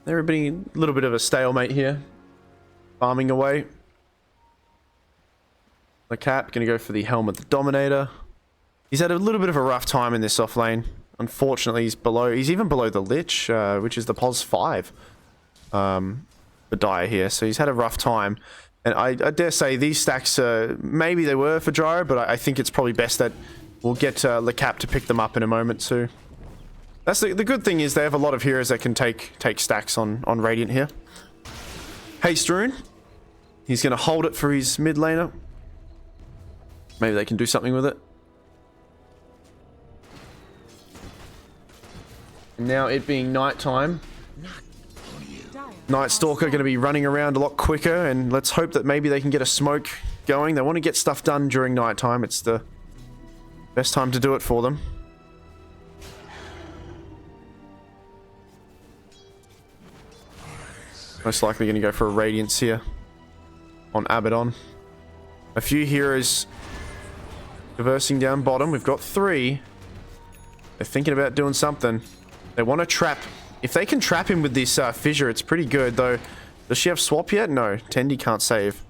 Everybody, a little bit of a stalemate here. Farming away. The Cat gonna go for the Helmet the Dominator. He's had a little bit of a rough time in this off lane. Unfortunately, he's even below the Lich, which is the POS 5 for Dire here. So he's had a rough time. And I dare say these stacks, maybe they were for Gyro, but I think it's probably best that we'll get Le Cap to pick them up in a moment too. That's the good thing is they have a lot of heroes that can take stacks on Radiant here. Haste Rune. He's going to hold it for his mid laner. Maybe they can do something with it. And now it being nighttime, Night Stalker going to be running around a lot quicker, and let's hope that maybe they can get a smoke going. They want to get stuff done during nighttime. It's the best time to do it for them. Most likely going to go for a Radiance here on Abaddon. A few heroes diversing down bottom. We've got 3. They're thinking about doing something. They want to trap. If they can trap him with this fissure, it's pretty good, though. Does she have swap yet? No. Tendi can't save.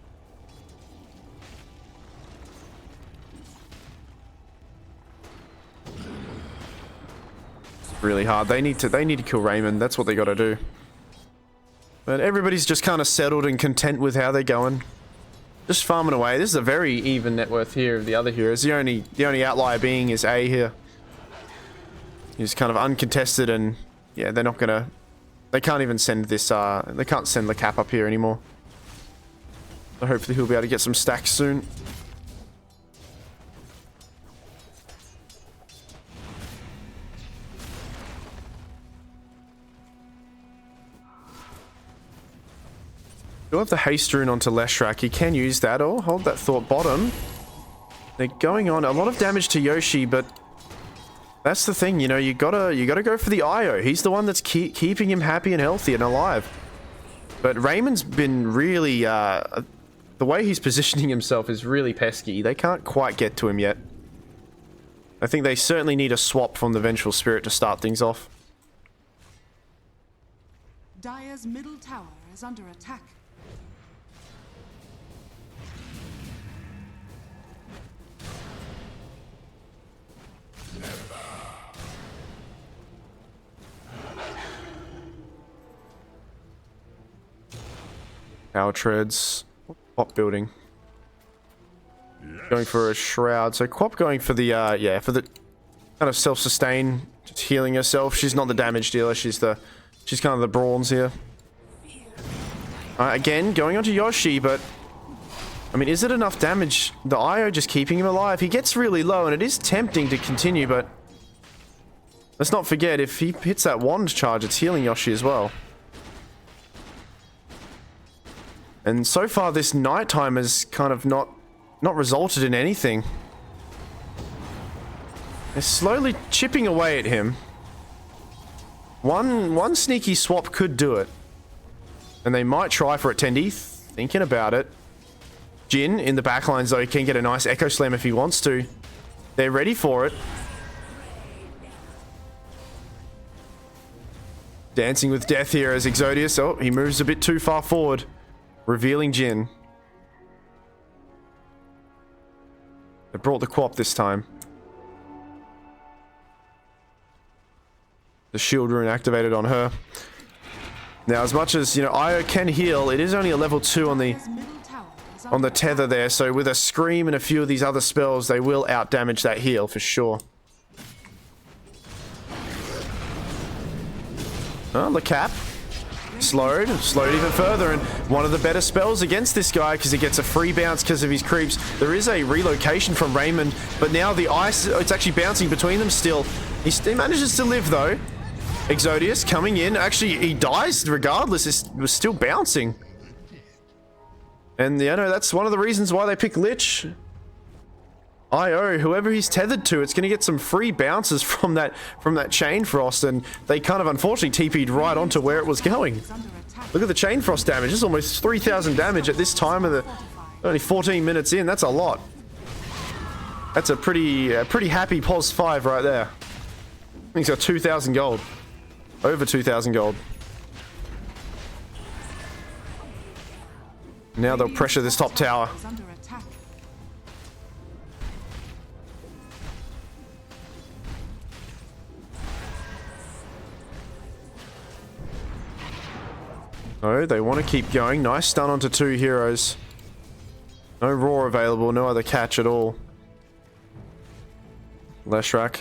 It's really hard. They need to kill Raymond. That's what they got to do. But everybody's just kind of settled and content with how they're going. Just farming away. This is a very even net worth here of the other heroes. The only outlier being is A here. He's kind of uncontested, and yeah, they're not gonna. They can't even send this. They can't send the Cap up here anymore. So hopefully he'll be able to get some stacks soon. Do have the haste rune onto Leshrac. He can use that. Oh, hold that thought bottom. They're going on a lot of damage to Yoshi, but that's the thing, you know, you gotta go for the IO. He's the one that's keeping him happy and healthy and alive. But Raymond's been really, the way he's positioning himself is really pesky. They can't quite get to him yet. I think they certainly need a swap from the Vengeful Spirit to start things off. Dire's middle tower is under attack. Power treads. Quap building. Going for a shroud. So Quap going for the yeah, for the kind of self-sustain, just healing herself. She's not the damage dealer, she's kind of the brawns here. Again, going onto Yoshi, but I mean, is it enough damage? The IO just keeping him alive. He gets really low, and it is tempting to continue, but let's not forget, if he hits that wand charge, it's healing Yoshi as well. And so far, this nighttime has kind of not resulted in anything. They're slowly chipping away at him. One sneaky swap could do it. And they might try for it, Tendi. Thinking about it. Jin in the backlines, though, he can get a nice Echo Slam if he wants to. They're ready for it. Dancing with death here as Exodius. Oh, he moves a bit too far forward. Revealing Jin. They brought the Quap this time. The shield rune activated on her. Now, as much as, you know, Io can heal, it is only a level 2 on the tether there, so with a Scream and a few of these other spells, they will out-damage that heal for sure. Oh, the cap. Slowed even further, and one of the better spells against this guy because he gets a free bounce because of his creeps. There is a relocation from Raymond, but now the ice, it's actually bouncing between them still. He manages to live though. Exodius coming in. Actually, he dies regardless. It was still bouncing. And, you know, that's one of the reasons why they pick Lich. IO, whoever he's tethered to, it's going to get some free bounces from that Chain Frost, and they kind of unfortunately TP'd right onto where it was going. Look at the Chain Frost damage. It's almost 3,000 damage at this time of the... Only 14 minutes in. That's a lot. That's a pretty happy pos 5 right there. I think he's got 2,000 gold. Over 2,000 gold. Now they'll pressure this top tower. Oh, they want to keep going. Nice stun onto 2 heroes. No roar available, no other catch at all. Leshrac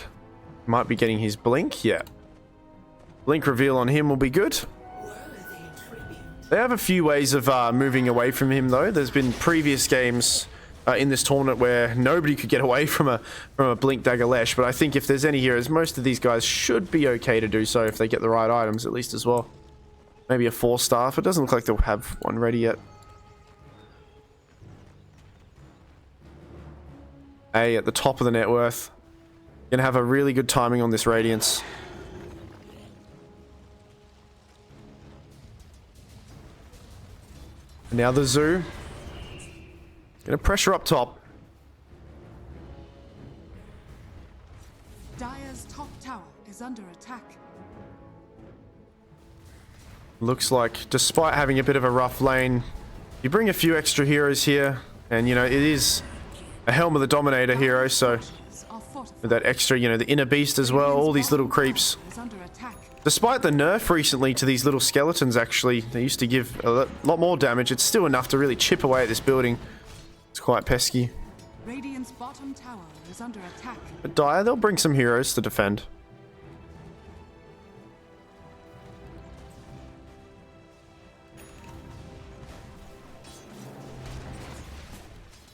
might be getting his blink. Yeah. Blink reveal on him will be good. They have a few ways of moving away from him though. There's been previous games in this tournament where nobody could get away from a Blink Dagger Lesh, but I think if there's any heroes, most of these guys should be okay to do so if they get the right items at least as well. Maybe a 4-star. It doesn't look like they'll have one ready yet. A at the top of the net worth. Gonna have a really good timing on this Radiance. And now the Zoo. Gonna pressure up top. Dire's top tower is under attack. Looks like, despite having a bit of a rough lane, you bring a few extra heroes here, and you know, it is a Helm of the Dominator hero, so with that extra, you know, the Inner Beast as well, all these little creeps. Despite the nerf recently to these little skeletons, actually, they used to give a lot more damage. It's still enough to really chip away at this building. It's quite pesky. Radiant's bottom tower is under attack. But Dire, they'll bring some heroes to defend.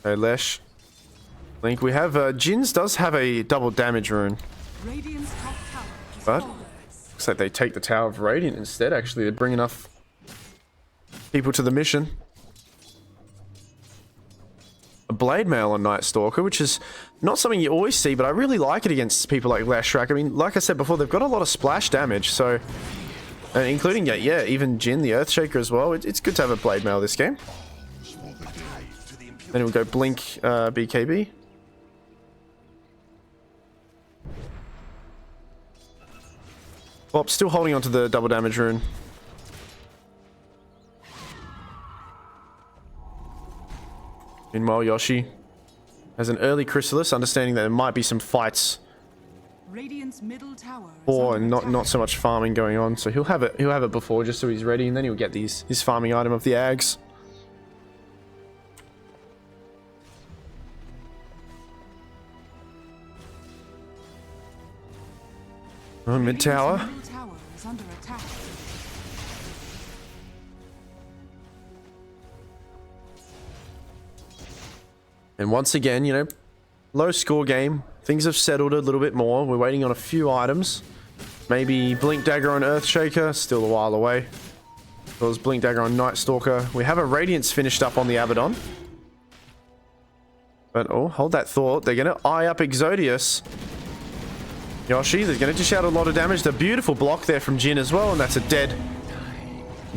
Okay, Lesh. Link, we have, Jin's does have a double damage rune. Radiant's top tower is But, fallen. looks like they take the Tower of Radiant instead, actually. They bring enough people to the mission. A Blade Mail on Night Stalker, which is not something you always see, but I really like it against people like Leshrac. I mean, like I said before, they've got a lot of splash damage, so... including, yeah, even Jin, the Earthshaker as well. It's good to have a Blade Mail this game. Then we'll go Blink BKB. Well, still holding on to the double damage rune. Meanwhile, Yoshi has an early Chrysalis, understanding that there might be some fights Radiant's middle tower is or under attack. not so much farming going on. So he'll have it before, just so he's ready, and then he'll get his farming item of the Ags. Mid tower. Radiant's middle tower is under attack. And once again, you know, low score game. Things have settled a little bit more. We're waiting on a few items. Maybe Blink Dagger on Earthshaker, still a while away. There's Blink Dagger on Night Stalker. We have a Radiance finished up on the Abaddon. But, oh, hold that thought. They're going to eye up Exodius. Yoshi, they're going to dish out a lot of damage. The beautiful block there from Jin as well, and that's a dead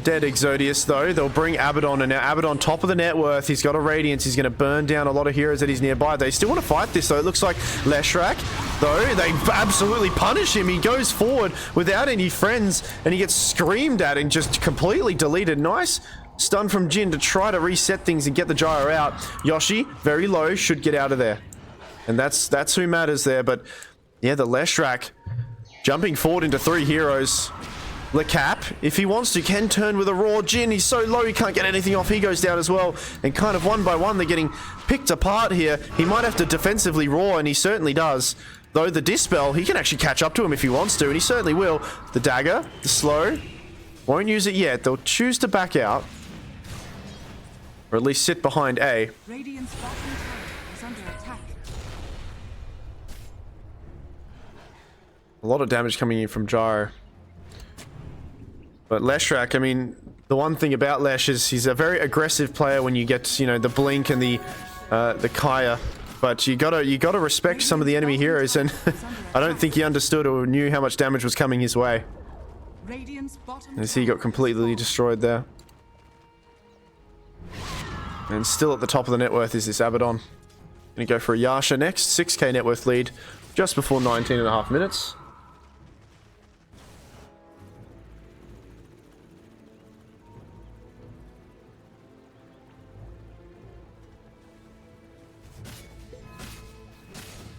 Exodius though. They'll bring Abaddon, and now Abaddon top of the net worth. He's got a Radiance. He's going to burn down a lot of heroes that he's nearby. They still want to fight this though. It looks like Leshrac though, they absolutely punish him. He goes forward without any friends and he gets screamed at and just completely deleted. Nice stun from Jin to try to reset things and get the gyro out. Yoshi, very low, should get out of there. And that's who matters there. But yeah, the Leshrac jumping forward into 3 heroes. Le Cap, if he wants to, can turn with a raw. Jin, he's so low he can't get anything off. He goes down as well. And kind of one by one, they're getting picked apart here. He might have to defensively raw, and he certainly does. Though the Dispel, he can actually catch up to him if he wants to, and he certainly will. The dagger, the slow, won't use it yet. They'll choose to back out. Or at least sit behind A. Radiant's bottom tower is under attack. A lot of damage coming in from Gyro. But Leshrac, I mean, the one thing about Lesh is he's a very aggressive player when you get, you know, the Blink and the Kaya. But you gotta respect some of the enemy heroes, and I don't think he understood or knew how much damage was coming his way. As he got completely destroyed there. And still at the top of the net worth is this Abaddon. Gonna go for a Yasha next. 6k net worth lead just before 19.5 minutes.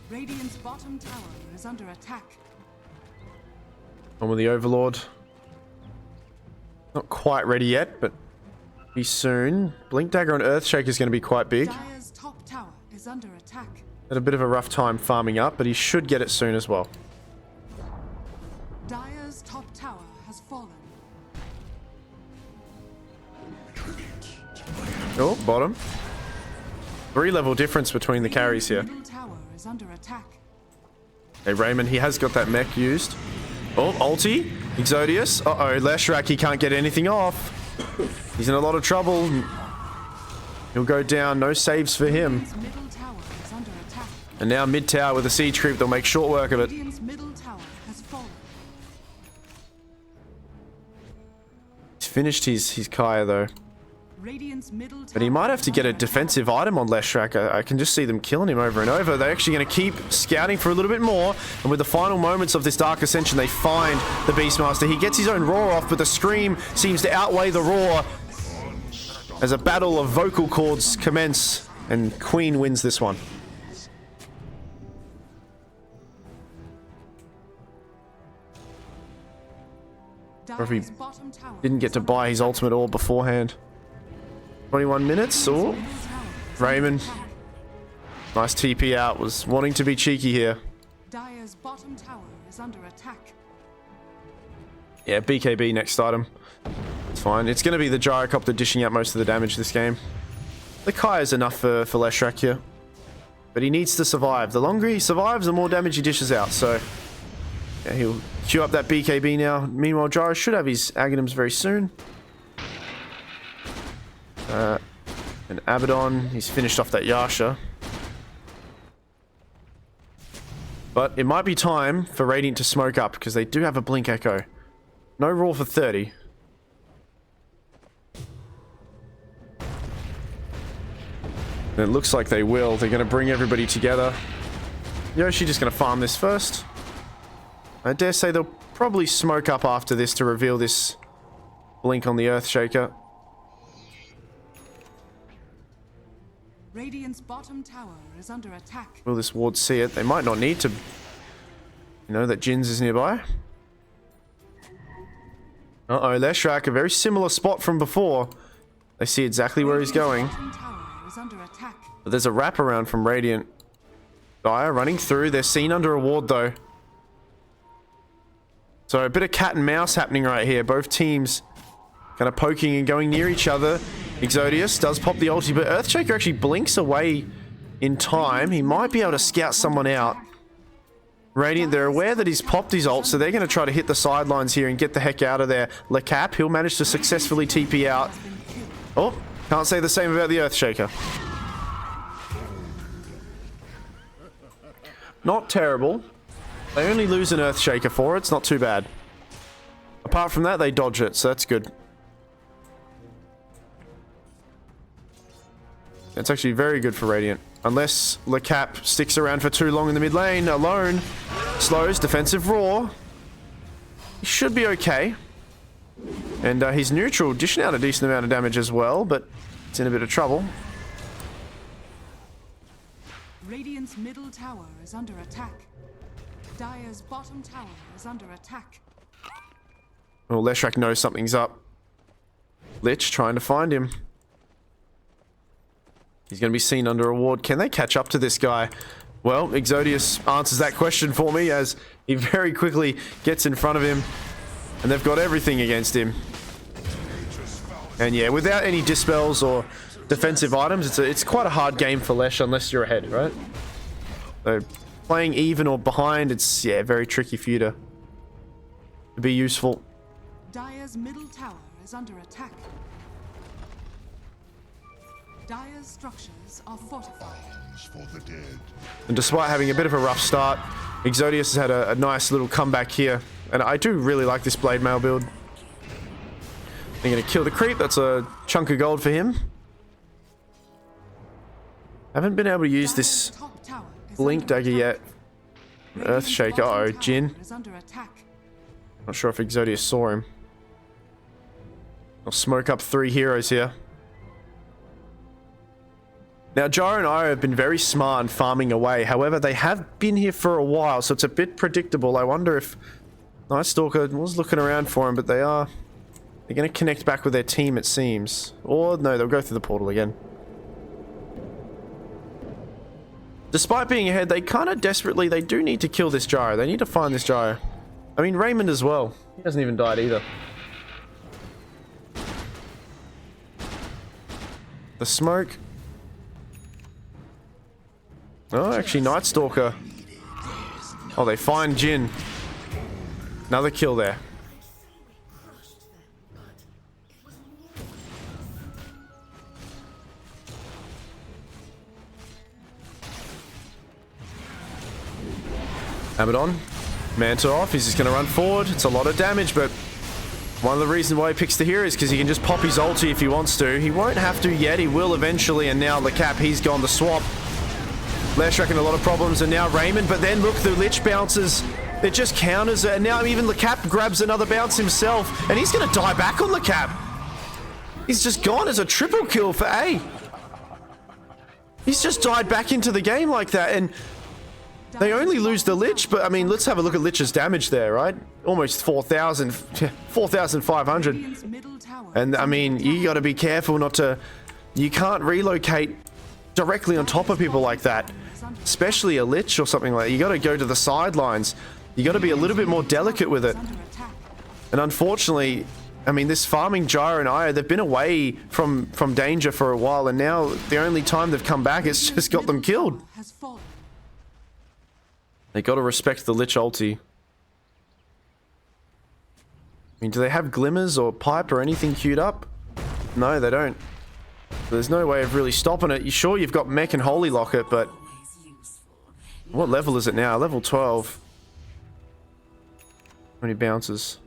Radiant's bottom tower is under attack. On with the Overlord. Not quite ready yet, but be soon. Blink Dagger and Earthshake is going to be quite big. Dire's top tower is under attack. Had a bit of a rough time farming up, but he should get it soon as well. Dire's top tower has fallen. Oh, bottom. 3-level difference between the carries here. Middle tower is under attack. Hey, Raymond, he has got that mech used. Oh, ulti. Exodius. Uh-oh, Leshrac, he can't get anything off. He's in a lot of trouble. He'll go down. No saves for him. Middle tower is under attack. And now mid tower with a siege creep. They'll make short work of it. Radiant's middle tower has fallen. He's finished his Kaya, though. Radiant's middle tower But he might have to get a defensive item on Leshrac. I can just see them killing him over and over. They're actually going to keep scouting for a little bit more. And with the final moments of this Dark Ascension, they find the Beastmaster. He gets his own roar off, but the scream seems to outweigh the roar as a battle of vocal cords commence. And Queen wins this one. Or if he didn't get to buy his ultimate orb beforehand. 21 minutes. Oh, Raymond. Nice TP out. Was wanting to be cheeky here. Dire's bottom tower is under attack. Yeah, BKB next item. It's fine. It's going to be the Gyrocopter dishing out most of the damage this game. The Kai is enough for Leshrac here. But he needs to survive. The longer he survives, the more damage he dishes out. So, yeah, he'll queue up that BKB now. Meanwhile, Gyro should have his Aghanims very soon. And Abaddon, he's finished off that Yasha. But it might be time for Radiant to smoke up, because they do have a Blink Echo. No roll for 30. And it looks like they will. They're going to bring everybody together. Yoshi just going to farm this first. I dare say they'll probably smoke up after this to reveal this Blink on the Earthshaker. Radiant's bottom tower is under attack. Will this ward see it? They might not need to. You know that Jin's is nearby. Uh-oh, Leshrac, a very similar spot from before. They see exactly where he's going. But there's a wraparound from Radiant. Dire running through. They're seen under a ward, though. So a bit of cat and mouse happening right here. Both teams kind of poking and going near each other. Exodius does pop the ulti, but Earthshaker actually blinks away in time. He might be able to scout someone out. Radiant, they're aware that he's popped his ult, so they're going to try to hit the sidelines here and get the heck out of there. Le Cap, he'll manage to successfully TP out. Oh, can't say the same about the Earthshaker. Not terrible. They only lose an Earthshaker for it. It's not too bad. Apart from that, they dodge it, so that's good. It's actually very good for Radiant. Unless LeCap sticks around for too long in the mid lane alone. Slows, defensive roar. He should be okay. And he's neutral, dishing out a decent amount of damage as well, but it's in a bit of trouble. Radiant's middle tower is under attack. Dire's bottom tower is under attack. Well, Leshrac knows something's up. Lich trying to find him. He's going to be seen under a ward. Can they catch up to this guy? Well, Exodius answers that question for me as he very quickly gets in front of him. And they've got everything against him. And yeah, without any dispels or defensive items, it's quite a hard game for Lesh unless you're ahead, right? So playing even or behind, it's very tricky for you to be useful. Dire's middle tower is under attack. Dire's structures are fortified. For the dead. And despite having a bit of a rough start, Exodius has had a nice little comeback here. And I do really like this Blade Mail build. They're going to kill the creep. That's a chunk of gold for him. Haven't been able to use this Blink Dagger yet. Earthshaker. Uh-oh, Jin. Not sure if Exodius saw him. I'll smoke up 3 heroes here. Now, Gyro and I have been very smart in farming away. However, they have been here for a while, so it's a bit predictable. I wonder if Night Stalker was looking around for him, but they're going to connect back with their team, it seems. Or, no, they'll go through the portal again. Despite being ahead, they kind of desperately, they do need to kill this Gyro. They need to find this Gyro. I mean, Raymond as well. He hasn't even died either. The smoke. Oh, actually, Night Stalker. Oh, they find Jin. Another kill there. Abaddon. Manta off. He's just going to run forward. It's a lot of damage, but one of the reasons why he picks the hero is because he can just pop his ulti if he wants to. He won't have to yet. He will eventually, and now LeCap, he's gone to swap. Leshrac in a lot of problems, and now Raymond, but then look, the Lich bounces. It just counters it, and now even LeCap grabs another bounce himself, and he's going to die back on LeCap. He's just gone as a triple kill for A. He's just died back into the game like that, and they only lose the Lich, but I mean, let's have a look at Lich's damage there, right? Almost 4,000, 4,500. And I mean, you got to be careful not to, you can't relocate directly on top of people like that. Especially a Lich or something like that. You got to go to the sidelines. You got to be a little bit more delicate with it. And unfortunately, I mean, this farming Gyro and Io, they've been away from danger for a while, and now the only time they've come back, it's just got them killed. They got to respect the Lich ulti. I mean, do they have glimmers or pipe or anything queued up? No, they don't. There's no way of really stopping it. You sure you've got Mech and Holy Locket, but what level is it now? Level 12. How many bounces?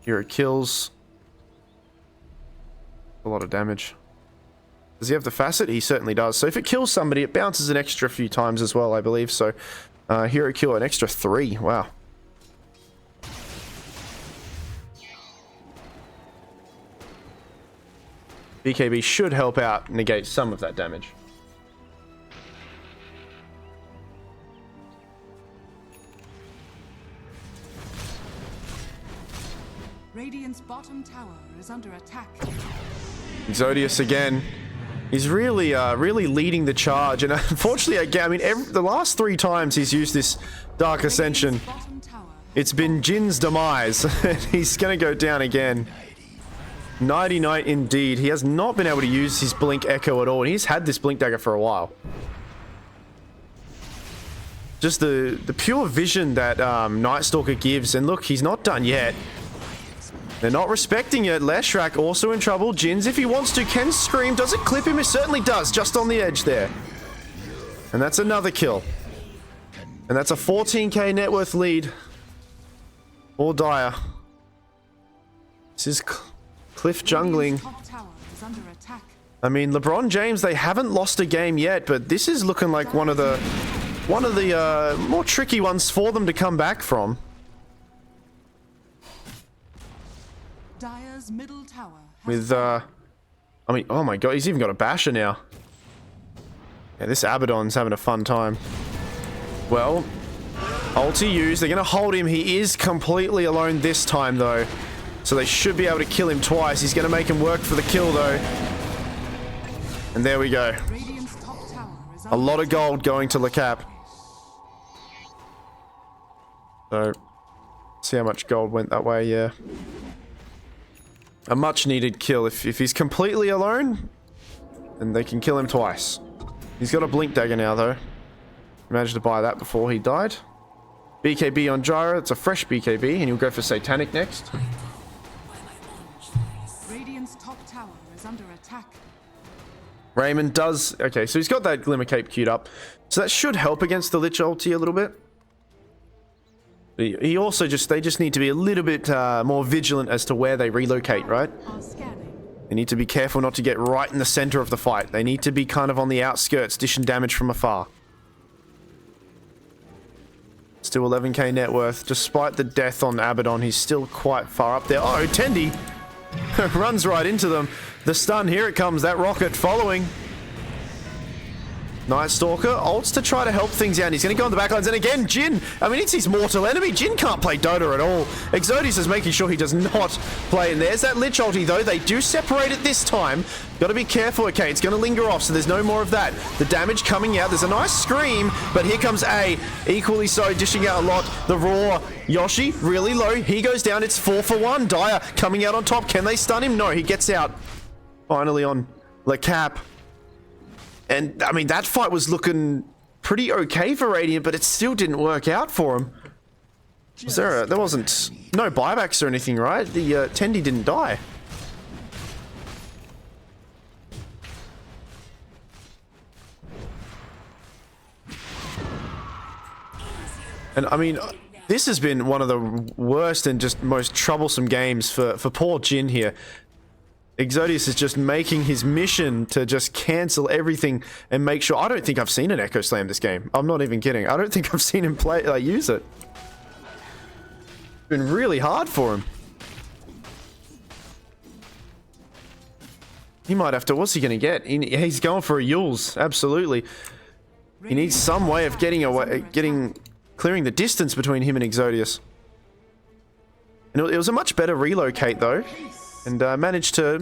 Hero kills. A lot of damage. Does he have the facet? He certainly does. So if it kills somebody, it bounces an extra few times as well, I believe. So hero kill an extra 3. Wow. BKB should help out negate some of that damage. Radiant's bottom tower is under attack. Exodius again. He's really, really leading the charge, and unfortunately, again, I mean, the last 3 times he's used this Dark Ascension, it's been Jin's demise. He's gonna go down again. 99 indeed. He has not been able to use his Blink Echo at all, and he's had this Blink Dagger for a while. Just the pure vision that Night Stalker gives, and look, he's not done yet. They're not respecting it. Leshrac also in trouble. Jins, if he wants to, can scream. Does it clip him? It certainly does, just on the edge there. And that's another kill. And that's a 14k net worth lead. Or Dire. This is Cliff jungling. Top tower is under attack. I mean, LeBron James, they haven't lost a game yet, but this is looking like one of the more tricky ones for them to come back from. Dire's middle tower has With, I mean, oh my god, he's even got a basher now. Yeah, this Abaddon's having a fun time. Well, ulti used. They're going to hold him. He is completely alone this time, though. So they should be able to kill him twice. He's going to make him work for the kill, though. And there we go. Radiant's top tower is A lot of gold going to LeCap. So, see how much gold went that way, yeah. A much needed kill. If he's completely alone, then they can kill him twice. He's got a blink dagger now, though. Managed to buy that before he died. BKB on Gyro. It's a fresh BKB, and he'll go for Satanic next. Radiant's top tower is under attack. Raymond does... Okay, so he's got that Glimmer Cape queued up. So that should help against the Lich ulti a little bit. He also just... They just need to be a little bit more vigilant as to where they relocate, right? Are scanning. They need to be careful not to get right in the center of the fight. They need to be kind of on the outskirts, dishing damage from afar. Still 11k net worth. Despite the death on Abaddon, he's still quite far up there. Oh, Tendi runs right into them. The stun, here it comes. That rocket following. Night Stalker ults to try to help things out. He's going to go on the backlines. And again, Jhin. I mean, it's his mortal enemy. Jhin can't play Dota at all. Exodius is making sure he does not play. And there's that Lich ulti, though. They do separate it this time. Got to be careful. Okay, it's going to linger off, so there's no more of that. The damage coming out. There's a nice scream, but here comes A. Equally so, dishing out a lot. The Raw. Yoshi, really low. He goes down. It's 4 for 1. Dire coming out on top. Can they stun him? No, he gets out. Finally on LeCap. And, I mean, that fight was looking pretty okay for Radiant, but it still didn't work out for him. There wasn't... No buybacks or anything, right? The Tendi didn't die. And, I mean, this has been one of the worst and just most troublesome games for poor Jhin here. Exodius is just making his mission to just cancel everything and make sure... I don't think I've seen an Echo Slam this game. I'm not even kidding. I don't think I've seen him use it. It's been really hard for him. He might have to... What's he going to get? He's going for a Yules. Absolutely. He needs some way of getting away... Clearing the distance between him and Exodius. And it was a much better relocate, though. And managed to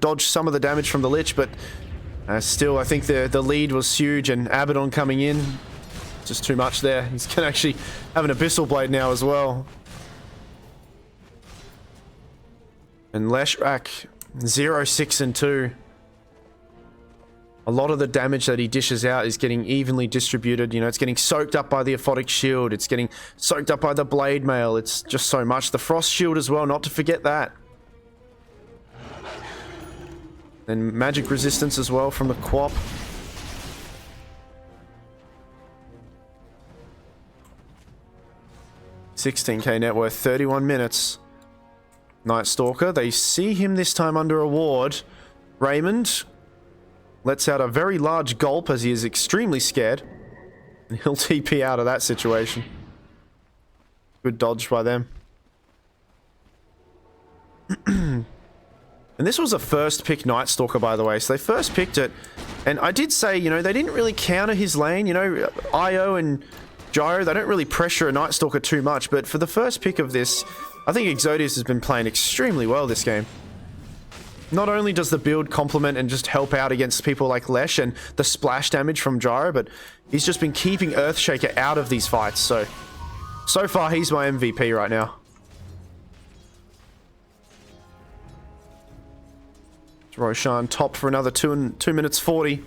dodge some of the damage from the Lich, but still, I think the lead was huge, and Abaddon coming in, just too much there. He's gonna actually have an Abyssal Blade now as well. And Leshrac, 0, 6, and 2. A lot of the damage that he dishes out is getting evenly distributed. You know, it's getting soaked up by the Aphotic Shield. It's getting soaked up by the Blade Mail. It's just so much. The Frost Shield as well, not to forget that. And magic resistance as well from the Quap. $16k net worth, 31 minutes. Night Stalker, they see him this time under a ward. Raymond lets out a very large gulp as he is extremely scared. And he'll TP out of that situation. Good dodge by them. And this was a first pick Night Stalker, by the way. So they first picked it. And I did say, you know, they didn't really counter his lane. You know, IO and Gyro, they don't really pressure a Night Stalker too much. But for the first pick of this, I think Exodius has been playing extremely well this game. Not only does the build complement and just help out against people like Lesh and the splash damage from Gyro, but he's just been keeping Earthshaker out of these fights. So far, he's my MVP right now. Roshan top for another 2 minutes 40.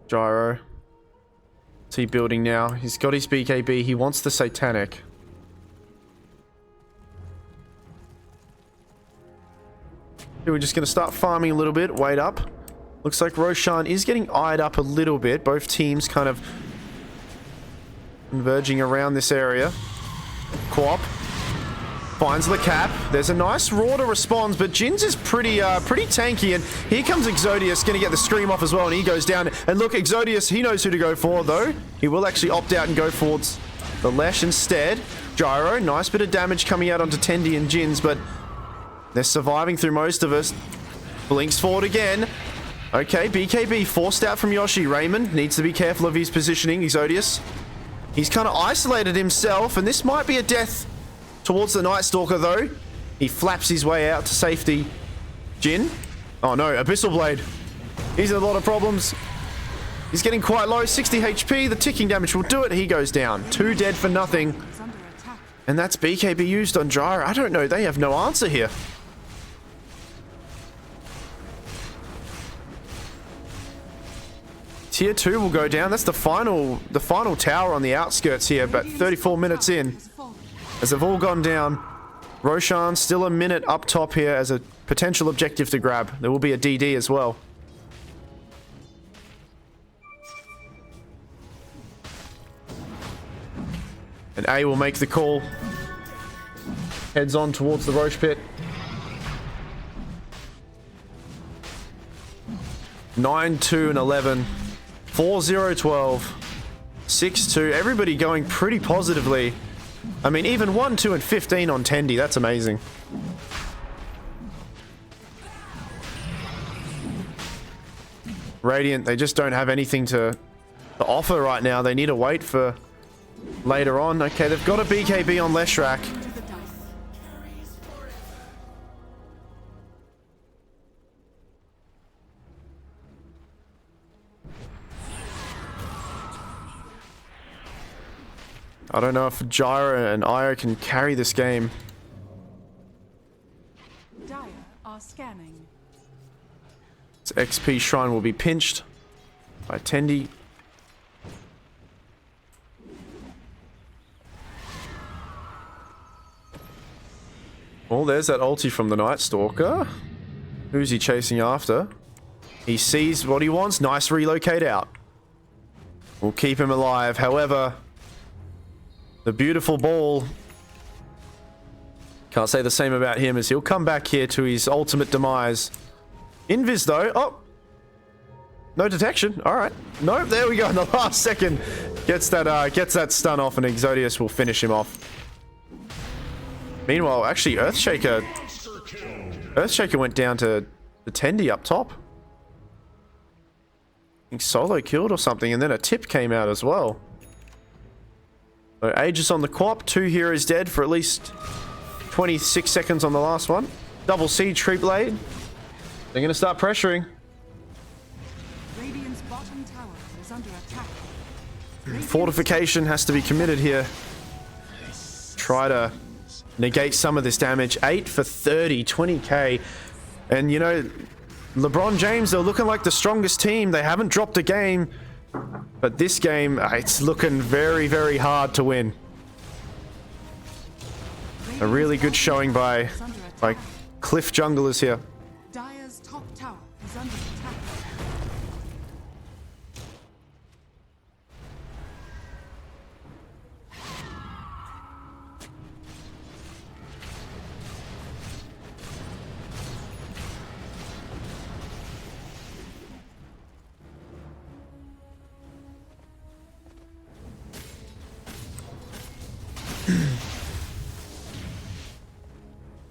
Gyro. What's he building now? He's got his BKB. He wants the Satanic. We're just going to start farming a little bit. Wait up. Looks like Roshan is getting eyed up a little bit. Both teams kind of converging around this area. Co-op finds the cap. There's a nice Rorder responds, but Jins is pretty tanky, and here comes Exodius, gonna get the scream off as well, and he goes down. And look, Exodius, he knows who to go for, though. He will actually opt out and go towards the Lesh instead. Gyro, nice bit of damage coming out onto Tendi and Jins, but they're surviving through most of us. Blinks forward again. Okay, BKB forced out from Yoshi. Raymond needs to be careful of his positioning. Exodius, he's kind of isolated himself, and this might be a death towards the Night Stalker, though. He flaps his way out to safety. Jin. Oh no, Abyssal Blade. He's in a lot of problems. He's getting quite low, 60 HP. The ticking damage will do it. He goes down. 2 dead for nothing. And that's BKB used on Gyro. I don't know. They have no answer here. Tier 2 will go down. That's the final tower on the outskirts here, but 34 minutes in, as they've all gone down. Roshan still a minute up top here as a potential objective to grab. There will be a DD as well. And A will make the call. Heads on towards the Roche pit. 9-2 and 11. 4-0-12. 6-2. Everybody going pretty positively. I mean, even 1-2 and 15 on Tendi. That's amazing. Radiant, they just don't have anything to offer right now. They need to wait for later on. Okay, they've got a BKB on Leshrak. I don't know if Gyro and Io can carry this game. Dire are scanning. Its XP shrine will be pinched by Tendi. Well, there's that ulti from the Night Stalker. Who's he chasing after? He sees what he wants. Nice relocate out. We'll keep him alive. However, the beautiful ball. Can't say the same about him, as he'll come back here to his ultimate demise. Invis though. Oh, no detection. All right. Nope. There we go. In the last second, gets that stun off, and Exodius will finish him off. Meanwhile, actually, Earthshaker went down to the Tendi up top. I think solo killed or something, and then a tip came out as well. So Aegis on the co-op, 2 heroes dead for at least 26 seconds on the last one. Double siege creep blade. They're going to start pressuring. Radiant's bottom tower is under attack. Fortification has to be committed here. Try to negate some of this damage. 8 for 30, 20k. And you know, LeBron James, they're looking like the strongest team. They haven't dropped a game. But this game, it's looking very, very hard to win. A really good showing by Cliff Junglers here. Dire's top tower is under attack.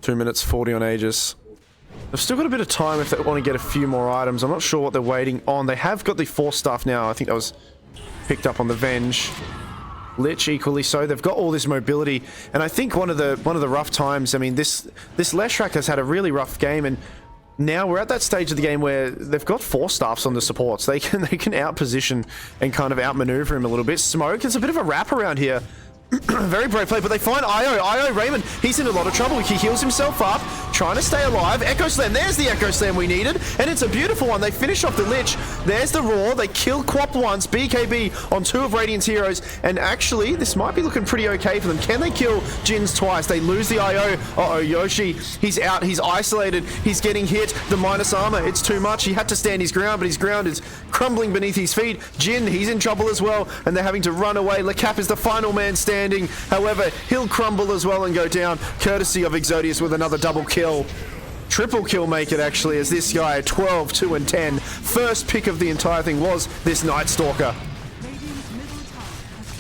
Two minutes 40 on Aegis. They've still got a bit of time if they want to get a few more items. I'm not sure what they're waiting on. They have got the Force stuff now. I think that was picked up on the Venge. Lich equally so. They've got all this mobility, and I think one of the rough times. I mean, this Leshrak has had a really rough game, and now we're at that stage of the game where they've got 4 staffs on the supports. They can outposition and kind of outmaneuver him a little bit. Smoke is a bit of a wrap around here. Very brave play, but they find Io Raymond, he's in a lot of trouble. He heals himself up, trying to stay alive. Echo Slam, there's the Echo Slam we needed, and it's a beautiful one. They finish off the Lich. There's the Roar. They kill Quap once, BKB on 2 of Radiant's heroes, and actually, this might be looking pretty okay for them. Can they kill Jins twice? They lose the IO. Uh-oh, Yoshi, he's out, he's isolated, he's getting hit. The minus armor, it's too much. He had to stand his ground, but his ground is crumbling beneath his feet. Jin, he's in trouble as well, and they're having to run away. LeCap is the final man standing. However, he'll crumble as well and go down, courtesy of Exodius with another double kill. Triple kill make it actually, as this guy, 12, 2, and 10. First pick of the entire thing was this Night Stalker.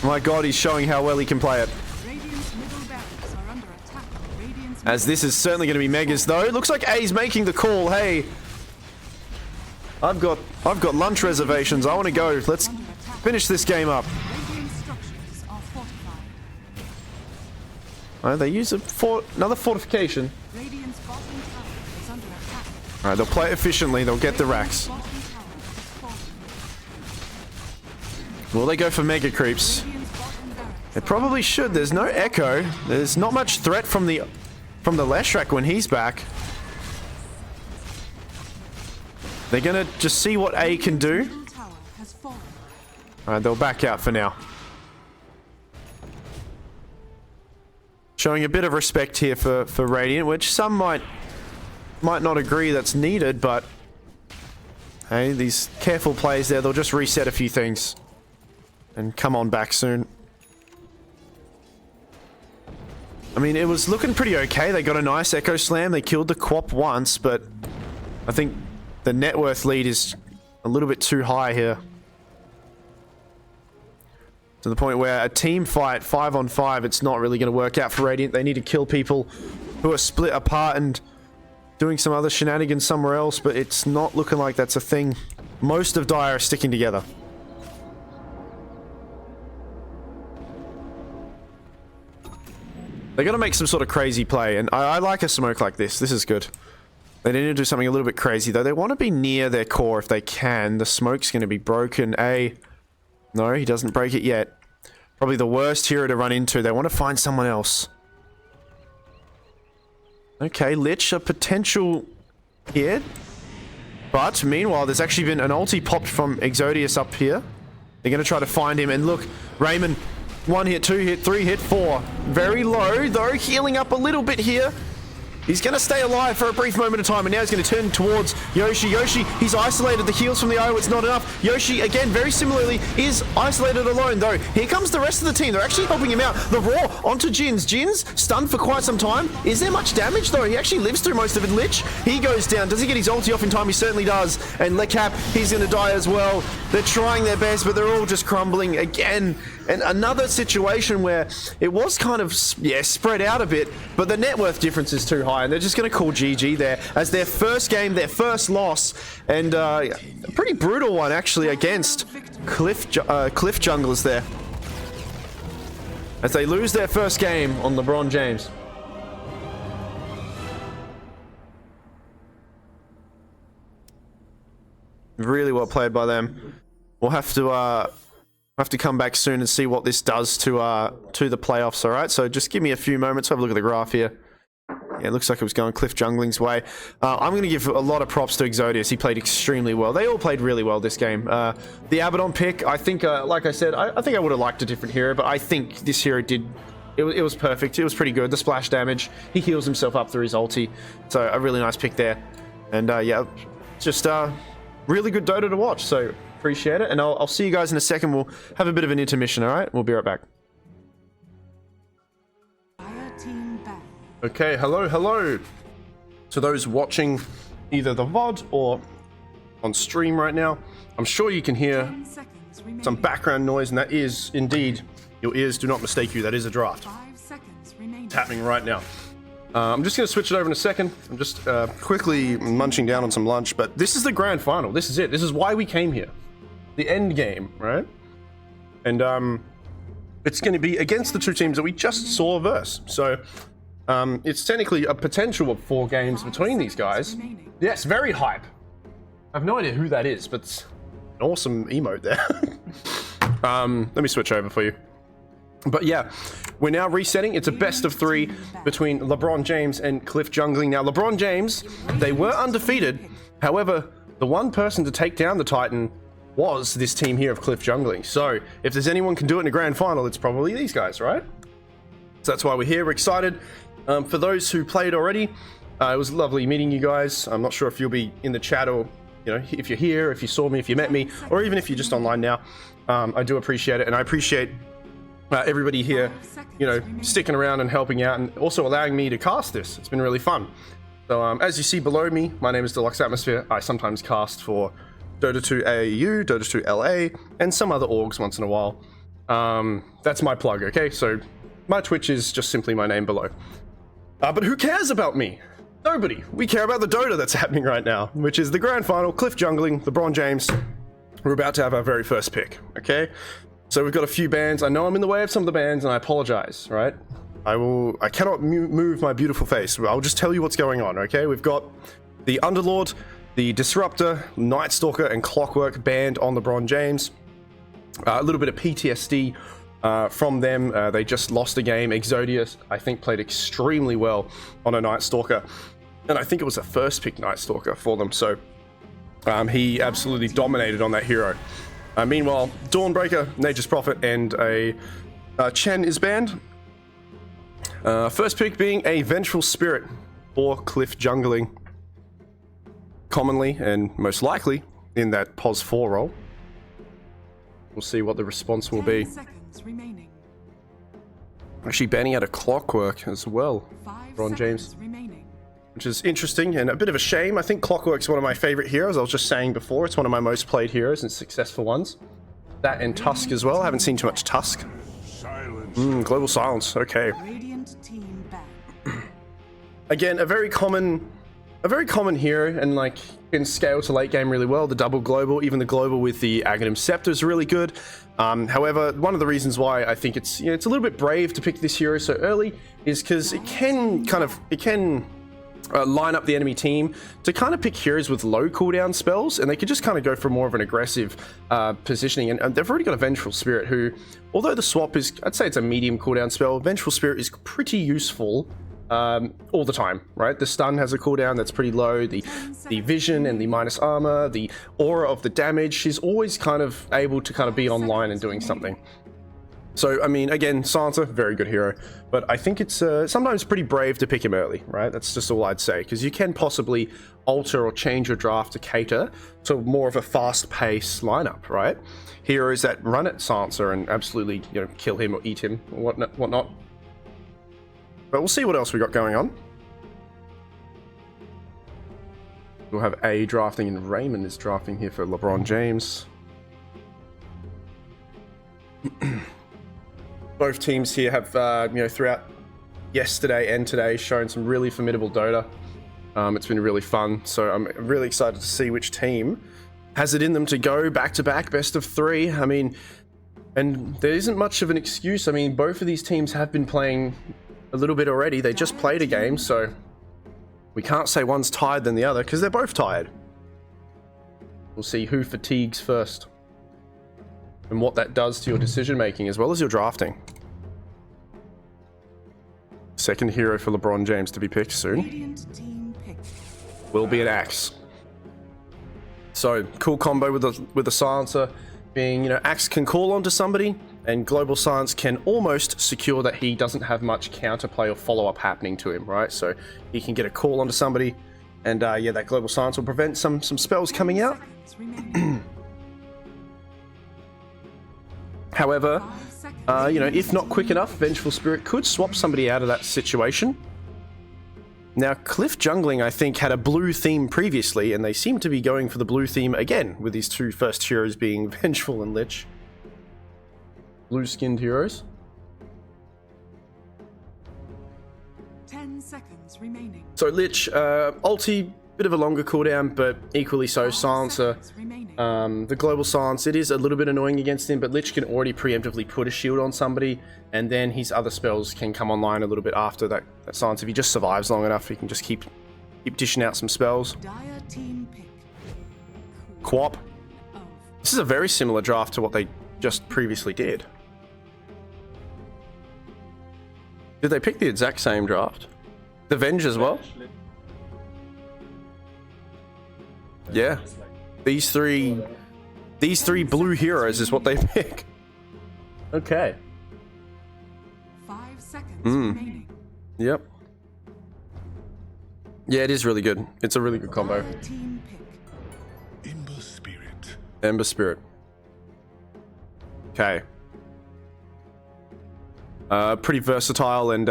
My god, he's showing how well he can play it. As this is certainly going to be Megas though. Looks like A's making the call. Hey, I've got lunch reservations. I want to go. Let's finish this game up. They use another fortification. Alright, they'll play efficiently. They'll get the racks. Will they go for mega creeps? They probably should. There's no echo. There's not much threat from the Leshrac when he's back. They're gonna just see what A can do. Alright, they'll back out for now. Showing a bit of respect here for Radiant, which some might not agree that's needed, but hey, these careful plays there, they'll just reset a few things and come on back soon. I mean, it was looking pretty okay. They got a nice Echo Slam. They killed the Quap once, but I think the net worth lead is a little bit too high here. To the point where a team fight 5-on-5, it's not really going to work out for Radiant. They need to kill people who are split apart and doing some other shenanigans somewhere else, but it's not looking like that's a thing. Most of Dire are sticking together. They got to make some sort of crazy play, and I like a smoke like this. This is good. They need to do something a little bit crazy, though. They want to be near their core if they can. The smoke's going to be broken. No, he doesn't break it yet. Probably the worst hero to run into. They want to find someone else. Okay, Lich, a potential hit. But meanwhile, there's actually been an ulti popped from Exodius up here. They're going to try to find him. And look, Raymond, 1 hit, 2 hit, 3 hit, 4. Very low, though, healing up a little bit here. He's going to stay alive for a brief moment of time, and now he's going to turn towards Yoshi. Yoshi, he's isolated. The heals from the IO, it's not enough. Yoshi, again, very similarly, is isolated alone, though. Here comes the rest of the team. They're actually helping him out. The Roar onto Jins. Jins, stunned for quite some time. Is there much damage, though? He actually lives through most of it. Lich, he goes down. Does he get his ulti off in time? He certainly does. And LeCap, he's going to die as well. They're trying their best, but they're all just crumbling again. And another situation where it was kind of, yeah, spread out a bit, but the net worth difference is too high, and they're just going to call GG there as their first game, their first loss, and a pretty brutal one, actually, against Cliff Junglers there. As they lose their first game on LeBron James. Really well played by them. We'll have to come back soon and see what this does to the playoffs, alright? So just give me a few moments, have a look at the graph here. Yeah, it looks like it was going Cliff Jungling's way. I'm going to give a lot of props to Exodius. He played extremely well. They all played really well this game. The Abaddon pick, I think, like I said, I think I would have liked a different hero, but I think this hero did... It was perfect. It was pretty good. The splash damage. He heals himself up through his ulti. So a really nice pick there. And yeah, just really good Dota to watch. So appreciate it. And I'll see you guys in a second. We'll have a bit of an intermission, alright? We'll be right back. Okay, hello to those watching either the VOD or on stream right now. I'm sure you can hear some background noise, and that is indeed, your ears do not mistake you, that is a draft. It's happening right now. I'm just going to switch it over in a second. I'm just quickly munching down on some lunch, but this is the grand final. This is it. This is why we came here. The end game, right? And it's going to be against the two teams that we just saw verse. So it's technically a potential of 4 games between these guys. Yes, very hype. I have no idea who that is, but it's an awesome emote there. Let me switch over for you. But yeah, we're now resetting. It's a best of 3 between LeBron James and Cliff Jungling. Now, LeBron James, they were undefeated. However, the one person to take down the Titan was this team here of Cliff Jungling. So, if there's anyone can do it in a grand final, it's probably these guys, right? So that's why we're here. We're excited. For those who played already, it was lovely meeting you guys. I'm not sure if you'll be in the chat or, you know, if you're here, if you saw me, if you met me, or even if you're just online now. I do appreciate it, and I appreciate everybody here, you know, sticking around and helping out, and also allowing me to cast this. It's been really fun. So as you see below me, my name is Deluxe Atmosphere. I sometimes cast for Dota 2 AAU, Dota 2 LA, and some other orgs once in a while. That's my plug, okay? So my Twitch is just simply my name below. But who cares about me? Nobody. We care about the Dota that's happening right now, which is the grand final, Cliff Jungling, LeBron James. We're about to have our very first pick, okay? So we've got a few bans. I know I'm in the way of some of the bans, and I apologize, right? I cannot move my beautiful face. I'll just tell you what's going on, okay? We've got the Underlord, the Disruptor, Night Stalker, and Clockwork banned on LeBron James. A little bit of PTSD from them. They just lost a game. Exodius, I think, played extremely well on a Night Stalker. And I think it was a first pick Night Stalker for them. So he absolutely dominated on that hero. Meanwhile, Dawnbreaker, Nature's Prophet, and a Chen is banned. First pick being a Vengeful Spirit for Cliff Jungling. Commonly and most likely in that POS 4 role. We'll see what the response will be. Actually banning out a Clockwork as well, LeBron James. Which is interesting and a bit of a shame. I think Clockwork's one of my favorite heroes. I was just saying before, it's one of my most played heroes and successful ones. That and Tusk as well. I haven't seen too much Tusk. Global Silence, okay. Again, a very common hero, and like can scale to late game really well. The double global, even the global with the Aghanim Scepter is really good. However, one of the reasons why I think it's, you know, it's a little bit brave to pick this hero so early is because it can line up the enemy team to kind of pick heroes with low cooldown spells, and they could just kind of go for more of an aggressive positioning. And they've already got a Vengeful Spirit who, although the swap is, I'd say it's a medium cooldown spell, Vengeful Spirit is pretty useful all the time, right? The stun has a cooldown that's pretty low, the vision and the minus armor, the aura of the damage, she's always kind of able to kind of be online and doing something. So, I mean, again, Sansa, very good hero, but I think it's sometimes pretty brave to pick him early, right? That's just all I'd say, because you can possibly alter or change your draft to cater to more of a fast-paced lineup, right? Heroes that run at Sansa and absolutely, you know, kill him or eat him or whatnot. But we'll see what else we got going on. We'll have A drafting, and Raymond is drafting here for LeBron James. Both teams here have, you know, throughout yesterday and today shown some really formidable Dota. It's been really fun, so I'm really excited to see which team has it in them to go back-to-back best of 3. I mean, and there isn't much of an excuse. I mean, both of these teams have been playing a little bit already. They just played a game, so we can't say one's tired than the other because they're both tired. We'll see who fatigues first and what that does to your decision making as well as your drafting. Second hero for LeBron James to be picked soon will be an Axe. So cool combo with the Silencer being, you know, Axe can call onto somebody, and Global Silence can almost secure that he doesn't have much counterplay or follow-up happening to him, right? So he can get a call onto somebody, and yeah, that Global Silence will prevent some spells coming out. However, you know, if not quick enough, Vengeful Spirit could swap somebody out of that situation. Now, Cliff Jungling, I think, had a blue theme previously, and they seem to be going for the blue theme again, with these two first heroes being Vengeful and Lich. Blue-skinned heroes. 10 seconds remaining. So Lich, ulti, bit of a longer cooldown, but equally so. Silencer, the Global Silence, it is a little bit annoying against him, but Lich can already preemptively put a shield on somebody, and then his other spells can come online a little bit after that Silence. If he just survives long enough, he can just keep dishing out some spells. Quap. This is a very similar draft to what they just previously did. Did they pick the exact same draft? The Venge as well? Yeah. These three blue heroes is what they pick. Okay. 5 seconds remaining. Yep. Yeah, it is really good. It's a really good combo. Dire team pick. Ember Spirit. Ember Spirit. Okay. Pretty versatile and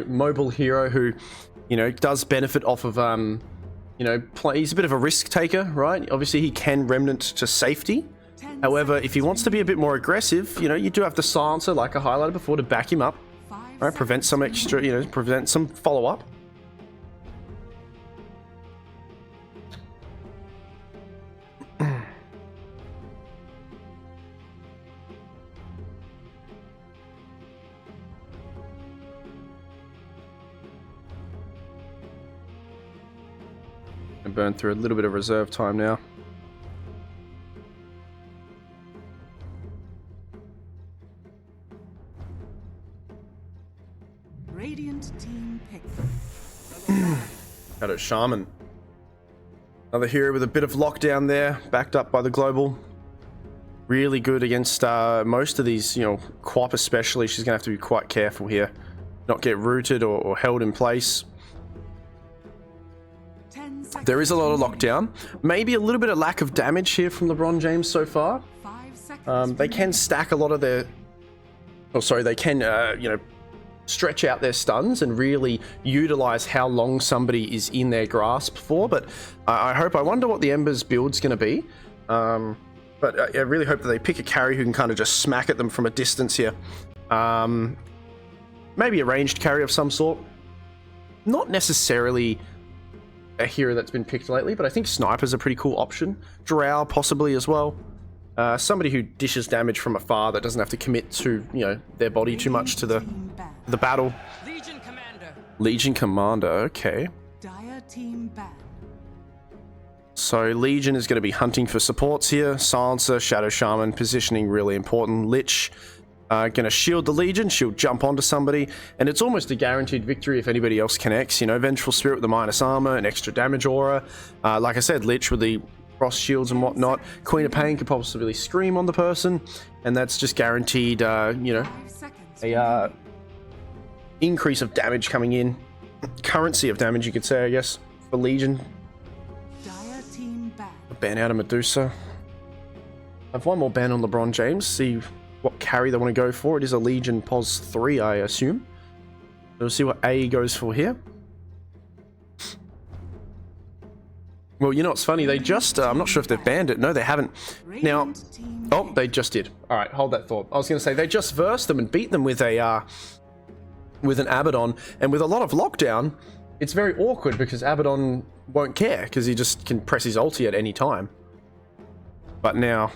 mobile hero who, you know, does benefit off of, you know, he's a bit of a risk taker, right? Obviously, he can remnant to safety. However, if he wants to be a bit more aggressive, you know, you do have the silencer, like I highlighted before, to back him up. Right, prevent some extra, you know, prevent some follow-up. And burn through a little bit of reserve time now. Radiant team pick. Got it, Shaman. Another hero with a bit of lockdown there, backed up by the global. Really good against most of these, you know, Quap especially. She's going to have to be quite careful here. Not get rooted or held in place. There is a lot of lockdown. Maybe a little bit of lack of damage here from LeBron James so far. They can stack a lot of their... Oh, sorry, they can, you know, stretch out their stuns and really utilize how long somebody is in their grasp for. But I wonder what the Ember's build's going to be. But I really hope that they pick a carry who can kind of just smack at them from a distance here. Maybe a ranged carry of some sort. Not necessarily a hero that's been picked lately, but I think Sniper's a pretty cool option. Drow possibly as well. Somebody who dishes damage from afar that doesn't have to commit to, you know, their body too much to the battle. Legion Commander. Legion Commander, okay. Dire team ban. So Legion is going to be hunting for supports here. Silencer, Shadow Shaman, positioning really important. Lich, going to shield the Legion. She'll jump onto somebody, and it's almost a guaranteed victory if anybody else connects. You know, Vengeful Spirit with the minus armor, an extra damage aura. Like I said, Lich with the frost shields and whatnot. Queen of Pain could possibly scream on the person, and that's just guaranteed, you know, a increase of damage coming in. Currency of damage, you could say, I guess, for Legion. Ban out of Medusa. I have one more ban on LeBron James. See what carry they want to go for. It is a Legion Pos 3, I assume. We'll see what A goes for here. Well, you know what's funny? They just... I'm not sure if they've banned it. No, they haven't. Now... Oh, they just did. Alright, hold that thought. I was going to say, they just versed them and beat them with a... with an Abaddon. And with a lot of lockdown, it's very awkward because Abaddon won't care because he just can press his ulti at any time. But now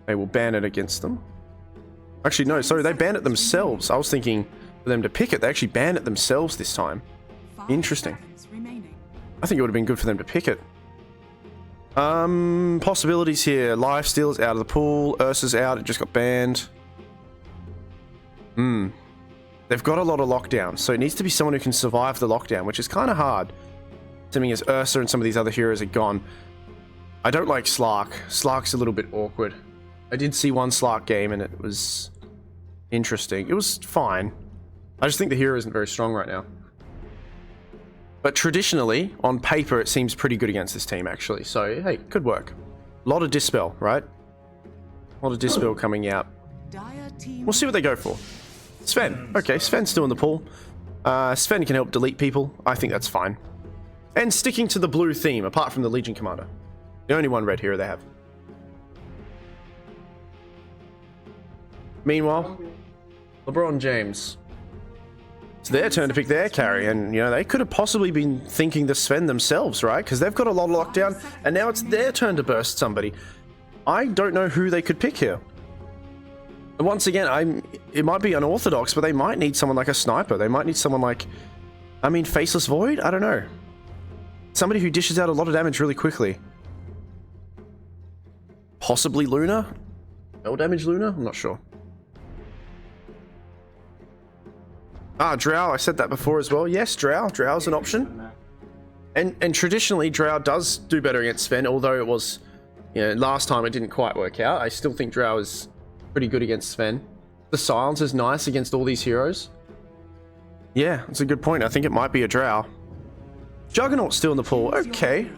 they will ban it against them. Actually, no, sorry, they banned it themselves. I was thinking for them to pick it. They actually banned it themselves this time. Interesting. I think it would have been good for them to pick it. Possibilities here. Lifesteal's out of the pool. Ursa's out. It just got banned. They've got a lot of lockdown, so it needs to be someone who can survive the lockdown, which is kind of hard. Assuming as Ursa and some of these other heroes are gone. I don't like Slark. Slark's a little bit awkward. I did see one Slark game and it was interesting. It was fine. I just think the hero isn't very strong right now. But traditionally, on paper, it seems pretty good against this team, actually. So, hey, could work. A lot of Dispel, right? A lot of Dispel coming out. We'll see what they go for. Sven. Okay, Sven's still in the pool. Sven can help delete people. I think that's fine. And sticking to the blue theme, apart from the Legion Commander. The only one red hero they have. Meanwhile, LeBron James. It's their turn to pick their carry, and, you know, they could have possibly been thinking the Sven themselves, right? Because they've got a lot of lockdown, and now it's their turn to burst somebody. I don't know who they could pick here. And once again, it might be unorthodox, but they might need someone like a Sniper. They might need someone like, I mean, Faceless Void? I don't know. Somebody who dishes out a lot of damage really quickly. Possibly Luna? No damage Luna? I'm not sure. Ah, Drow, I said that before as well. Yes, Drow. Drow's an option. And traditionally, Drow does do better against Sven, although it was, you know, last time it didn't quite work out. I still think Drow is pretty good against Sven. The silence is nice against all these heroes. Yeah, that's a good point. I think it might be a Drow. Juggernaut's still in the pool. Okay.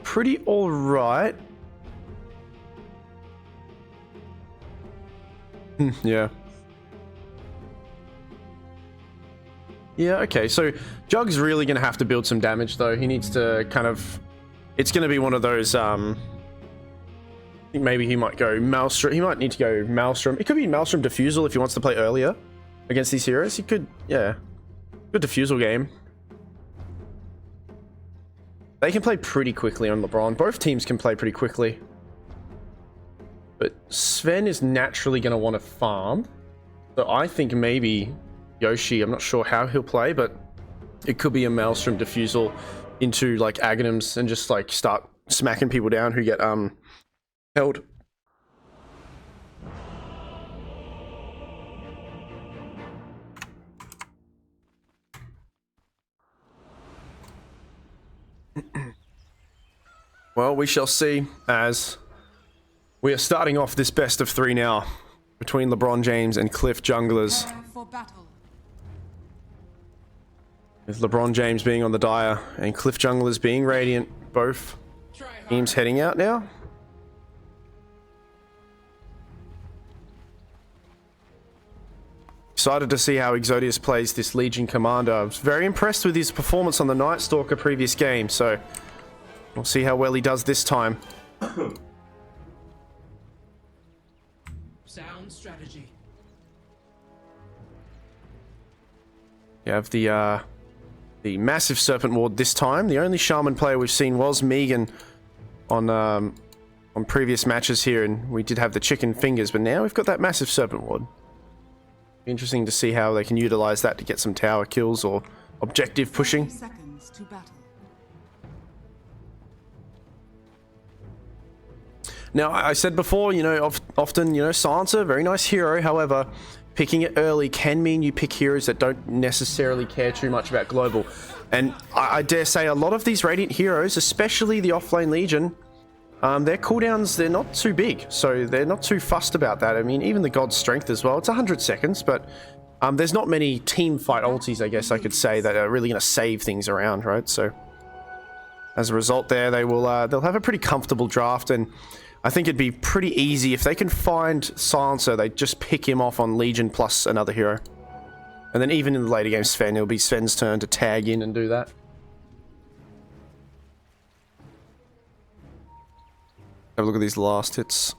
Pretty alright. Yeah. Yeah, okay, so Jug's really going to have to build some damage, though. He needs to kind of... It's going to be one of those, I think maybe he might go Maelstrom. He might need to go Maelstrom. It could be Maelstrom Diffusal if he wants to play earlier against these heroes. He could, yeah. Good Diffusal game. They can play pretty quickly on LeBron. Both teams can play pretty quickly. But Sven is naturally going to want to farm. So I think maybe... Yoshi, I'm not sure how he'll play, but it could be a Maelstrom Diffusal into like Aghanims and just like start smacking people down who get held. Well, we shall see, as we are starting off this best of 3 now between LeBron James and Cliff Junglers. For battle. With LeBron James being on the Dire and Cliff Junglers being Radiant, both teams heading out now. Excited to see how Exodius plays this Legion Commander. I was very impressed with his performance on the Night Stalker previous game, so we'll see how well he does this time. Sound strategy. You have the massive Serpent Ward this time. The only Shaman player we've seen was Megan on previous matches here, and we did have the chicken fingers, but now we've got that massive Serpent Ward. Interesting to see how they can utilize that to get some tower kills or objective pushing. Seconds to battle. Now, I said before, you know, often, you know, Silencer, very nice hero. However, picking it early can mean you pick heroes that don't necessarily care too much about global. And I dare say a lot of these Radiant heroes, especially the offlane Legion, their cooldowns, they're not too big. So they're not too fussed about that. I mean, even the God's Strength as well, it's 100 seconds, but there's not many team fight ultis, I guess I could say, that are really going to save things around, right? So as a result there, they'll have a pretty comfortable draft, and I think it'd be pretty easy if they can find Silencer, they just pick him off on Legion plus another hero. And then even in the later game Sven, it'll be Sven's turn to tag in and do that. Have a look at these last hits.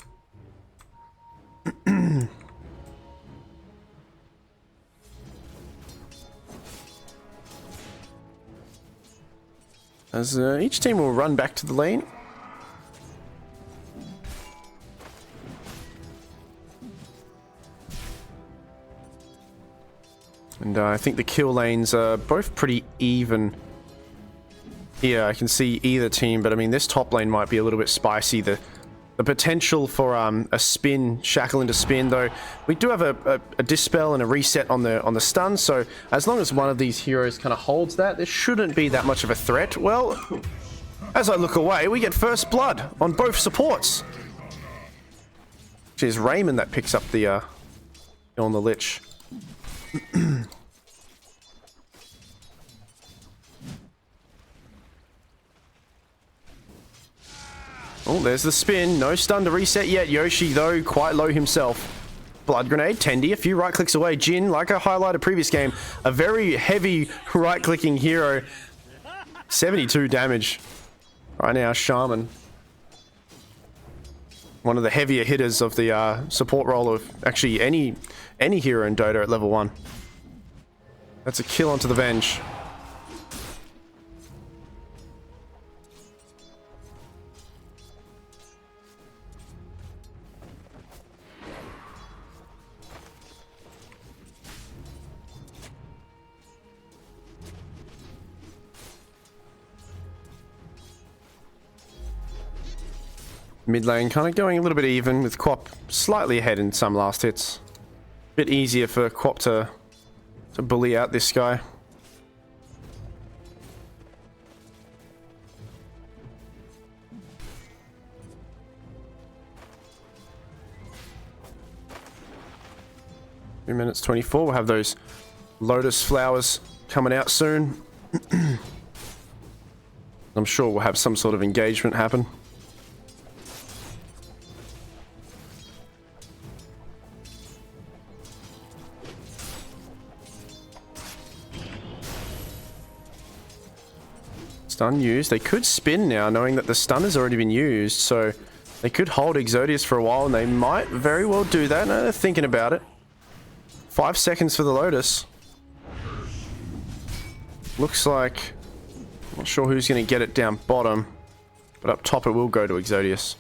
As each team will run back to the lane. And I think the kill lanes are both pretty even. Here, I can see either team, but I mean, this top lane might be a little bit spicy. The potential for a spin, shackle into spin, though, we do have a dispel and a reset on the stun, so as long as one of these heroes kind of holds that, there shouldn't be that much of a threat. Well, as I look away, we get first blood on both supports. Actually, it's Raymond that picks up the on the Lich. Oh, there's the spin. No stun to reset yet. Yoshi, though, quite low himself. Blood Grenade, Tendy, a few right-clicks away. Jin, like I highlighted previous game, a very heavy right-clicking hero. 72 damage. Right now, Shaman. One of the heavier hitters of the support role of actually any hero in Dota at level 1. That's a kill onto the Venge. Mid lane kind of going a little bit even with Quap slightly ahead in some last hits. Bit easier for Quap to bully out this guy. Two minutes 24. We'll have those lotus flowers coming out soon. I'm sure we'll have some sort of engagement happen. Stun used. They could spin now, knowing that the stun has already been used, so they could hold Exodius for a while, and they might very well do that. No, they're thinking about it. 5 seconds for the Lotus. Looks like... Not sure who's going to get it down bottom, but up top it will go to Exodius.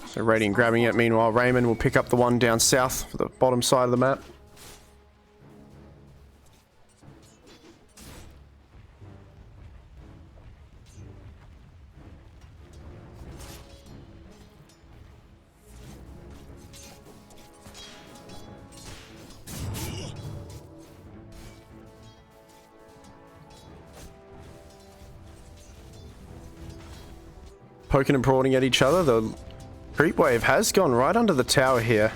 So Radiant grabbing it. Meanwhile, Raymond will pick up the one down south for the bottom side of the map. Poking and prodding at each other. The creep wave has gone right under the tower here.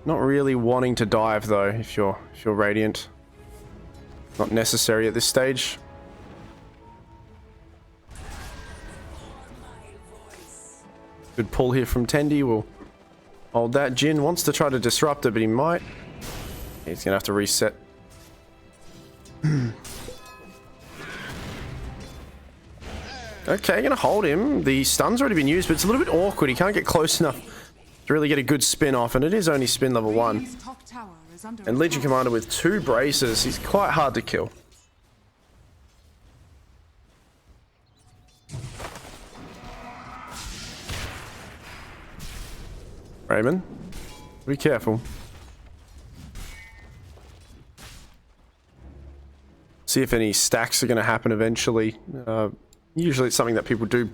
Not really wanting to dive though, if you're Radiant. Not necessary at this stage. Good pull here from Tendi. We'll hold that. Jin wants to try to disrupt it, but he might. He's gonna have to reset. Okay, gonna hold him. The stun's already been used, but it's a little bit awkward. He can't get close enough to really get a good spin off, and it is only spin level 1. And Legion Commander with 2 braces, he's quite hard to kill. Raymond, be careful. See if any stacks are gonna happen eventually. Usually it's something that people do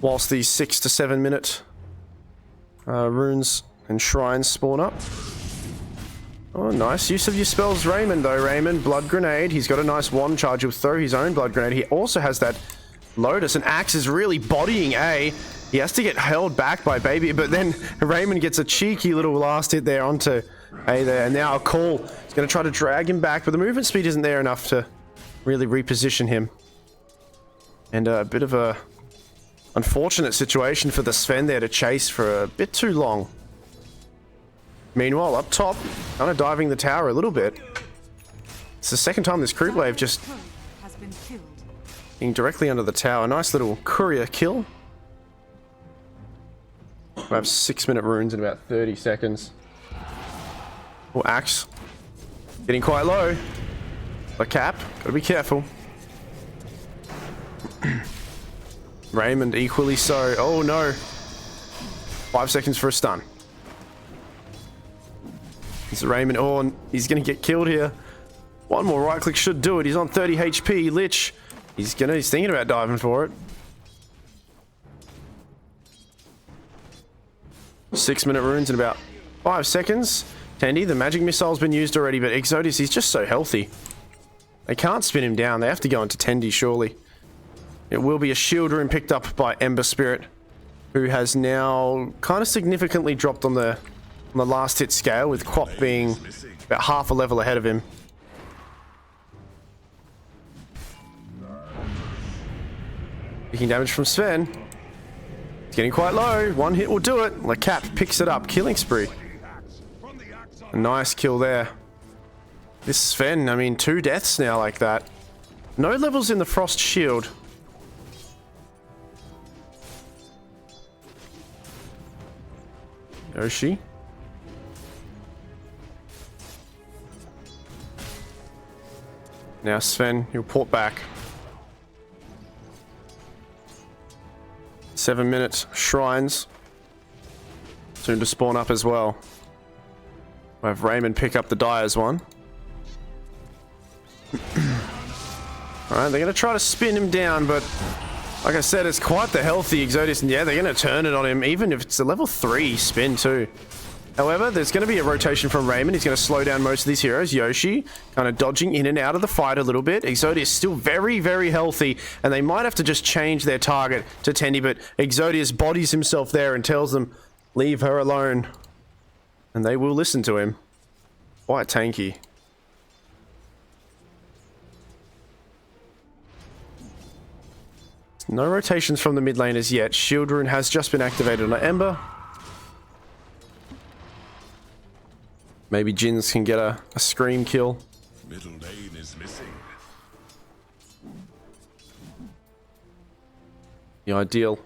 whilst these 6 to 7 minute runes and shrines spawn up. Oh, nice use of your spells, Raymond, though. Raymond, Blood Grenade. He's got a nice wand charge. He'll throw his own Blood Grenade. He also has that Lotus, and Axe is really bodying A. He has to get held back by Baby, but then Raymond gets a cheeky little last hit there onto A there, and now a call. He's going to try to drag him back, but the movement speed isn't there enough to really reposition him. And a bit of a unfortunate situation for the Sven there to chase for a bit too long. Meanwhile, up top, kind of diving the tower a little bit. It's the second time this creep wave just being directly under the tower. Nice little courier kill. We have 6-minute runes in about 30 seconds. Oh, Axe. Getting quite low. The cap. Gotta be careful. Raymond equally so. Oh no. 5 seconds for a stun. It's Raymond. Oh, he's gonna get killed here. One more right click should do it. He's on 30 HP. Lich. He's thinking about diving for it. 6-minute runes in about 5 seconds. Tendi, the magic missile's been used already, but Exodius, he's just so healthy. They can't spin him down. They have to go into Tendi, surely. It will be a shield rune picked up by Ember Spirit, who has now kind of significantly dropped on the last hit scale, with Quap being about half a level ahead of him. Taking damage from Sven. It's getting quite low. One hit will do it. Lecap picks it up. Killing spree. A nice kill there. This Sven, I mean, 2 deaths now like that. No levels in the Frost Shield. Yoshi. Now Sven, he'll port back. 7 minutes. Shrines. Soon to spawn up as well. We'll have Raymond pick up the Dyer's one. Alright, they're going to try to spin him down, but Like I said, it's quite the healthy Exodius, and yeah, they're going to turn it on him, even if it's a level 3 spin too. However, there's going to be a rotation from Raymond. He's going to slow down most of these heroes. Yoshi kind of dodging in and out of the fight a little bit. Exodius still very, very healthy, and they might have to just change their target to Tendy, but Exodius bodies himself there and tells them, leave her alone. And they will listen to him. Quite tanky. No rotations from the mid laners yet. Shield Rune has just been activated on Ember. Maybe Jins can get a scream kill. Middle lane is missing. The ideal.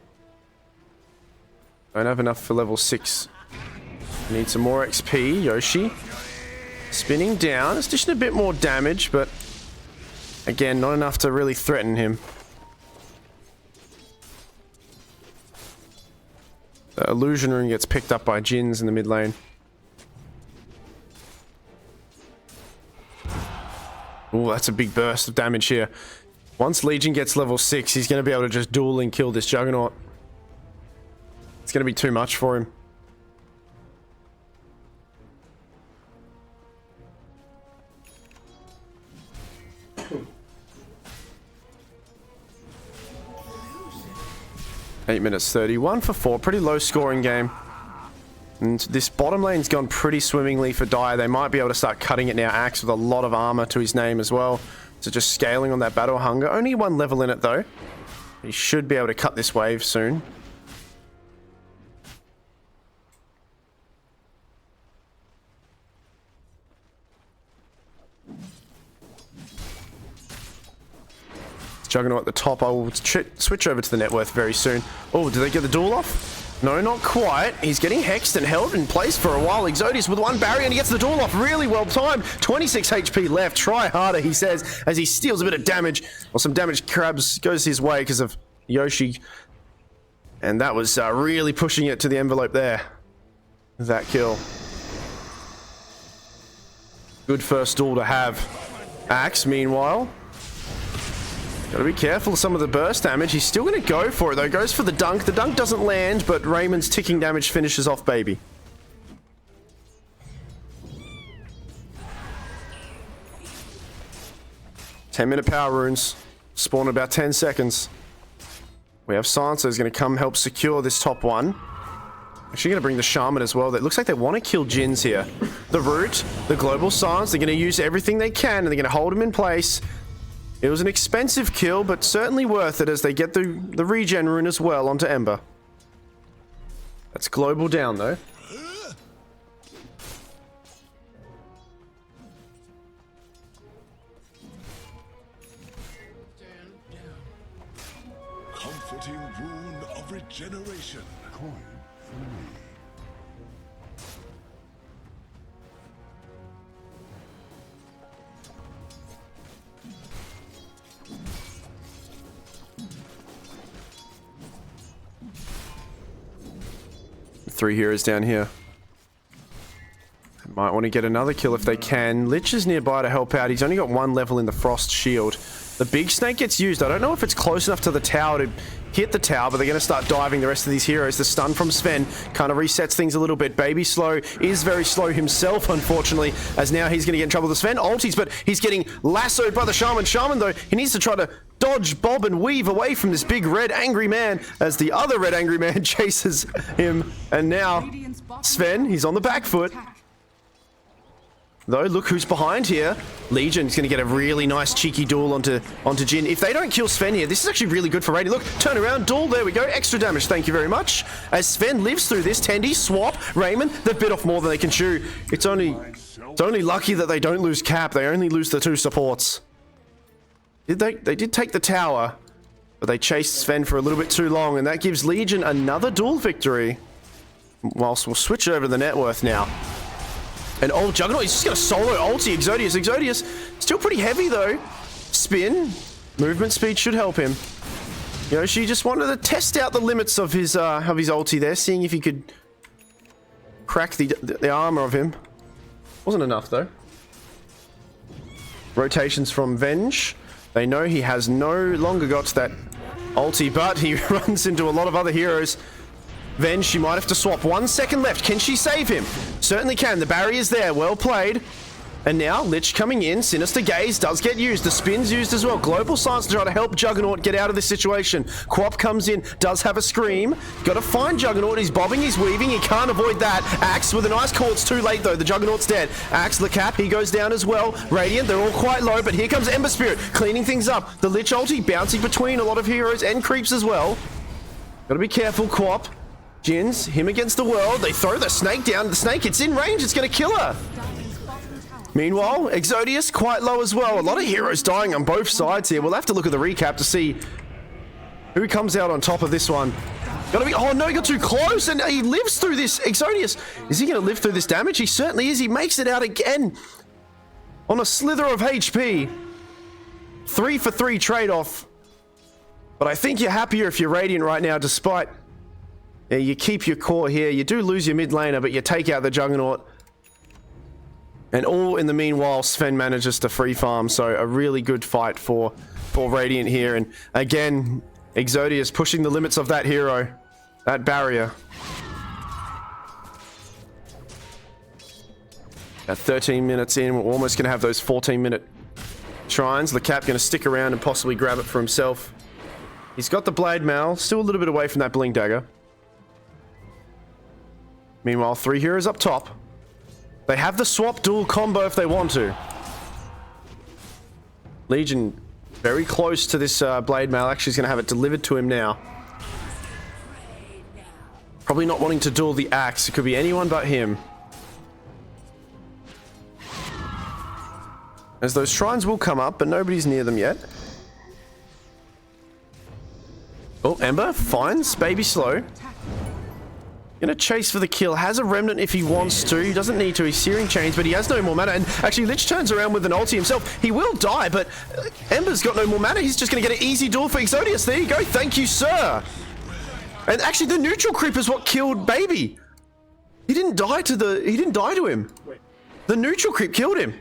Don't have enough for level 6. Need some more XP. Yoshi spinning down. It's just a bit more damage, but again, not enough to really threaten him. The illusion rune gets picked up by Jins in the mid lane. Oh, that's a big burst of damage here. Once Legion gets level 6, he's going to be able to just duel and kill this Juggernaut. It's going to be too much for him. Eight minutes 31 for 4. Pretty low scoring game. And this bottom lane's gone pretty swimmingly for Dire. They might be able to start cutting it now. Axe with a lot of armor to his name as well. So just scaling on that battle hunger. Only 1 level in it though. He should be able to cut this wave soon. Juggernaut at the top. I will switch over to the net worth very soon. Oh, did they get the duel off? No, not quite. He's getting hexed and held in place for a while. Exodius with 1 barrier and he gets the duel off. Really well timed. 26 HP left. Try harder, he says, as he steals a bit of damage. Well, some damage crabs goes his way because of Yoshi. And that was really pushing it to the envelope there. That kill. Good first duel to have. Axe, meanwhile. Gotta be careful of some of the burst damage. He's still gonna go for it though. Goes for the dunk. The dunk doesn't land, but Raymond's ticking damage finishes off baby. "10-minute power runes. Spawn in about 10 seconds. We have Sansa who's gonna come help secure this top one. Actually gonna bring the Shaman as well. It looks like they want to kill Jins here. The Root, the Global Sans, they're gonna use everything they can and they're gonna hold him in place. It was an expensive kill, but certainly worth it as they get the regen rune as well onto Ember. That's global down though. Comforting rune of regeneration. Coin for me. Three heroes down here. Might want to get another kill if they can. Lich is nearby to help out. He's only got 1 level in the Frost Shield. The big snake gets used. I don't know if it's close enough to the tower to hit the tower, but they're going to start diving the rest of these heroes. The stun from Sven kind of resets things a little bit. Baby Slow is very slow himself, unfortunately, as now he's going to get in trouble with Sven. Ulties, but he's getting lassoed by the Shaman. Shaman, though, he needs to try to dodge, bob, and weave away from this big red angry man as the other red angry man chases him. And now, Sven, he's on the back foot. Though, look who's behind here. Legion's going to get a really nice cheeky duel onto Jin. If they don't kill Sven here, this is actually really good for Radiant. Look, turn around, duel, there we go. Extra damage, thank you very much. As Sven lives through this, Tendy, swap, Raymond, they've bit off more than they can chew. It's only lucky that they don't lose Cap. They only lose the 2 supports. They did take the tower, but they chased Sven for a little bit too long, and that gives Legion another duel victory. Whilst we'll switch over to the net worth now. And old Juggernaut, he's just going to solo ulti Exodius. Exodius, still pretty heavy though. Spin, movement speed should help him. Yoshi just wanted to test out the limits of his ulti there, seeing if he could crack the armor of him. Wasn't enough though. Rotations from Venge. They know he has no longer got that ulti, but he runs into a lot of other heroes. Then she might have to swap. 1 second left. Can she save him? Certainly can. The barrier's there. Well played. And now, Lich coming in. Sinister Gaze does get used. The spin's used as well. Global Silence to try to help Juggernaut get out of this situation. Quap comes in. Does have a scream. Got to find Juggernaut. He's bobbing. He's weaving. He can't avoid that. Axe with a nice call. It's too late, though. The Juggernaut's dead. Axe, the cap. He goes down as well. Radiant. They're all quite low, but here comes Ember Spirit. Cleaning things up. The Lich ulti bouncing between a lot of heroes and creeps as well. Got to be careful, Quap. Jins, him against the world. They throw the snake down. The snake, it's in range. It's going to kill her. Meanwhile, Exodius quite low as well. A lot of heroes dying on both sides here. We'll have to look at the recap to see who comes out on top of this one. Gotta be, oh no, he got too close and he lives through this. Exodius, is he gonna live through this damage? He certainly is. He makes it out again on a slither of HP. 3 for 3 trade-off. But I think you're happier if you're Radiant right now, despite you keep your core here. You do lose your mid laner, but you take out the Juggernaut. And all in the meanwhile, Sven manages to free farm. So a really good fight for Radiant here. And again, Exodius pushing the limits of that hero. That barrier. At 13 minutes in, we're almost going to have those 14-minute shrines. The Cap going to stick around and possibly grab it for himself. He's got the Blade Mail. Still a little bit away from that Blink Dagger. Meanwhile, 3 heroes up top. They have the swap dual combo if they want to. Legion very close to this Blade Mail. Actually, he's going to have it delivered to him now. Probably not wanting to duel the axe. It could be anyone but him. As those shrines will come up, but nobody's near them yet. Oh, Ember finds Baby Slow. Gonna chase for the kill. Has a remnant if he wants to. He doesn't need to. He's Searing Chains, but he has no more mana. And actually, Lich turns around with an ulti himself. He will die, but Ember's got no more mana. He's just gonna get an easy duel for Exodius. There you go. Thank you, sir. And actually, the neutral creep is what killed Baby. He didn't die to him. The neutral creep killed him.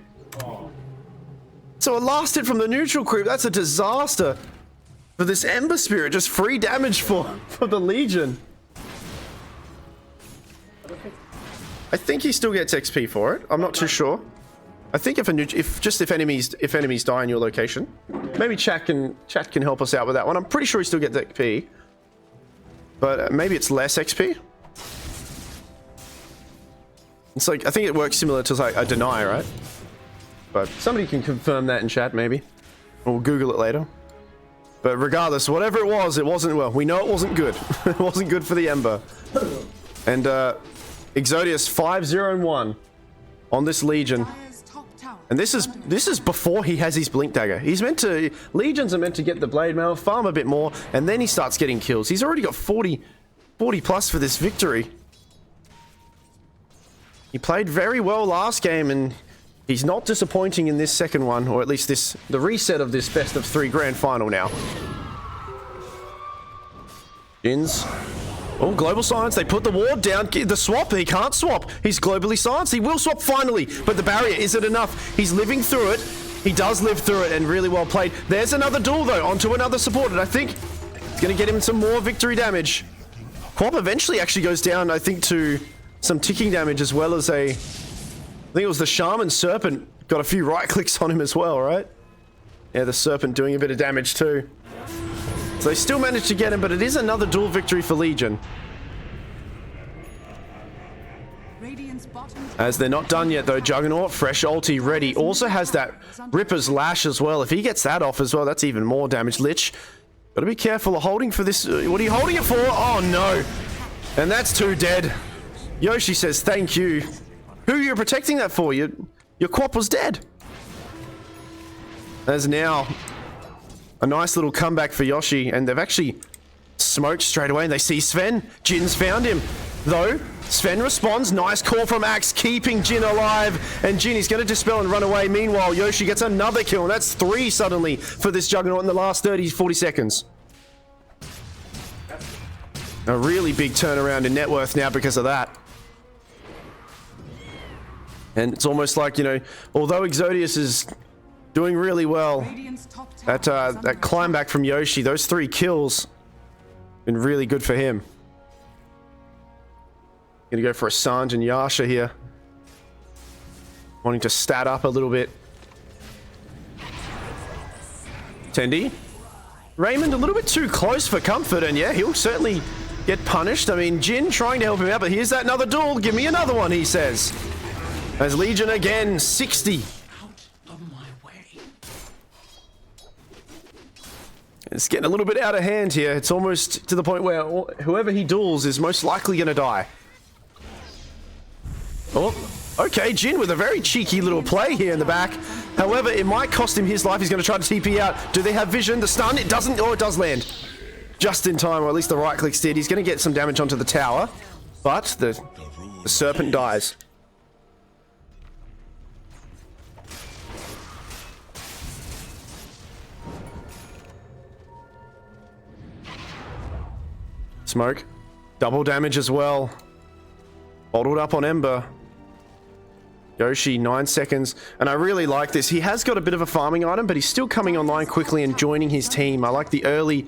So a last hit from the neutral creep. That's a disaster for this Ember Spirit. Just free damage for the Legion. I think he still gets XP for it. I'm not too sure. I think if enemies die in your location, maybe chat can help us out with that one. I'm pretty sure he still gets XP, but maybe it's less XP. It's like, I think it works similar to like a deny, right? But somebody can confirm that in chat, maybe. Or we'll Google it later. But regardless, whatever it wasn't well. We know it wasn't good. It wasn't good for the Ember. And Exodius 5-0-1 on this Legion. And this is before he has his Blink Dagger. Legions are meant to get the Blade Mail, farm a bit more, and then he starts getting kills. He's already got 40 plus for this victory. He played very well last game, and he's not disappointing in this second one, or at least the reset of this best of 3 grand final now. Jins. Oh, global silence. They put the ward down. The swap. He can't swap. He's globally silenced. He will swap finally. But the barrier, is it enough? He's living through it. He does live through it, and really well played. There's another duel, though, onto another support. And I think it's going to get him some more victory damage. Quap eventually actually goes down, I think, to some ticking damage as well as I think it was the Shaman Serpent. Got a few right clicks on him as well, right? Yeah, the Serpent doing a bit of damage too. So they still managed to get him, but it is another duel victory for Legion. As they're not done yet though, Juggernaut, fresh ulti ready. Also has that Ripper's Lash as well. If he gets that off as well, that's even more damage. Lich, gotta be careful of holding for this. What are you holding it for? Oh no. And that's 2 dead. Yoshi says thank you. Who are you protecting that for? Your Quap was dead. There's now a nice little comeback for Yoshi, and they've actually smoked straight away, and they see Sven. Jin's found him, though. Sven responds. Nice call from Axe, keeping Jin alive, and Jin is going to dispel and run away. Meanwhile, Yoshi gets another kill, and that's 3 suddenly for this Juggernaut in the last 40 seconds. A really big turnaround in net worth now because of that. And it's almost like, you know, although Exodius is Doing really well. Radiant's top tower That climb back from Yoshi, those 3 kills, been really good for him. Gonna go for a Sanj and Yasha here. Wanting to stat up a little bit. Tendi. Raymond a little bit too close for comfort, and yeah, he'll certainly get punished. I mean, Jin trying to help him out, but here's that another duel. Give me another one, he says. As Legion again, 60. It's getting a little bit out of hand here. It's almost to the point where whoever he duels is most likely going to die. Oh, okay, Jin with a very cheeky little play here in the back. However, it might cost him his life. He's going to try to TP out. Do they have vision? The stun? It doesn't. Oh, it does land. Just in time, or at least the right clicks did. He's going to get some damage onto the tower. But the serpent dies. Smoke. Double damage as well. Bottled up on Ember. Yoshi, 9 seconds. And I really like this. He has got a bit of a farming item, but he's still coming online quickly and joining his team. I like the early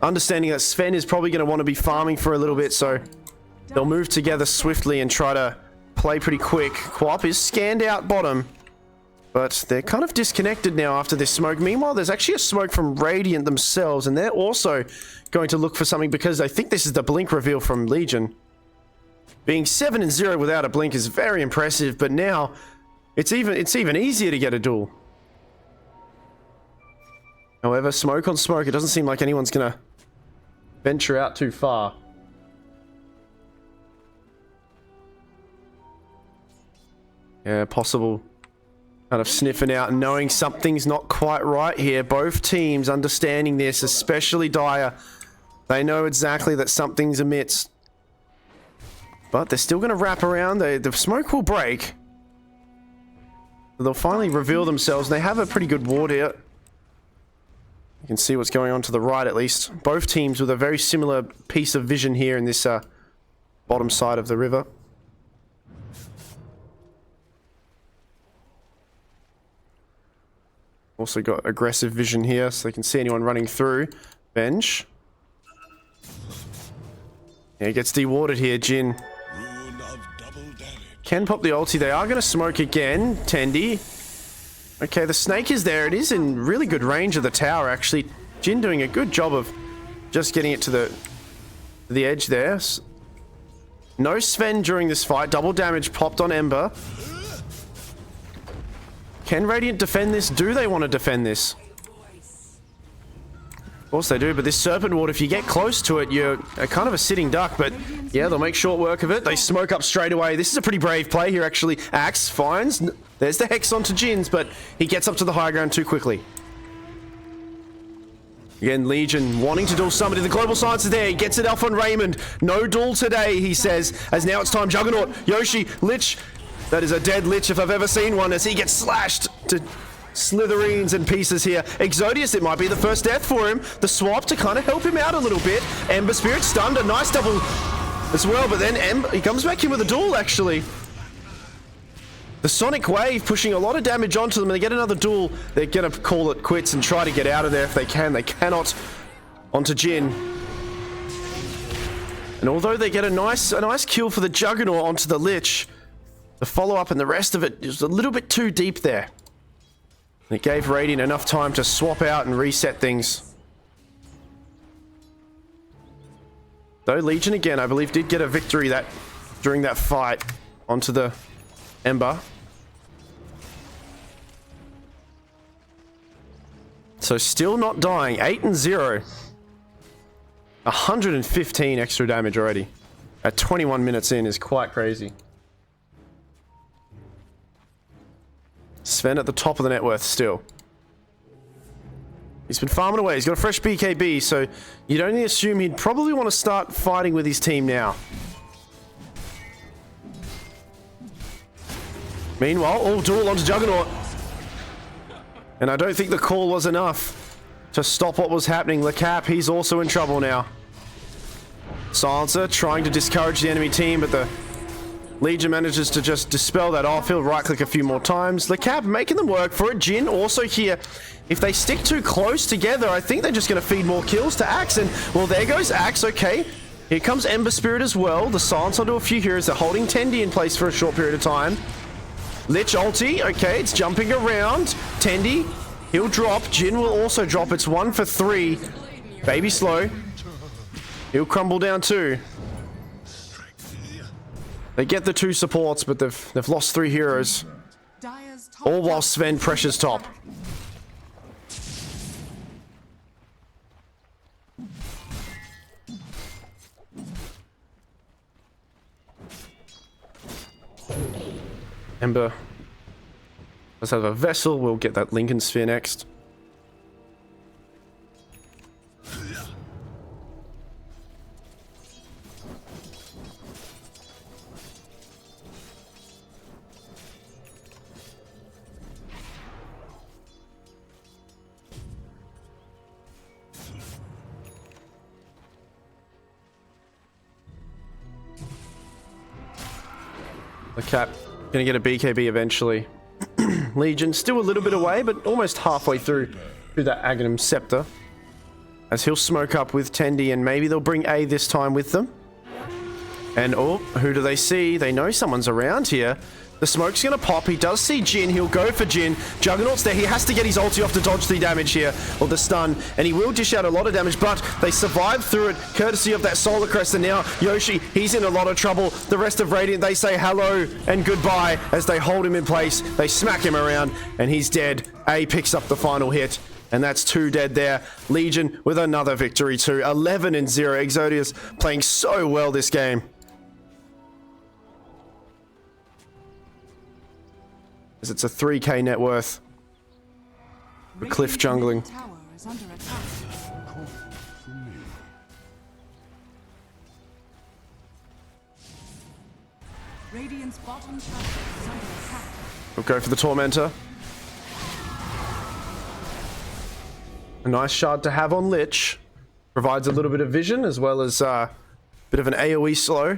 understanding that Sven is probably going to want to be farming for a little bit, so they'll move together swiftly and try to play pretty quick. Quap is scanned out bottom, but they're kind of disconnected now after this smoke. Meanwhile, there's actually a smoke from Radiant themselves, and they're also going to look for something because I think this is the blink reveal from Legion. Being 7-0 without a blink is very impressive, but now it's even easier to get a duel. However, smoke on smoke, it doesn't seem like anyone's gonna venture out too far. Yeah, possible kind of sniffing out and knowing something's not quite right here. Both teams understanding this, especially Dire. They know exactly that something's amiss. But they're still going to wrap around. The smoke will break. They'll finally reveal themselves. They have a pretty good ward here. You can see what's going on to the right at least. Both teams with a very similar piece of vision here in this bottom side of the river. Also got aggressive vision here so they can see anyone running through. Bench. Yeah, gets dewarded here, Jin. Can pop the ulti. They are going to smoke again. Tendi. Okay, the snake is there. It is in really good range of the tower, actually. Jin doing a good job of just getting it to the edge there. No Sven during this fight. Double damage popped on Ember. Can Radiant defend this? Do they want to defend this? Of course they do, but this Serpent Ward, if you get close to it, you're kind of a sitting duck, but yeah, they'll make short work of it. They smoke up straight away. This is a pretty brave play here, actually. Axe finds. There's the Hex onto Jin's, but he gets up to the high ground too quickly. Again, Legion wanting to duel somebody. The Global Science is there. He gets it off on Raymond. No duel today, he says, as now it's time. Juggernaut, Yoshi, Lich. That is a dead Lich if I've ever seen one, as he gets slashed to smithereens and pieces here. Exodius, it might be the first death for him. The swap to kind of help him out a little bit. Ember Spirit stunned, a nice double as well, but then he comes back in with a duel, actually. The Sonic Wave pushing a lot of damage onto them, and they get another duel. They're going to call it quits and try to get out of there if they can. They cannot. Onto Jin. And although they get a nice kill for the Juggernaut onto the Lich, the follow-up and the rest of it is a little bit too deep there. It gave Radiant enough time to swap out and reset things. Though Legion, again, I believe, did get a victory during that fight onto the Ember. So still not dying. 8-0. 115 extra damage already. At 21 minutes in is quite crazy. Sven at the top of the net worth still. He's been farming away. He's got a fresh BKB, so you'd only assume he'd probably want to start fighting with his team now. Meanwhile, duel onto Juggernaut. And I don't think the call was enough to stop what was happening. Le Cap, he's also in trouble now. Silencer trying to discourage the enemy team, but the Legion manages to just dispel that off. He'll right-click a few more times. Le Cap making them work for it. Jin also here. If they stick too close together, I think they're just going to feed more kills to Axe. And, well, there goes Axe. Okay. Here comes Ember Spirit as well. The silence onto a few heroes. They're holding Tendi in place for a short period of time. Lich ulti. Okay, it's jumping around. Tendi, he'll drop. Jin will also drop. It's 1 for 3. Baby slow. He'll crumble down too. They get the 2 supports, but they've lost 3 heroes. All while Sven pressures top. Ember. Let's have a vessel. We'll get that Lincoln Sphere next. The Cap gonna get a BKB eventually. Legion still a little bit away, but almost halfway through that Aghanim Scepter. As he'll smoke up with Tendi, and maybe they'll bring A this time with them. And oh, who do they see? They know someone's around here. The smoke's gonna pop. He does see Jin. He'll go for Jin. Juggernaut's there. He has to get his ulti off to dodge the damage here, or the stun, and he will dish out a lot of damage, but they survive through it courtesy of that Solar Crest. And now Yoshi, he's in a lot of trouble. The rest of Radiant, they say hello and goodbye as they hold him in place. They smack him around, and he's dead. A picks up the final hit, and that's 2 dead there. Legion with another victory too. 11-0. Exodius playing so well this game. It's a 3k net worth for Cliff jungling. We'll go for the Tormentor. A nice shard to have on Lich. Provides a little bit of vision as well as a bit of an AoE slow.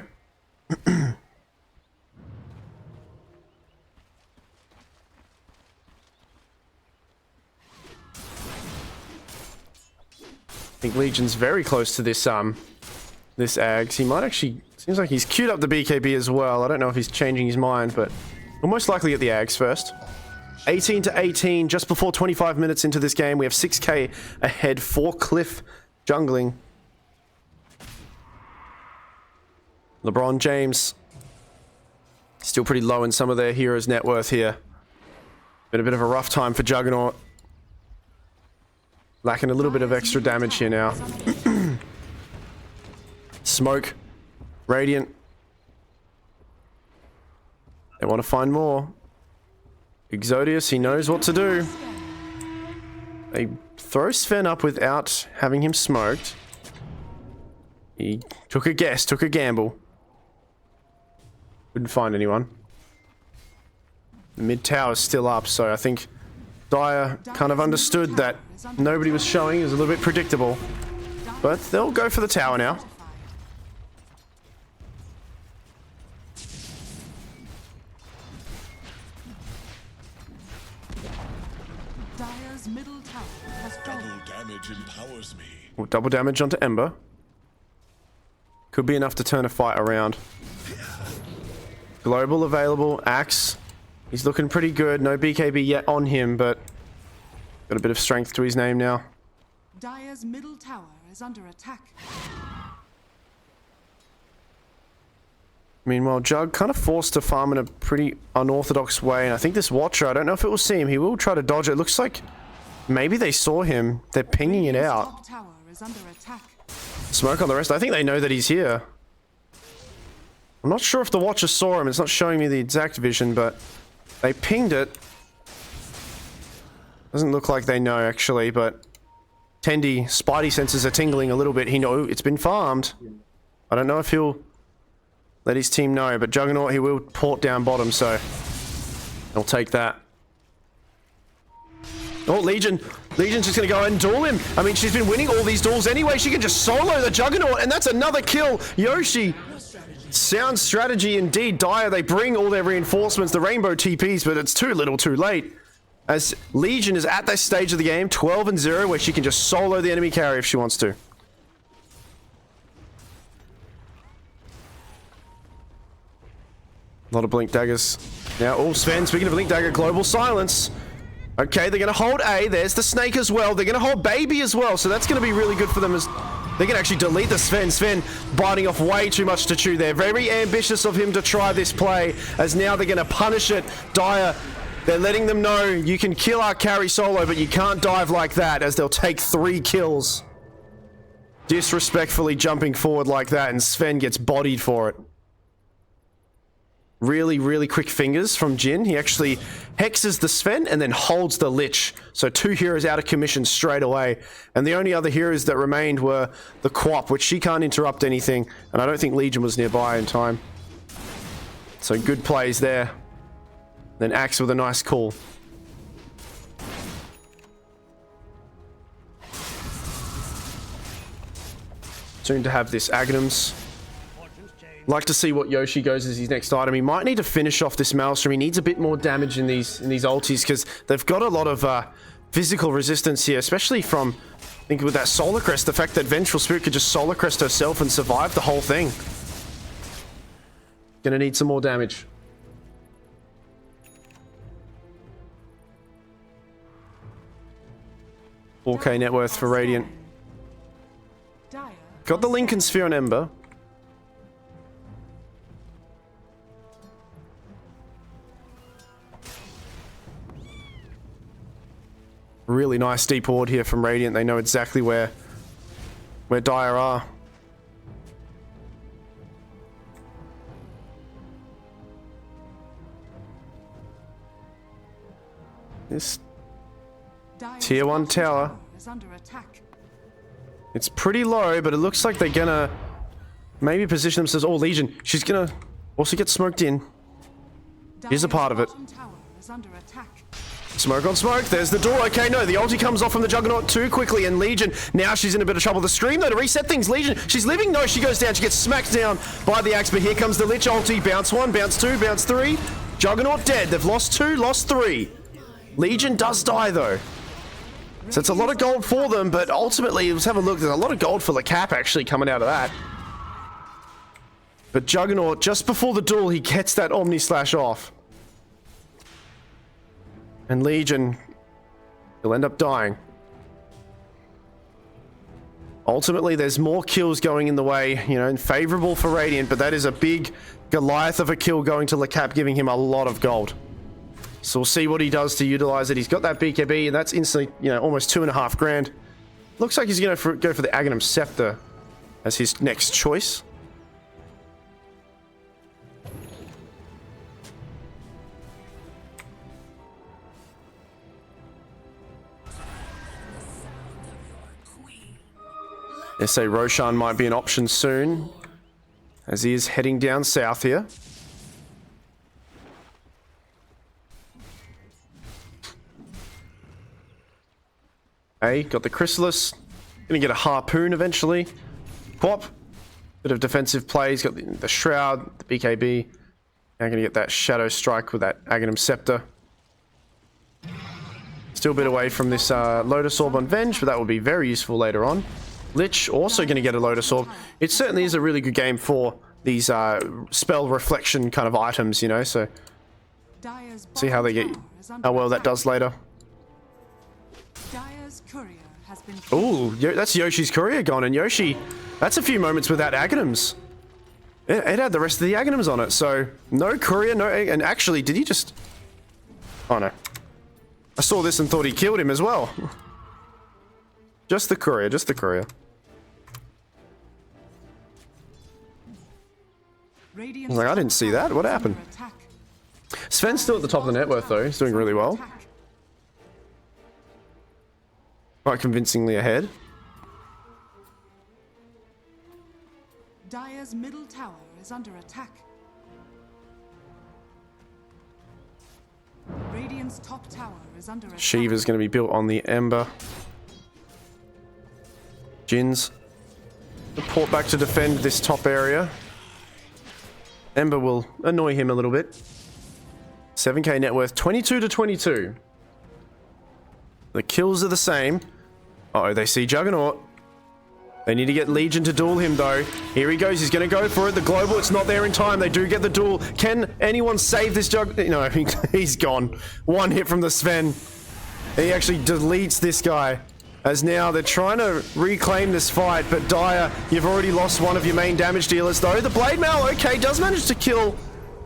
I think Legion's very close to this this Ags. He might actually, seems like he's queued up the BKB as well. I don't know if he's changing his mind, but we'll most likely get the Ags first. 18-18, just before 25 minutes into this game. We have 6k ahead for Cliff jungling. LeBron James still pretty low in some of their heroes' net worth here. Been a bit of a rough time for Juggernaut. Lacking a little bit of extra damage here now. Smoke. Radiant. They want to find more. Exodius, he knows what to do. They throw Sven up without having him smoked. He took a guess, took a gamble. Couldn't find anyone. The mid tower is still up, so I think Dire kind of understood that nobody was showing. It was a little bit predictable. But they'll go for the tower now. Dire's middle tower has Double damage empowers me. Well, double damage onto Ember. Could be enough to turn a fight around. Global available. Axe. He's looking pretty good. No BKB yet on him, but got a bit of strength to his name now. Dire's middle tower is under attack. Meanwhile, Jug kind of forced to farm in a pretty unorthodox way, and I think this Watcher, I don't know if it will see him. He will try to dodge it. It looks like maybe they saw him. They're pinging it out. Top tower is under attack. Smoke on the rest. I think they know that he's here. I'm not sure if the Watcher saw him. It's not showing me the exact vision, but they pinged it. Doesn't look like they know, actually, but Tendi, Spidey senses are tingling a little bit. He knows it's been farmed. I don't know if he'll let his team know, but Juggernaut, he will port down bottom, so he'll take that. Oh, Legion. Legion's just going to go and duel him. I mean, she's been winning all these duels anyway. She can just solo the Juggernaut, and that's another kill. Yoshi Sound strategy indeed. Dire, they bring all their reinforcements, the rainbow TPs, but it's too little too late. As Legion is at that stage of the game, 12-0, where she can just solo the enemy carry if she wants to. A lot of blink daggers. Now, oh, Sven, speaking of blink dagger, global silence. Okay, they're going to hold A. There's the snake as well. They're going to hold baby as well, so that's going to be really good for them as they can actually delete the Sven. Sven biting off way too much to chew there. Very ambitious of him to try this play, as now they're going to punish it. Dire, they're letting them know you can kill our carry solo, but you can't dive like that, as they'll take 3 kills. Disrespectfully jumping forward like that, and Sven gets bodied for it. Really, really quick fingers from Jin. He actually hexes the Sven and then holds the Lich. So 2 heroes out of commission straight away. And the only other heroes that remained were the Quap, which she can't interrupt anything. And I don't think Legion was nearby in time. So good plays there. Then Axe with a nice call. Soon to have this Agnums. Like to see what Yoshi goes as his next item. He might need to finish off this Maelstrom. He needs a bit more damage in these ultis, because they've got a lot of physical resistance here, especially from, I think, with that Solar Crest, the fact that Vengeful Spirit could just Solar Crest herself and survive the whole thing. Gonna need some more damage. $4K net worth for Radiant. Got the Lincoln Sphere on Ember. Really nice deep ward here from Radiant. They know exactly where Dire are. This tier 1 tower is under attack. It's pretty low, but it looks like they're gonna maybe position themselves. Oh, Legion. She's gonna also get smoked in. Here's a part of it. Smoke on smoke. There's the door. Okay, no, the ulti comes off from the Juggernaut too quickly, and Legion, now she's in a bit of trouble. The Scream, though, to reset things. Legion, she's living. No, she goes down. She gets smacked down by the Axe, but here comes the Lich ulti. Bounce 1, bounce 2, bounce 3. Juggernaut dead. They've lost 2, lost 3. Legion does die, though. So it's a lot of gold for them, but ultimately, let's have a look. There's a lot of gold for the Cap actually coming out of that. But Juggernaut, just before the duel, he gets that Omni Slash off. And Legion, he'll end up dying. Ultimately, there's more kills going in the way, you know, and favorable for Radiant, but that is a big Goliath of a kill going to Le Cap, giving him a lot of gold. So we'll see what he does to utilize it. He's got that BKB, and that's instantly, you know, almost 2.5 grand. Looks like he's going to go for the Aghanim Scepter as his next choice. They say Roshan might be an option soon, as he is heading down south here. Hey, got the Chrysalis. Gonna get a Harpoon eventually. Quap. Bit of defensive plays. Got the Shroud, the BKB. Now gonna get that Shadow Strike with that Aghanim Scepter. Still a bit away from this Lotus Orb on Venge, but that will be very useful later on. Lich also going to get a Lotus Orb. It certainly is a really good game for these spell reflection kind of items, you know, so see how they get, how well that does later. Ooh, that's Yoshi's courier gone, and Yoshi, that's a few moments without Aghanims. It had the rest of the Aghanims on it, so no courier, no, and actually, did he just, oh no. I saw this and thought he killed him as well. Just the courier, just the courier. I was like, I didn't see that. What happened? Sven's still at the top of the net worth, though. He's doing really well. Quite convincingly ahead. Dire's middle tower is under attack. Radiant's top tower is under attack. Shiva's going to be built on the Ember. Jin's port back to defend this top area. Ember will annoy him a little bit. 7k net worth, 22 to 22. The kills are the same. Uh-oh, they see Juggernaut. They need to get Legion to duel him, though. Here he goes. He's going to go for it. The global, it's not there in time. They do get the duel. Can anyone save this No, he's gone. One hit from the Sven. He actually deletes this guy. As now they're trying to reclaim this fight, but Dire, you've already lost one of your main damage dealers, though. The Blade Mail, okay, does manage to kill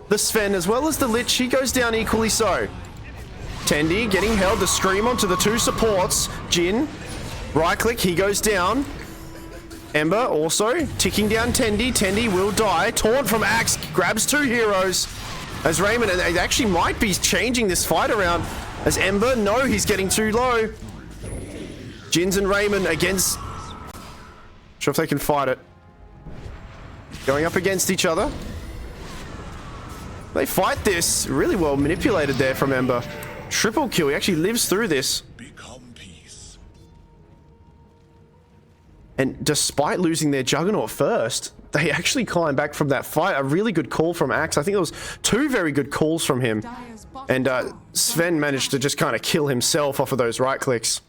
the Sven as well as the Lich. He goes down equally so. Tendi getting held. The Scream onto the two supports. Jin, right click, he goes down. Ember also ticking down Tendi. Tendi will die. Taunt from Axe grabs two heroes. As Raymond, it actually might be changing this fight around. As Ember, no, he's getting too low. Jins and Raymond against... Sure if they can fight it. Going up against each other. They fight this. Really well manipulated there from Ember. Triple kill. He actually lives through this. And despite losing their Juggernaut first, they actually climb back from that fight. A really good call from Axe. I think there was two very good calls from him. And Sven managed to just kind of kill himself off of those right clicks.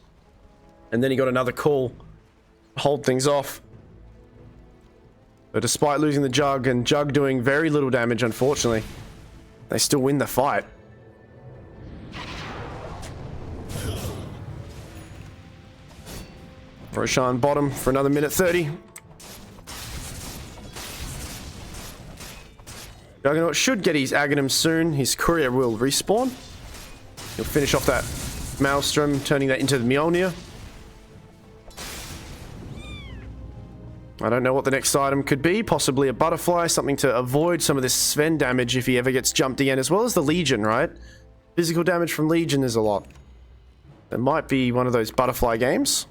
And then he got another call. Hold things off. But despite losing the Jug and Jug doing very little damage, unfortunately, they still win the fight. Roshan bottom for another minute 30. Juggernaut should get his Aghanim soon. His courier will respawn. He'll finish off that Maelstrom, turning that into the Mjolnir. I don't know what the next item could be. Possibly a butterfly, something to avoid some of this Sven damage if he ever gets jumped again, as well as the Legion, right? Physical damage from Legion is a lot. It might be one of those butterfly games.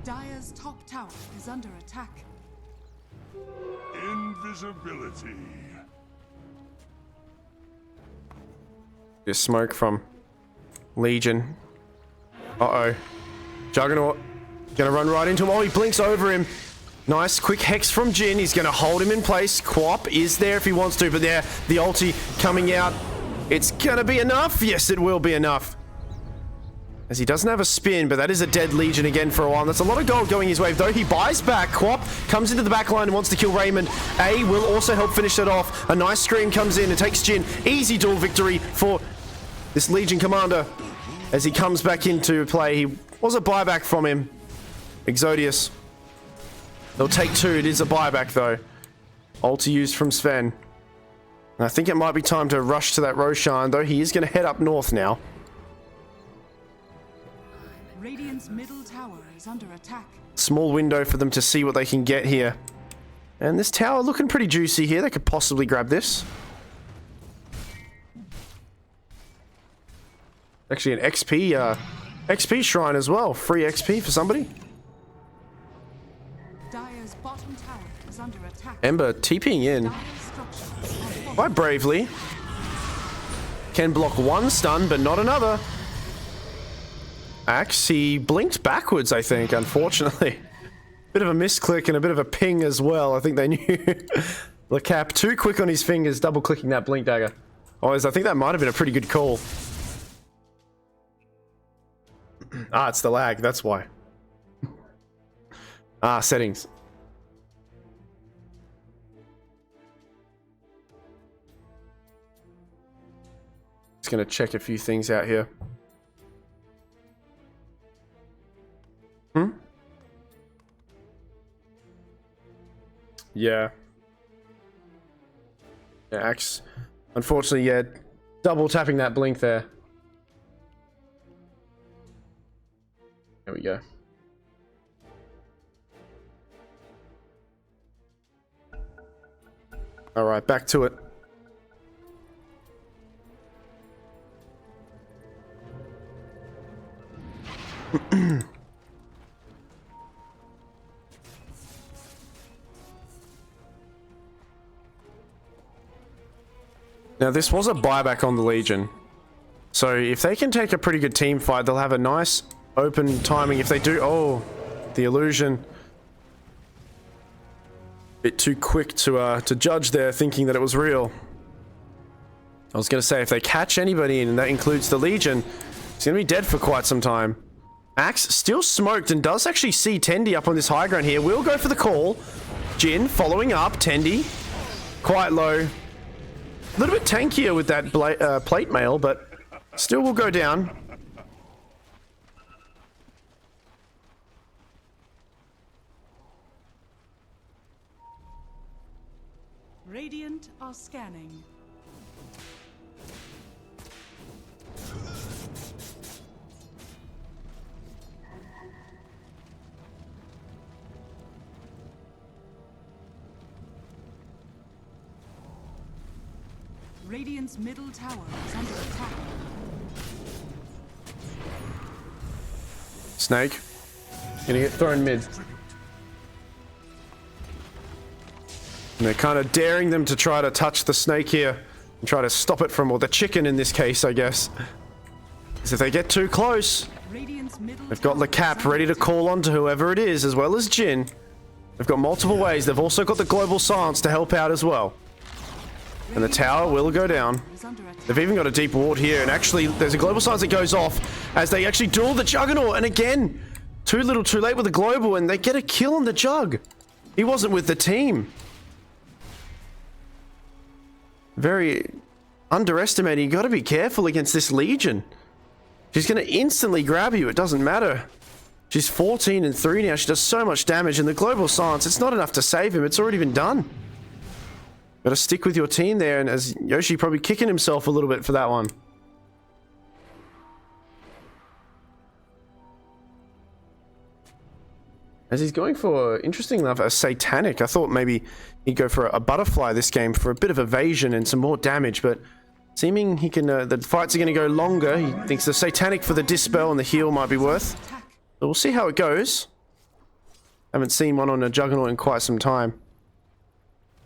Dire's top tower is under attack. Invisibility. There's smoke from Legion. Uh-oh. Juggernaut. Gonna run right into him. Oh, he blinks over him. Nice quick hex from Jin. He's gonna hold him in place. Quap is there if he wants to, but there, the ulti coming out. It's gonna be enough. Yes, it will be enough. As he doesn't have a spin, but that is a dead Legion again for a while. That's a lot of gold going his way, though. He buys back. Quap comes into the back line and wants to kill Raymond. A will also help finish it off. A nice scream comes in. It takes Jin. Easy duel victory for this Legion commander. As he comes back into play, he was a buyback from him. Exodius. They'll take two. It is a buyback, though. Ulti used from Sven. And I think it might be time to rush to that Roshan, though. He is going to head up north now. Radiant's middle tower is under attack. Small window for them to see what they can get here. And this tower looking pretty juicy here. They could possibly grab this. Actually an XP shrine as well. Free XP for somebody. Dire's bottom tower is under attack. Ember TPing in. Quite bravely. Can block one stun, but not another. Axe, he blinked backwards, I think, unfortunately. Bit of a misclick and a bit of a ping as well. I think they knew. Le Cap too quick on his fingers, double clicking that blink dagger. Oh, I think that might have been a pretty good call. Ah, it's the lag, that's why. Ah, settings. Just gonna check a few things out here. Yeah. Yeah, Axe. Unfortunately, yeah, double tapping that blink there. There we go. All right, back to it. Now, this was a buyback on the Legion. So, if they can take a pretty good team fight, they'll have a nice open timing. If they do... Oh, the illusion. Bit too quick to judge there, thinking that it was real. I was going to say, if they catch anybody, and that includes the Legion, he's going to be dead for quite some time. Axe still smoked and does actually see Tendi up on this high ground here. Will go for the call. Jin following up. Tendi quite low. A little bit tankier with that plate mail, but still will go down. Radiant are scanning. Radiant's middle tower is under attack. Snake. Gonna get thrown mid. And they're kind of daring them to try to touch the snake here and try to stop it from, or the chicken in this case, I guess. Because if they get too close, they've got the cap ready to call on to whoever it is, as well as Jin. They've got multiple ways. They've also got the global silence to help out as well. And the tower will go down. They've even got a deep ward here, and actually there's a global silence that goes off as they actually duel the Juggernaut, and again, too little too late with the global, and they get a kill on the Jug. He wasn't with the team. Very underestimating. You got to be careful against this Legion. She's going to instantly grab you. It doesn't matter. She's 14 and 3 now. She does so much damage, and the global silence, it's not enough to save him. It's already been done. Got to stick with your team there, and as Yoshi probably kicking himself a little bit for that one. As he's going for, interesting enough, a Satanic. I thought maybe he'd go for a Butterfly this game for a bit of evasion and some more damage, but seeming he can, the fights are going to go longer. He thinks the Satanic for the Dispel and the heal might be worth. So we'll see how it goes. Haven't seen one on a Juggernaut in quite some time.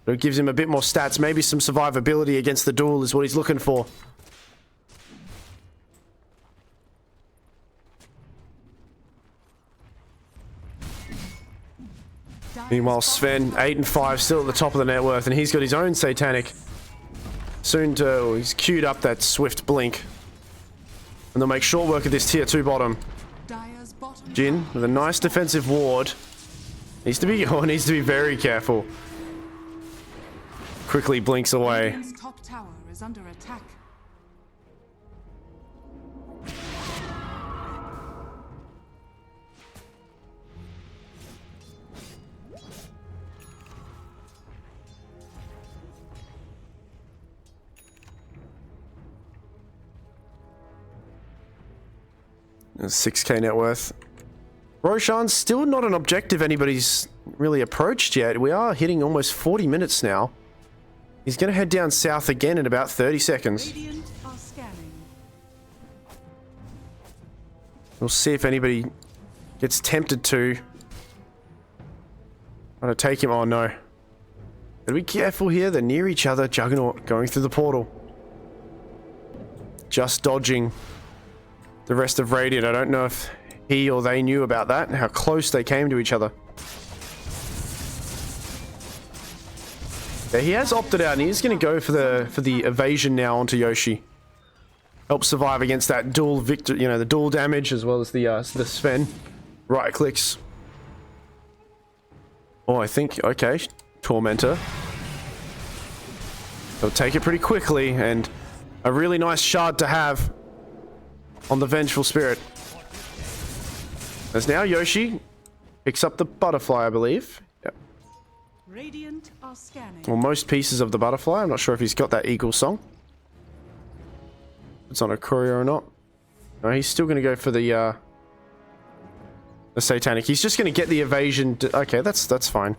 But it gives him a bit more stats. Maybe some survivability against the duel is what he's looking for. Meanwhile, Sven, 8 and 5, still at the top of the net worth, and he's got his own Satanic. Soon to, he's queued up that swift blink. And they'll make short work of this tier 2 bottom. Jin with a nice defensive ward. Needs to be very careful. Quickly blinks away. Top tower is under attack. There's 6k net worth. Roshan's still not an objective anybody's really approached yet. We are hitting almost 40 minutes now. He's going to head down south again in about 30 seconds. We'll see if anybody gets tempted to. I'm going to take him. Oh no. Gotta be careful here. They're near each other. Juggernaut going through the portal. Just dodging the rest of Radiant. I don't know if he or they knew about that and how close they came to each other. Yeah, he has opted out, and he's going to go for the evasion now onto Yoshi. Help survive against that dual victor, you know, the dual damage as well as the Sven right clicks. Oh, I think okay, Tormentor. They'll take it pretty quickly, and a really nice shard to have on the Vengeful Spirit. As now Yoshi picks up the butterfly, I believe. Yep. Radiant are scanning. Well, most pieces of the butterfly. I'm not sure if he's got that eagle song. It's on a courier or not. No, he's still going to go for the Satanic. He's just going to get the evasion. Okay, that's fine.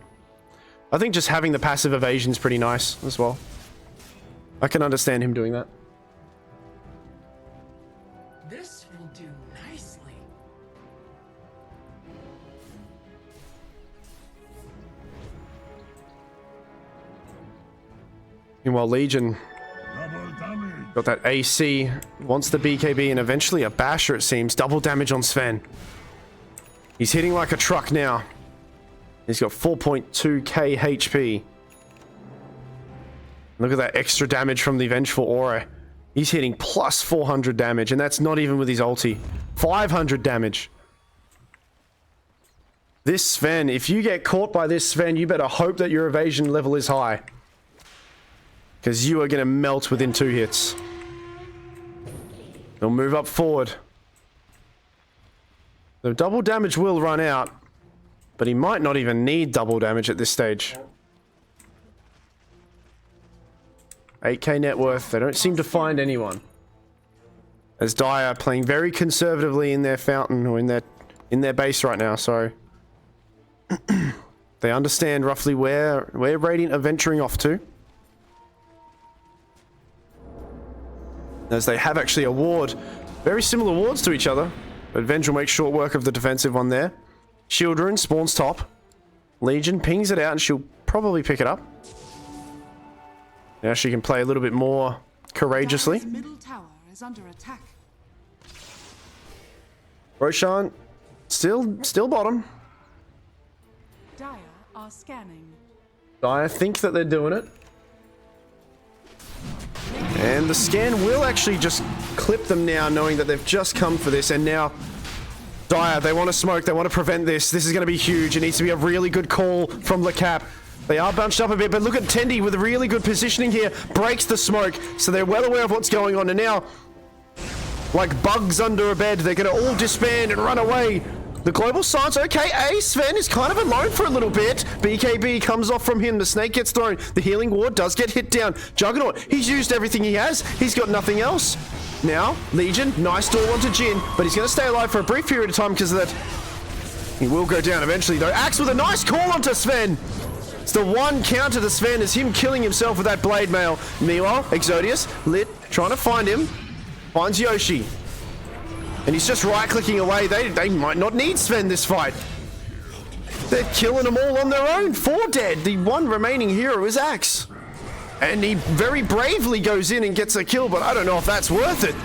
I think just having the passive evasion is pretty nice as well. I can understand him doing that. This will do nicely. Meanwhile, Legion got that AC, wants the BKB, and eventually a basher, it seems. Double damage on Sven. He's hitting like a truck now. He's got 4.2k HP. Look at that extra damage from the Vengeful Aura. He's hitting plus 400 damage, and that's not even with his ulti. 500 damage. This Sven, if you get caught by this Sven, you better hope that your evasion level is high. Because you are going to melt within 2 hits. They'll move up forward. The double damage will run out, but he might not even need double damage at this stage. 8k net worth. They don't seem to find anyone. As Dire playing very conservatively in their fountain, or in their base right now, sorry. They understand roughly where Radiant are venturing off to. As they have actually a ward. Very similar wards to each other. But Venge will make short work of the defensive one there. Shield Rune spawns top. Legion pings it out and she'll probably pick it up. Now she can play a little bit more courageously. Dire's middle tower is under attack. Roshan, still bottom. Dire are scanning. I think that they're doing it. And the scan will actually just clip them now, knowing that they've just come for this. And now, Dire, they want to smoke. They want to prevent this. This is going to be huge. It needs to be a really good call from Le Cap. They are bunched up a bit, but look at Tendi with a really good positioning here. Breaks the smoke, so they're well aware of what's going on. And now, like bugs under a bed, they're going to all disband and run away. The global silence, okay, Sven is kind of alone for a little bit. BKB comes off from him, the snake gets thrown. The healing ward does get hit down. Juggernaut, he's used everything he has. He's got nothing else. Now, Legion, nice door onto Jin, but he's going to stay alive for a brief period of time because of that. He will go down eventually though. Axe with a nice call onto Sven. It's the one counter to Sven is him killing himself with that blade mail. Meanwhile, Exodius, lit, trying to find him. Finds Yoshi. And he's just right-clicking away. They might not need Sven this fight. They're killing them all on their own. 4 dead. The one remaining hero is Axe. And he very bravely goes in and gets a kill, but I don't know if that's worth it.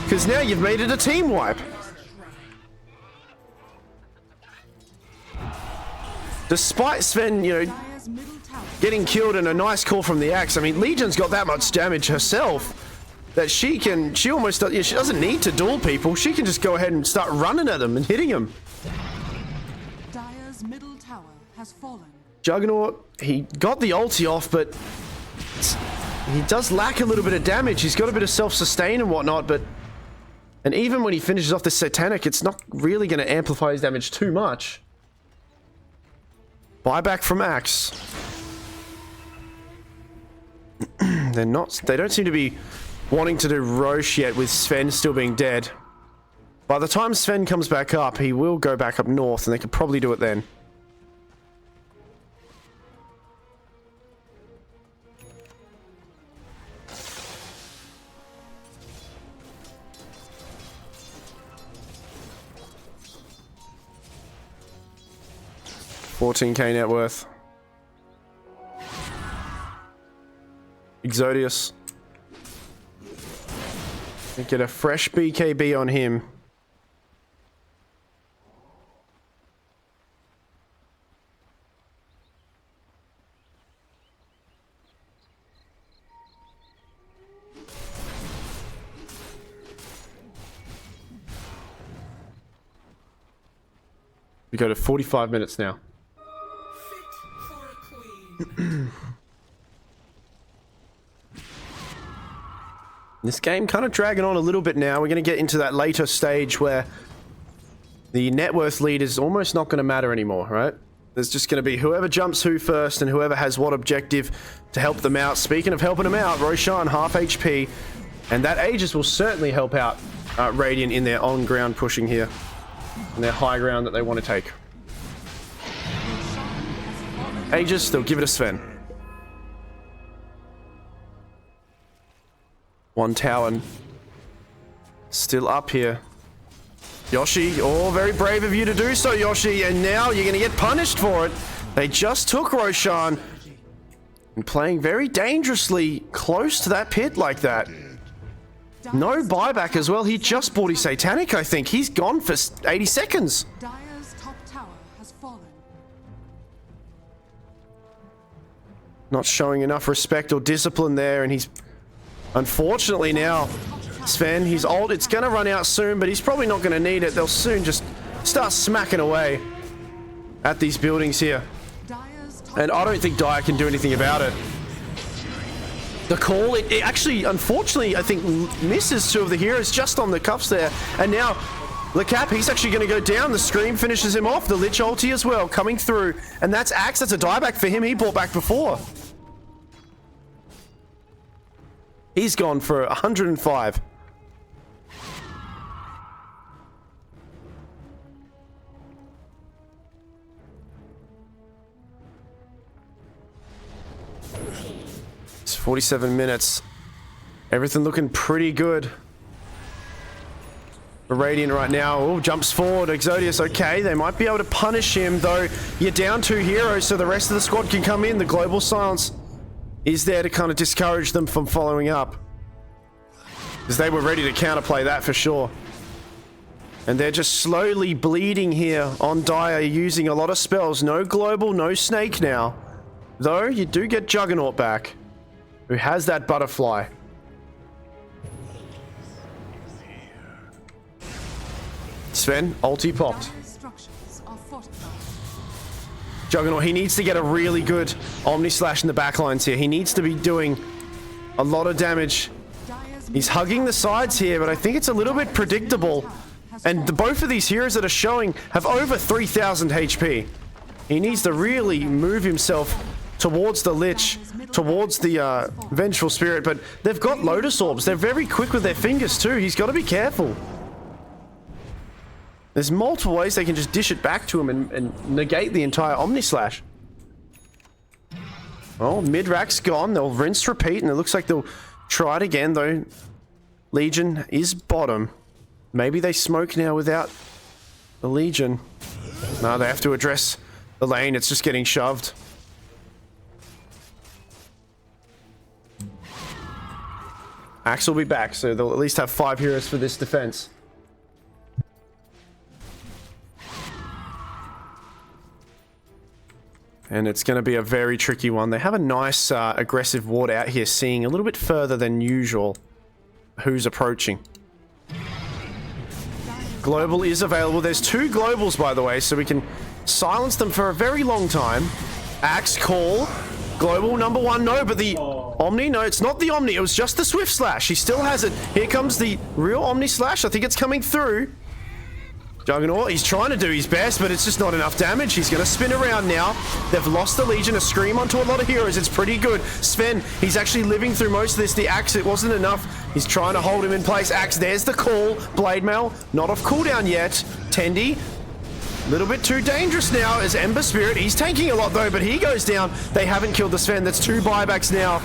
Because now you've made it a team wipe. Despite Sven, you know, getting killed and a nice call from the Axe, I mean, Legion's got that much damage herself. That she almost, yeah, she doesn't need to duel people. She can just go ahead and start running at them and hitting them. Dire's middle tower has fallen. Juggernaut, he got the ulti off, but he does lack a little bit of damage. He's got a bit of self-sustain and whatnot, and even when he finishes off the Satanic, it's not really going to amplify his damage too much. Buyback from Axe. They don't seem to be wanting to do Roche yet with Sven still being dead. By the time Sven comes back up, he will go back up north and they could probably do it then. $14k net worth. Exodius. Get a fresh BKB on him. We go to 45 minutes now. This game kind of dragging on a little bit now. We're going to get into that later stage where the net worth lead is almost not going to matter anymore, right? There's just going to be whoever jumps who first and whoever has what objective to help them out. Speaking of helping them out, Roshan, half HP. And that Aegis will certainly help out Radiant in their on-ground pushing here. And their high ground that they want to take. Aegis, they'll give it a Sven. One tower still up here. Yoshi, oh, very brave of you to do so, Yoshi. And now you're going to get punished for it. They just took Roshan. And playing very dangerously close to that pit like that. No buyback as well. He just bought his Satanic, I think. He's gone for 80 seconds. Dire's not showing enough respect or discipline there, and he's unfortunately now, Sven, his ult, it's going to run out soon, but he's probably not going to need it. They'll soon just start smacking away at these buildings here. And I don't think Dire can do anything about it. The call, it actually, unfortunately, I think misses two of the heroes just on the cuffs there. And now, LeCap, he's actually going to go down. The Scream finishes him off. The Lich ulti as well, coming through. And that's Axe. That's a dieback for him. He bought back before. He's gone for 105. It's 47 minutes. Everything looking pretty good for Radiant right now. Oh, jumps forward. Exodius, okay. They might be able to punish him, though. You're down 2 heroes, so the rest of the squad can come in. The global silence is there to kind of discourage them from following up, because they were ready to counterplay that for sure. And they're just slowly bleeding here on Dire, using a lot of spells. No global, no snake now. Though, you do get Juggernaut back, who has that butterfly. Sven, ulti popped. Juggernaut, he needs to get a really good Omni Slash in the backlines here. He needs to be doing a lot of damage. He's hugging the sides here, but I think it's a little bit predictable. And both of these heroes that are showing have over 3,000 HP. He needs to really move himself towards the Lich, towards the Vengeful Spirit, but they've got Lotus Orbs. They're very quick with their fingers too. He's got to be careful. There's multiple ways they can just dish it back to him and negate the entire Omni Slash. Well, mid-rack's gone. They'll rinse, repeat, and it looks like they'll try it again, though. Legion is bottom. Maybe they smoke now without the Legion. No, they have to address the lane. It's just getting shoved. Axe will be back, so they'll at least have 5 heroes for this defense. And it's going to be a very tricky one. They have a nice aggressive ward out here, seeing a little bit further than usual who's approaching. Global is available. There's 2 globals, by the way, so we can silence them for a very long time. Axe call. Global number 1. No, but the Omni. No, it's not the Omni. It was just the Swift Slash. He still has it. Here comes the real Omni Slash. I think it's coming through. Juggernaut, he's trying to do his best, but it's just not enough damage. He's going to spin around now. They've lost the Legion. A Scream onto a lot of heroes. It's pretty good. Sven, he's actually living through most of this. The Axe, it wasn't enough. He's trying to hold him in place. Axe, there's the call. Blade Mail, not off cooldown yet. Tendi, a little bit too dangerous now as Ember Spirit. He's tanking a lot though, but he goes down. They haven't killed the Sven. That's 2 buybacks now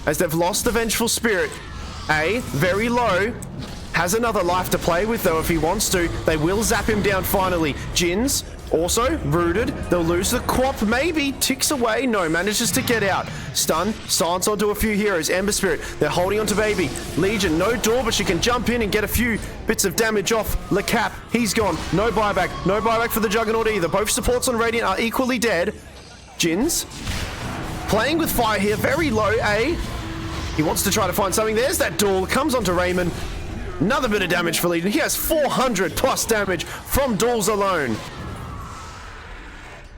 as they've lost the Vengeful Spirit. Very low. Has another life to play with though if he wants to. They will zap him down finally. Jins also rooted. They'll lose the Quap. Maybe ticks away. No, manages to get out. Stun. Silence onto a few heroes. Ember Spirit. They're holding onto Baby. Legion. No door, but she can jump in and get a few bits of damage off. LeCap. He's gone. No buyback. No buyback for the Juggernaut either. Both supports on Radiant are equally dead. Jins playing with fire here. Very low. He wants to try to find something. There's that duel. Comes onto Raymond. Another bit of damage for Legion. He has 400 plus damage from duels alone.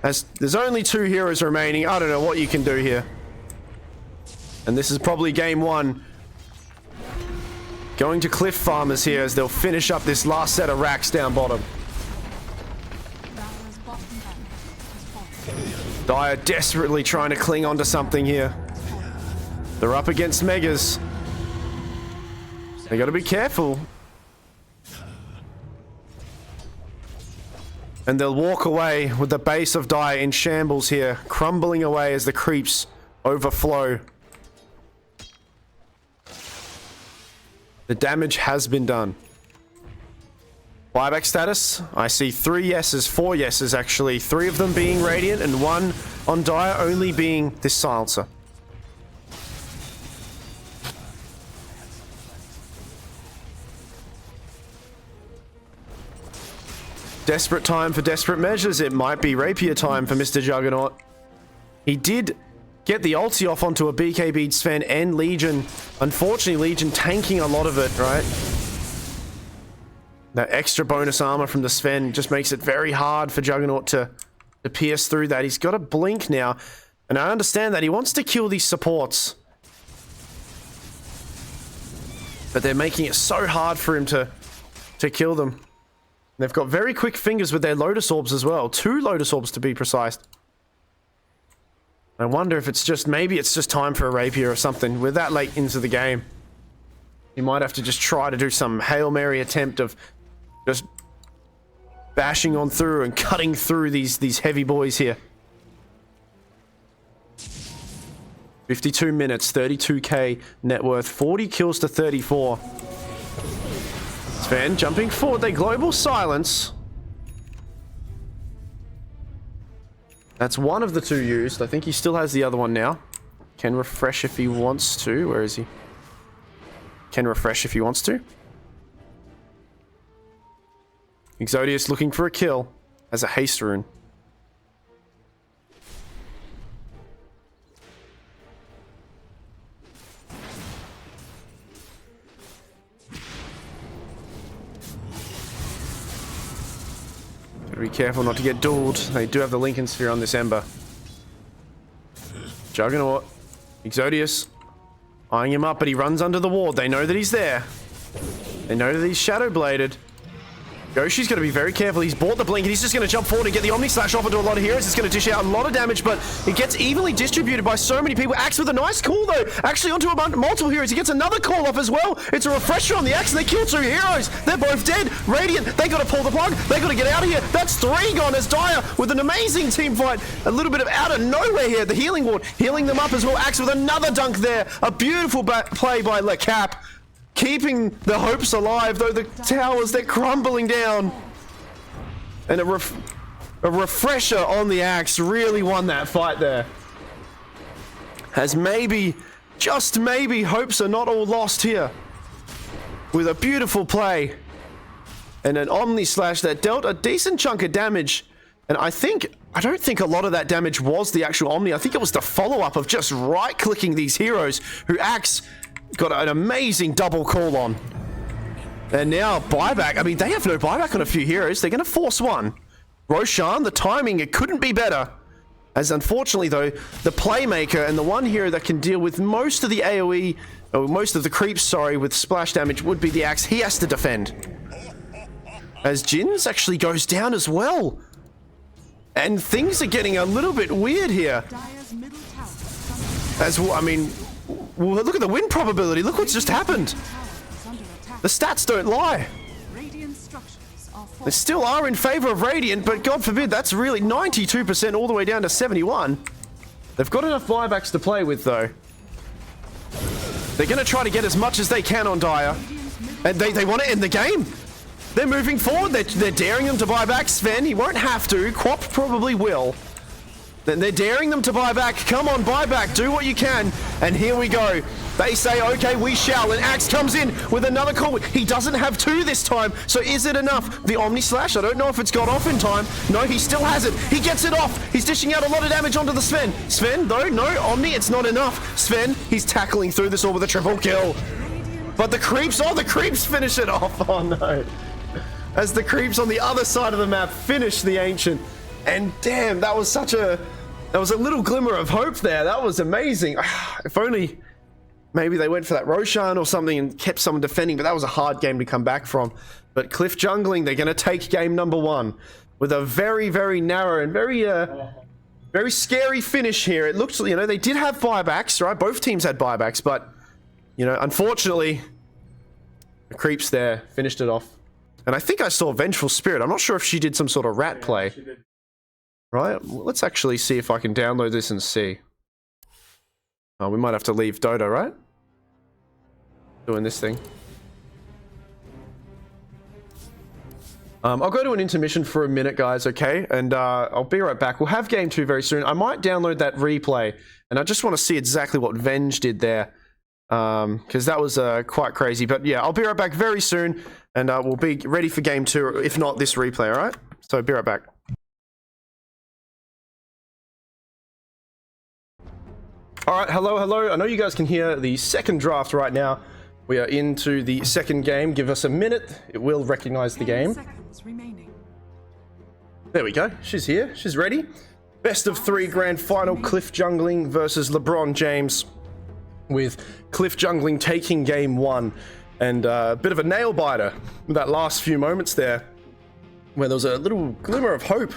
As there's only 2 heroes remaining, I don't know what you can do here. And this is probably game 1. Going to Cliff Farmers here as they'll finish up this last set of racks down bottom. Dire desperately trying to cling onto something here. They're up against Megas. They gotta be careful. And they'll walk away with the base of Dire in shambles here, crumbling away as the creeps overflow. The damage has been done. Buyback status. I see 3 yeses, 4 yeses actually. 3 of them being Radiant and 1 on Dire only being this Silencer. Desperate time for desperate measures. It might be rapier time for Mr. Juggernaut. He did get the ulti off onto a BKB Sven and Legion. Unfortunately, Legion tanking a lot of it, right? That extra bonus armor from the Sven just makes it very hard for Juggernaut to pierce through that. He's got a blink now, and I understand that he wants to kill these supports. But they're making it so hard for him to kill them. They've got very quick fingers with their Lotus Orbs as well. 2 Lotus Orbs to be precise. I wonder if it's just, maybe it's just time for a Rapier or something. We're that late into the game. You might have to just try to do some Hail Mary attempt of just bashing on through and cutting through these heavy boys here. 52 minutes, 32k net worth, 40 kills to 34. Sven jumping forward, they global silence. That's one of the 2 used. I think he still has the other one now. Can refresh if he wants to. Where is he? Can refresh if he wants to. Exodius looking for a kill as a haste rune. Gotta be careful not to get dueled. They do have the Lincoln Sphere on this Ember. Juggernaut. Exodius. Eyeing him up, but he runs under the ward. They know that he's there. They know that he's shadow bladed. Yoshi's going to be very careful. He's bought the blink, and he's just going to jump forward and get the Omni Slash off into a lot of heroes. It's going to dish out a lot of damage, but it gets evenly distributed by so many people. Axe with a nice call, though. Actually, onto multiple heroes. He gets another call off as well. It's a refresher on the Axe, and they kill 2 heroes. They're both dead. Radiant, they got to pull the plug. They got to get out of here. That's 3 gone as Dire with an amazing team fight. A little bit of out of nowhere here. The healing ward healing them up as well. Axe with another dunk there. A beautiful play by Le Cap. Keeping the hopes alive, though the towers, they're crumbling down. And a refresher on the Axe really won that fight there. As maybe, just maybe, hopes are not all lost here. With a beautiful play. And an Omni Slash that dealt a decent chunk of damage. And I don't think a lot of that damage was the actual Omni. I think it was the follow-up of just right-clicking these heroes who Axe got an amazing double call on. And now buyback. I mean, they have no buyback on a few heroes. They're going to force one. Roshan, the timing, it couldn't be better. As unfortunately, though, the playmaker and the one hero that can deal with most of the AoE, or most of the creeps, sorry, with splash damage would be the Axe. He has to defend. As Jin's actually goes down as well. And things are getting a little bit weird here. As well, I mean, well, look at the win probability. Look what's just happened. The stats don't lie. They still are in favor of Radiant, but God forbid, that's really 92% all the way down to 71. They've got enough buybacks to play with, though. They're going to try to get as much as they can on Dire. And they want to end the game. They're moving forward. They're daring them to buy back. Sven, he won't have to. Quap probably will. Then they're daring them to buy back. Come on, buy back. Do what you can. And here we go. They say, okay, we shall. And Axe comes in with another call. He doesn't have 2 this time. So is it enough? The Omni Slash, I don't know if it's got off in time. No, he still has it. He gets it off. He's dishing out a lot of damage onto the Sven. Sven, though, no, Omni, it's not enough. Sven, he's tackling through this all with a triple kill. But the creeps, oh, the creeps finish it off. Oh, no. As the creeps on the other side of the map finish the Ancient. And damn, that was a little glimmer of hope there. That was amazing. If only maybe they went for that Roshan or something and kept someone defending, but that was a hard game to come back from. But Cliff Jungling, they're going to take game number 1 with a very, very narrow and very scary finish here. It looks, you know, they did have buybacks, right? Both teams had buybacks, but, you know, unfortunately, the creeps there finished it off. And I think I saw Vengeful Spirit. I'm not sure if she did some sort of rat play. Right? Let's actually see if I can download this and see. Oh, we might have to leave Dota, right? Doing this thing. I'll go to an intermission for a minute, guys, okay? And I'll be right back. We'll have game 2 very soon. I might download that replay. And I just want to see exactly what Venge did there. Because that was quite crazy. But yeah, I'll be right back very soon. And we'll be ready for game 2, if not this replay, alright? So be right back. All right, hello. I know you guys can hear the second draft right now. We are into the second game. Give us a minute. It will recognize the 10 game. seconds remaining. There we go. She's here. She's ready. Best of 3 grand final. Cliff Jungling versus LeBron James, with Cliff Jungling taking game 1. And a bit of a nail biter with that last few moments there, where there was a little glimmer of hope.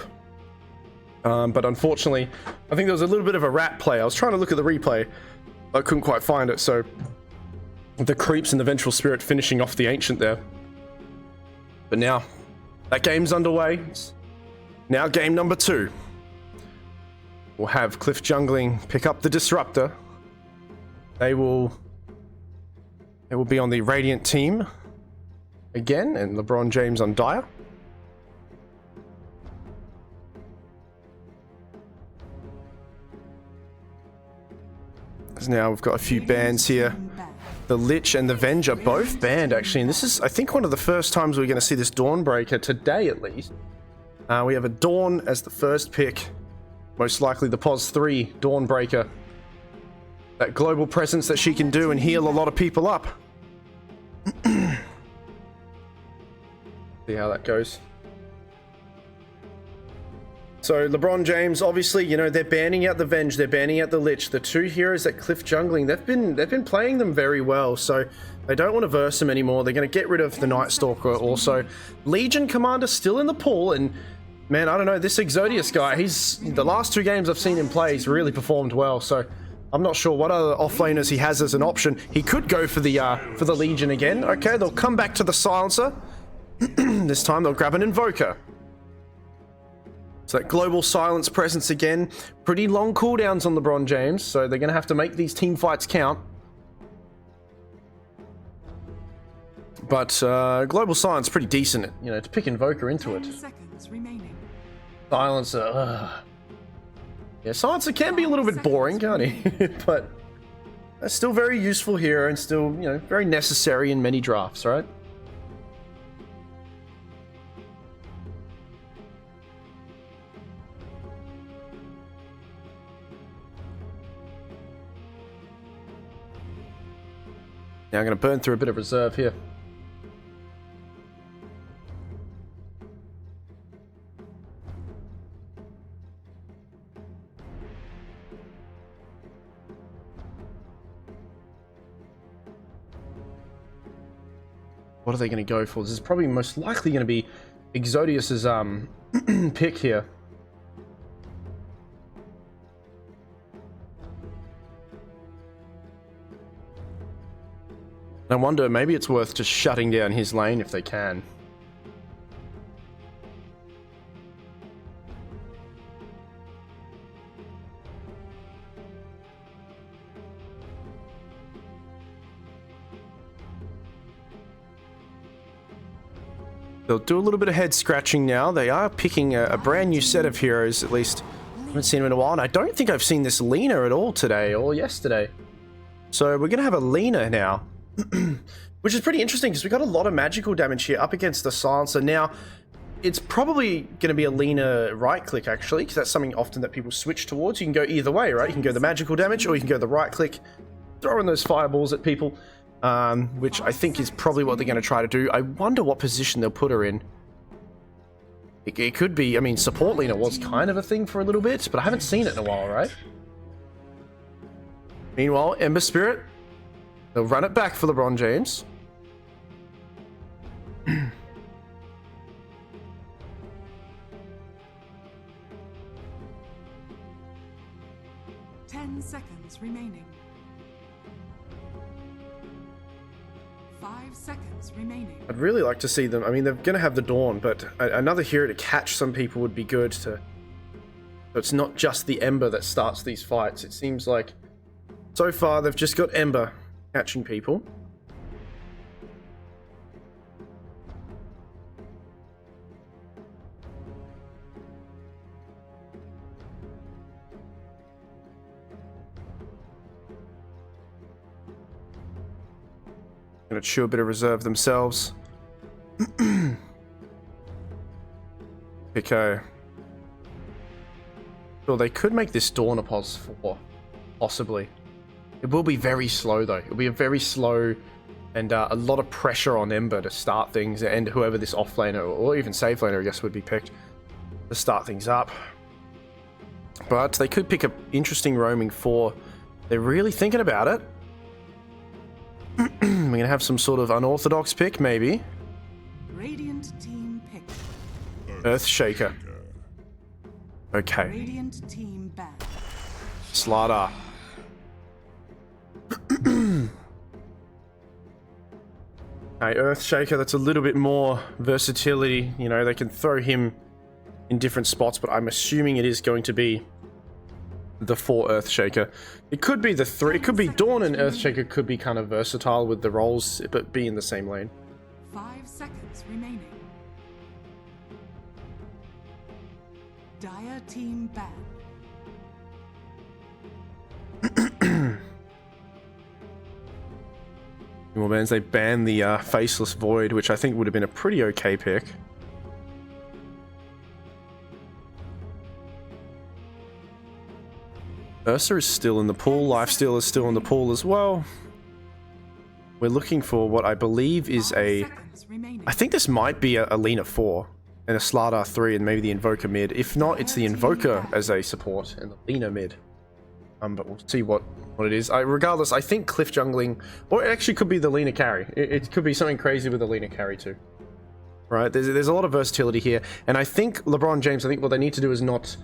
But unfortunately, I think there was a little bit of a rat play. I was trying to look at the replay. I couldn't quite find it, so the creeps and the vengeful spirit finishing off the ancient there. But now, that game's underway. It's now game number 2. We'll have Cliff Jungling pick up the Disruptor. They will be on the Radiant team again, and LeBron James on Dire. Now we've got a few bans here. The Lich and the Venge are both banned, actually, and this is, I think, one of the first times we're going to see this Dawnbreaker today, at least. We have a Dawn as the first pick, most likely the POS 3 Dawnbreaker. That global presence that she can do and heal a lot of people up. See how that goes. So LeBron James, obviously, you know, they're banning out the Venge, they're banning out the Lich. The 2 heroes that Cliff Jungling, they've been playing them very well, so they don't want to verse them anymore. They're going to get rid of the Night Stalker also. Legion Commander still in the pool, and man, I don't know, this Exodius guy, he's, the last 2 games I've seen him play, he's really performed well, so I'm not sure what other offlaners he has as an option. He could go for the Legion again. Okay, they'll come back to the Silencer. This time they'll grab an Invoker. So that global silence presence again. Pretty long cooldowns on LeBron James, so they're going to have to make these team fights count. But global silence pretty decent, you know, to pick Invoker into it. 10 seconds remaining. Silencer, yeah, Silencer can be a little bit boring, can't he? But that's still very useful here and still, you know, very necessary in many drafts, right? Now I'm going to burn through a bit of reserve here. What are they going to go for? This is probably most likely going to be Exodius's pick here. I wonder, maybe it's worth just shutting down his lane if they can. They'll do a little bit of head scratching now. They are picking a brand new set of heroes, at least. I haven't seen them in a while, and I don't think I've seen this Lina at all today or yesterday. So we're going to have a Lina now. Which is pretty interesting because we got a lot of magical damage here up against the Silencer. Now, it's probably going to be a Lina right click actually, because that's something often that people switch towards. You can go either way, right? You can go the magical damage or you can go the right click, throw in those fireballs at people, which I think is probably what they're going to try to do. I wonder what position they'll put her in. It could be, I mean, support Lina was kind of a thing for a little bit, but I haven't seen it in a while, right? Meanwhile, Ember Spirit, they'll run it back for LeBron James. 10 seconds remaining. 5 seconds remaining. I'd really like to see them. I mean, they're going to have the Dawn, but another hero to catch some people would be good. So it's not just the Ember that starts these fights. It seems like so far they've just got Ember catching people. Gonna chew a bit of reserve themselves. Pico. Well, they could make this Dawn a POS 4. Possibly. It will be very slow though. It'll be a very slow and a lot of pressure on Ember to start things, and whoever this offlaner or even safe laner I guess would be picked to start things up. But they could pick an interesting roaming 4. They're really thinking about it. We're going to have some sort of unorthodox pick, maybe. Radiant team pick. Earthshaker. Okay. Radiant team ban. Slardar. Okay, Earthshaker, that's a little bit more versatility. You know, they can throw him in different spots, but I'm assuming it is going to be the 4 Earthshaker. It could be the 3. It could be Dawn and Earthshaker could be kind of versatile with the roles, but be in the same lane. 5 seconds remaining. Dire team ban. Well, bans, they banned the Faceless Void, which I think would have been a pretty okay pick. Ursa is still in the pool. Lifesteal is still in the pool as well. We're looking for what I believe is a... I think this might be a Lina 4 and a Slardar 3 and maybe the Invoker mid. If not, it's the Invoker as a support and the Lina mid. But we'll see what it is. Regardless, I think Cliff jungling, or it actually could be the Lina carry. It could be something crazy with the Lina carry too. Right? There's a lot of versatility here. And I think LeBron James, I think what they need to do is not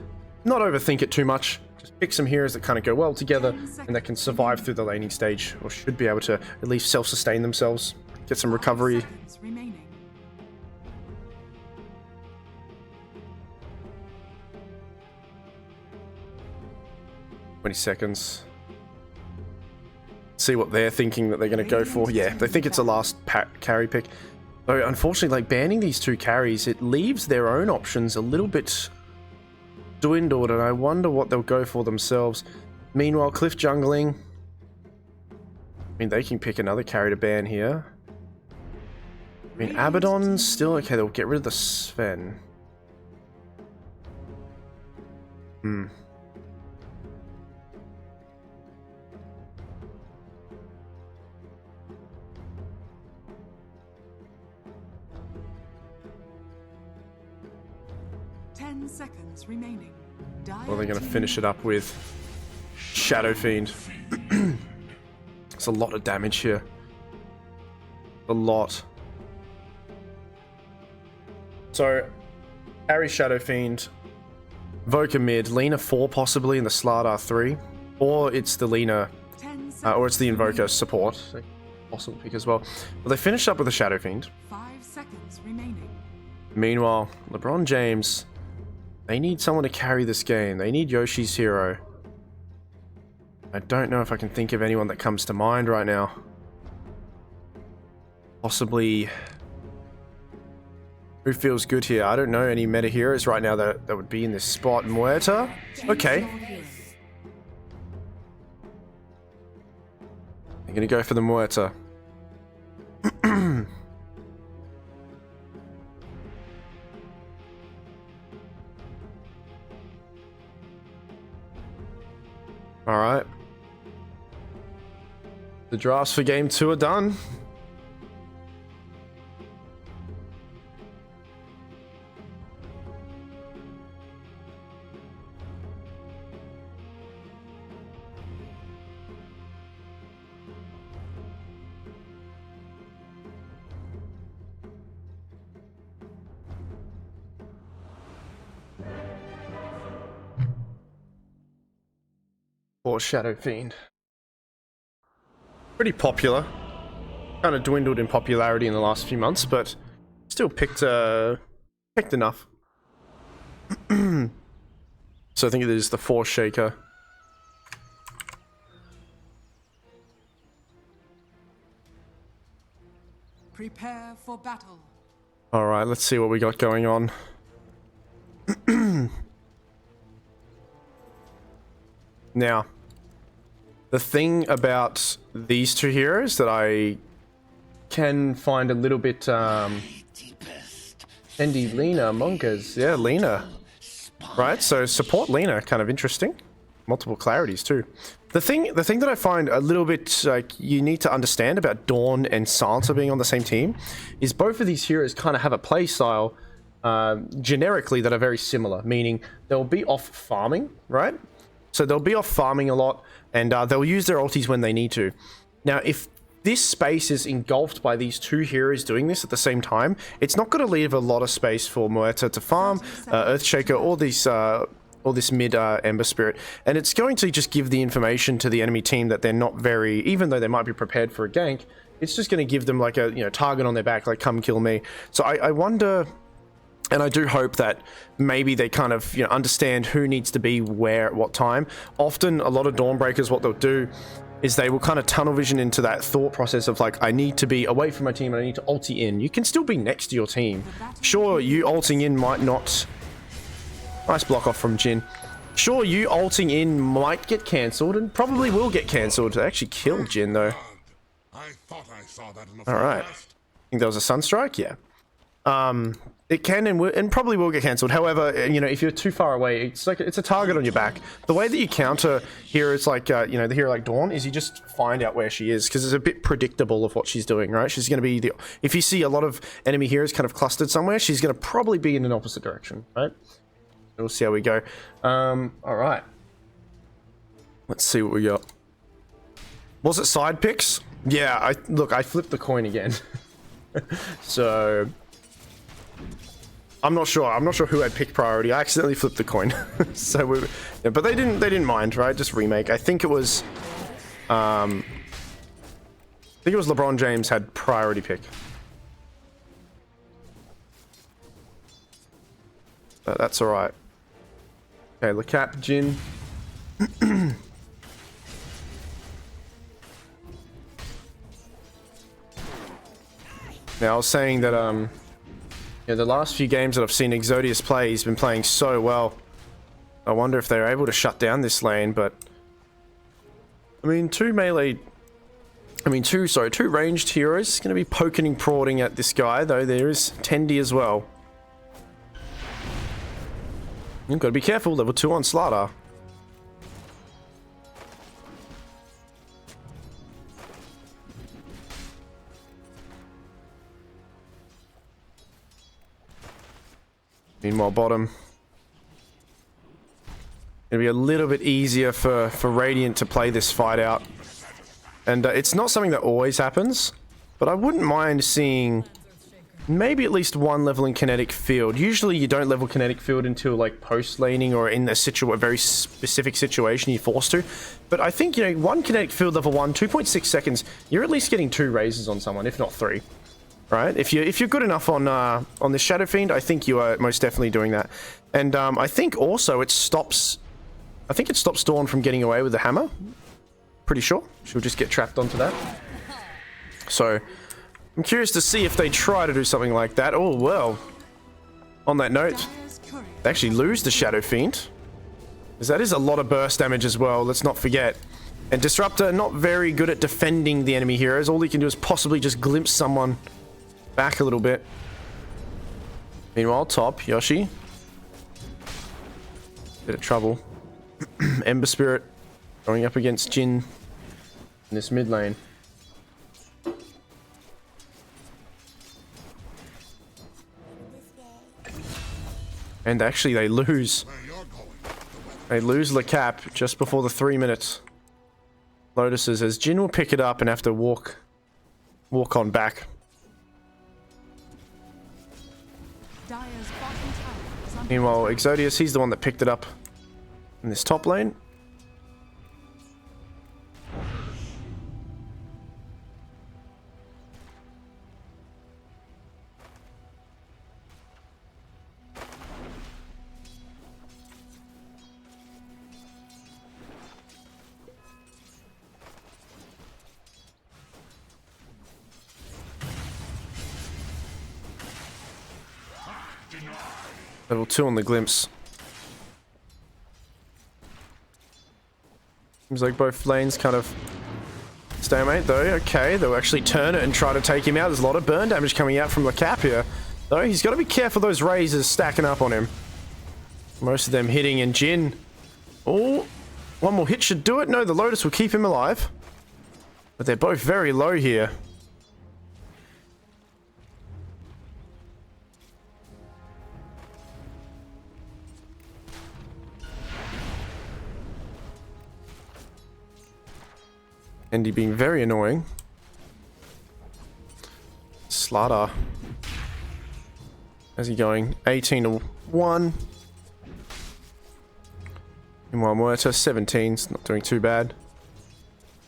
overthink it too much. Just pick some heroes that kind of go well together and that can survive through the laning stage, or should be able to at least self-sustain themselves, get some recovery. 20 seconds. See what they're thinking that they're going to go for. Yeah, they think it's a last carry pick. So unfortunately, like banning these 2 carries, it leaves their own options a little bit dwindled, and I wonder what they'll go for themselves. Meanwhile, Cliff jungling, I mean, they can pick another carry to ban here. I mean, Abaddon's still okay. They'll get rid of the Sven. 10 seconds remaining. Well, they're going to finish it up with Shadow Fiend. It's a lot of damage here. A lot. So, Harry Shadow Fiend, Voker mid, Lina 4 possibly, and the Slardar 3. Or it's the Lina, or it's the Invoker support. Awesome pick as well. But they finished up with the Shadow Fiend. 5 seconds remaining. Meanwhile, LeBron James, they need someone to carry this game. They need Yoshi's hero. I don't know if I can think of anyone that comes to mind right now. Possibly... Who feels good here? I don't know any meta heroes right now that would be in this spot. Muerta? Okay. I'm gonna go for the Muerta. Alright. The drafts for game 2 are done. Or Shadow Fiend. Pretty popular. Kind of dwindled in popularity in the last few months, but still picked enough. So I think it is the Force Shaker. Prepare for battle. Alright, let's see what we got going on. Now, the thing about these 2 heroes that I can find a little bit Endy, Lina, Monkers, yeah, Lina. Right, so support Lina, kind of interesting. Multiple clarities too. The thing that I find a little bit like you need to understand about Dawn and Sansa being on the same team is both of these heroes kind of have a play style generically that are very similar, meaning they'll be off farming, right? So they'll be off farming a lot, and they'll use their ultis when they need to. Now, if this space is engulfed by these two heroes doing this at the same time, it's not going to leave a lot of space for Aotea to farm, Earthshaker, or this mid Ember Spirit, and it's going to just give the information to the enemy team that they're not very, even though they might be prepared for a gank, it's just going to give them like a target on their back, like come kill me. So I wonder, and I do hope that maybe they kind of understand who needs to be where at what time. Often a lot of Dawnbreakers, what they'll do is they will kind of tunnel vision into that thought process of like, I need to be away from my team and I need to ulti in. You can still be next to your team. Sure, you ulting in might not... Nice block off from Jin. Sure, you ulting in might get cancelled and probably will get cancelled. They actually killed Jin though. I thought I saw that in the Alright. forecast. Think there was a Sunstrike? Yeah. It can and probably will get cancelled. However, if you're too far away, it's a target on your back. The way that you counter heroes like, the hero like Dawn is you just find out where she is, because it's a bit predictable of what she's doing, right? She's going to be if you see a lot of enemy heroes kind of clustered somewhere, she's going to probably be in an opposite direction, right? We'll see how we go. Alright. Let's see what we got. Was it side picks? Yeah, I flipped the coin again. So... I'm not sure who had picked priority. I accidentally flipped the coin. So but they didn't mind, right? Just remake. I think it was LeBron James had priority pick. But that's alright. Okay, Lecap, Jin. Now I was saying that the last few games that I've seen Exodius play, he's been playing so well. I wonder if they're able to shut down this lane, but I mean, two ranged heroes going to be poking and prodding at this guy, though there is Tendi as well. You've got to be careful, level 2 on Slardar. Meanwhile, bottom. It'll be a little bit easier for Radiant to play this fight out. And it's not something that always happens, but I wouldn't mind seeing maybe at least one level in kinetic field. Usually you don't level kinetic field until like post laning or in a very specific situation you're forced to. But I think, one kinetic field level 1, 2.6 seconds, you're at least getting 2 raises on someone, if not 3. Right? If you're good enough on this Shadow Fiend, I think you are most definitely doing that. And I think also it stops Dawn from getting away with the hammer. Pretty sure she'll just get trapped onto that. So I'm curious to see if they try to do something like that. Oh well. On that note, they actually lose the Shadow Fiend, because that is a lot of burst damage as well. Let's not forget. And Disruptor not very good at defending the enemy heroes. All he can do is possibly just glimpse someone back a little bit. Meanwhile, top, Yoshi. Bit of trouble. Ember Spirit going up against Jin in this mid lane. And actually they lose. They lose Lecap just before the 3 minutes. Lotuses, as Jin will pick it up and have to walk on back. Meanwhile, Exodius, he's the one that picked it up in this top lane. Level 2 on the glimpse. Seems like both lanes kind of stalemate though. Okay, they'll actually turn it and try to take him out. There's a lot of burn damage coming out from Lecap here. Though he's got to be careful, those razors stacking up on him. Most of them hitting, and Jin. Oh, One more hit should do it. No, the Lotus will keep him alive. But they're both very low here. Andy being very annoying. Slaughter. How's he going? 18-1. Meanwhile, Muerta 17's not doing too bad.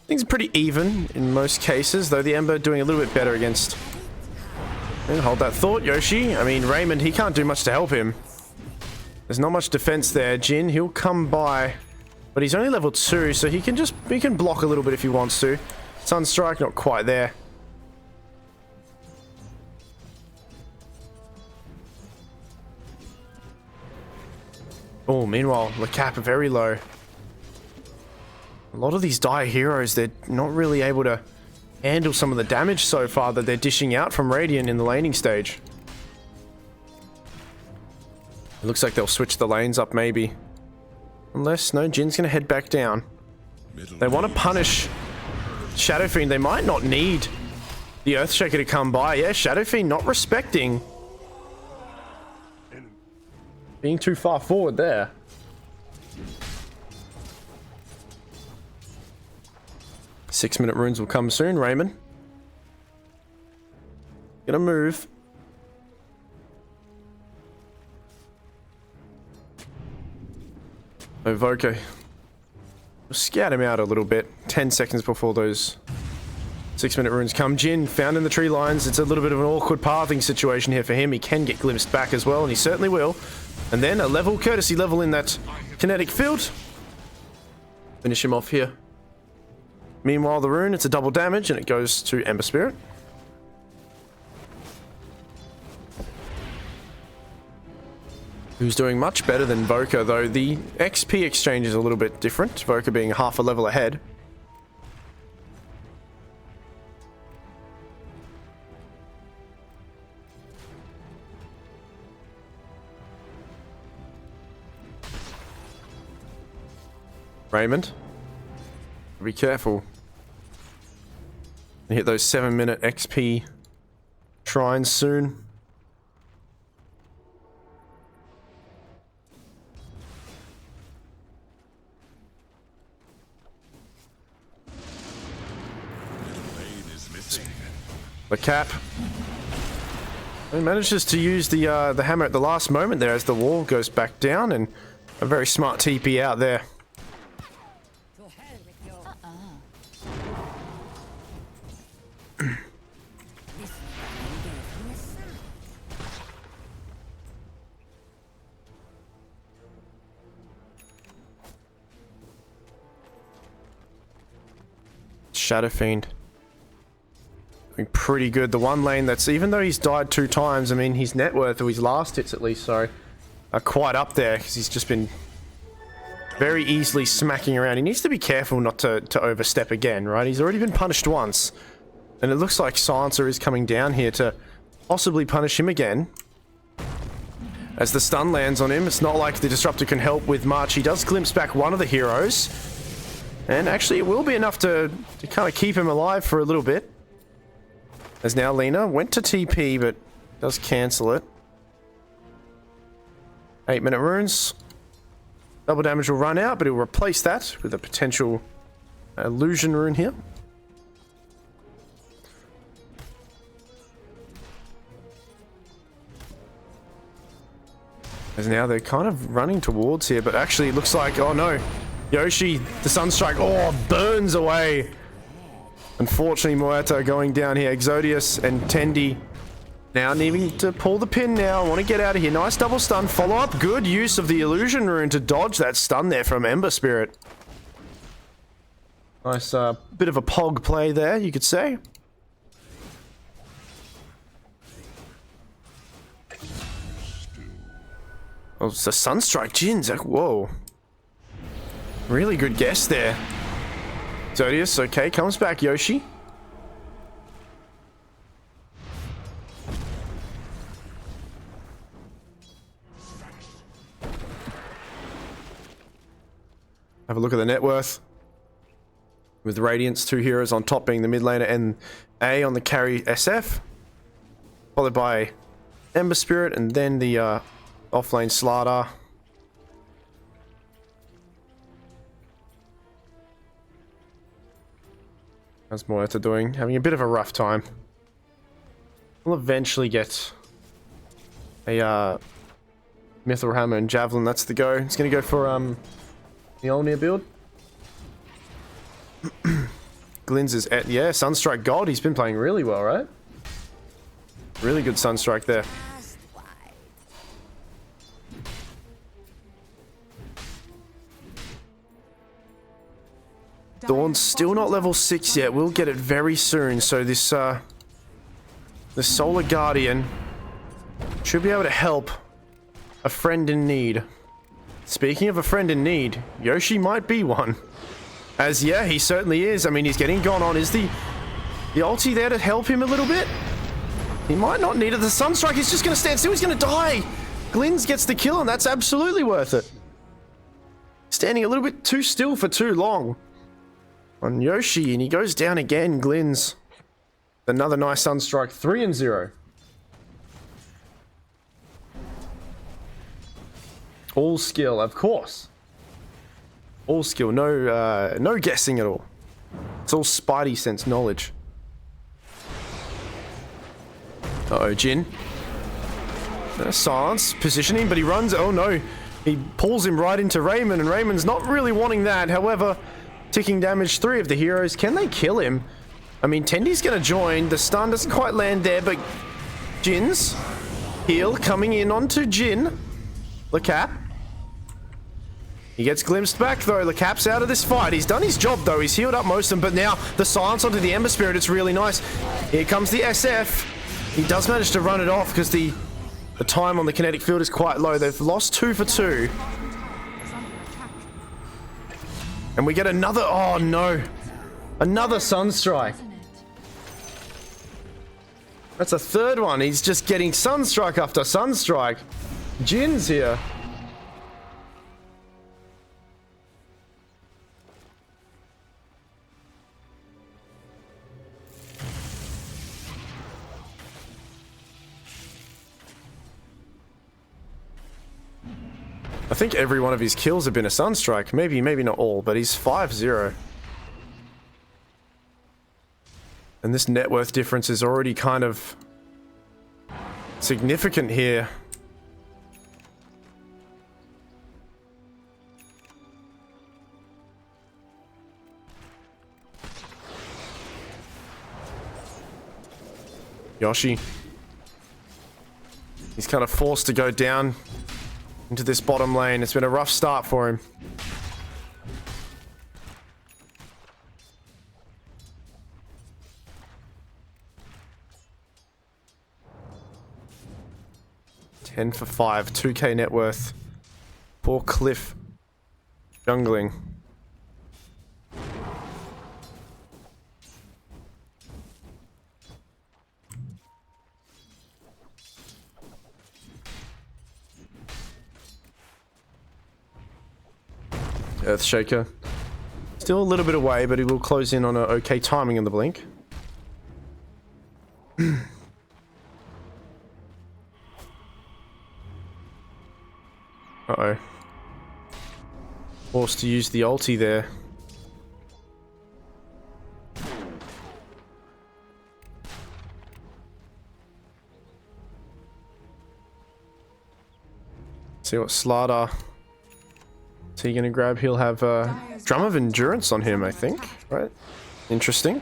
Things are pretty even in most cases, though the Ember doing a little bit better against. And hold that thought, Yoshi. I mean, Raymond, he can't do much to help him. There's not much defense there. Jin, he'll come by. But he's only level 2, so he can block a little bit if he wants to. Sunstrike, not quite there. Oh, meanwhile, Le Cap are very low. A lot of these Dire heroes, they're not really able to handle some of the damage so far that they're dishing out from Radiant in the laning stage. It looks like they'll switch the lanes up maybe. Unless, no, Jin's gonna head back down. They want to punish Shadow Fiend. They might not need the Earthshaker to come by. Yeah, Shadow Fiend not respecting. Being too far forward there. Six-minute runes will come soon, Raymond. Gonna move. Evoker. We'll scout him out a little bit. 10 seconds before those 6-minute runes come. Jin found in the tree lines. It's a little bit of an awkward pathing situation here for him. He can get glimpsed back as well, and he certainly will. And then a level, courtesy level in that kinetic field. Finish him off here. Meanwhile, the rune, it's a double damage, and it goes to Ember Spirit. Who's doing much better than Voka, though the XP exchange is a little bit different. Voka being half a level ahead. Raymond, be careful. Hit those 7-minute XP shrines soon. The Cap. He manages to use the hammer at the last moment there as the wall goes back down, and a very smart TP out there. Shadow Fiend. Doing pretty good. The one lane that's, even though he's died 2 times, I mean, his net worth, or his last hits at least, sorry, are quite up there, because he's just been very easily smacking around. He needs to be careful not to overstep again, right? He's already been punished once. And it looks like Silencer is coming down here to possibly punish him again. As the stun lands on him, it's not like the Disruptor can help with much. He does glimpse back one of the heroes. And actually, it will be enough to kind of keep him alive for a little bit. As now Lena went to TP, but does cancel it. 8-minute runes. Double damage will run out, but he'll replace that with a potential illusion rune here. As now they're kind of running towards here, but actually it looks like, oh no, Yoshi, the Sunstrike, oh, burns away. Unfortunately, Muerta going down here. Exodius and Tendi now needing to pull the pin now. Want to get out of here. Nice double stun. Follow up. Good use of the illusion rune to dodge that stun there from Ember Spirit. Nice bit of a pog play there, you could say. Oh, it's a Sunstrike. Jin's like, whoa. Really good guess there. Zodius, okay, comes back Yoshi. Have a look at the net worth. With Radiant's 2 heroes on top being the mid laner and A on the carry SF. Followed by Ember Spirit and then the offlane Slardar. How's Moeta doing? Having a bit of a rough time. We'll eventually get a Mithril Hammer and Javelin. That's the go. It's going to go for the Olnir build. Glins is at, yeah, Sunstrike God. He's been playing really well, right? Really good Sunstrike there. Dawn's still not level 6 yet. We'll get it very soon. So this the Solar Guardian should be able to help a friend in need. Speaking of a friend in need, Yoshi might be one. As yeah, he certainly is. I mean, he's getting gone on. Is the ulti there to help him a little bit? He might not need it. The Sunstrike is just going to stand still. He's going to die. Glins gets the kill, and that's absolutely worth it. Standing a little bit too still for too long on Yoshi, and he goes down again. Glins. Another nice Sunstrike. 3-0. All skill, of course. All skill. No guessing at all. It's all Spidey sense knowledge. Uh-oh, Jin. Silence. Positioning, but he runs. Oh, no. He pulls him right into Raymond, and Raymond's not really wanting that. However, ticking damage 3 of the heroes. Can they kill him? I mean, Tendy's going to join. The stun doesn't quite land there, but Jin's heal coming in onto Jin. LeCap. He gets glimpsed back, though. LeCap's out of this fight. He's done his job, though. He's healed up most of them, but now the silence onto the Ember Spirit. It's really nice. Here comes the SF. He does manage to run it off because the time on the kinetic field is quite low. They've lost 2 for 2. And we get another... Oh, no. Another Sunstrike. That's a third one. He's just getting Sunstrike after Sunstrike. Jin's here. I think every one of his kills have been a Sunstrike. Maybe not all, but he's 5-0. And this net worth difference is already kind of significant here. Yoshi. He's kind of forced to go down into this bottom lane. It's been a rough start for him. $10 for 5, 2k net worth. Poor Cliff jungling. Earthshaker. Still a little bit away, but he will close in on an okay timing in the blink. Uh-oh. Forced to use the ulti there. See what Slardar is he gonna grab? He'll have Drum of Endurance on him, I think. Right? Interesting.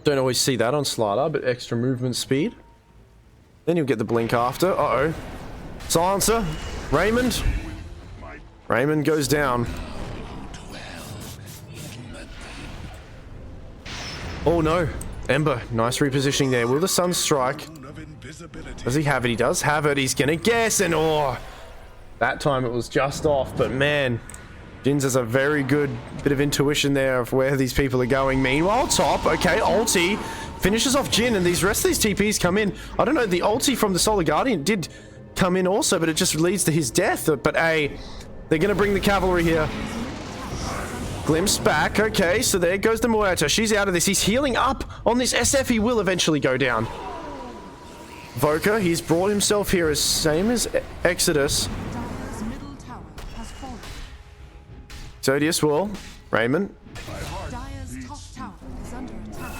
Don't always see that on Slardar, but extra movement speed. Then you'll get the blink after. Uh-oh. Silencer. Raymond. Raymond goes down. Oh no. Ember. Nice repositioning there. Will the sun strike? Does he have it? He does have it. He's gonna guess, and oh, that time it was just off, but man, Jins has a very good bit of intuition there of where these people are going. Meanwhile, top, okay, ulti finishes off Jin, and these rest of these TPs come in. I don't know, the ulti from the Solar Guardian did come in also, but it just leads to his death. But They're going to bring the cavalry here. Glimpse back. Okay, so there goes the Muerta. She's out of this. He's healing up on this SF. He will eventually go down. Voka, he's brought himself here as same as Exodus. Dire's middle tower has fallen. Zodius will. Raymond. Dire's top tower is under attack.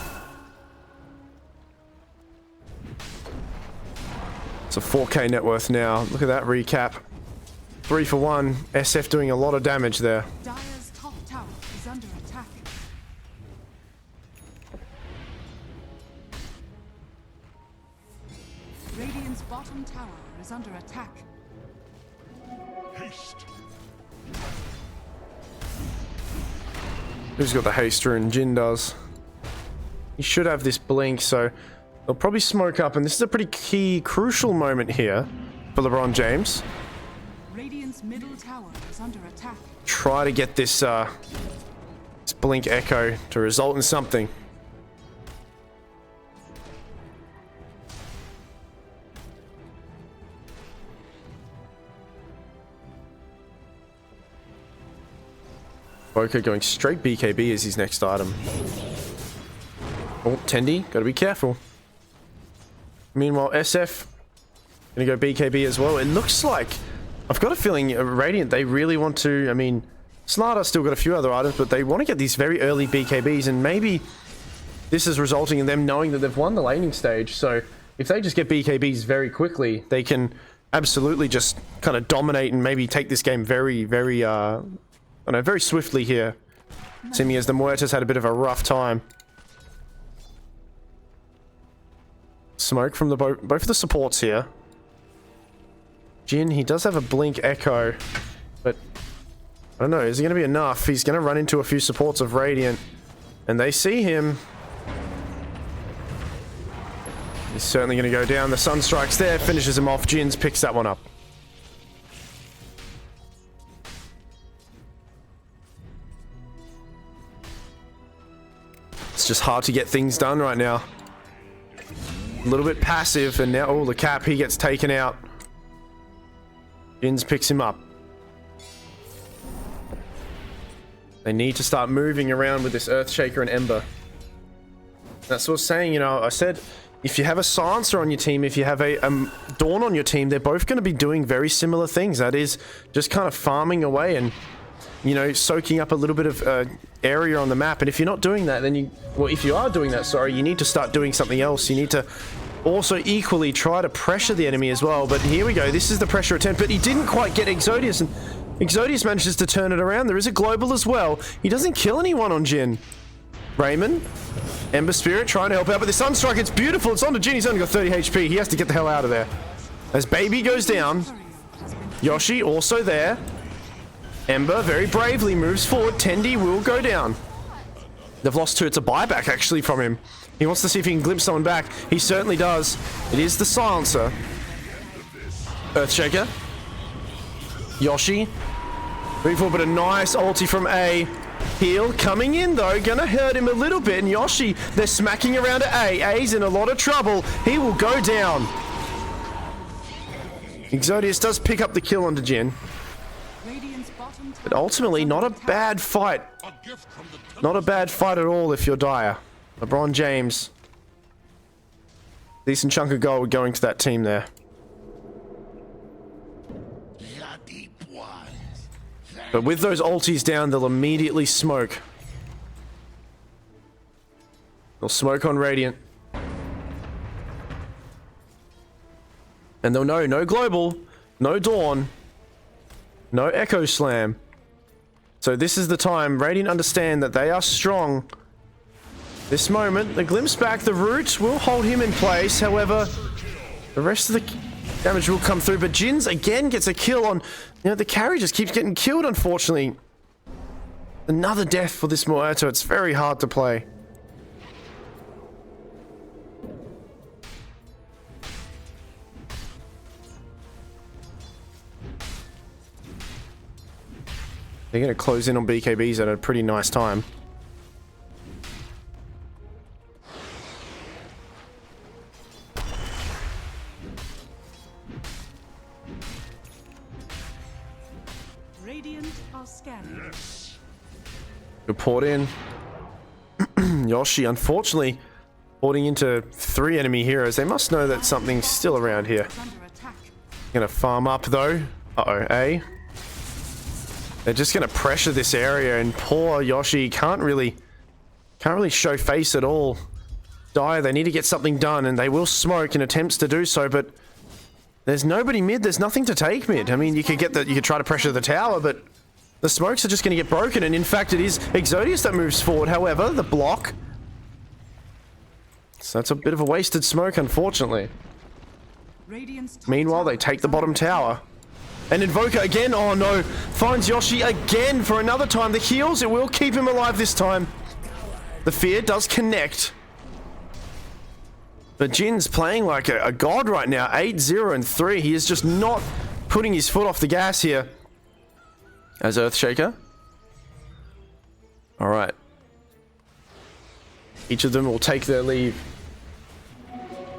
It's a 4K net worth now. Look at that recap. 3 for 1. SF doing a lot of damage there. Dire's top tower is under attack. Radiant's bottom tower is under attack. Haste. Who's got the haste rune? Jin does. He should have this blink, so they'll probably smoke up, and this is a pretty key, crucial moment here for LeBron James. Radiant's middle tower is under attack. Try to get this blink echo to result in something. Boka going straight BKB as his next item. Oh, Tendi, gotta be careful. Meanwhile, SF gonna go BKB as well. It looks like, I've got a feeling Radiant, they really want to, I mean, Slardar still got a few other items, but they want to get these very early BKBs, and maybe this is resulting in them knowing that they've won the laning stage. So if they just get BKBs very quickly, they can absolutely just kind of dominate and maybe take this game very, very, very swiftly here. Seeming as the Muertas had a bit of a rough time. Smoke from the both of the supports here. Jin, he does have a blink echo, but I don't know, is it going to be enough? He's going to run into a few supports of Radiant, and they see him. He's certainly going to go down. The sun strikes there, finishes him off. Jins picks that one up. It's just hard to get things done right now. A little bit passive, and now, oh, the cap, he gets taken out. Jins picks him up. They need to start moving around with this Earthshaker and Ember. That's what I was saying, you know, I said, if you have a Silencer on your team, if you have a Dawn on your team, they're both going to be doing very similar things. That is, just kind of farming away and, you know, soaking up a little bit of area on the map. And if you're not doing that, then you, well, if you are doing that, sorry, you need to start doing something else. You need to also equally try to pressure the enemy as well. But here we go, this is the pressure attempt, but he didn't quite get Exodius, and Exodius manages to turn it around. There is a global as well. He doesn't kill anyone on Jin. Raymond, Ember Spirit trying to help out, but the Sunstrike, it's beautiful. It's onto Jin. He's only got 30 HP. He has to get the hell out of there. As Baby goes down, Yoshi also there. Ember very bravely moves forward. Tendi will go down. They've lost two. It's a buyback actually from him. He wants to see if he can glimpse someone back. He certainly does. It is the Silencer. Earthshaker. Yoshi. Moving forward, but a nice ulti from A. Heal coming in though, gonna hurt him a little bit, and Yoshi, they're smacking around at A. A's in a lot of trouble. He will go down. Exodius does pick up the kill onto Jin. But ultimately, not a bad fight. Not a bad fight at all if you're Dire. LeBron James. Decent chunk of gold going to that team there. But with those ultis down, they'll immediately smoke. They'll smoke on Radiant. And they'll know, no global, no Dawn, no Echo Slam. So this is the time. Radiant understand that they are strong. This moment, the glimpse back, the root will hold him in place. However, the rest of the damage will come through. But Jins again gets a kill on, you know, the carry just keeps getting killed, unfortunately. Another death for this Muerta. It's very hard to play. They're going to close in on BKBs at a pretty nice time. scanning. Good port in. Yoshi, unfortunately, porting into 3 enemy heroes. They must know that something's still around here. Under attack. Gonna farm up though. Uh-oh, A. They're just gonna pressure this area, and poor Yoshi can't really show face at all. Dire, they need to get something done, and they will smoke in attempts to do so, but there's nobody mid. There's nothing to take mid. I mean, you could try to pressure the tower, but the smokes are just going to get broken, and in fact, it is Exodius that moves forward. However, the block. So that's a bit of a wasted smoke, unfortunately. Meanwhile, they take the bottom tower. And Invoker again, oh no, finds Yoshi again for another time. The heals, it will keep him alive this time. The fear does connect. But Jin's playing like a god right now. 8-0 and 3. He is just not putting his foot off the gas here. As Earthshaker. Alright. Each of them will take their leave.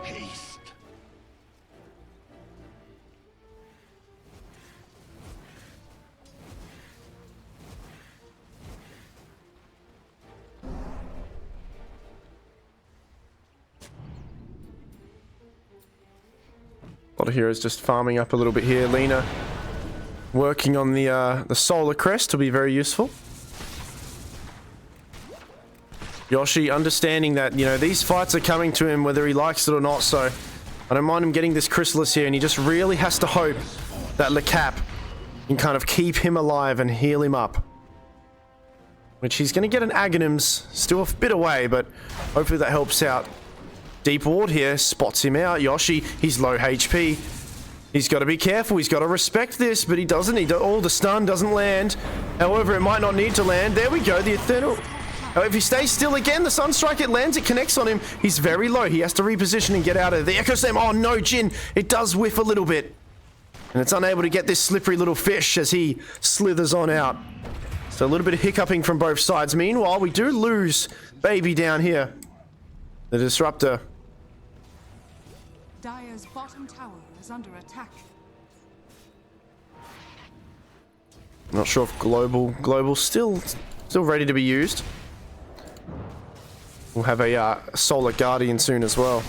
Haste. A lot of heroes just farming up a little bit here. Lena working on the solar crest will be very useful. Yoshi understanding that, you know, these fights are coming to him whether he likes it or not, so I don't mind him getting this Chrysalis here, and he just really has to hope that Le Cap can kind of keep him alive and heal him up. Which he's going to get an Aghanims, still a bit away, but hopefully that helps out. Deep Ward here spots him out. Yoshi, he's low HP. He's got to be careful. He's got to respect this, but he doesn't. Oh, the stun doesn't land. However, it might not need to land. There we go. The Eternal. If he stays still again, the Sunstrike, it lands, it connects on him. He's very low. He has to reposition and get out of the Echo Slam. Oh no, Jin. It does whiff a little bit. And it's unable to get this slippery little fish as he slithers on out. So a little bit of hiccuping from both sides. Meanwhile, we do lose Baby down here. The Disruptor. Dire's bottom tower is under attack. Not sure if Global's still ready to be used. We'll have a Solar Guardian soon as well.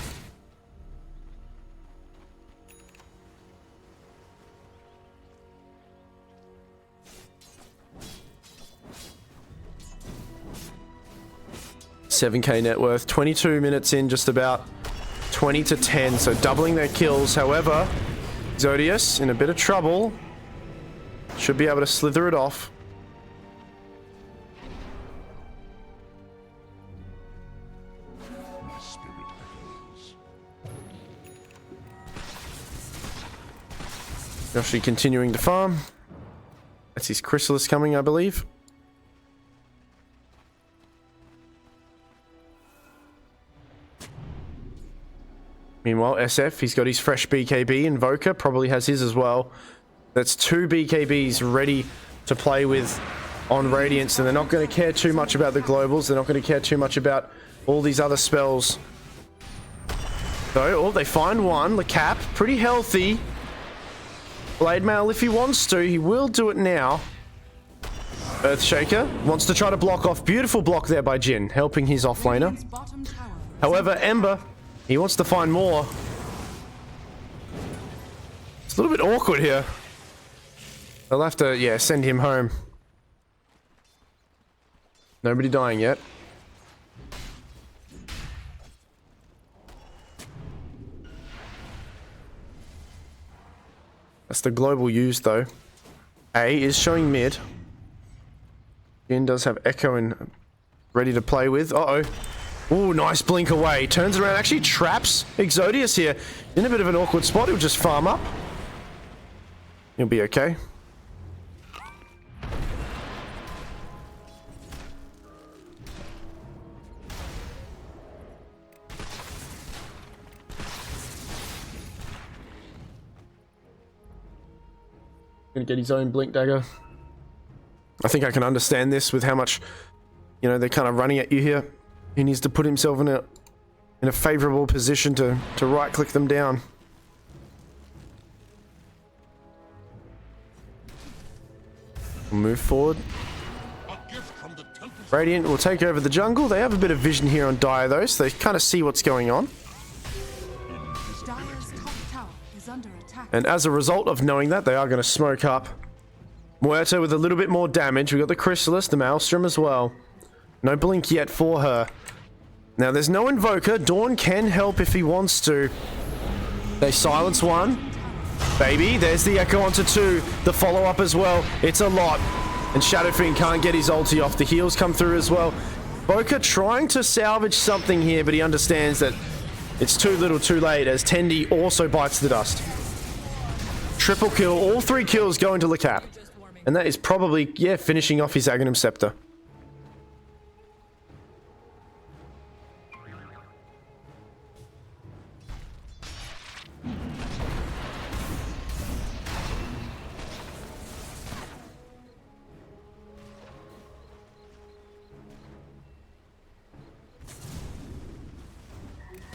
$7K net worth, 22 minutes in, just about 20 to 10, so doubling their kills. However, Exodius in a bit of trouble. Should be able to slither it off. My spirit echoes. Yoshi continuing to farm. That's his Chrysalis coming, I believe. Meanwhile, SF, he's got his fresh BKB. Invoker probably has his as well. That's 2 BKBs ready to play with on Radiance, and they're not going to care too much about the globals. They're not going to care too much about all these other spells. So, oh, they find one. Le Cap, pretty healthy. Blade Mail, if he wants to, he will do it now. Earthshaker wants to try to block off. Beautiful block there by Jin, helping his offlaner. However, Ember, he wants to find more. It's a little bit awkward here. They'll have to, yeah, send him home. Nobody dying yet. That's the global use, though. A is showing mid. Jin does have Echo and ready to play with. Uh-oh. Ooh, nice blink away. Turns around, actually traps Exodius here. In a bit of an awkward spot, he'll just farm up. He'll be okay. Gonna get his own blink dagger. I think I can understand this with how much, you know, they're kind of running at you here. He needs to put himself in a favorable position to right click them down. We'll move forward. A gift from the Tempest. Radiant will take over the jungle. They have a bit of vision here on Dire though, so they kind of see what's going on. Dire's top tower is under attack. And as a result of knowing that, they are going to smoke up. Muerta with a little bit more damage. We got the Chrysalis, the Maelstrom as well. No blink yet for her. Now there's no Invoker. Dawn can help if he wants to. They silence one. Baby, there's the Echo onto two. The follow-up as well. It's a lot. And Shadow Fiend can't get his ulti off. The heals come through as well. Boka trying to salvage something here, but he understands that it's too little too late as Tendi also bites the dust. Triple kill. All 3 kills going to Lacat. And that is probably, yeah, finishing off his Aghanim Scepter.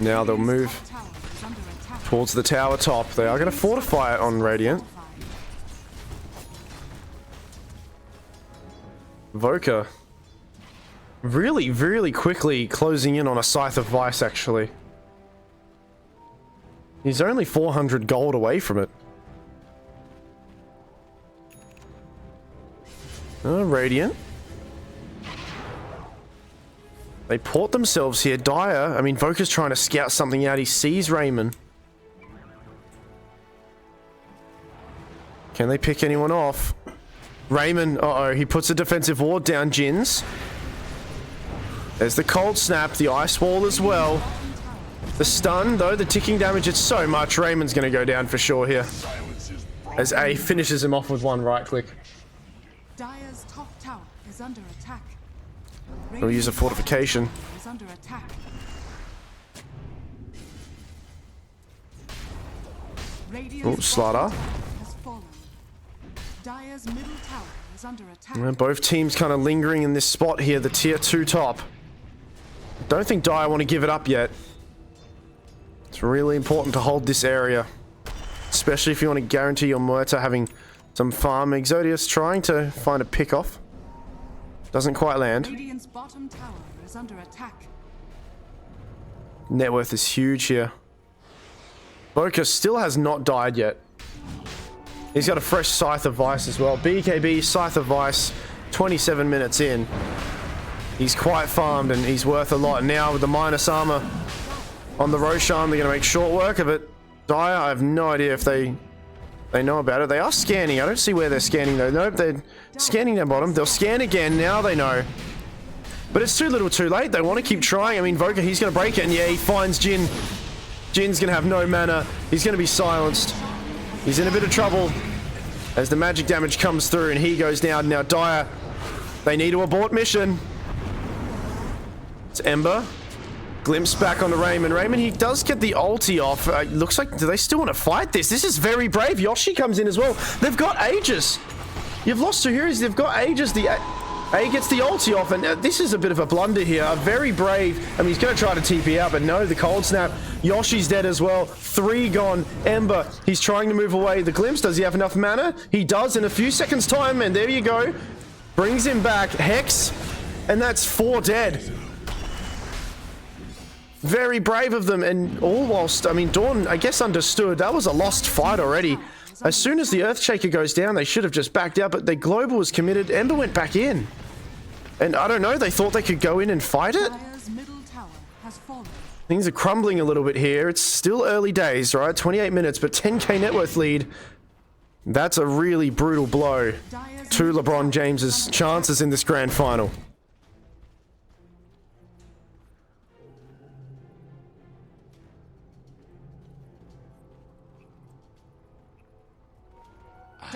Now they'll move towards the tower top. They are going to fortify it on Radiant. Voka really, really quickly closing in on a Scythe of Vice, actually. He's only 400 gold away from it. Radiant. They port themselves here. Dire, I mean, Voka's trying to scout something out. He sees Raymond. Can they pick anyone off? Raymond, uh-oh, he puts a defensive ward down. Jins. There's the cold snap, the ice wall as well. The stun, though, the ticking damage, it's so much. Raymond's going to go down for sure here. As A finishes him off with one right click. Dire's top tower is under attack. We'll use a fortification. Is under attack. Oh, Slaughter. Has fallen. Dire's middle tower is under attack. And both teams kind of lingering in this spot here, the tier 2 top. Don't think Dire want to give it up yet. It's really important to hold this area. Especially if you want to guarantee your Muerta having some farm. Exodius trying to find a pick off. Doesn't quite land. Radiant's bottom tower is under attack. Net worth is huge here. Boka still has not died yet. He's got a fresh Scythe of Vice as well. BKB, Scythe of Vice, 27 minutes in. He's quite farmed and he's worth a lot. Now with the minus armor on the Roshan, they're going to make short work of it. Dire, I have no idea if they know about it. They are scanning. I don't see where they're scanning though. Nope, they're scanning down bottom. They'll scan again. Now they know. But it's too little too late. They want to keep trying. I mean, Voka, he's going to break it. And yeah, he finds Jin. Jin's going to have no mana. He's going to be silenced. He's in a bit of trouble as the magic damage comes through and he goes down. Now Dire, they need to abort mission. It's Ember. Glimpse back onto Raymond. Raymond, he does get the ulti off. Looks like, do they still want to fight this? This is very brave. Yoshi comes in as well. They've got Aegis. You've lost 2 heroes. They've got Aegis. The A gets the ulti off, and this is a bit of a blunder here. Very brave. I mean, he's going to try to TP out, but no, the cold snap. Yoshi's dead as well. 3 gone. Ember, he's trying to move away. The Glimpse, does he have enough mana? He does in a few seconds' time, and there you go. Brings him back. Hex, and that's 4 dead. Very brave of them, and all whilst, I mean, Dawn, I guess, understood. That was a lost fight already. As soon as the Earthshaker goes down, they should have just backed out, but the Global was committed. Ember went back in. And I don't know, they thought they could go in and fight it? Things are crumbling a little bit here. It's still early days, right? 28 minutes, but 10k net worth lead. That's a really brutal blow to LeBron James's chances in this grand final.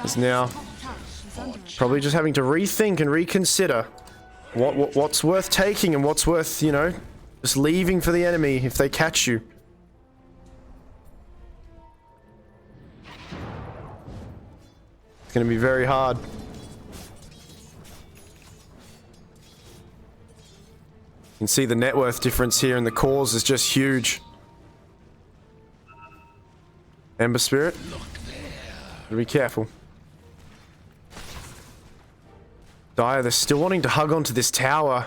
Is now probably just having to rethink and reconsider what's worth taking and what's worth, you know, just leaving for the enemy if they catch you. It's going to be very hard. You can see the net worth difference here, and the cause is just huge. Ember Spirit, be careful. Dire, they're still wanting to hug onto this tower.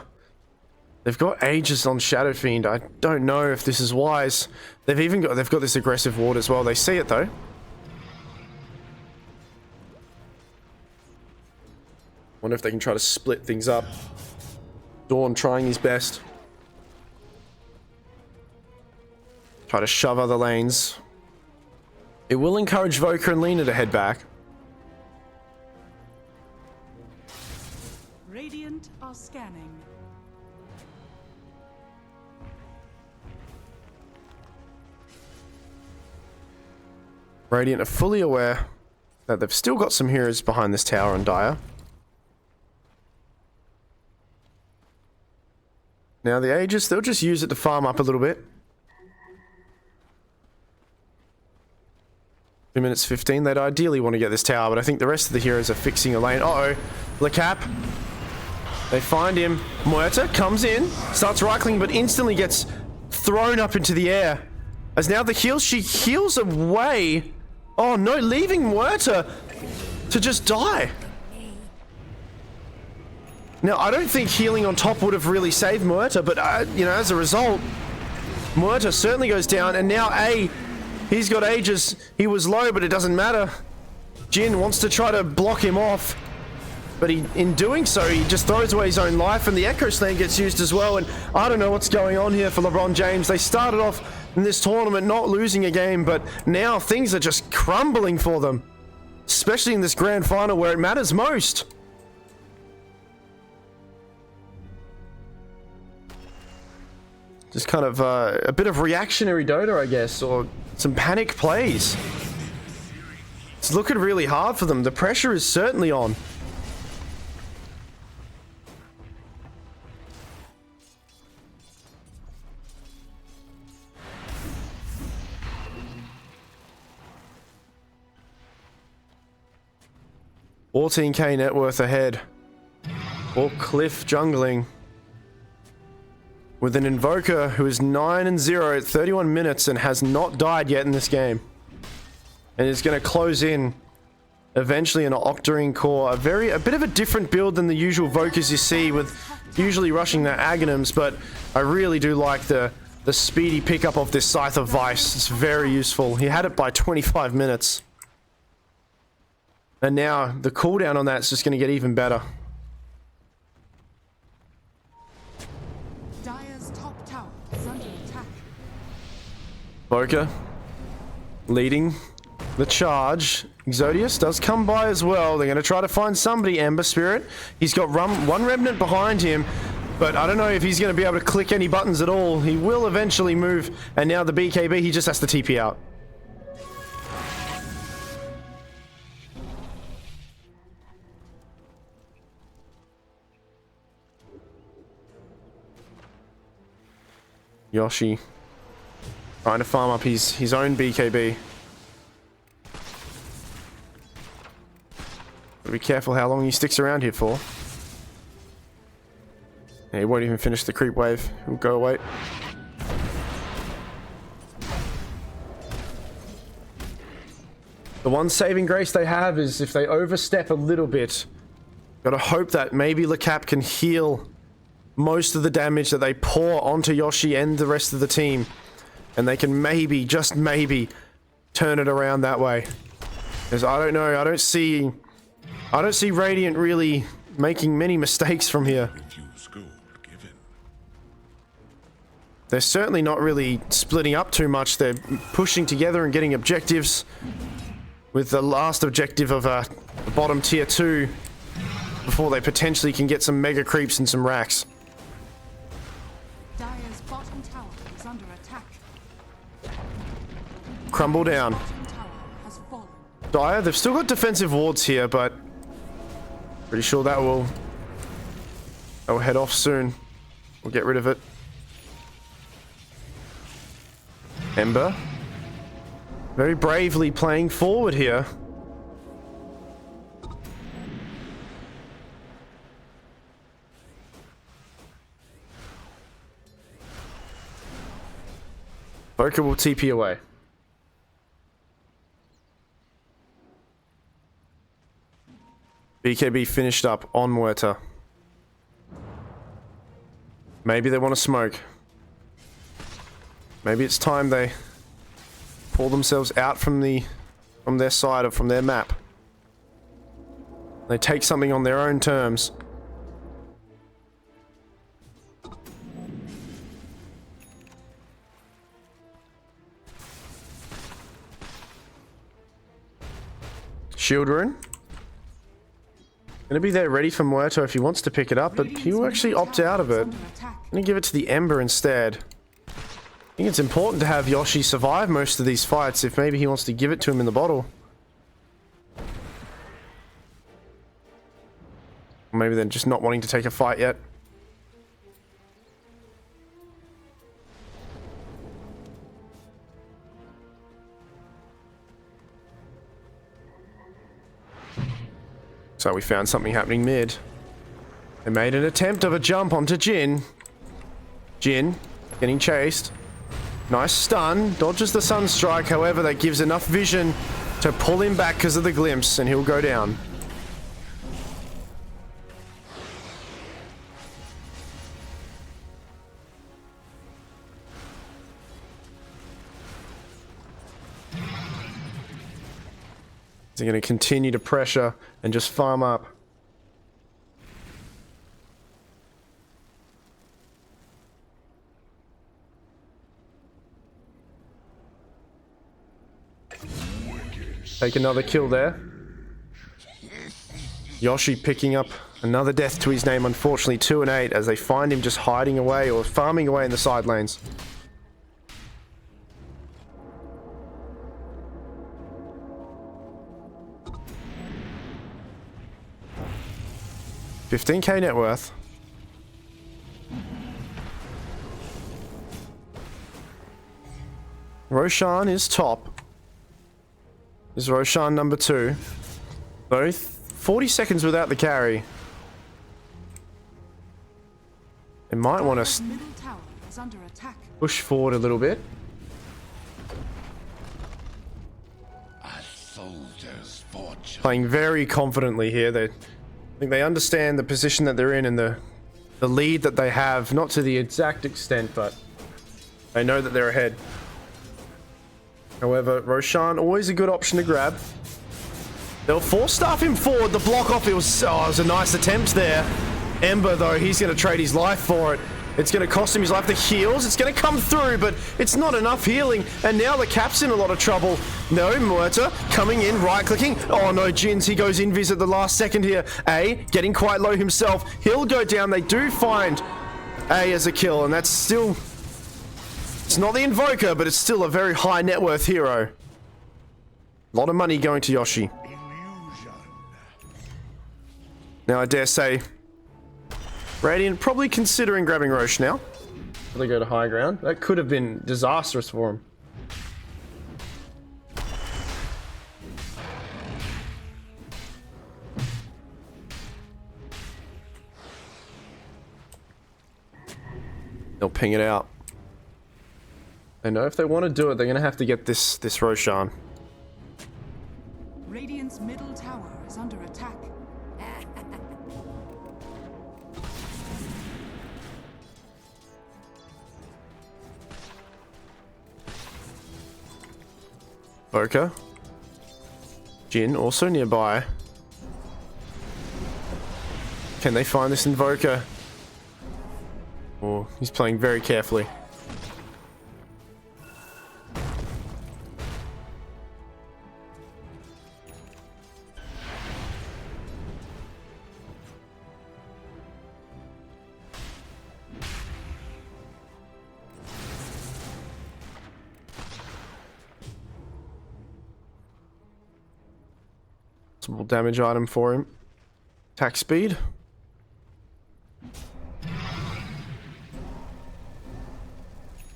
They've got Aegis on Shadow Fiend. I don't know if this is wise. They've got this aggressive ward as well. They see it though. Wonder if they can try to split things up. Dawn trying his best. Try to shove other lanes. It will encourage Voker and Lena to head back. Radiant are scanning. Radiant are fully aware that they've still got some heroes behind this tower on Dire. Now the Aegis, they'll just use it to farm up a little bit. 2 minutes 15, they'd ideally want to get this tower, but I think the rest of the heroes are fixing a lane. Uh-oh, LeCap. They find him. Muerta comes in, starts right-clicking, but instantly gets thrown up into the air. As now the heals, she heals away. Oh no, leaving Muerta to just die. Now, I don't think healing on top would have really saved Muerta, but, you know, as a result, Muerta certainly goes down, and now he's got Aegis. He was low, but it doesn't matter. Jin wants to try to block him off, but in doing so, he just throws away his own life, and the Echo Slam gets used as well, and I don't know what's going on here for LeBron James. They started off in this tournament not losing a game, but now things are just crumbling for them, especially in this grand final where it matters most. Just kind of a bit of reactionary Dota, I guess, or some panic plays. It's looking really hard for them. The pressure is certainly on. $14K net worth ahead. Or Cliff jungling. With an Invoker who is 9-0 at 31 minutes and has not died yet in this game. And is going to close in eventually an Octarine core. A bit of a different build than the usual Vokers you see, with usually rushing their Aghanims, but I really do like the speedy pickup of this Scythe of Vice. It's very useful. He had it by 25 minutes. And now the cooldown on that's just going to get even better. Boka leading the charge. Exodius does come by as well. They're going to try to find somebody. Ember Spirit. He's got one Remnant behind him, but I don't know if he's going to be able to click any buttons at all. He will eventually move, and now the BKB, he just has to TP out. Yoshi trying to farm up his own BKB. Be careful how long he sticks around here for. Yeah, he won't even finish the creep wave. He'll go away. The one saving grace they have is if they overstep a little bit. Gotta hope that maybe LeCap can heal most of the damage that they pour onto Yoshi and the rest of the team. And they can maybe, just maybe, turn it around that way. Because I don't know, I don't see Radiant really making many mistakes from here. They're certainly not really splitting up too much. They're pushing together and getting objectives, with the last objective of a bottom tier 2 before they potentially can get some mega creeps and some racks. Dire's bottom tower is under attack. Crumble down. Dire, they've still got defensive wards here, but pretty sure that will head off soon. We'll get rid of it. Ember very bravely playing forward here. Boka will TP away. BKB finished up on Muerta. Maybe they want to smoke. Maybe it's time they pull themselves out from their side or from their map. They take something on their own terms. Shield rune. Gonna be there ready for Muerto if he wants to pick it up, but he will actually opt out of it. Gonna give it to the Ember instead. I think it's important to have Yoshi survive most of these fights if maybe he wants to give it to him in the bottle. Or maybe they're just not wanting to take a fight yet. So we found something happening mid. They made an attempt of a jump onto Jin. Jin getting chased. Nice stun. Dodges the sun strike. However, that gives enough vision to pull him back because of the glimpse, and he'll go down. They're going to continue to pressure and just farm up. Take another kill there. Yoshi picking up another death to his name, unfortunately 2 and 8 as they find him just hiding away or farming away in the side lanes. $15K net worth. Roshan is top. Is Roshan number 2. Both 40 seconds without the carry. They might want to push forward a little bit. Playing very confidently here. I think they understand the position that they're in and the lead that they have. Not to the exact extent, but they know that they're ahead. However, Roshan, always a good option to grab. They'll force-staff him forward. The block off, it was a nice attempt there. Ember, though, he's going to trade his life for it. It's going to cost him his life. The heals, it's going to come through, but it's not enough healing. And now the Cap's in a lot of trouble. No, Muerta coming in, right-clicking. Oh, no, Jins, he goes invis at the last second here. A, getting quite low himself. He'll go down. They do find A as a kill, and that's still... It's not the Invoker, but it's still a very high net worth hero. A lot of money going to Yoshi. Now, I dare say... Radiant probably considering grabbing Roche now. They go to high ground. That could have been disastrous for him. They'll ping it out. They know if they want to do it, they're going to have to get this Roshan. Radiant's middle tower is under attack. Boka. Jin also nearby. Can they find this Invoker? Oh, he's playing very carefully. Small damage item for him. Attack speed.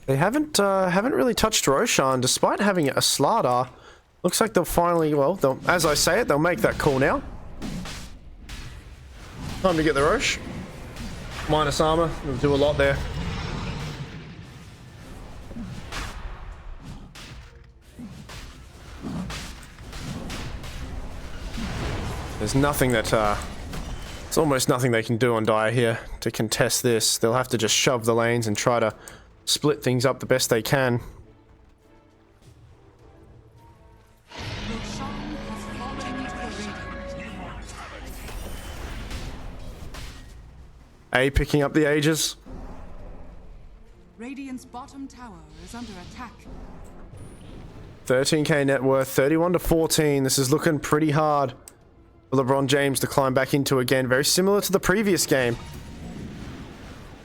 They haven't really touched Roshan despite having a Slardar. Looks like they'll finally, well, as I say it, they'll make that call now. Time to get the Roche. Minus armor, will do a lot there. There's nothing that, it's almost nothing they can do on Dire here to contest this. They'll have to just shove the lanes and try to split things up the best they can. Roshan has fallen to the Radiant. A picking up the Aegis. Radiant's bottom tower is under attack. 13k net worth, 31 to 14. This is looking pretty hard for LeBron James to climb back into again. Very similar to the previous game.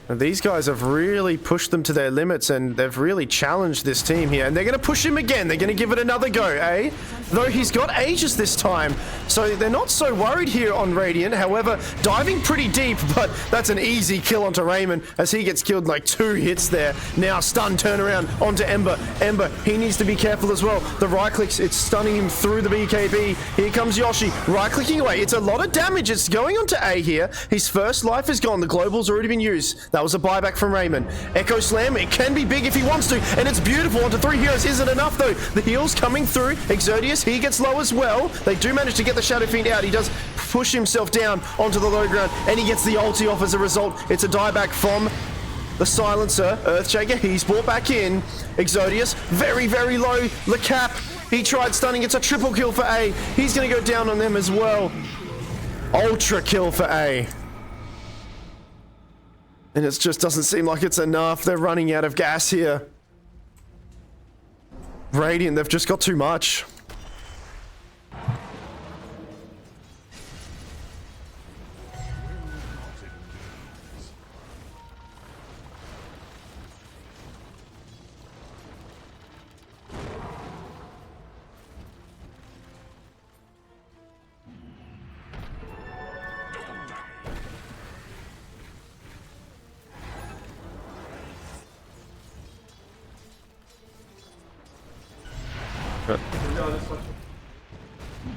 And these guys have really pushed them to their limits, and they've really challenged this team here. And they're going to push him again. They're going to give it another go, eh? Though he's got Aegis this time, so they're not so worried here on Radiant. However, diving pretty deep, but that's an easy kill onto Raymond as he gets killed like 2 hits there. Now stun turnaround onto Ember. Ember, he needs to be careful as well. The right clicks, it's stunning him through the BKB. Here comes Yoshi, right clicking away. It's a lot of damage. It's going onto A here. His first life is gone. The global's already been used. That was a buyback from Raymond. Echo Slam, it can be big if he wants to, and it's beautiful onto 3 heroes. Isn't enough though. The heals coming through. Exodius, he gets low as well. They do manage to get the Shadow Fiend out. He does push himself down onto the low ground, and he gets the ulti off as a result. It's a dieback from the Silencer. Earthshaker, he's brought back in. Exodius, very, very low. Le Cap, he tried stunning. It's a triple kill for A. He's going to go down on them as well. Ultra kill for A. And it just doesn't seem like it's enough. They're running out of gas here. Radiant, they've just got too much.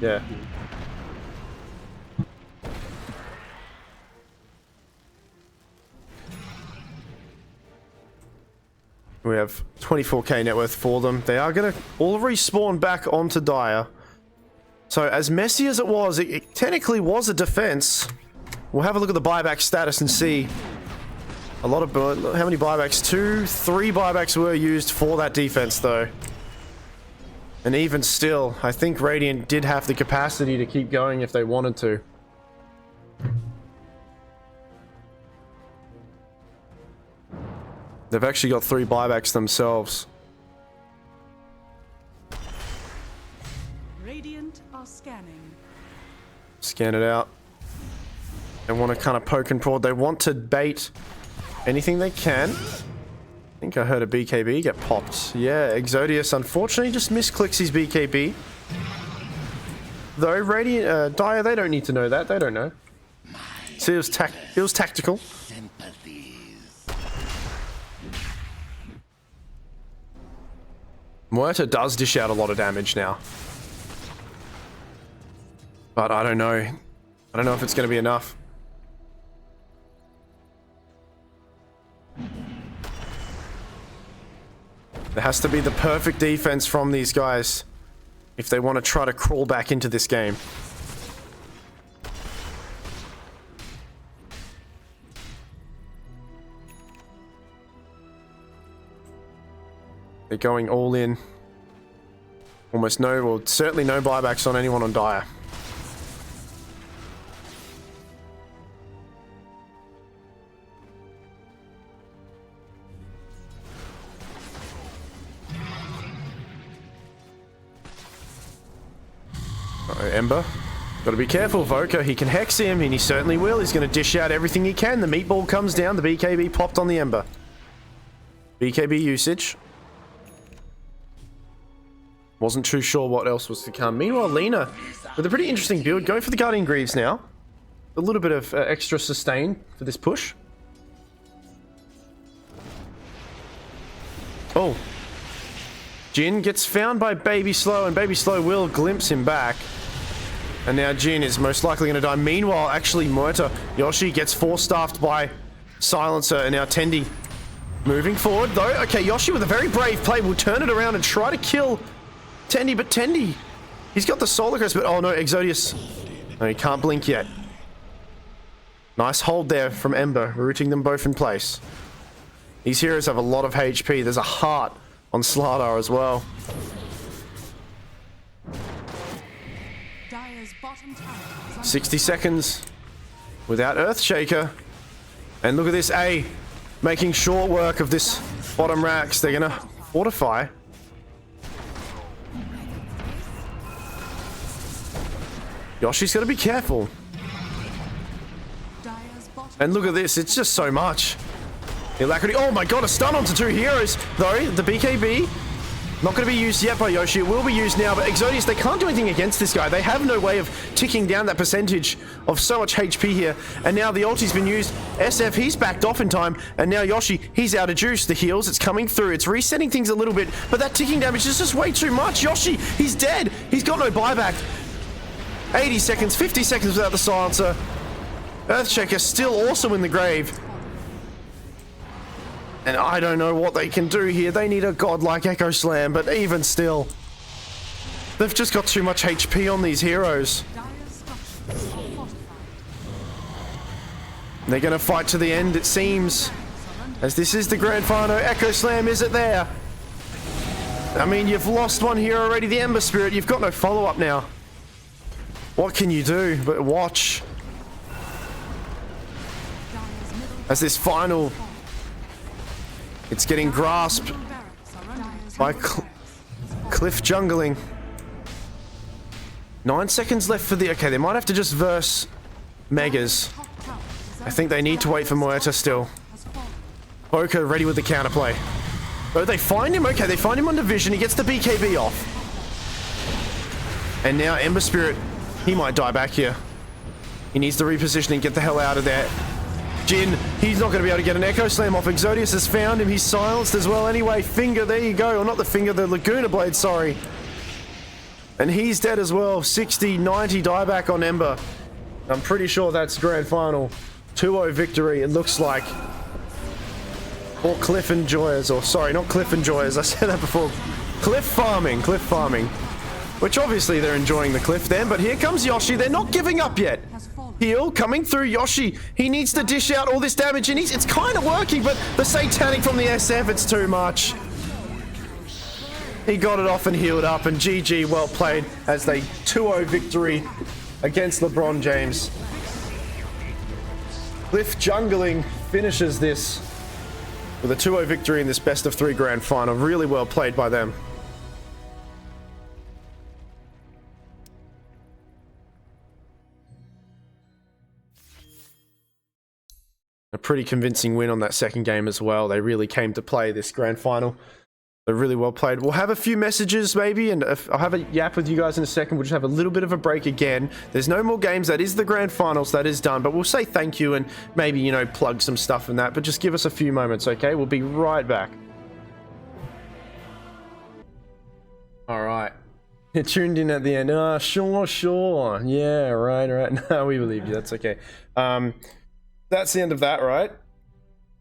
Yeah. We have 24k net worth for them. They are going to all respawn back onto Dire. So as messy as it was, it technically was a defense. We'll have a look at the buyback status and see a lot of... How many buybacks? 2, 3 buybacks were used for that defense though. And even still, I think Radiant did have the capacity to keep going if they wanted to. They've actually got 3 buybacks themselves. Radiant are scanning. Scan it out. They want to kind of poke and prod. They want to bait anything they can. I think I heard a BKB get popped. Yeah, Exodius unfortunately just misclicks his BKB. Though Radiant, Dire, they don't need to know that. They don't know. See, it was tactical. Muerta does dish out a lot of damage now. But I don't know. I don't know if it's going to be enough. There has to be the perfect defense from these guys if they want to try to crawl back into this game. They're going all in. Almost no, well, certainly no buybacks on anyone on Dire. Ember. Gotta be careful, Voka. He can hex him, and he certainly will. He's gonna dish out everything he can. The meatball comes down. The BKB popped on the Ember. BKB usage. Wasn't too sure what else was to come. Meanwhile, Lina, with a pretty interesting build, going for the Guardian Greaves now. A little bit of extra sustain for this push. Oh. Jin gets found by Baby Slow, and Baby Slow will glimpse him back. And now Jin is most likely going to die. Meanwhile, actually, Muerta, Yoshi gets force-staffed by Silencer, and now Tendi moving forward, though. Okay, Yoshi with a very brave play will turn it around and try to kill Tendi, but Tendi, he's got the Solar Crest, but oh no, Exodius. No, he can't blink yet. Nice hold there from Ember, rooting them both in place. These heroes have a lot of HP. There's a heart on Slardar as well. Dire's bottom tower is under 60 seconds without Earthshaker. And look at this A, making short work of this bottom racks. They're gonna fortify. Yoshi's gotta be careful. Dire's bottom And look at this, it's just so much. Alacrity, oh my god, a stun onto two heroes. Though, the BKB, not going to be used yet by Yoshi. It will be used now, but Exodius, they can't do anything against this guy. They have no way of ticking down that percentage of so much HP here. And now the ulti's been used. SF, he's backed off in time. And now Yoshi, he's out of juice. The heals, it's coming through. It's resetting things a little bit, but that ticking damage is just way too much. Yoshi, he's dead. He's got no buyback. 80 seconds, 50 seconds without the silencer. Earthshaker still also in the grave. And I don't know what they can do here. They need a godlike Echo Slam, but even still, they've just got too much HP on these heroes. Dire's structures are fortified. They're going to fight to the end, it seems. As this is the grand final. Echo Slam, is it there? I mean, you've lost one here already, the Ember Spirit. You've got no follow-up now. What can you do but watch Dire's middle as this final, it's getting grasped barracks are under attack. by Cliff jungling. 9 seconds left for the... Okay, they might have to just verse Megas. Top tower is I think they need to wait for Moeta still. has fallen. Boka ready with the counterplay. Oh, they find him? Okay, they find him on division. He gets the BKB off. And now Ember Spirit, he might die back here. He needs to reposition and get the hell out of there. Jin, he's not going to be able to get an Echo Slam off. Exodius has found him. He's silenced as well anyway. Finger, there you go. Or not the Finger, the Laguna Blade, sorry. And he's dead as well. 60, 90 dieback on Ember. I'm pretty sure that's grand final. 2-0 victory, it looks like. Or Cliff Enjoyers, or sorry, not Cliff Enjoyers. I said that before. Cliff Farming. Which obviously they're enjoying the cliff then, but here comes Yoshi. They're not giving up yet. Has fallen. Heal coming through Yoshi. He needs to dish out all this damage, and it's kind of working, but the Satanic from the SF, it's too much. He got it off and healed up, and GG, well played, as they 2-0 victory against LeBron James. Cliff Jungling finishes this with a 2-0 victory in this best of 3 grand final. Really well played by them. A pretty convincing win on that second game as well. They really came to play this grand final. They're really well played. We'll have a few messages maybe, and I'll have a yap with you guys in a second. We'll just have a little bit of a break again. There's no more games. That is the grand finals. That is done. But we'll say thank you and maybe, you know, plug some stuff in that. But just give us a few moments, okay? We'll be right back. All right. You tuned in at the end. Ah, sure. Yeah, right. No, we believe you. That's okay. That's the end of that, right?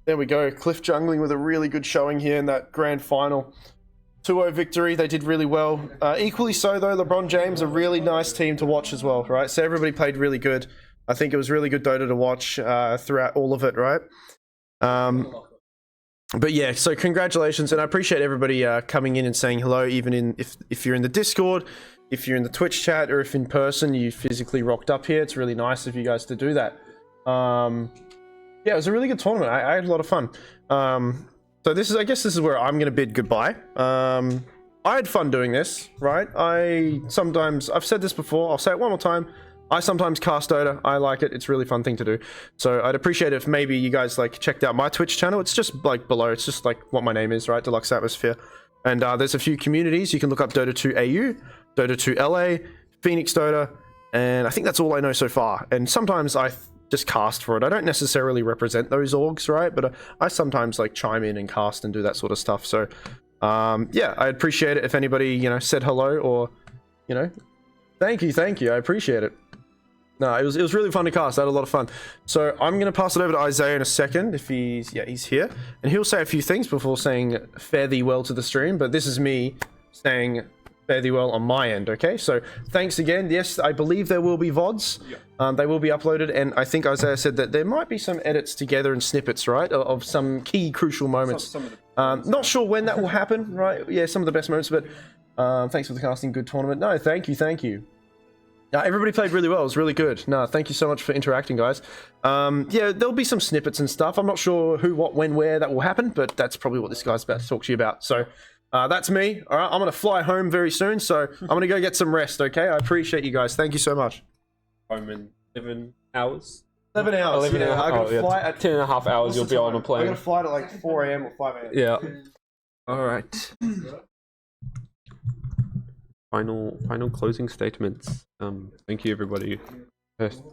There we go. Cliff Jungling with a really good showing here in that grand final. 2-0 victory. They did really well. Equally so, though, LeBron James, a really nice team to watch as well, right? So everybody played really good. I think it was really good Dota to watch throughout all of it, right? But yeah, so congratulations, and I appreciate everybody coming in and saying hello, even if you're in the Discord, if you're in the Twitch chat, or if in person you physically rocked up here. It's really nice of you guys to do that. Yeah, it was a really good tournament. I had a lot of fun. So I guess this is where I'm going to bid goodbye. I had fun doing this, right? I've said this before, I'll say it one more time. I sometimes cast Dota. I like it. It's a really fun thing to do. So I'd appreciate it if maybe you guys like checked out my Twitch channel. It's just like below. It's just like what my name is, right? Deluxe Atmosphere. And there's a few communities. You can look up Dota 2 AU, Dota 2 LA, Phoenix Dota, and I think that's all I know so far. And sometimes I just cast for it. I don't necessarily represent those orgs, right? But I sometimes like chime in and cast and do that sort of stuff. So yeah, I appreciate it if anybody, you know, said hello or, you know, thank you. I appreciate it. No, it was really fun to cast. I had a lot of fun. So I'm going to pass it over to Isaiah in a second if he's here. And he'll say a few things before saying fare thee well to the stream. But this is me saying fairly well on my end, okay? So thanks again. Yes, I believe there will be VODs. They will be uploaded, and I think Isaiah said that there might be some edits together and snippets, right, of some key crucial moments. Not sure when that will happen, right? Yeah, some of the best moments, but thanks for the casting. Good tournament. No, thank you. Everybody played really well. It was really good. No, thank you so much for interacting, guys. Yeah, there'll be some snippets and stuff. I'm not sure who, what, when, where that will happen, but that's probably what this guy's about to talk to you about. So that's me. All right, I'm going to fly home very soon, so I'm going to go get some rest, okay? I appreciate you guys. Thank you so much. Home in 11 hours. 11 hours. 11 yeah, I got a flight at 10 and a half hours. You'll be on a plane. I got a flight at like 4 a.m. or 5 a.m. Yeah. All right. Final closing statements. Thank you everybody. First,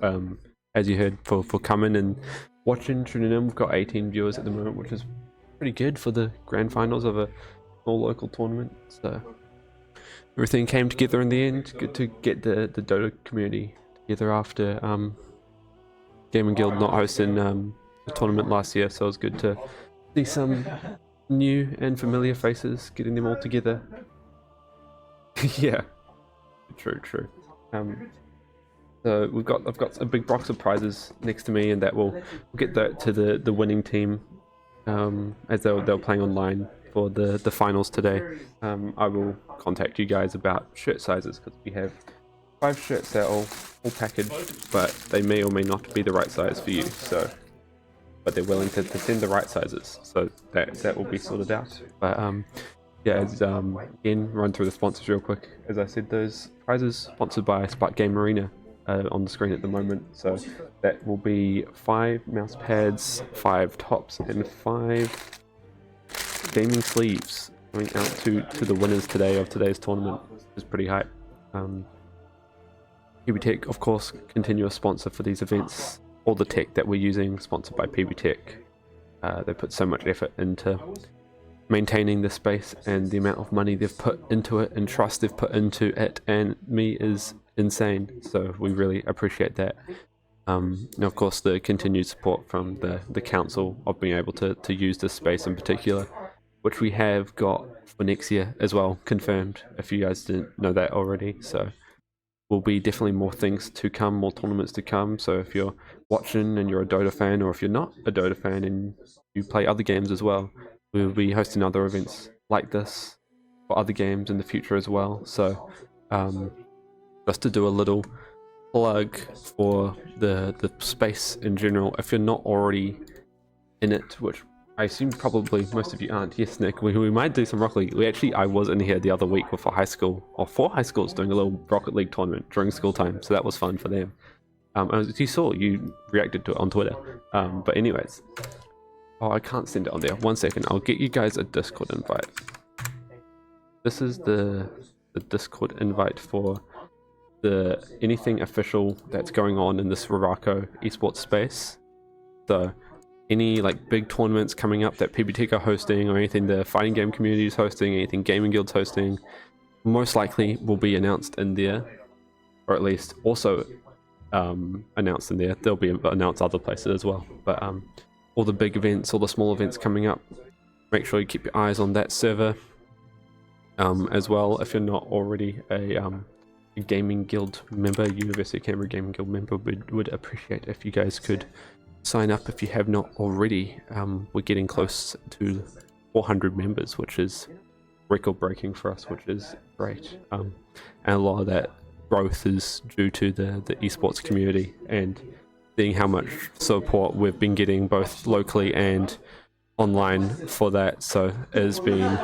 as you heard, for coming and watching, tuning in. We've got 18 viewers at the moment, which is pretty good for the grand finals of a small local tournament. So everything came together in the end. Good to get the Dota community together after Gaming Guild not hosting the tournament last year. So it was good to see some new and familiar faces, getting them all together. Yeah, true. So I've got a big box of prizes next to me, and that we'll get that to the winning team as they're playing online for the finals today. I will contact you guys about shirt sizes, because we have 5 shirts that are all packaged, but they may or may not be the right size for you. So, but they're willing to send the right sizes, so that will be sorted out. But yeah, again, run through the sponsors real quick. As I said, those prizes sponsored by Spark Game Arena on the screen at the moment. So that will be 5 mouse pads, 5 tops, and 5 gaming sleeves going out to the winners today of today's tournament, which is pretty hype. PB Tech, of course, continuous sponsor for these events. All the tech that we're using, sponsored by PB Tech. They put so much effort into maintaining the space, and the amount of money they've put into it and trust they've put into it and me is insane. So we really appreciate that. And of course the continued support from the council of being able to use this space in particular, which we have got for next year as well, confirmed, if you guys didn't know that already. So will be definitely more things to come, more tournaments to come. So if you're watching and you're a Dota fan, or if you're not a Dota fan and you play other games as well, we'll be hosting other events like this for other games in the future as well. So just to do a little plug for the space in general, if you're not already in it, which I assume probably most of you aren't. Yes, Nick, we might do some Rocket League. I was in here the other week with 4 high schools doing a little Rocket League tournament during school time, so that was fun for them. As you saw, you reacted to it on Twitter. But anyways, oh, I can't send it on there. 1 second, I'll get you guys a Discord invite. This is the Discord invite for the anything official that's going on in this Rirako esports space. So any like big tournaments coming up that PBTech are hosting, or anything the fighting game community is hosting, anything Gaming Guild's hosting, most likely will be announced in there, or at least also announced in there. They'll be announced other places as well, but all the big events, all the small events coming up, make sure you keep your eyes on that server as well. If you're not already a Gaming Guild member, University of Canberra Gaming Guild member, would appreciate if you guys could sign up if you have not already. We're getting close to 400 members, which is record breaking for us, which is great. And a lot of that growth is due to the esports community, and seeing how much support we've been getting both locally and online for that. So it has been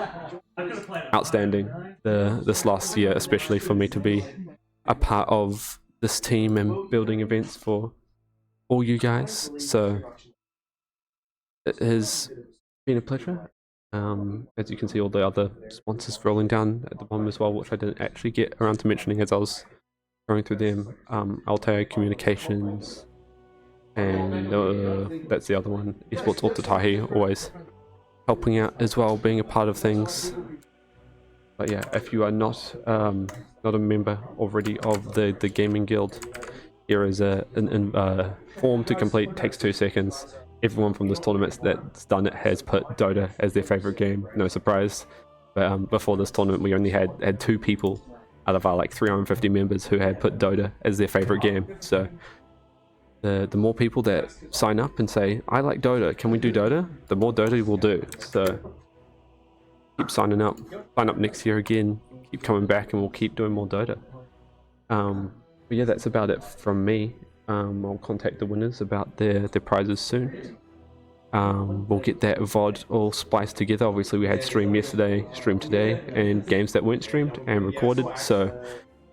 outstanding this last year, especially for me to be a part of this team and building events for all you guys. So it has been a pleasure. As you can see, all the other sponsors rolling down at the bottom as well, which I didn't actually get around to mentioning as I was going through them. Aotea Communications, and that's the other one, Esports Otautahi, always helping out as well, being a part of things. But yeah, if you are not a member already of the Gaming Guild, here is a form to complete. It takes 2 seconds. Everyone from this tournament that's done it has put Dota as their favorite game. No surprise. But before this tournament, we only had 2 people out of our like 350 members who had put Dota as their favorite game. So the more people that sign up and say, I like Dota, can we do Dota? The more Dota we'll do. So keep signing up. Sign up next year again. Keep coming back and we'll keep doing more Dota. But yeah, that's about it from me. I'll contact the winners about their prizes soon. We'll get that VOD all spliced together. Obviously we had stream yesterday, stream today, and games that weren't streamed and recorded, so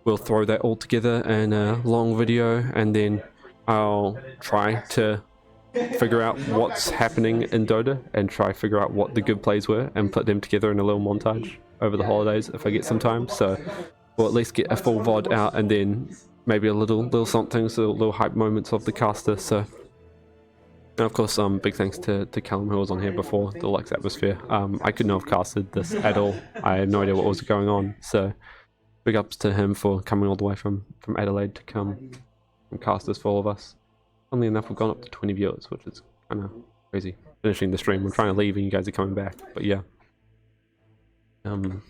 we'll throw that all together in a long video, and then I'll try to figure out what's happening in Dota and try to figure out what the good plays were and put them together in a little montage over the holidays if I get some time. So we'll at least get a full VOD out, and then maybe a little something, so little hype moments of the caster. So, and of course, big thanks to Callum, who was on here before, the Lux Atmosphere. I couldn't have casted this at all. I had no idea what was going on. So big ups to him for coming all the way from Adelaide to come and cast this for all of us. Funnily enough, we've gone up to 20 viewers, which is kind of crazy. Finishing the stream, we're trying to leave and you guys are coming back. But yeah. You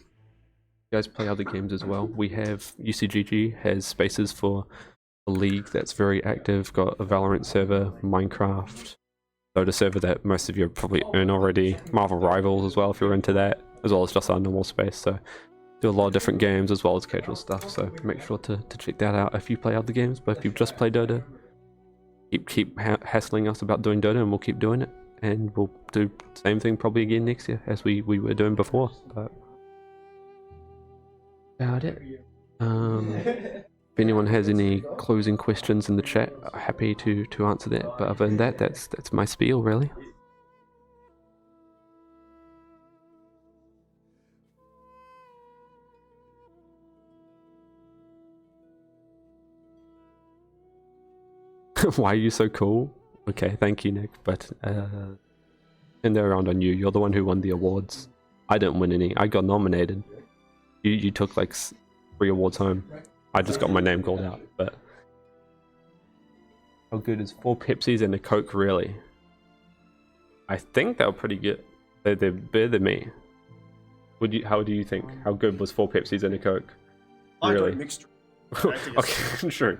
guys play other games as well. We have UCGG has spaces for a league that's very active, got a Valorant server, Minecraft, Dota server that most of you are probably in already, Marvel Rivals as well if you're into that, as well as just our normal space. So do a lot of different games as well as casual stuff, so make sure to check that out if you play other games. But if you've just played Dota, keep hassling us about doing Dota and we'll keep doing it, and we'll do the same thing probably again next year as we were doing before. But about it. If anyone has any closing questions in the chat, happy to answer that. But other than that, that's my spiel really. Why are you so cool? Okay, thank you, Nick. But and they're around on you. You're the one who won the awards. I didn't win any. I got nominated. You took like 3 awards home. I just got my name called out. But how good is 4 Pepsis and a Coke really? I think they were pretty good. They're better than me. How do you think? How good was 4 Pepsis and a Coke? Really? I got mixed. Okay, true.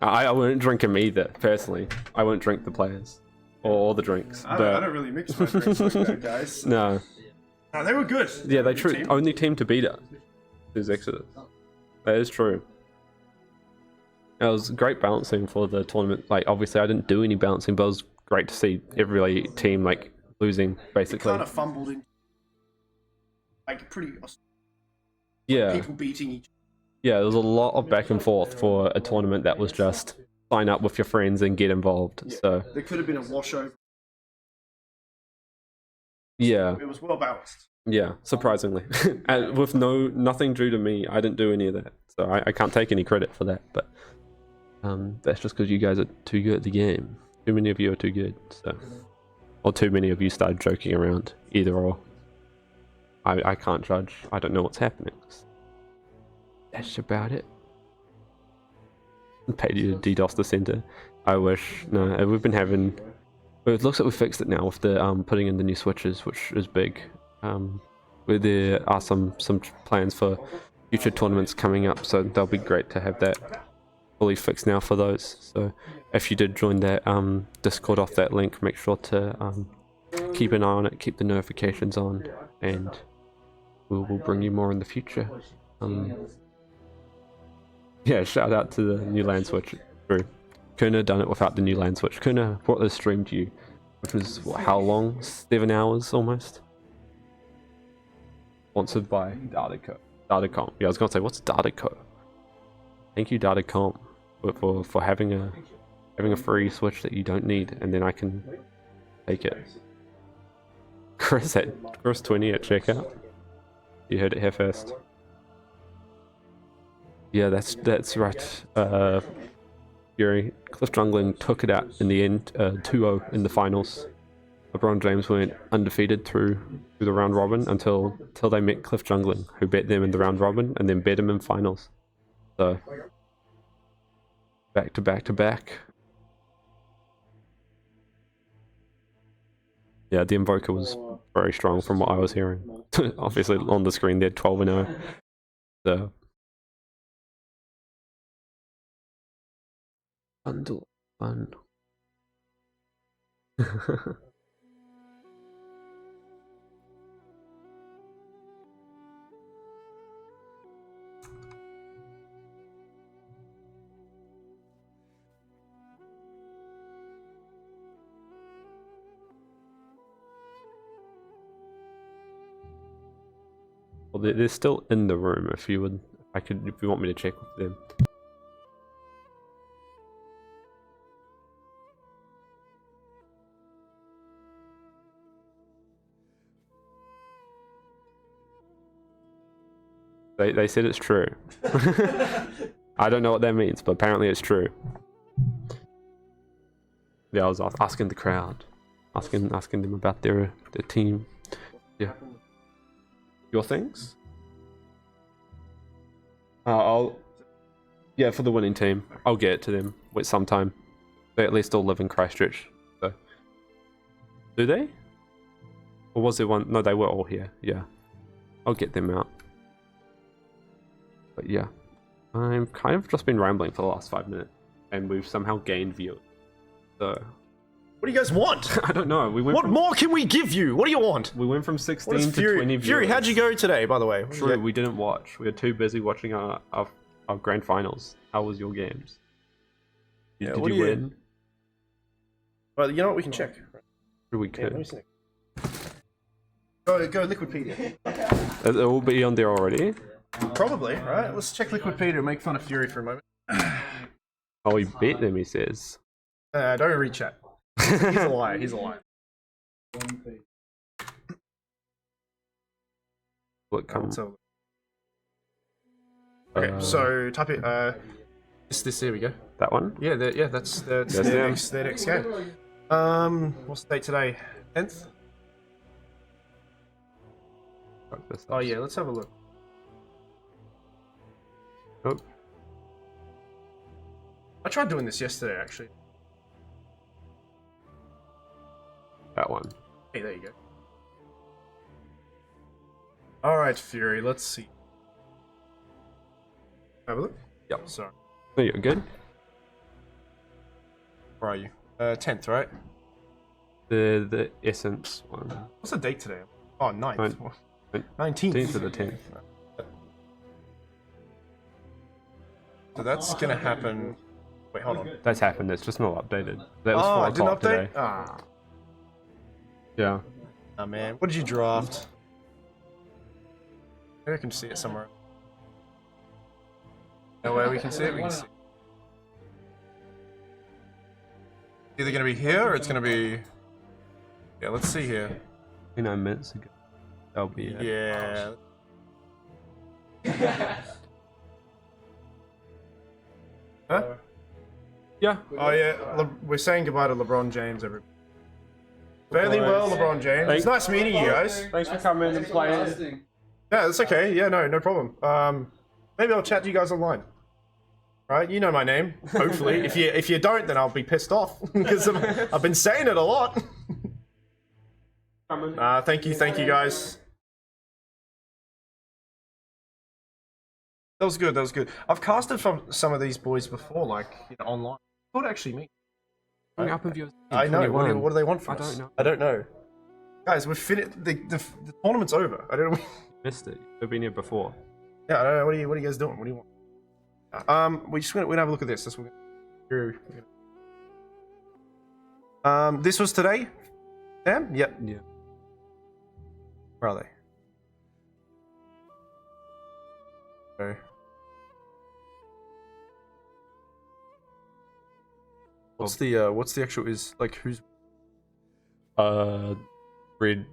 I wouldn't drink them either, personally. I won't drink the players or all the drinks. I don't really mix my drinks like that, guys. No. No, they were good. Yeah, they true. Only team to beat us is Exodus. That is true. It was great balancing for the tournament. Like, obviously, I didn't do any balancing, but it was great to see every team like losing basically. It kind of fumbled in, like pretty. Yeah. People beating each. Yeah, there was a lot of back and forth for a tournament that was just sign up with your friends and get involved. Yeah, so there could have been a washover. Yeah. It was well balanced. Yeah, surprisingly. And with nothing due to me, I didn't do any of that. So I can't take any credit for that, but that's just because you guys are too good at the game. Too many of you are too good, so. Or too many of you started joking around, either or. I can't judge. I don't know what's happening. That's about it. Paid you to DDoS the center. I wish. No, we've been having. It looks like we fixed it now with the putting in the new switches, which is big. Where there are some plans for future tournaments coming up, so they'll be great to have that fully fixed now for those. So if you did join that Discord off that link, make sure to keep an eye on it, keep the notifications on, and we'll bring you more in the future. Yeah, shout out to the new LAN switch. True. Kuna done it without the new LAN switch. Kuna brought this stream to you, which was how long? 7 hours almost. Sponsored by Datacom. Yeah, I was gonna say, what's Datacom? Thank you, Datacom, for having a free switch that you don't need, and then I can take it. Chris 20 at checkout. You heard it here first. Yeah, that's right. Fury. Cliff Jungling took it out in the end, 2-0 in the finals. LeBron James went undefeated through the round robin until they met Cliff Jungling, who bet them in the round robin and then bet him in finals. So back to back to back. Yeah, the Invoker was very strong from what I was hearing. Obviously, on the screen, they had 12-0. So. Bundle fun. Well, they're still in the room. If you would, if you want me to check with them. They said it's true. I don't know what that means, but apparently it's true. Yeah, I was asking the crowd, asking them about their team. Yeah. Your things? Yeah, for the winning team. I'll get it to them with sometime. They at least all live in Christchurch. So. Do they? Or was there one? No, they were all here. Yeah. I'll get them out. But yeah. I've kind of just been rambling for the last 5 minutes. And we've somehow gained viewers. So. What do you guys want? I don't know. What more can we give you? What do you want? We went from 16 to 20 viewers. Fury, how'd you go today, by the way? True, we didn't watch. We were too busy watching our grand finals. How was your games? Did you win? Well, you know what? We can check. We could. Go Liquidpedia. It will be on there already. Probably, right? Let's check Liquidpedia and make fun of Fury for a moment. Oh, he beat them, he says. Don't read chat. He's a liar. He's a liar. What comes? Okay, so type it. This. Here we go. That one? Yeah, that's their next game. What's the date today? 10th. Oh yeah, let's have a look. Oh. I tried doing this yesterday, actually. That one. Hey, there you go. Alright, Fury, let's see. Have a look? Yep. Sorry. Oh, you're good? Where are you? 10th, right? The Essence one. What's the date today? Oh, 9th. 19th. 19th of the 10th. So that's gonna happen... Wait, hold on. That's happened, it's just not updated. That was 4 o'clock today. Ah. Yeah. Oh man, what did you draft? Maybe I can see it somewhere. No way we can see it? We can see it. It's either gonna be here or it's gonna be... Yeah, let's see here. 29 minutes ago. That'll be it. Yeah. Huh? Yeah. Oh yeah, we're saying goodbye to LeBron James, everybody. Fairly well, LeBron James. It's nice meeting you guys. Thanks for coming and playing. Yeah, that's okay. Yeah, no problem. Maybe I'll chat to you guys online. Right? You know my name. Hopefully, if you don't, then I'll be pissed off because I've been saying it a lot. Thank you guys. That was good. I've casted from some of these boys before, like online. What actually mean? I know. What do they want from us? I don't know. Guys, we've finished. The tournament's over. I don't know. Missed it. You've been here before. Yeah, I don't know. What are you guys doing? What do you want? We're gonna have a look at this. That's what we're gonna... This was today. Sam? Yep. Yeah. Where are they? Okay. What's the actual who's? Red.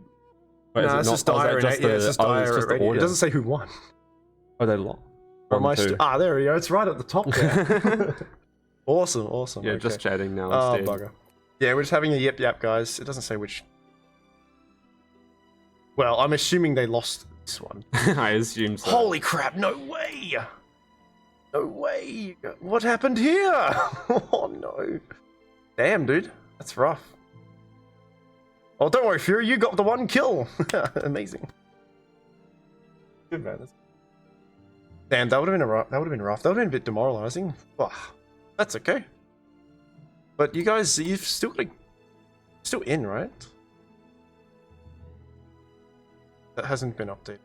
No, it's just Dyer. It's just Dyer. It doesn't say who won. Oh, they lost. There we go. It's right at the top there. Awesome. Yeah, okay. just chatting now Oh, instead. bugger. Yeah, we're just having a yap, guys. It doesn't say which. Well, I'm assuming they lost this one. I assume so. Holy crap! No way! No way! What happened here? Oh no! Damn, dude, that's rough. Oh, don't worry, Fury, you got the one kill. Amazing. Good man. Damn, that would have been rough. That would have been a bit demoralizing. Oh, that's okay. But you guys, you've still still in, right? That hasn't been updated.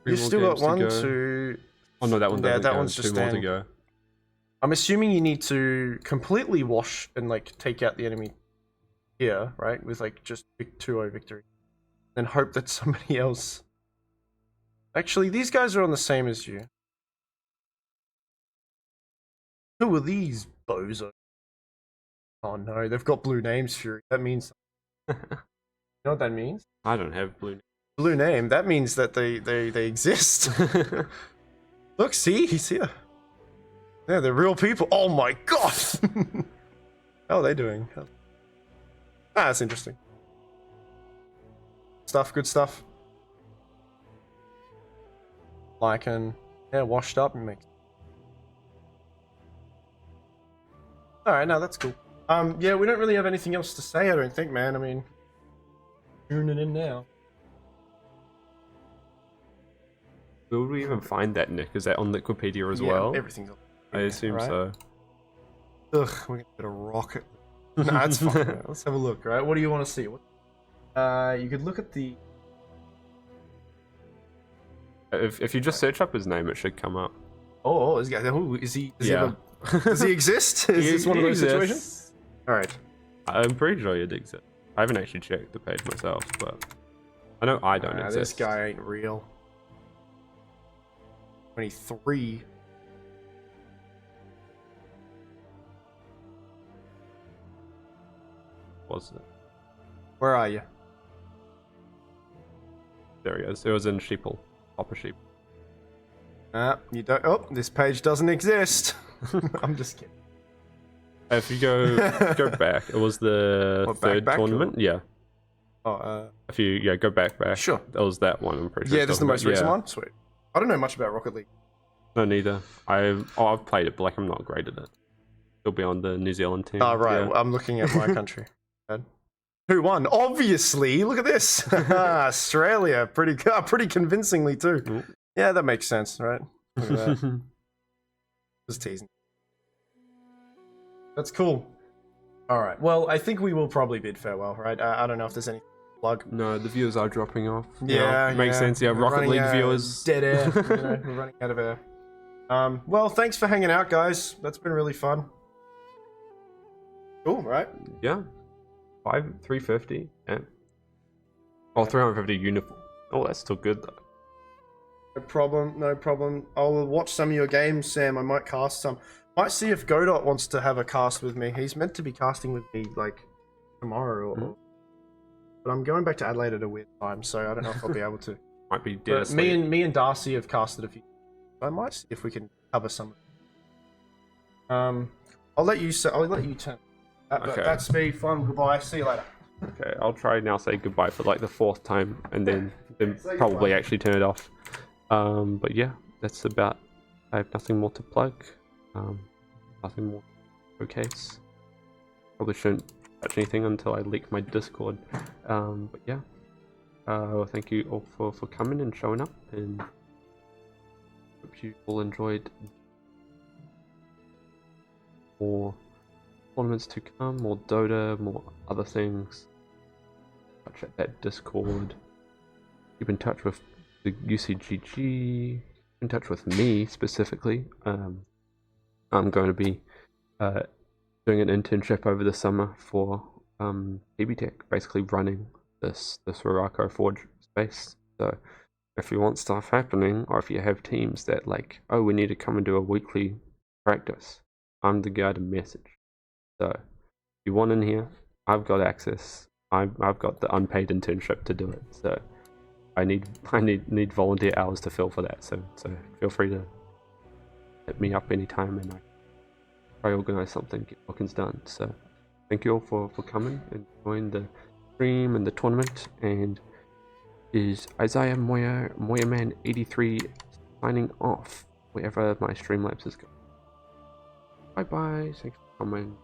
You've still got 1, 2. Oh no, that one. Yeah, that go. one's just 2 more to standing. go. I'm assuming you need to completely wash and like take out the enemy here, right? With like just 2-0 victory, and hope that somebody else. Actually, these guys are on the same as you. Who are these bozos? Oh no, they've got blue names, Fury. That means. You know what that means? I don't have blue. Blue name. That means that they exist. Look, see, he's here. Yeah, they're real people. Oh my god! How are they doing? Ah, that's interesting. Good stuff. Lycan, yeah, washed up and makes. Alright, no, that's cool. Yeah, we don't really have anything else to say, I don't think, man. I mean, tuning in now. Will we even find that, Nick? Is that on Wikipedia as Yeah, well? everything's on. I assume right? so. Ugh, we're gonna get a rocket. Nah, it's fine. Man. Let's have a look, right? What do you want to see? You could look at the. If you just search up his name, it should come up. Oh, is he? Does Yeah. Does he exist? Is this one of those situations? All right. I'm pretty sure it exists. I haven't actually checked the page myself, but I know I don't exist. This guy ain't real. 23. Was it? Where are you? There he is. It was in Sheeple. Hopper Sheep. You don't. Oh, this page doesn't exist. I'm just kidding. If you go back, it was the What, third back, tournament. or? Yeah. Oh, If you go back. Sure. That was that one. I'm pretty sure. yeah, this is the most recent Yeah. one. Sweet. I don't know much about Rocket League. No, neither. I've played it, but like I'm not great at it. It'll be on the New Zealand team. Oh, right. Yeah. Well, I'm looking at my country. Who won? Obviously. Look at this. Australia. Pretty convincingly too. Ooh. Yeah, that makes sense, right? Look at that. Just teasing. That's cool. All right. Well, I think we will probably bid farewell, right? I don't know if there's any plug. No, the viewers are dropping off. Yeah, makes sense. Yeah, We're Rocket running League out of viewers. Dead air. You know, we're running out of air. Well, thanks for hanging out, guys. That's been really fun. Cool, right? Yeah. 350. Yeah. Oh, 350 uniform. Oh, that's still good though. No problem, no problem. I'll watch some of your games, Sam. I might cast some. Might see if Godot wants to have a cast with me. He's meant to be casting with me, like, tomorrow. But I'm going back to Adelaide at a weird time, so I don't know if I'll be able to. Might be dead But asleep. me and Darcy have casted a few. I might see if we can cover some. I'll let you turn. Okay. That's me. Fun. Goodbye. See you later. Okay, I'll try now say goodbye for like the 4th time and then Say probably goodbye. actually turn it off. But yeah, that's about. I have nothing more to plug. Nothing more to showcase. Probably shouldn't touch anything until I leak my Discord. But yeah. Thank you all for coming and showing up, and hope you all enjoyed more tournaments to come, more Dota, more other things. Touch at that Discord. Keep in touch with the UCGG. Keep in touch with me specifically. I'm going to be doing an internship over the summer for PB Tech, basically running this Rorako Forge space. So if you want stuff happening, or if you have teams that like, oh, we need to come and do a weekly practice, I'm the guy to message. So if you want in here, I've got access. I've got the unpaid internship to do it. So I need volunteer hours to fill for that. So feel free to hit me up anytime, and I try to organize something, get bookings done. So thank you all for coming and joining the stream and the tournament. And is Isaiah Moyaman 83 signing off wherever my Streamlabs is going. Bye bye. Thanks for coming.